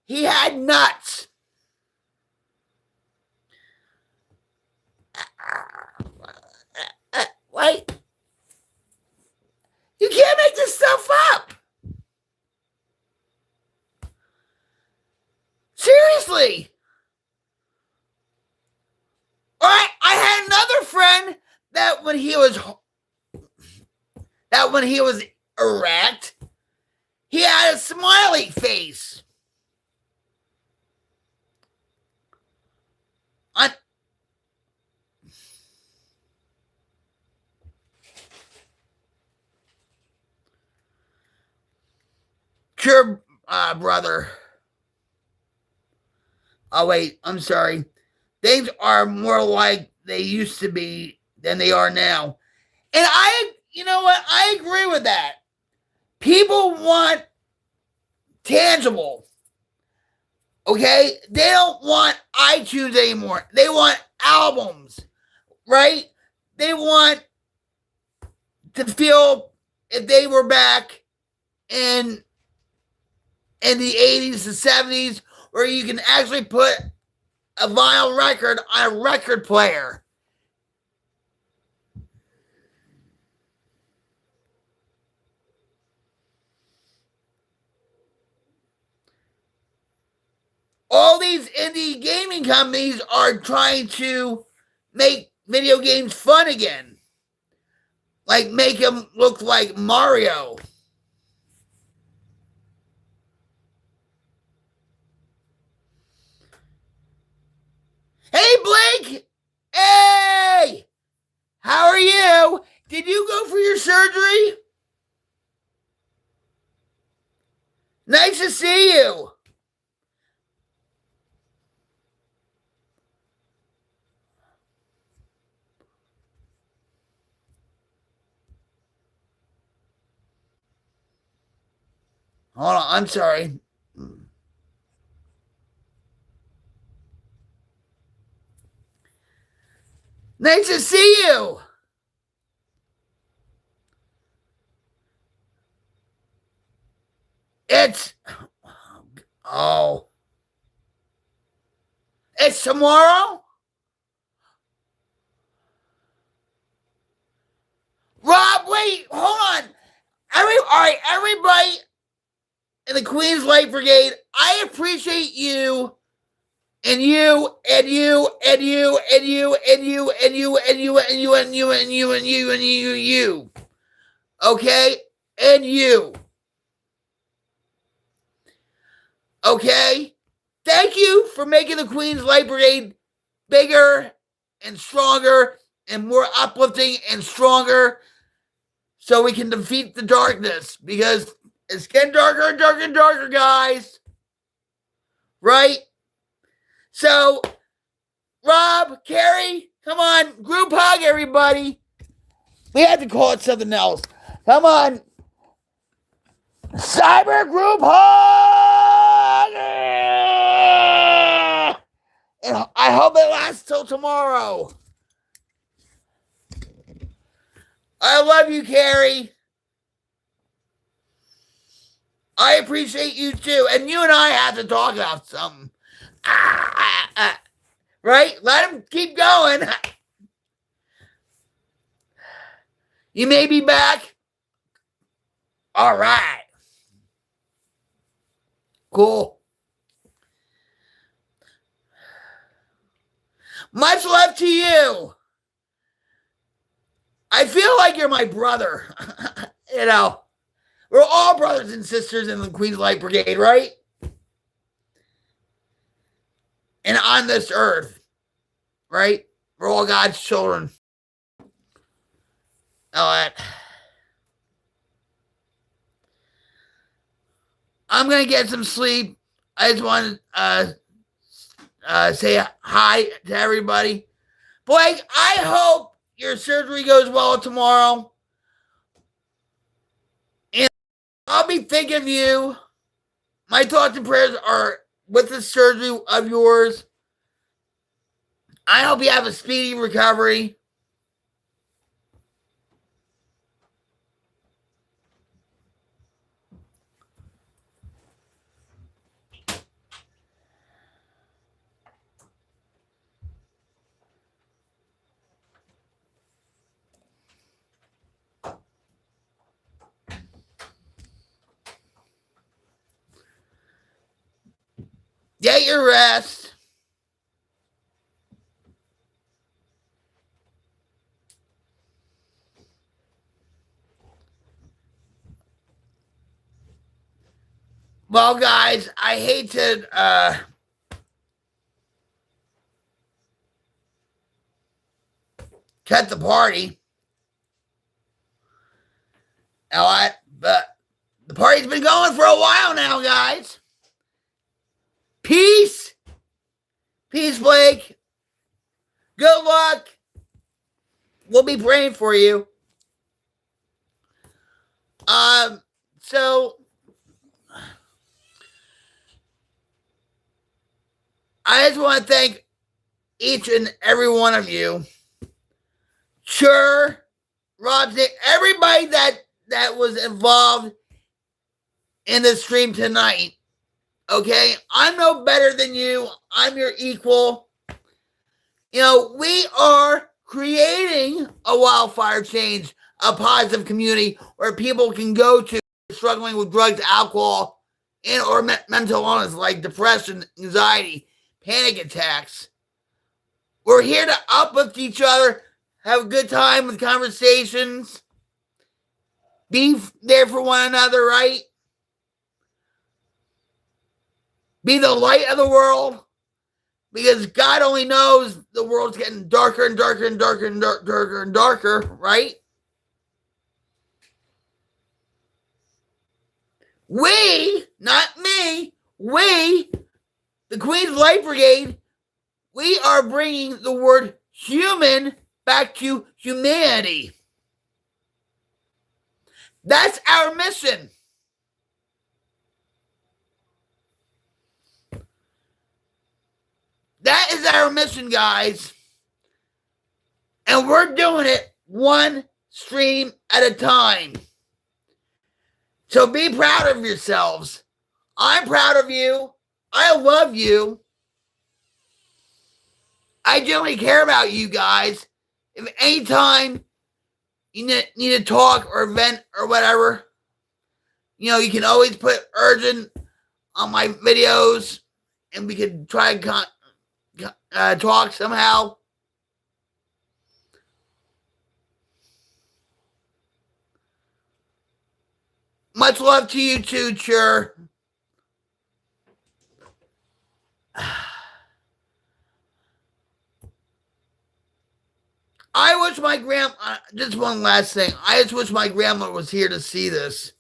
he had nuts. Wait. You can't make this stuff up. Seriously. All right, I had another friend that when he was erect, he had a smiley face. Sure, brother. Oh, wait, I'm sorry. Things are more like they used to be than they are now. And you know what? I agree with that. People want tangible. Okay? They don't want iTunes anymore. They want albums, right? They want to feel if they were back in the 80s and 70s where you can actually put a vinyl record on a record player. All these indie gaming companies are trying to make video games fun again. Like make them look like Mario. Hey, Blake! Hey! How are you? Did you go for your surgery? Nice to see you. Hold on, I'm sorry. Nice to see you. It's tomorrow? Rob, wait, hold on. All right, everybody in the Queens Light Brigade, I appreciate you and you and you and you and you and you and you and you and you and you and you and you and you. Okay? And you. Okay? Thank you for making the Queens Light Brigade bigger and stronger and more uplifting and stronger so we can defeat the darkness because it's getting darker and darker and darker, guys. Right? So, Rob, Carrie, come on, group hug, everybody. We have to call it something else. Come on. Cyber group hug! And I hope it lasts till tomorrow. I love you, Carrie. I appreciate you too. And you and I have to talk about something. Right? Let him keep going. You may be back. All right. Cool. Much love to you. I feel like you're my brother. You know, we're all brothers and sisters in the Queens Light Brigade, right? And on this earth, right? We're all God's children. All right. I'm going to get some sleep. I just want to say hi to everybody. Blake, I hope your surgery goes well tomorrow. And I'll be thinking of you. My thoughts and prayers are with the surgery of yours. I hope you have a speedy recovery. Get your rest. Well, guys, I hate to cut the party. But the party's been going for a while now, guys. Peace. Peace, Blake. Good luck. We'll be praying for you. So I just want to thank each and every one of you. Sure, Rob, everybody that was involved in the stream tonight. Okay, I'm no better than you. I'm your equal. You know, we are creating a wildfire change, a positive community where people can go to struggling with drugs, alcohol, and or mental illness like depression, anxiety, panic attacks. We're here to uplift each other, have a good time with conversations, be there for one another, right? Be the light of the world, because God only knows the world's getting darker and darker and darker and darker and darker, right? We, not me, we, the Queen's Light Brigade, we are bringing the word human back to humanity. That's our mission. That is our mission, guys. And we're doing it one stream at a time. So be proud of yourselves. I'm proud of you. I love you. I genuinely care about you guys. If anytime you need to talk or vent or whatever, you know, you can always put urgent on my videos and we could try and talk somehow. Much love to you too, Chur. I wish my just one last thing. I just wish my grandma was here to see this.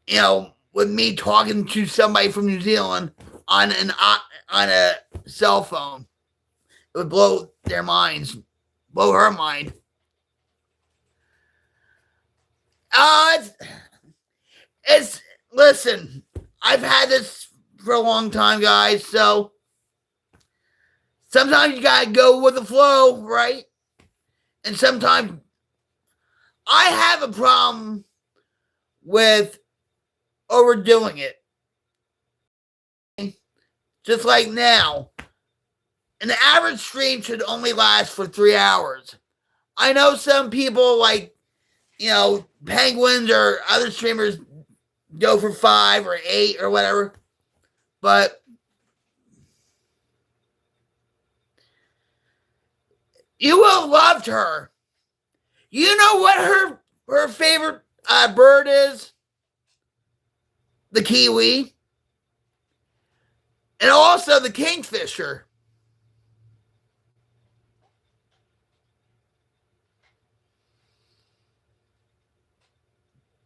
You know, with me talking to somebody from New Zealand on a cell phone. It would blow their minds, blow her mind. Listen, I've had this for a long time, guys, so sometimes you gotta go with the flow, right? And sometimes I have a problem with overdoing it. Just like now. An average stream should only last for 3 hours. I know some people like, you know, Penguins or other streamers go for 5 or 8 or whatever. But you will have loved her. You know what her favorite bird is? The kiwi. And also the kingfisher.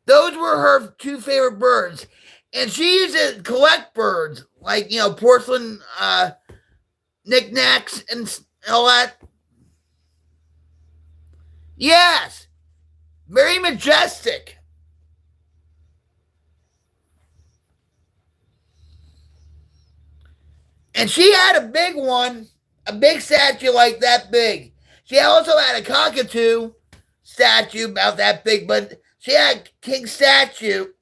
Those were her 2 favorite birds. And she used to collect birds, like, you know, porcelain knickknacks and all that. Yes. Very majestic. And she had a big one, a big statue like that big. She also had a cockatoo statue about that big, but she had Kingfisher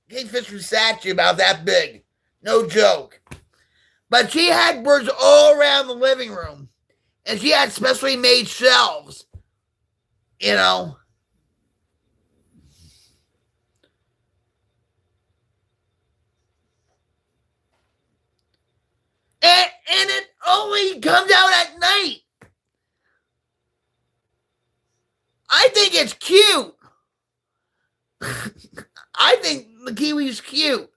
statue about that big. No joke. But she had birds all around the living room. And she had specially made shelves. You know. And it only comes out at night. I think it's cute. I think the kiwi's cute.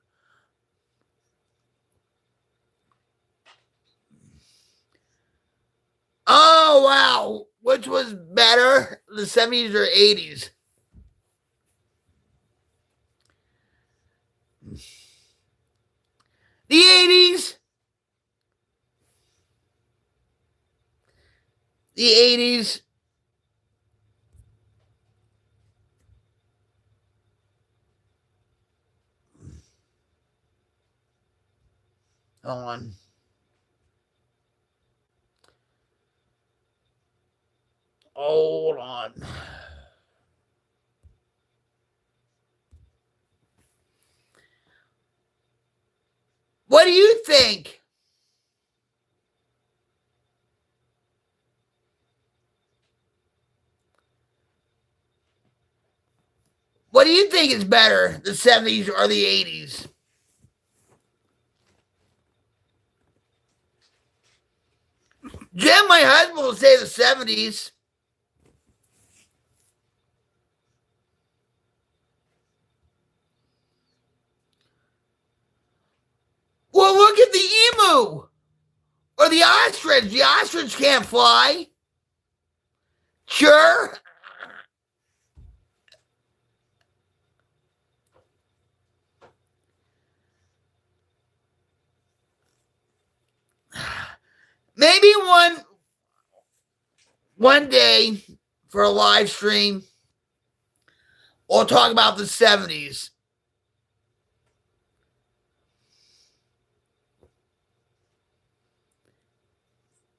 Oh, wow. Which was better, the 70s or 80s? The 80s. The 80s. Hold on. Hold on. What do you think? What do you think is better, the 70s or the 80s? Jim, my husband, will say the 70s. Well, look at the emu or the ostrich. The ostrich can't fly. Sure. Maybe one day for a live stream, we'll talk about the 70s.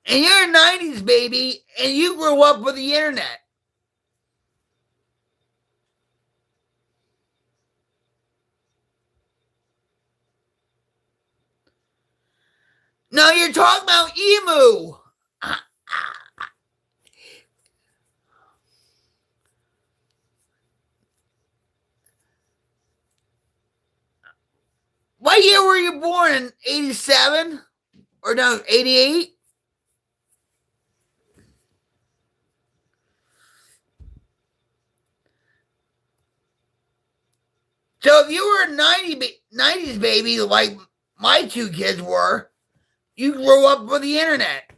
And you're a 90s baby, and you grew up with the internet. No, you're talking about emu. What year were you born? 87? Or no, 88? So if you were a 90s baby like my two kids were, you grew up with the internet.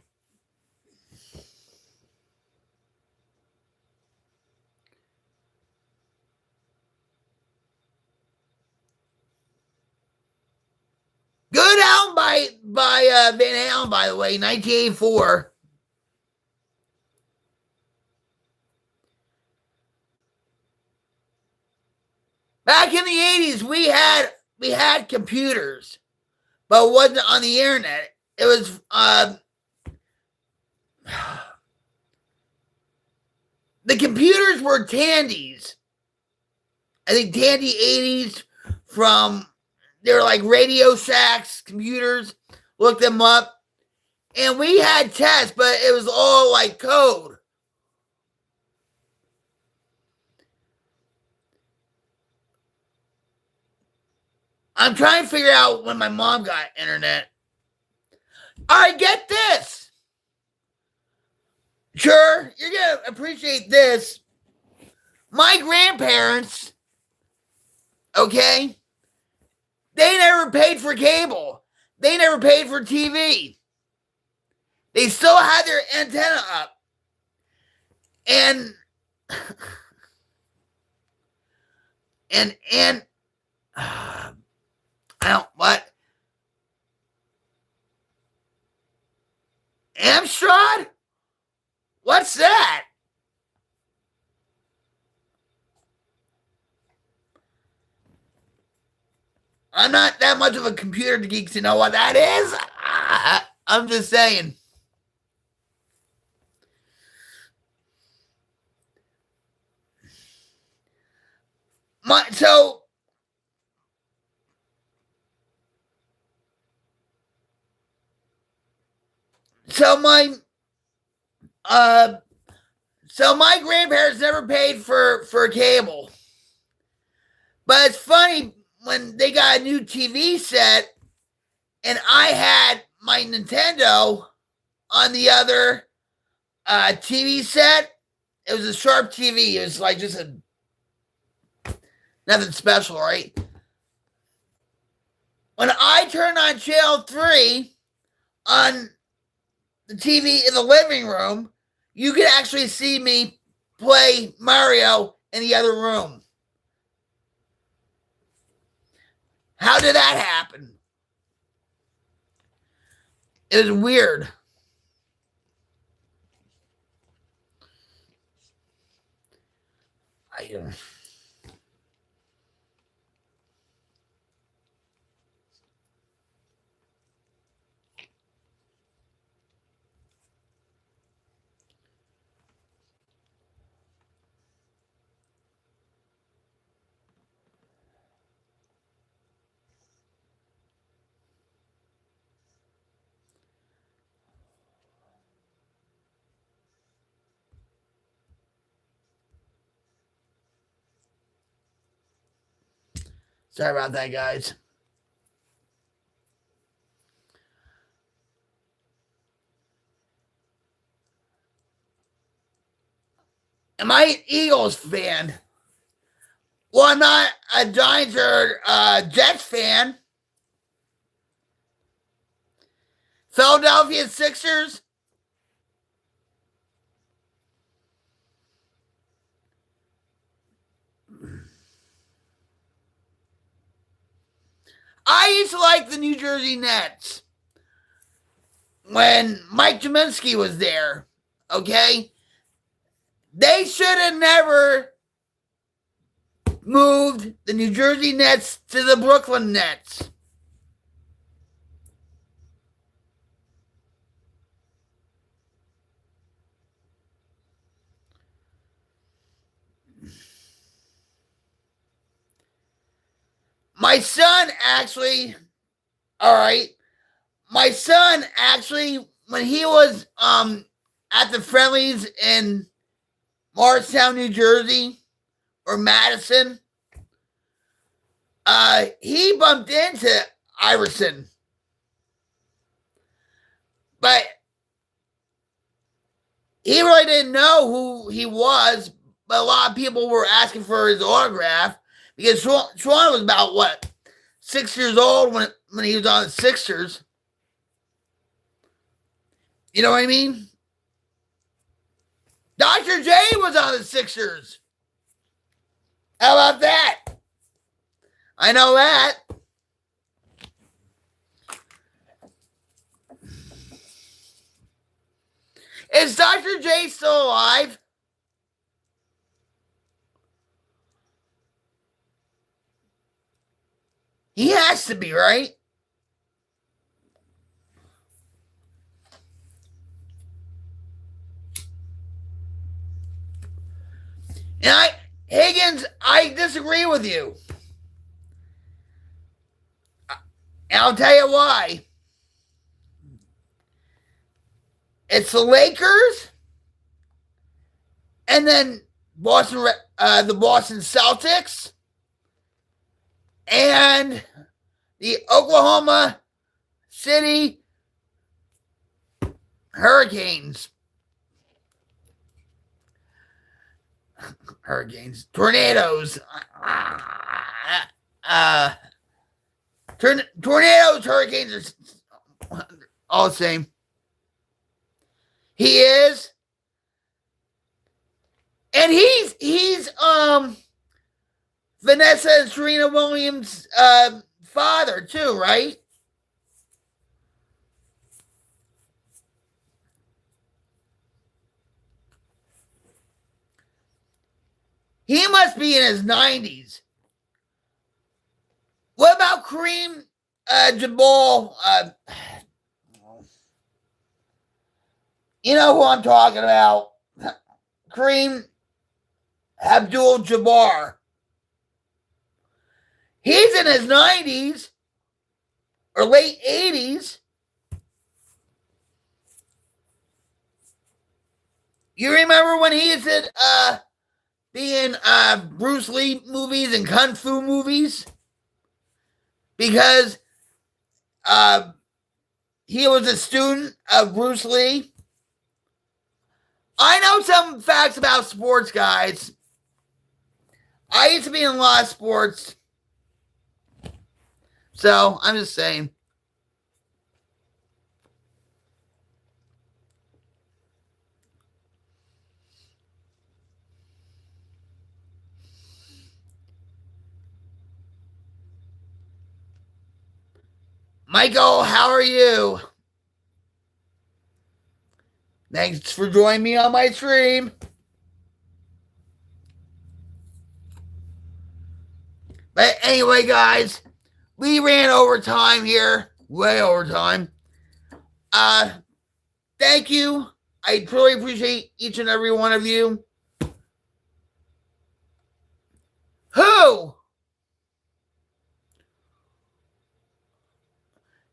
Good album by Van Halen, by the way, 1984. Back in the 80s, we had computers, but it wasn't on the internet. It was the computers were Tandies. I think Tandy 80s they were like Radio Shacks computers. Look them up. And we had tests, but it was all like code. I'm trying to figure out when my mom got internet. I get this. Sure, you're going to appreciate this. My grandparents, okay, they never paid for cable. They never paid for TV. They still had their antenna up. And I don't, what? Amstrad? What's that? I'm not that much of a computer geek to know what that is. I'm just saying. So my grandparents never paid for cable. But it's funny when they got a new TV set and I had my Nintendo on the other TV set. It was a Sharp TV. It was like just nothing special, right? When I turned on channel 3 on the TV in the living room, you could actually see me play Mario in the other room. How did that happen? It was weird. Sorry about that, guys. Am I an Eagles fan? Well, I'm not a Giants or Jets fan. Philadelphia Sixers? I used to like the New Jersey Nets when Mike Kaminsky was there, okay? They should have never moved the New Jersey Nets to the Brooklyn Nets. My son actually, when he was at the friendlies in Morristown, New Jersey, or Madison, he bumped into Iverson. But he really didn't know who he was, but a lot of people were asking for his autograph because Swan was about, 6 years old when he was on the Sixers. You know what I mean? Dr. J was on the Sixers. How about that? I know that. Is Dr. J still alive? He has to be, right? And Higgins, I disagree with you. And I'll tell you why. It's the Lakers, and then the Boston Celtics, and the Oklahoma City Hurricanes. Tornadoes. Tornadoes, hurricanes are all the same. He is. And he's Vanessa and Serena Williams' father too, right? He must be in his 90s. What about Kareem Jabbar? You know who I'm talking about. Kareem Abdul-Jabbar. He's in his 90s or late 80s. You remember when he was in Bruce Lee movies and Kung Fu movies? Because he was a student of Bruce Lee. I know some facts about sports, guys. I used to be in a lot of sports. So, I'm just saying. Michael, how are you? Thanks for joining me on my stream. But anyway, guys, we ran over time here. Way over time. Thank you. I truly appreciate each and every one of you. Who?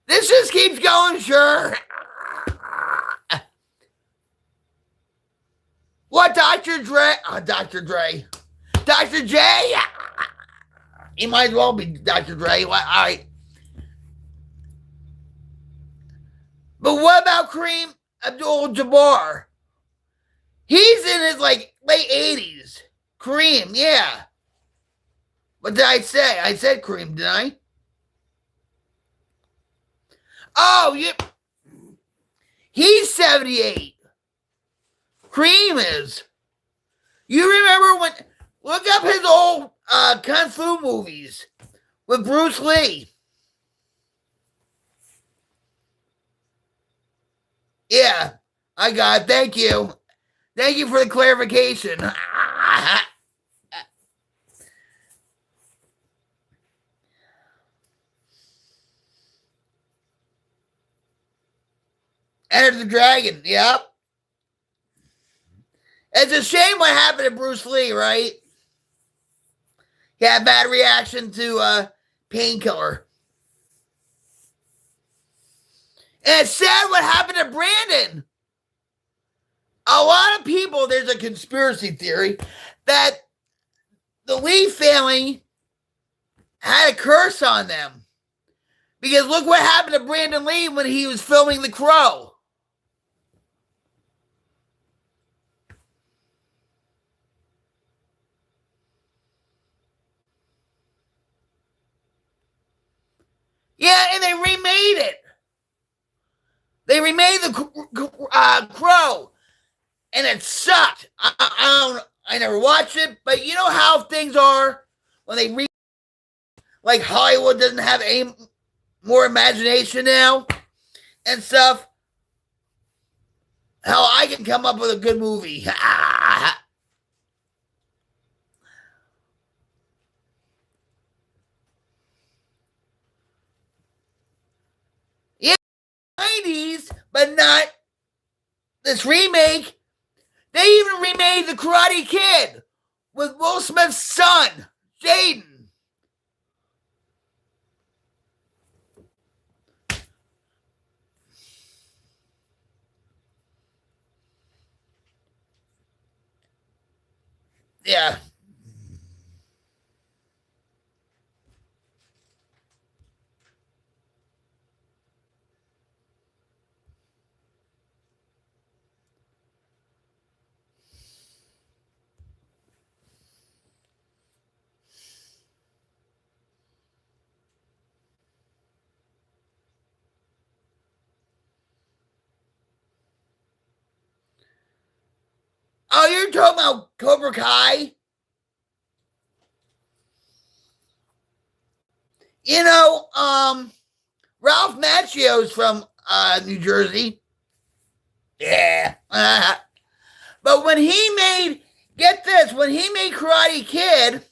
This just keeps going, sure. What, Dr. Dre? Dr. Dre. Dr. J? He might as well be Dr. Dre. All right. But what about Kareem Abdul-Jabbar? He's in his, late 80s. Kareem, yeah. What did I say? I said Kareem, didn't I? Oh, yeah. He's 78. Kareem is. You remember when... Look up his old Kung Fu movies with Bruce Lee. Yeah, I got it. Thank you. Thank you for the clarification. Enter the Dragon, yep. It's a shame what happened to Bruce Lee, right? He had a bad reaction to Painkiller. And it's sad what happened to Brandon. A lot of people, there's a conspiracy theory that the Lee family had a curse on them. Because look what happened to Brandon Lee when he was filming The Crow. Yeah, and they remade it. They remade the Crow, and it sucked. I never watched it, but you know how things are when they like Hollywood doesn't have any more imagination now and stuff. Hell, I can come up with a good movie. Yeah, 90s, but not this remake. They even remade The Karate Kid with Will Smith's son, Jaden. Yeah. Oh, you're talking about Cobra Kai? You know, Ralph Macchio's from New Jersey. Yeah. But when he made, get this, when he made Karate Kid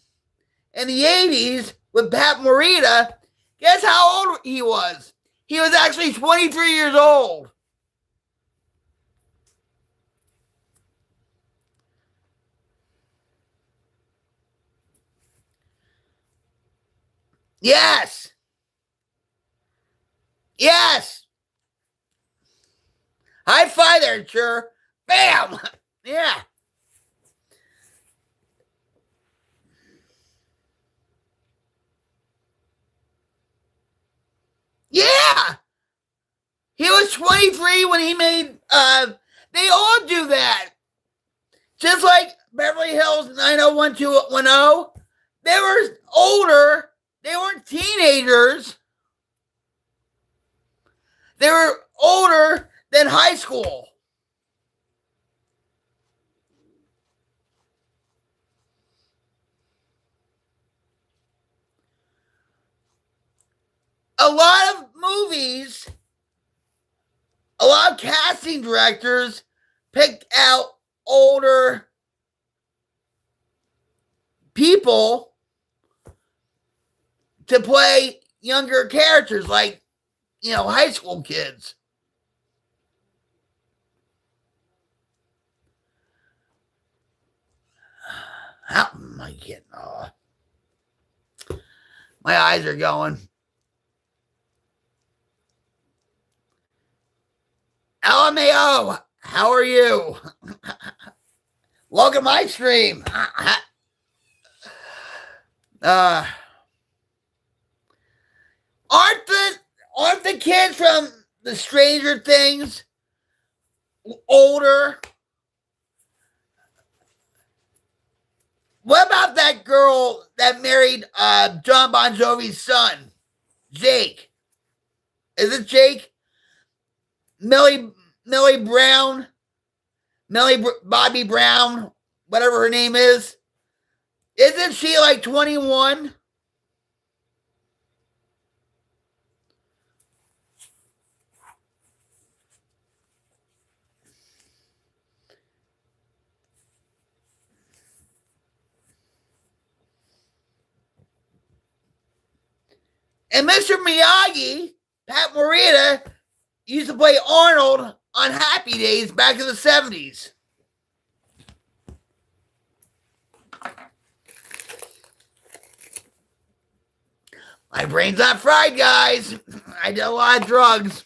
in the 80s with Pat Morita, guess how old he was? He was actually 23 years old. Yes. Yes. High five there, sure. Bam. Yeah. Yeah. He was 23 when he made they all do that. Just like Beverly Hills 90210. They were older. They weren't teenagers. They were older than high school. A lot of movies, a lot of casting directors pick out older people to play younger characters, like, high school kids. How am I getting? My eyes are going. LMAO, how are you? Welcome to my stream. Aren't the kids from the Stranger Things older? What about that girl that married John Bon Jovi's son, Jake? Is it Jake? Millie Brown? Bobby Brown? Whatever her name is. Isn't she like 21? And Mr. Miyagi, Pat Morita, used to play Arnold on Happy Days back in the 70s. My brain's not fried, guys. I did a lot of drugs.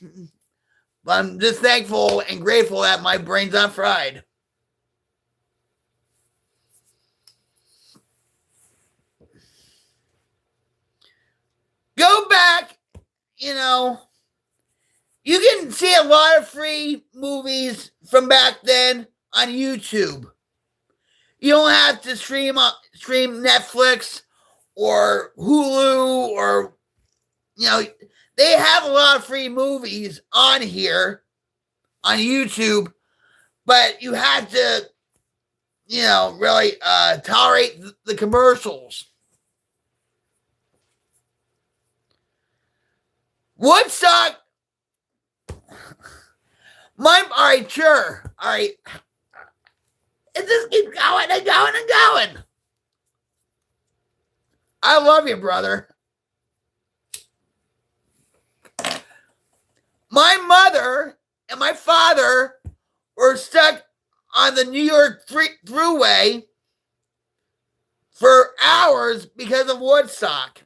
But I'm just thankful and grateful that my brain's not fried. Go back, you can see a lot of free movies from back then on YouTube. You don't have to stream Netflix or Hulu or, they have a lot of free movies on here on YouTube, but you have to, really tolerate the commercials. Woodstock. All right, sure. All right. It just keeps going and going and going. I love you, brother. My mother and my father were stuck on the New York Thruway for hours because of Woodstock.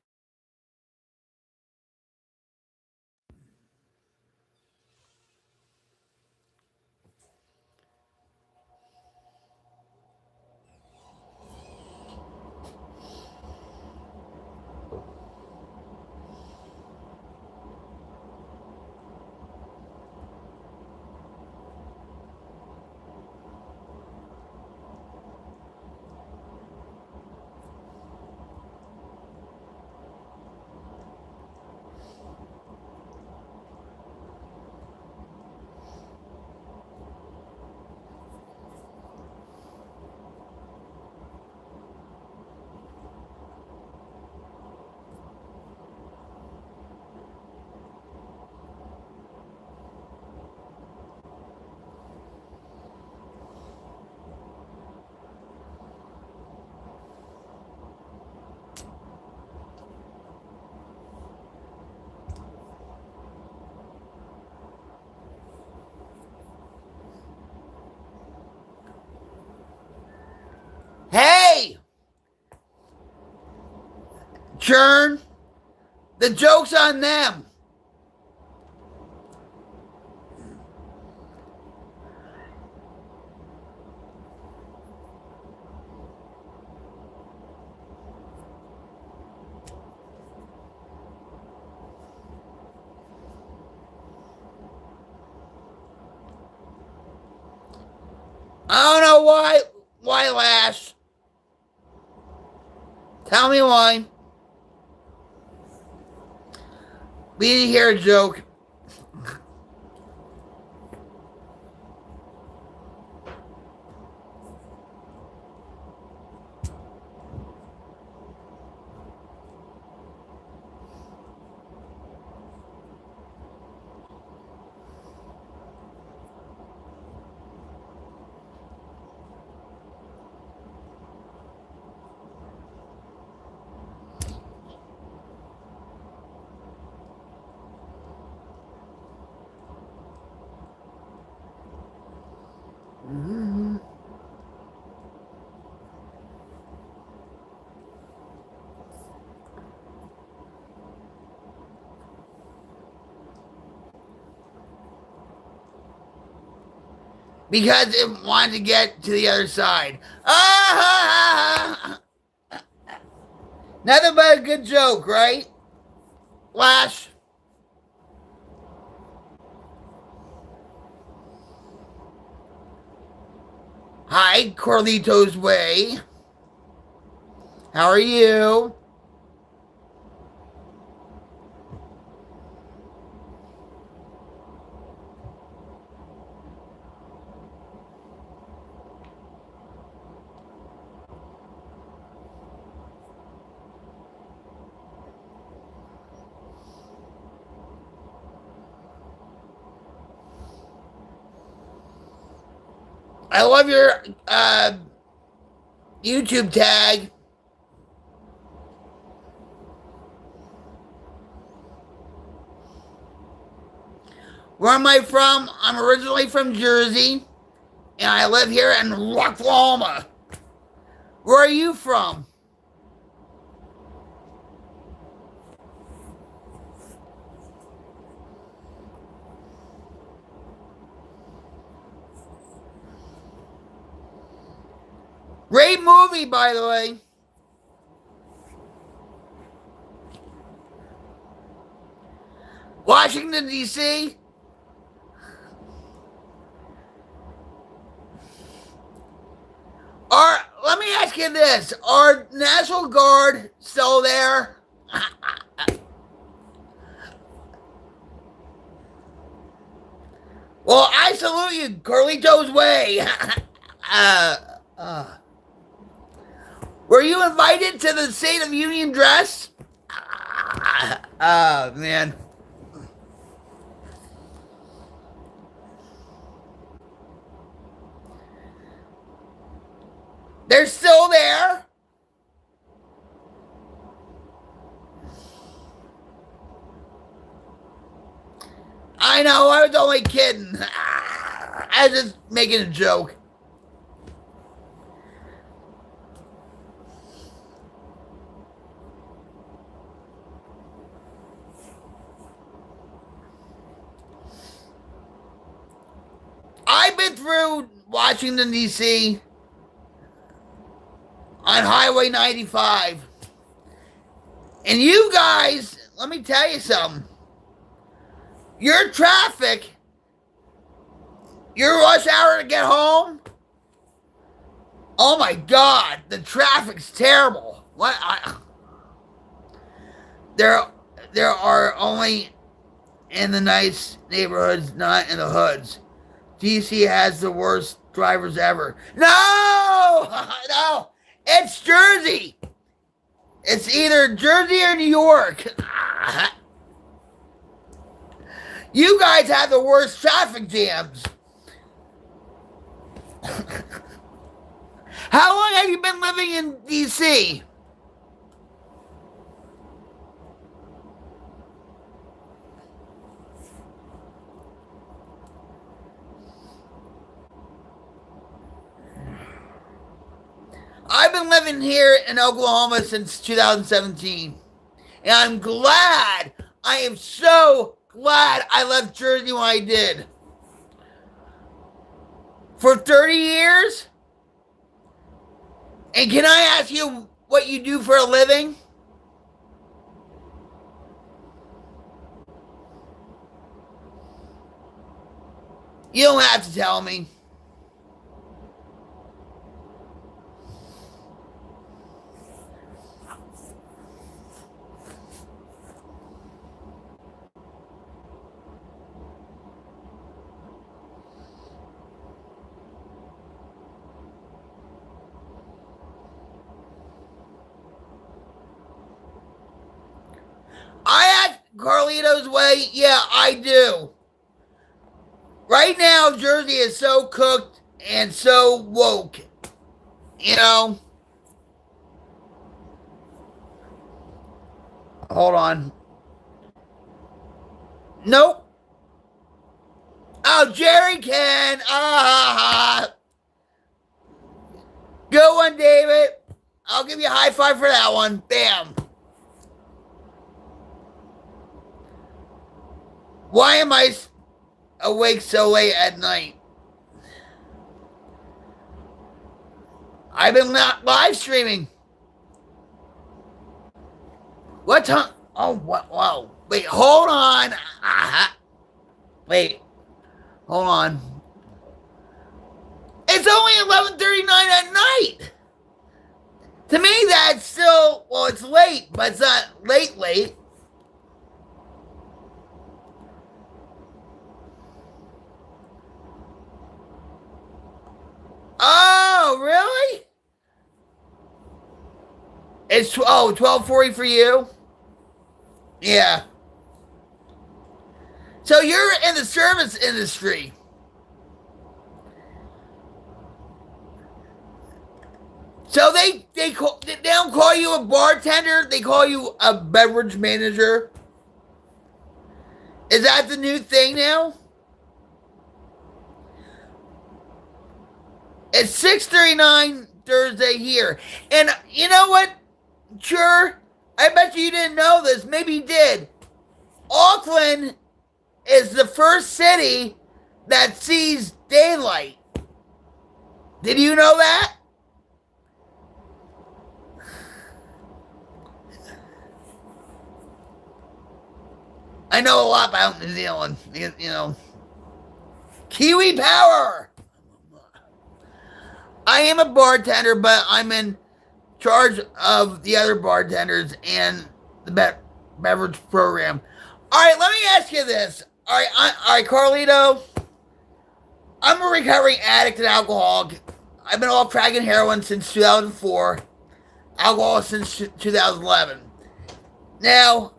Hey! Churn. The joke's on them. I don't know why. Why, Lash? Tell me why. We didn't hear a joke. Because it wanted to get to the other side. Ah! Nothing but a good joke, right? Lash. Hi, Carlito's Way. How are you? I love your YouTube tag. Where am I from? I'm originally from Jersey, and I live here in Oklahoma. Where are you from? Great movie, by the way. Washington, D.C. Let me ask you this. Are National Guard still there? Well, I salute you, Carlito's Way. Were you invited to the State of Union dress? Oh, man. They're still there? I know, I was only kidding. I was just making a joke. I've been through Washington, D.C. on Highway 95. And you guys, let me tell you something. Your traffic, your rush hour to get home, oh my God, the traffic's terrible. There are only in the nice neighborhoods, not in the hoods. DC has the worst drivers ever. No! No! It's Jersey! It's either Jersey or New York. You guys have the worst traffic jams. How long have you been living in DC? I've been living here in Oklahoma since 2017. And I'm glad, I am so glad I left Jersey when I did. For 30 years? And can I ask you what you do for a living? You don't have to tell me. I act Carlito's way. Yeah, I do. Right now, Jersey is so cooked and so woke. You know? Hold on. Nope. Oh, Jerry can. Ah. Good one, David. I'll give you a high five for that one. Bam. Why am I awake so late at night? I've been live streaming. What time? Oh, what? Wow. Wait, hold on. Wait. Hold on. It's only 11:39 at night. To me, that's still, well, it's late, but it's not late. Oh, really? It's 12:40 for you? Yeah. So you're in the service industry. So they don't call you a bartender, they call you a beverage manager. Is that the new thing now? It's 6:39 Thursday here. And you know what? Sure, I bet you didn't know this. Maybe you did. Auckland is the first city that sees daylight. Did you know that? I know a lot about New Zealand. You know. Kiwi power! I am a bartender, but I'm in charge of the other bartenders and the beverage program. All right, let me ask you this. All right, Carlito. I'm a recovering addict and alcoholic. I've been off crack and heroin since 2004. Alcohol since 2011. Now,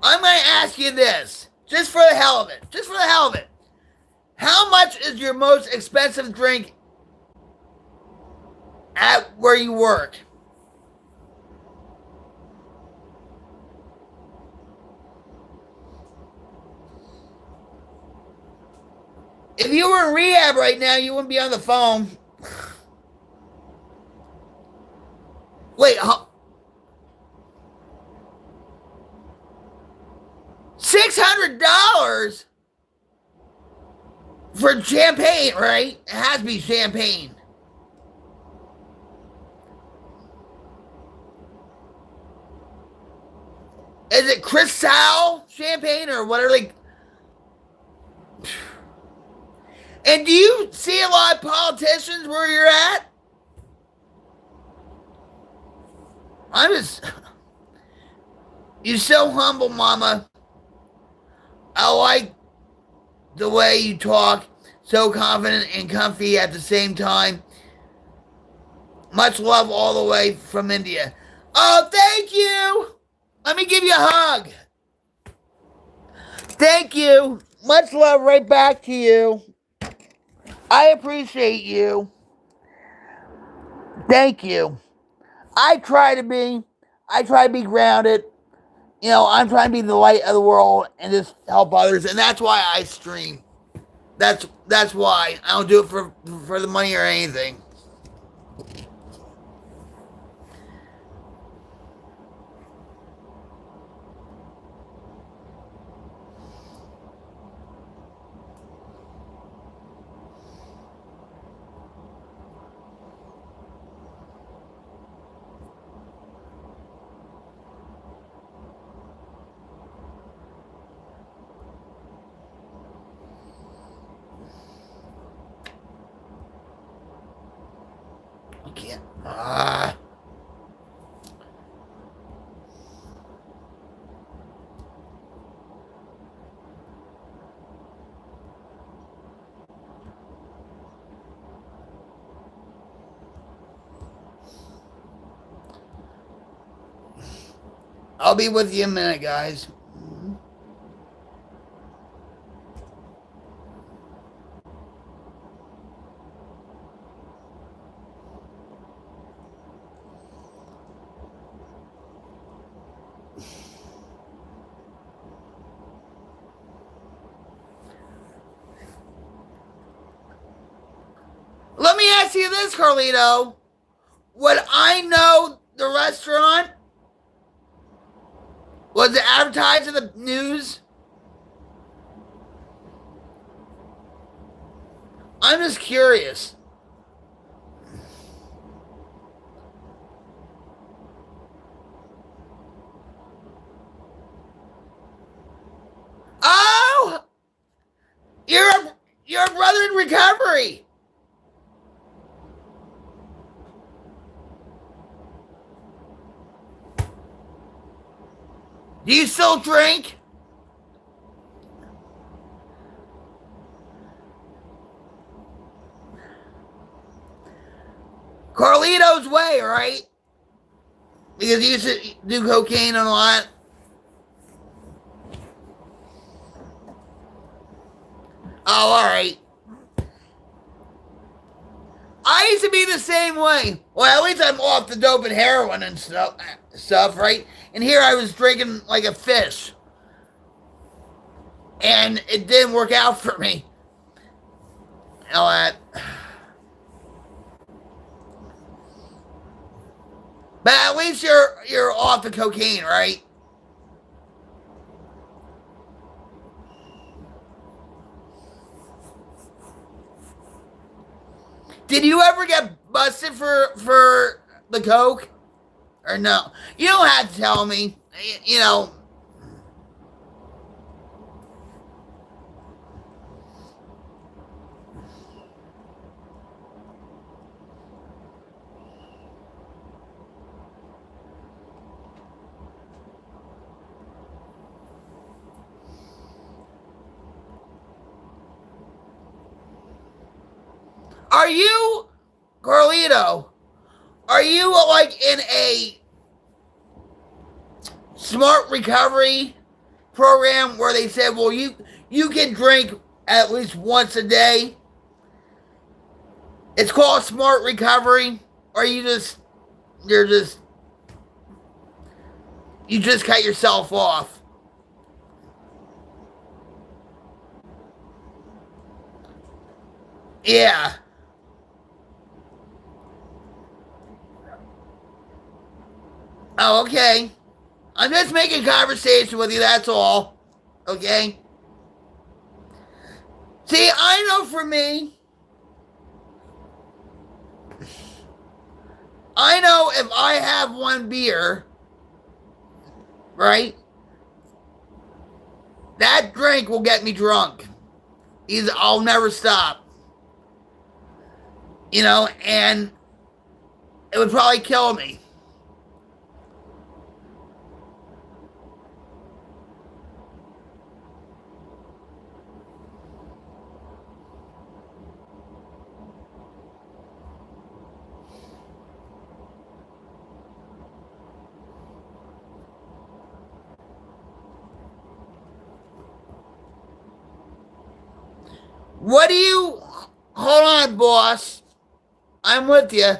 I'm going to ask you this, just for the hell of it. Just for the hell of it. How much is your most expensive drink at where you work? If you were in rehab right now, you wouldn't be on the phone. Wait, $600 for champagne, right? It has to be champagne. Is it Cristal champagne or what are they? And do you see a lot of politicians where you're at? You're so humble, Mama. I like the way you talk, so confident and comfy at the same time. Much love all the way from India. Oh, thank you. Let me give you a hug. Thank you. Much love right back to you. I appreciate you. Thank you. I try to be grounded. You know, I'm trying to be the light of the world and just help others, and that's why I stream. That's why. I don't do it for the money or anything. You can't. I'll be with you in a minute, guys. Let me ask you this, Carlito. Would I know the restaurant? Was it advertised in the news? I'm just curious. Oh! You're a brother in recovery. Do you still drink? Carlito's way, right? Because he used to do cocaine a lot. Oh, all right. I used to be the same way. Well, at least I'm off the dope and heroin and stuff, right? And here I was drinking like a fish. And it didn't work out for me. You know what? But at least you're off the cocaine, right? Did you ever get busted for the coke? Or no? You don't have to tell me. You know. Are you, Carlito, are you like in a smart recovery program where they said, well, you can drink at least once a day? It's called smart recovery, or you just cut yourself off? Yeah. Oh, okay. I'm just making conversation with you, that's all. Okay? See, I know for me, I know if I have one beer, right? That drink will get me drunk. I'll never stop. You know, and it would probably kill me. What do you... Hold on, boss. I'm with you.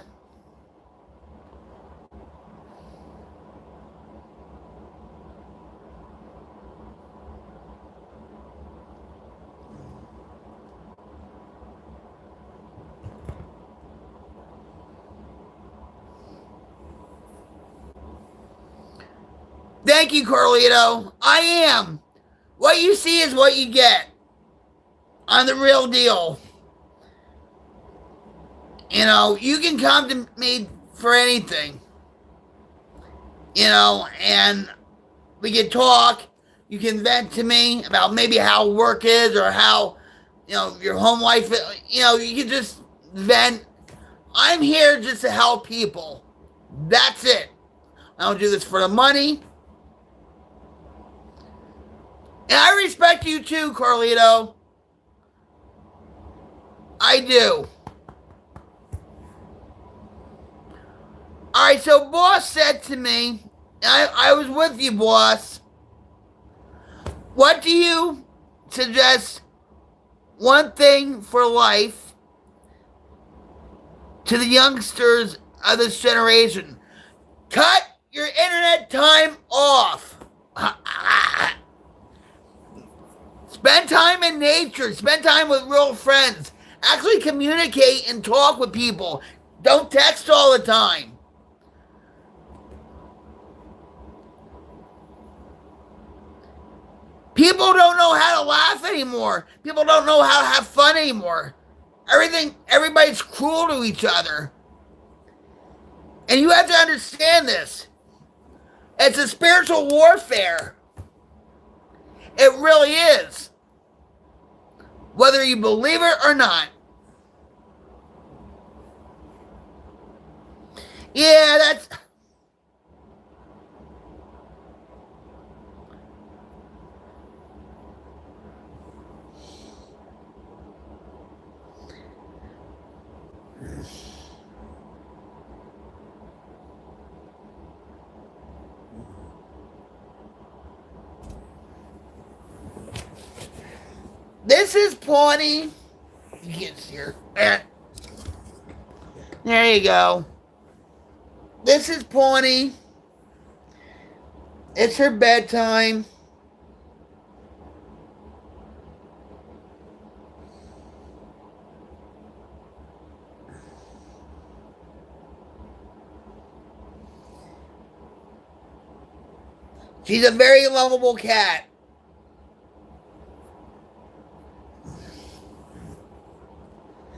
Thank you, Carlito. I am. What you see is what you get. I'm the real deal. You know, you can come to me for anything. You know, and we can talk. You can vent to me about maybe how work is or how, you know, your home life is. You know, you can just vent I'm here just to help people. That's it. I don't do this for the money. And I respect you too, Carlito. I do. Alright, so boss said to me, I was with you, boss. What do you suggest one thing for life to the youngsters of this generation? Cut your internet time off. Spend time in nature. Spend time with real friends. Actually communicate and talk with people. Don't text all the time. People don't know how to laugh anymore. People don't know how to have fun anymore. Everybody's cruel to each other. And you have to understand this. It's a spiritual warfare. It really is. Whether you believe it or not. Yeah, that's... This is Pawnee. You can't see her. There you go. This is Pawnee. It's her bedtime. She's a very lovable cat.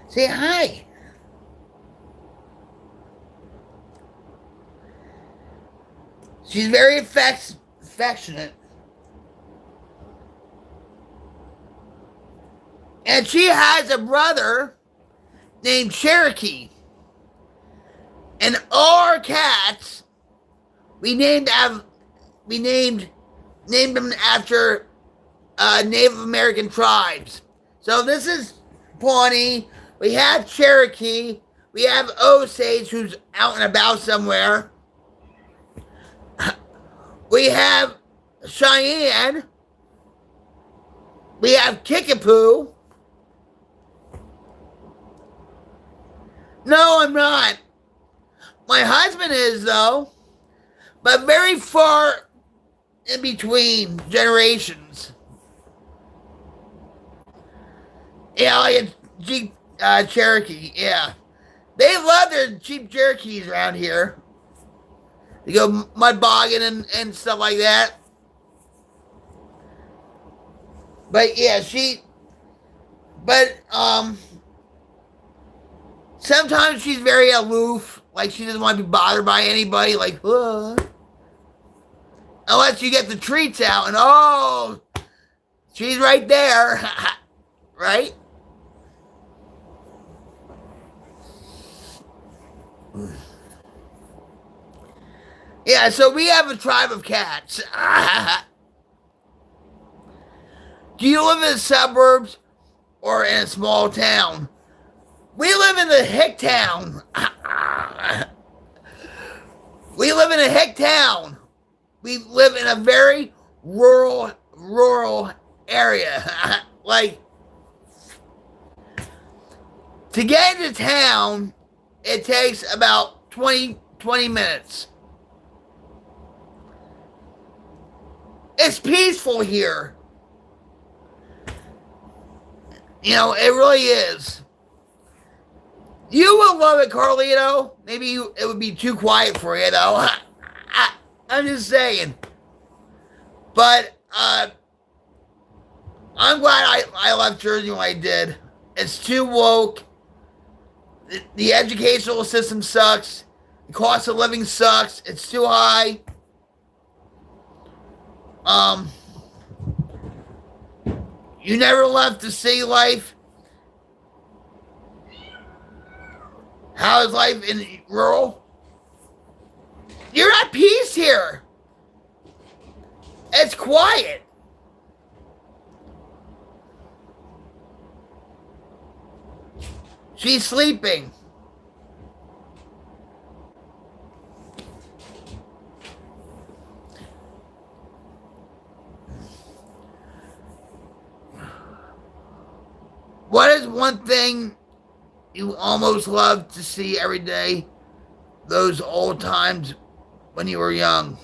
Say hi. She's very affectionate. And she has a brother named Cherokee. And all our cats, we named them after Native American tribes. So this is Pawnee. We have Cherokee. We have Osage, who's out and about somewhere. We have Cheyenne. We have Kickapoo. No, I'm not. My husband is, though. But very far in between generations. Yeah, like a Jeep Cherokee, yeah. They love their Jeep Cherokees around here. They go mud bogging and stuff like that. But yeah, sometimes she's very aloof. Like she doesn't want to be bothered by anybody. Like, unless you get the treats out and oh, she's right there. Right? Yeah, so we have a tribe of cats. Do you live in the suburbs or in a small town? We live in the hick town. We live in a hick town. We live in a very rural area. Like, to get into town, it takes about 20 minutes. It's peaceful here. You know, it really is. You will love it, Carlito. Maybe it would be too quiet for you, though. I'm just saying. But, I'm glad I left Jersey when I did. It's too woke. The educational system sucks. The cost of living sucks. It's too high. You never left the city life. How is life in rural? You're at peace here. It's quiet. She's sleeping. What is one thing you almost love to see every day? Those old times when you were young.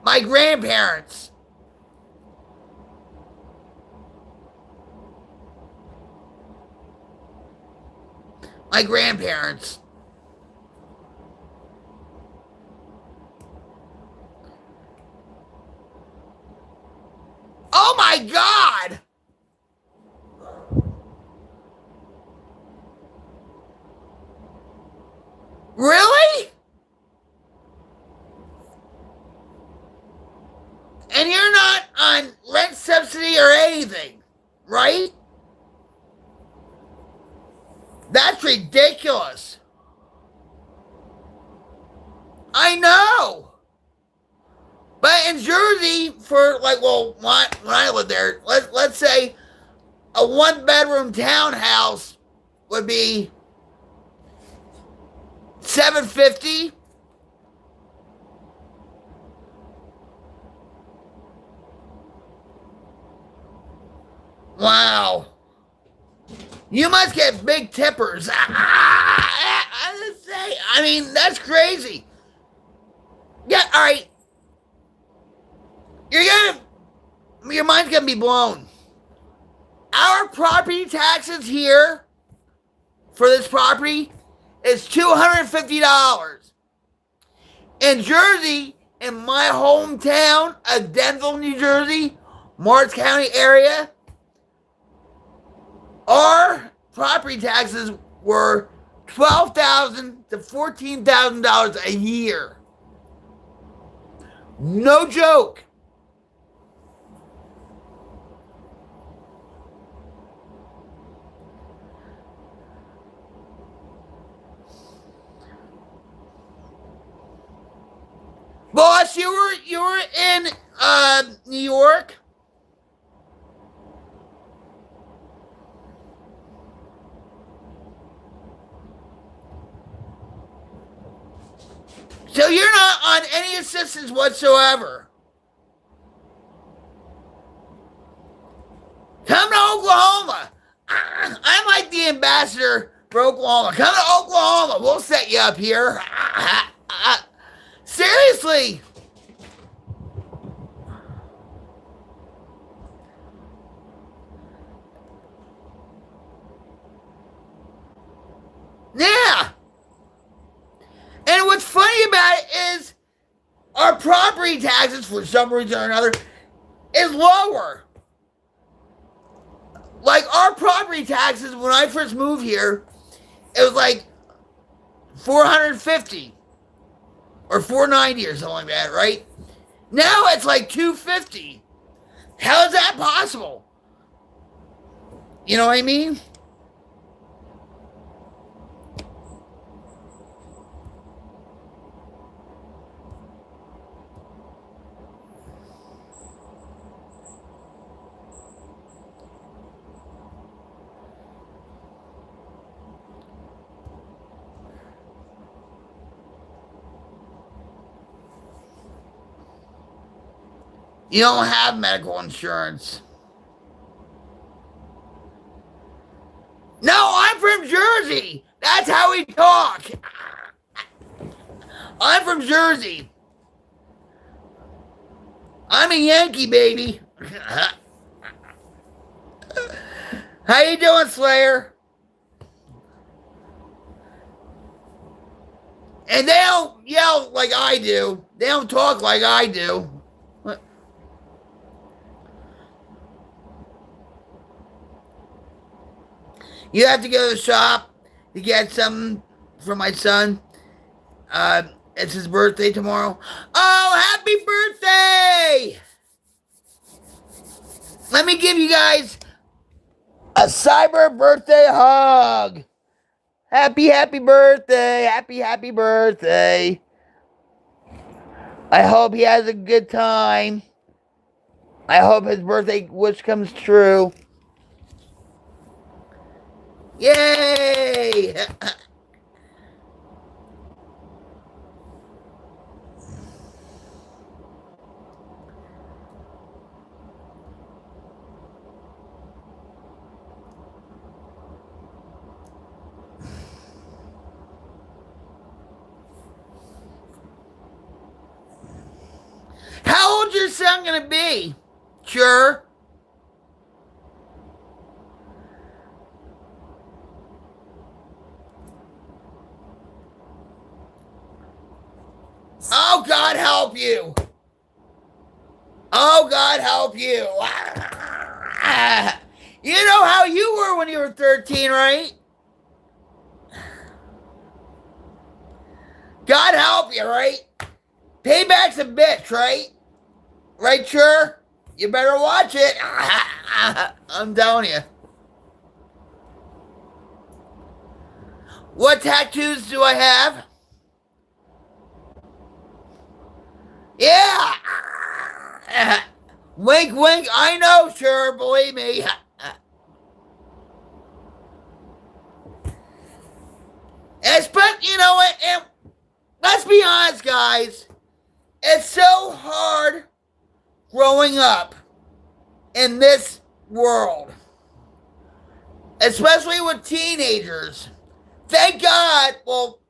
My grandparents. My grandparents. Oh my God! Really? And you're not on rent subsidy or anything, right? That's ridiculous. I know. But in Jersey, for like, well, when I lived there, let's say a 1-bedroom townhouse would be $750. Wow. You must get big tippers. I mean, that's crazy. Yeah, all right. Your mind's gonna be blown. Our property taxes here for this property is $250. In Jersey, in my hometown of Denville, New Jersey, Morris County area, our property taxes were $12,000 to $14,000 a year. No joke. Boss, you were in New York? So you're not on any assistance whatsoever. Come to Oklahoma. I'm like the ambassador for Oklahoma. Come to Oklahoma. We'll set you up here. Seriously. Yeah. And what's funny about it is our property taxes, for some reason or another, is lower. Like our property taxes when I first moved here, it was like $450 or $490 or something like that, right? Now it's like $250. How is that possible? You know what I mean? You don't have medical insurance. No, I'm from Jersey. That's how we talk. I'm from Jersey. I'm a Yankee, baby. How you doing, Slayer? And they don't yell like I do. They don't talk like I do. You have to go to the shop to get something for my son. It's his birthday tomorrow. Oh, happy birthday! Let me give you guys A cyber birthday hug. Happy birthday. Happy birthday. I hope he has a good time. I hope his birthday wish comes true. Yay! How old's your son gonna be? Sure. Oh, God help you. Oh, God help you. You know how you were when you were 13, right? God help you, right? Payback's a bitch, right? Right, sure? You better watch it. I'm telling you. What tattoos do I have? Yeah. Wink, wink. I know, sure. Believe me. But you know what? And let's be honest, guys. It's so hard growing up in this world, especially with teenagers. Thank God. Well,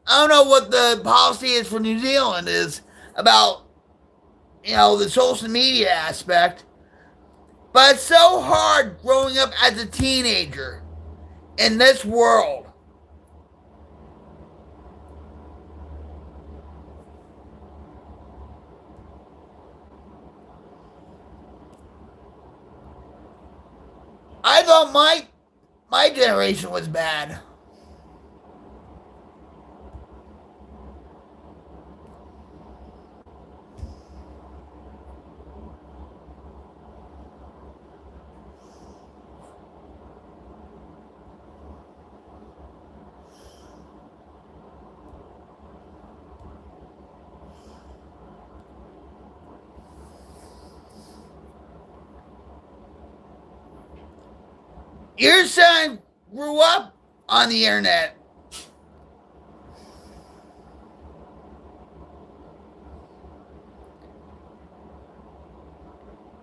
I don't know what the policy is for New Zealand is about, the social media aspect. But it's so hard growing up as a teenager in this world. I thought my generation was bad. Your son grew up on the internet.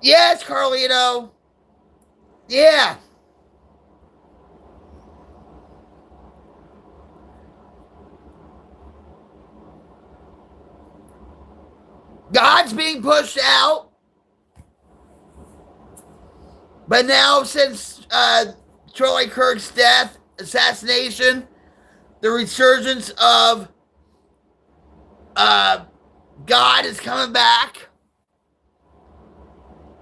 Yes, Carlito. Yeah. God's being pushed out. But now, since Charlie Kirk's death, assassination, the resurgence of God is coming back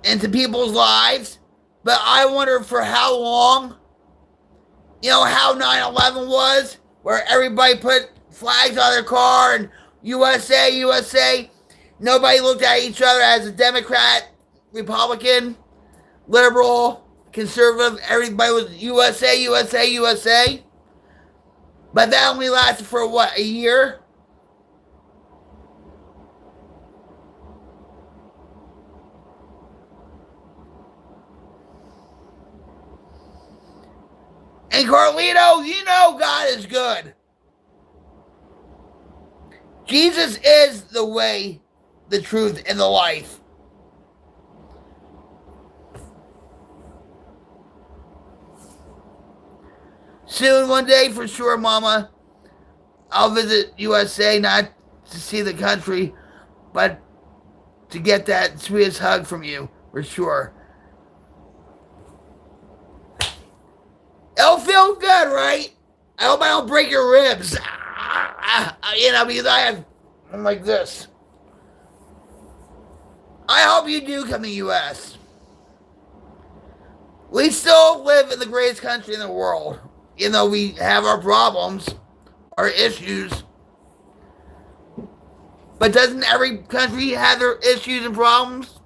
into people's lives. But I wonder for how long. You know how 9/11 was, where everybody put flags on their car and USA, USA. Nobody looked at each other as a Democrat, Republican, liberal, conservative. Everybody was USA, USA, USA. But that only lasted for what, a year? And Carlito, you know God is good. Jesus is the way, the truth, and the life. Soon, one day, for sure, Mama, I'll visit USA, not to see the country, but to get that sweetest hug from you, for sure. It'll feel good, right? I hope I don't break your ribs. Because I'm like this. I hope you do come to the U.S. We still live in the greatest country in the world. We have our problems, our issues. But doesn't every country have their issues and problems?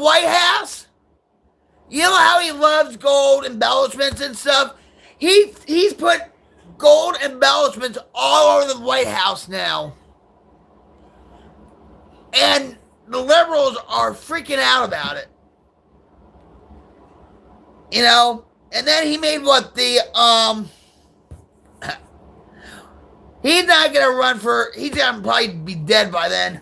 White House, you know how he loves gold embellishments and stuff? He's put gold embellishments all over the White House now. And the liberals are freaking out about it. You know? And then he made what the he's not gonna run for, he's gonna probably be dead by then.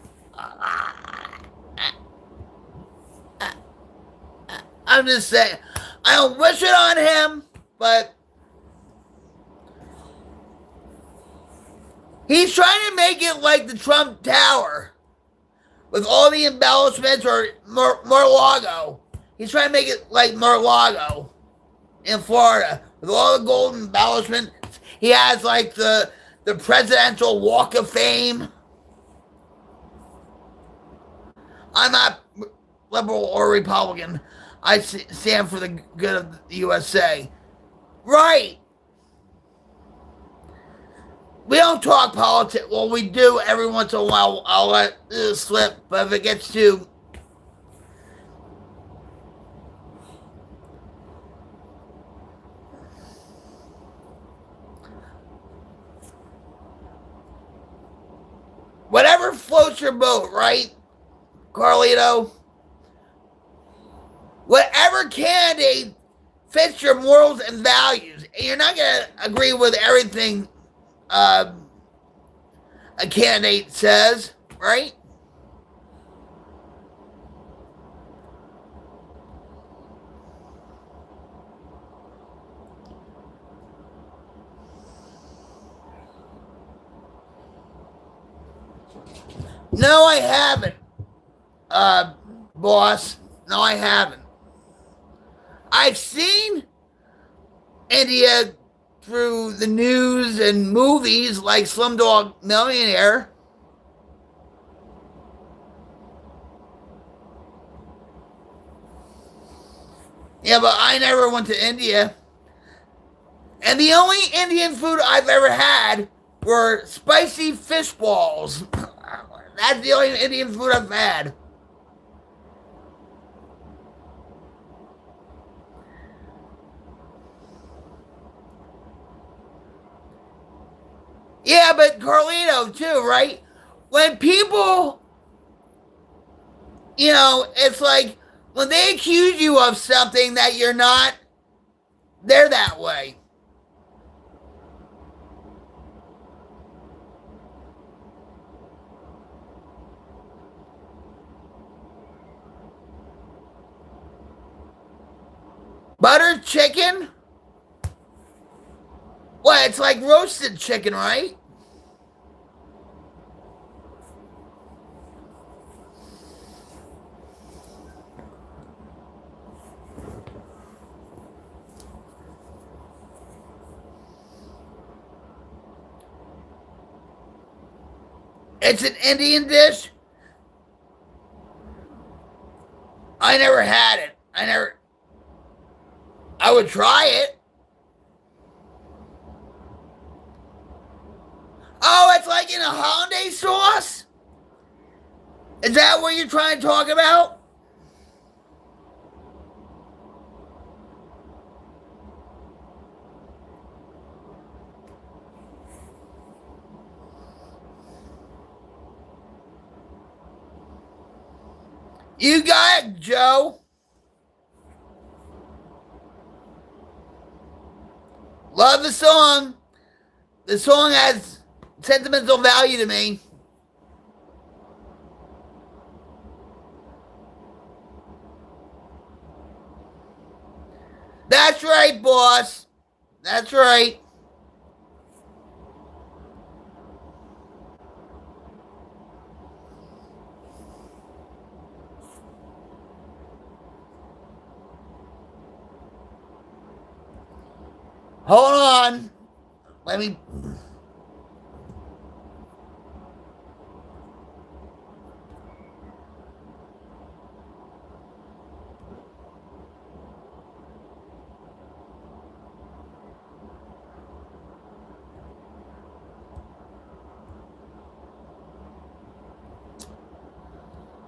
I'm just saying, I don't wish it on him, but he's trying to make it like the Trump Tower with all the embellishments, or Mar-a-Lago. He's trying to make it like Mar-a-Lago in Florida with all the gold embellishments. He has like the presidential Walk of Fame. I'm not liberal or Republican. I stand for the good of the USA. Right. We don't talk politics. Well, we do every once in a while. I'll let it slip. But if it gets too... Whatever floats your boat, right, Carlito? Whatever candidate fits your morals and values. And you're not going to agree with everything a candidate says, right? No, I haven't, boss. No, I haven't. I've seen India through the news and movies like Slumdog Millionaire. Yeah, but I never went to India. And the only Indian food I've ever had were spicy fish balls. That's the only Indian food I've had. Yeah, but Carlito too, right? When people, you know, it's like when they accuse you of something that you're not, they're that way. Butter chicken? What, it's like roasted chicken, right? It's an Indian dish? I never had it. I would try it. Oh, it's like in a hollandaise sauce? Is that what you're trying to talk about? You got it, Joe. Love the song. The song has sentimental value to me. That's right, boss. That's right. Hold on. Let me...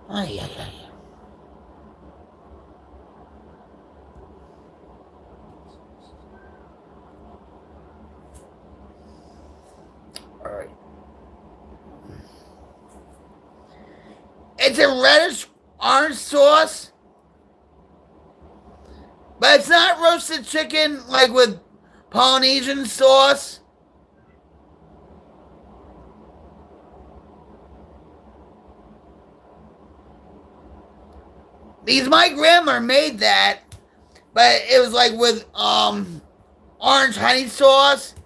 Ay, ay, ay. It's a reddish orange sauce, but it's not roasted chicken like with Polynesian sauce. Because my grandma made that, but it was like with orange honey sauce,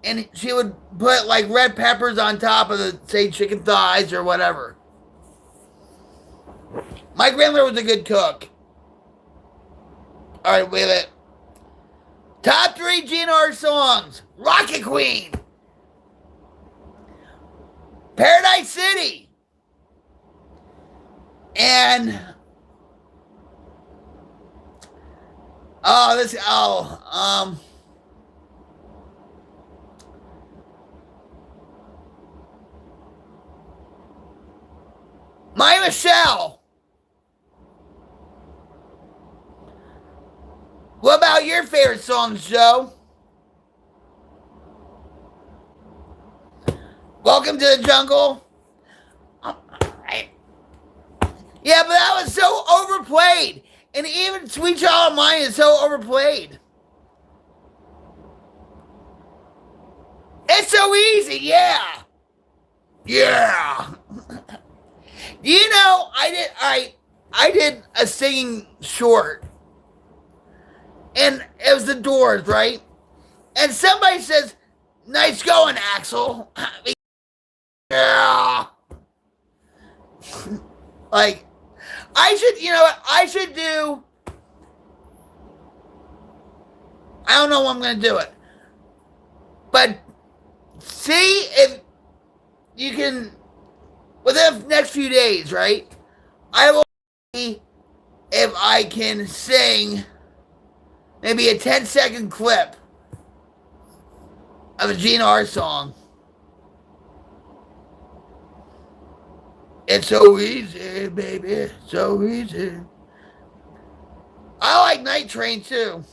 and she would put like red peppers on top of the, say, chicken thighs or whatever. My grandmother was a good cook. All right, wait a minute. Top 3 GNR songs: Rocket Queen, Paradise City, and My Michelle. What about your favorite songs, Joe? Welcome to the Jungle. Yeah, but that was so overplayed. And even Sweet Child of Mine is so overplayed. It's so easy, yeah. Yeah. You know, I did a singing short. And it was the Doors, right? And somebody says, "Nice going, Axl." Yeah. Like, I should, you know what? I should do. I don't know when I'm going to do it. But see if you can, within the next few days, right? I will see if I can sing maybe a 10-second clip of a GNR song. It's so easy, baby. So easy. I like Night Train too.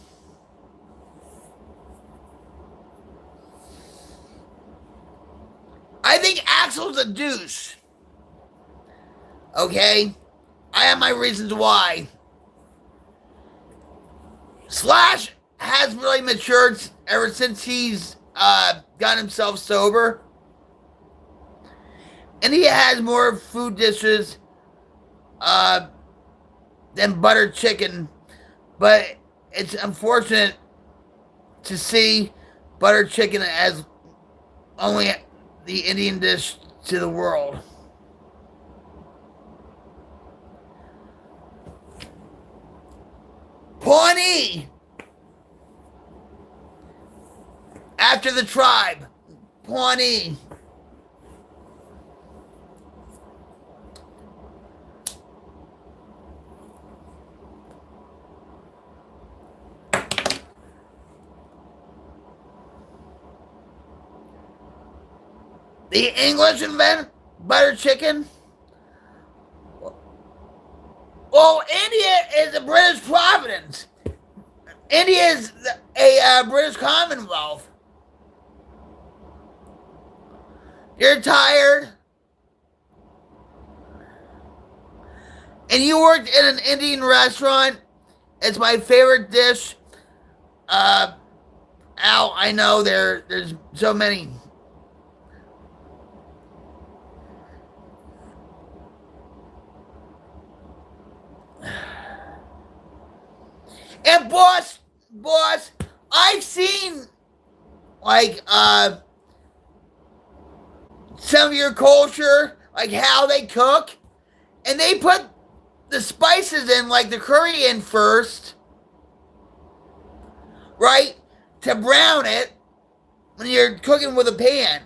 I think Axl's a douche. Okay? I have my reasons why. Slash has really matured ever since he's gotten himself sober. And he has more food dishes than butter chicken. But it's unfortunate to see butter chicken as only the Indian dish to the world. Pawnee! After the tribe. Pawnee. The English invent butter chicken? Well, India is a British province. India is a British Commonwealth. You're tired? And you worked in an Indian restaurant? It's my favorite dish. I know there's so many. And boss, I've seen like some of your culture, like how they cook, and they put the spices in, like the curry in first, right? To brown it when you're cooking with a pan.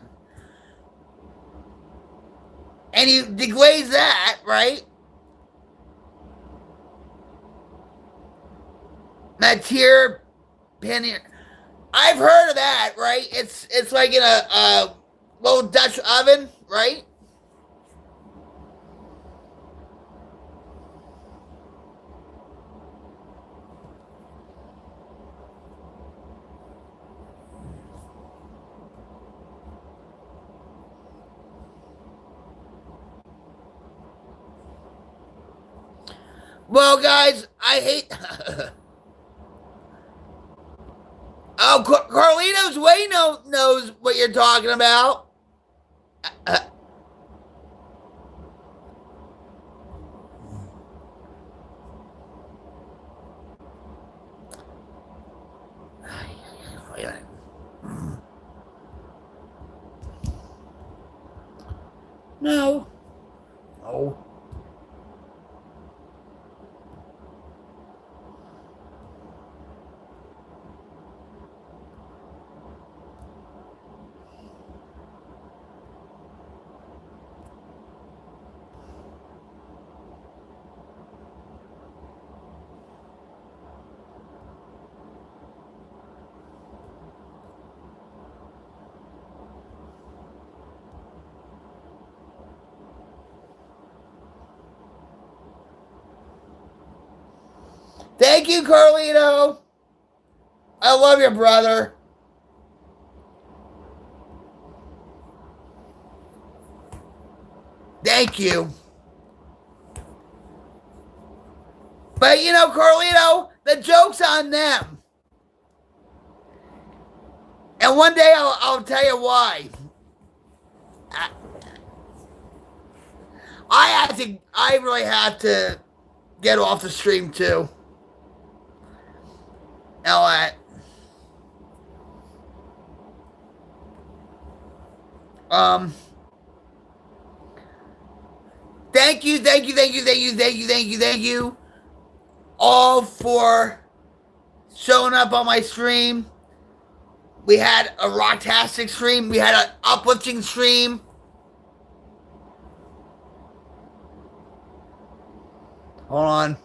And you deglaze that, right? Matir Panier. I've heard of that, right? It's like in a little Dutch oven, right? Well, guys, I hate. Oh, Carlito's way knows what you're talking about. Uh, wait a minute. No. No. Thank you, Carlito. I love your brother. Thank you. But you know, Carlito, the joke's on them. And one day I'll tell you why. I really have to get off the stream too. All right. Thank you all for showing up on my stream. We had a rocktastic stream. We had an uplifting stream. Hold on.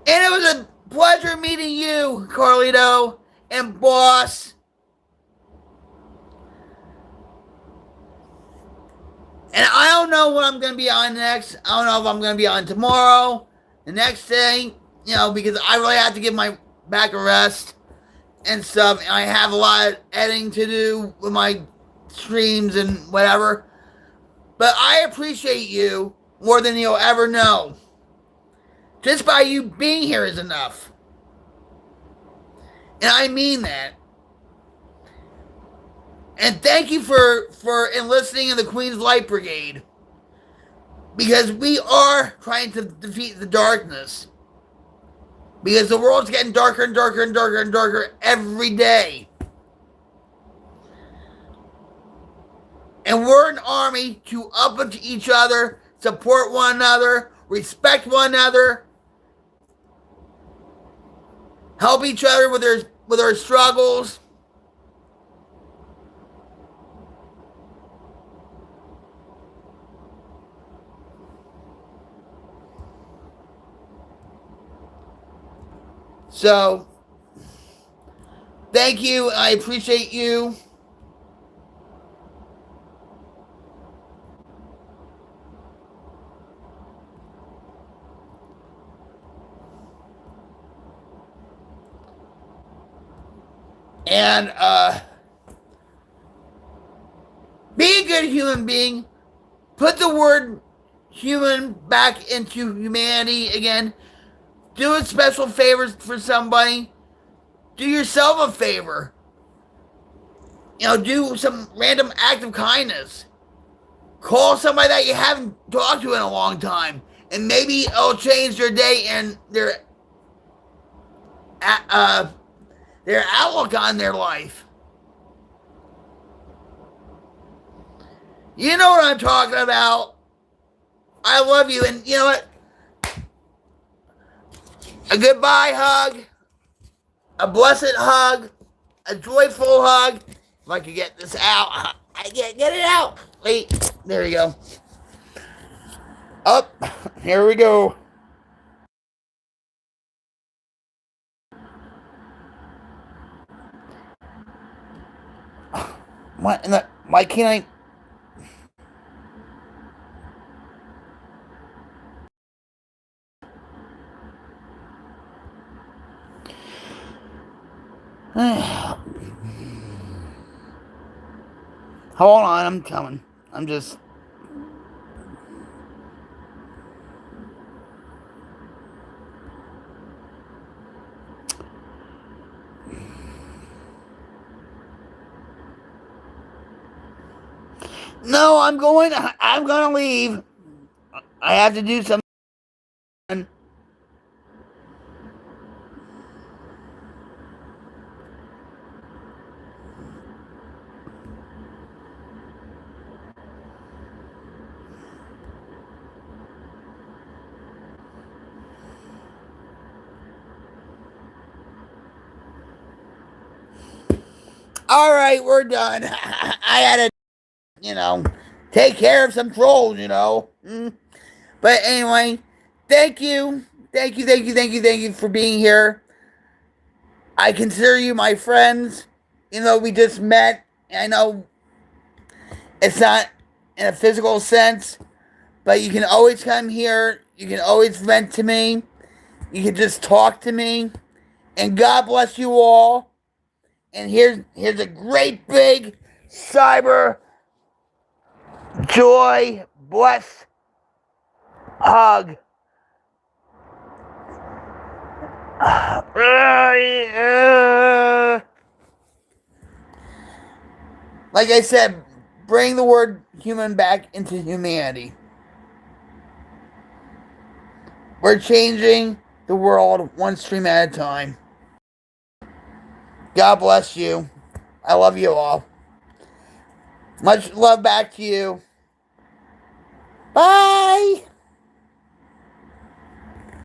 And it was a pleasure meeting you, Carlito and Boss. And I don't know what I'm going to be on next. I don't know if I'm going to be on tomorrow, the next day, you know, because I really have to give my back a rest and stuff. And I have a lot of editing to do with my streams and whatever. But I appreciate you more than you'll ever know. Just by you being here is enough. And I mean that. And thank you for enlisting in the Queen's Light Brigade. Because we are trying to defeat the darkness. Because the world's getting darker and darker and darker and darker every day. And we're an army to uplift each other, support one another, respect one another, help each other with our struggles. So, thank you. I appreciate you. And be a good human being. Put the word human back into humanity again. Do a special favor for somebody. Do yourself a favor. You know, do some random act of kindness. Call somebody that you haven't talked to in a long time. And maybe it'll change their day and their outlook on their life. You know what I'm talking about. I love you. And you know what? A goodbye hug. A blessed hug. A joyful hug. If I could get this out. I can't get it out. Wait. There we go. Up. Here we go. Why can't I Hold on, I'm coming. I'm just. No, I'm going. I'm gonna leave. I have to do something. All right, we're done. I had to, take care of some trolls, But anyway, thank you. Thank you for being here. I consider you my friends, we just met. I know it's not in a physical sense, but you can always come here. You can always vent to me. You can just talk to me. And God bless you all. And here's a great big cyber joy bless hug. Like I said, bring the word human back into humanity. We're changing the world one stream at a time. God bless you. I love you all. Much love back to you. Bye.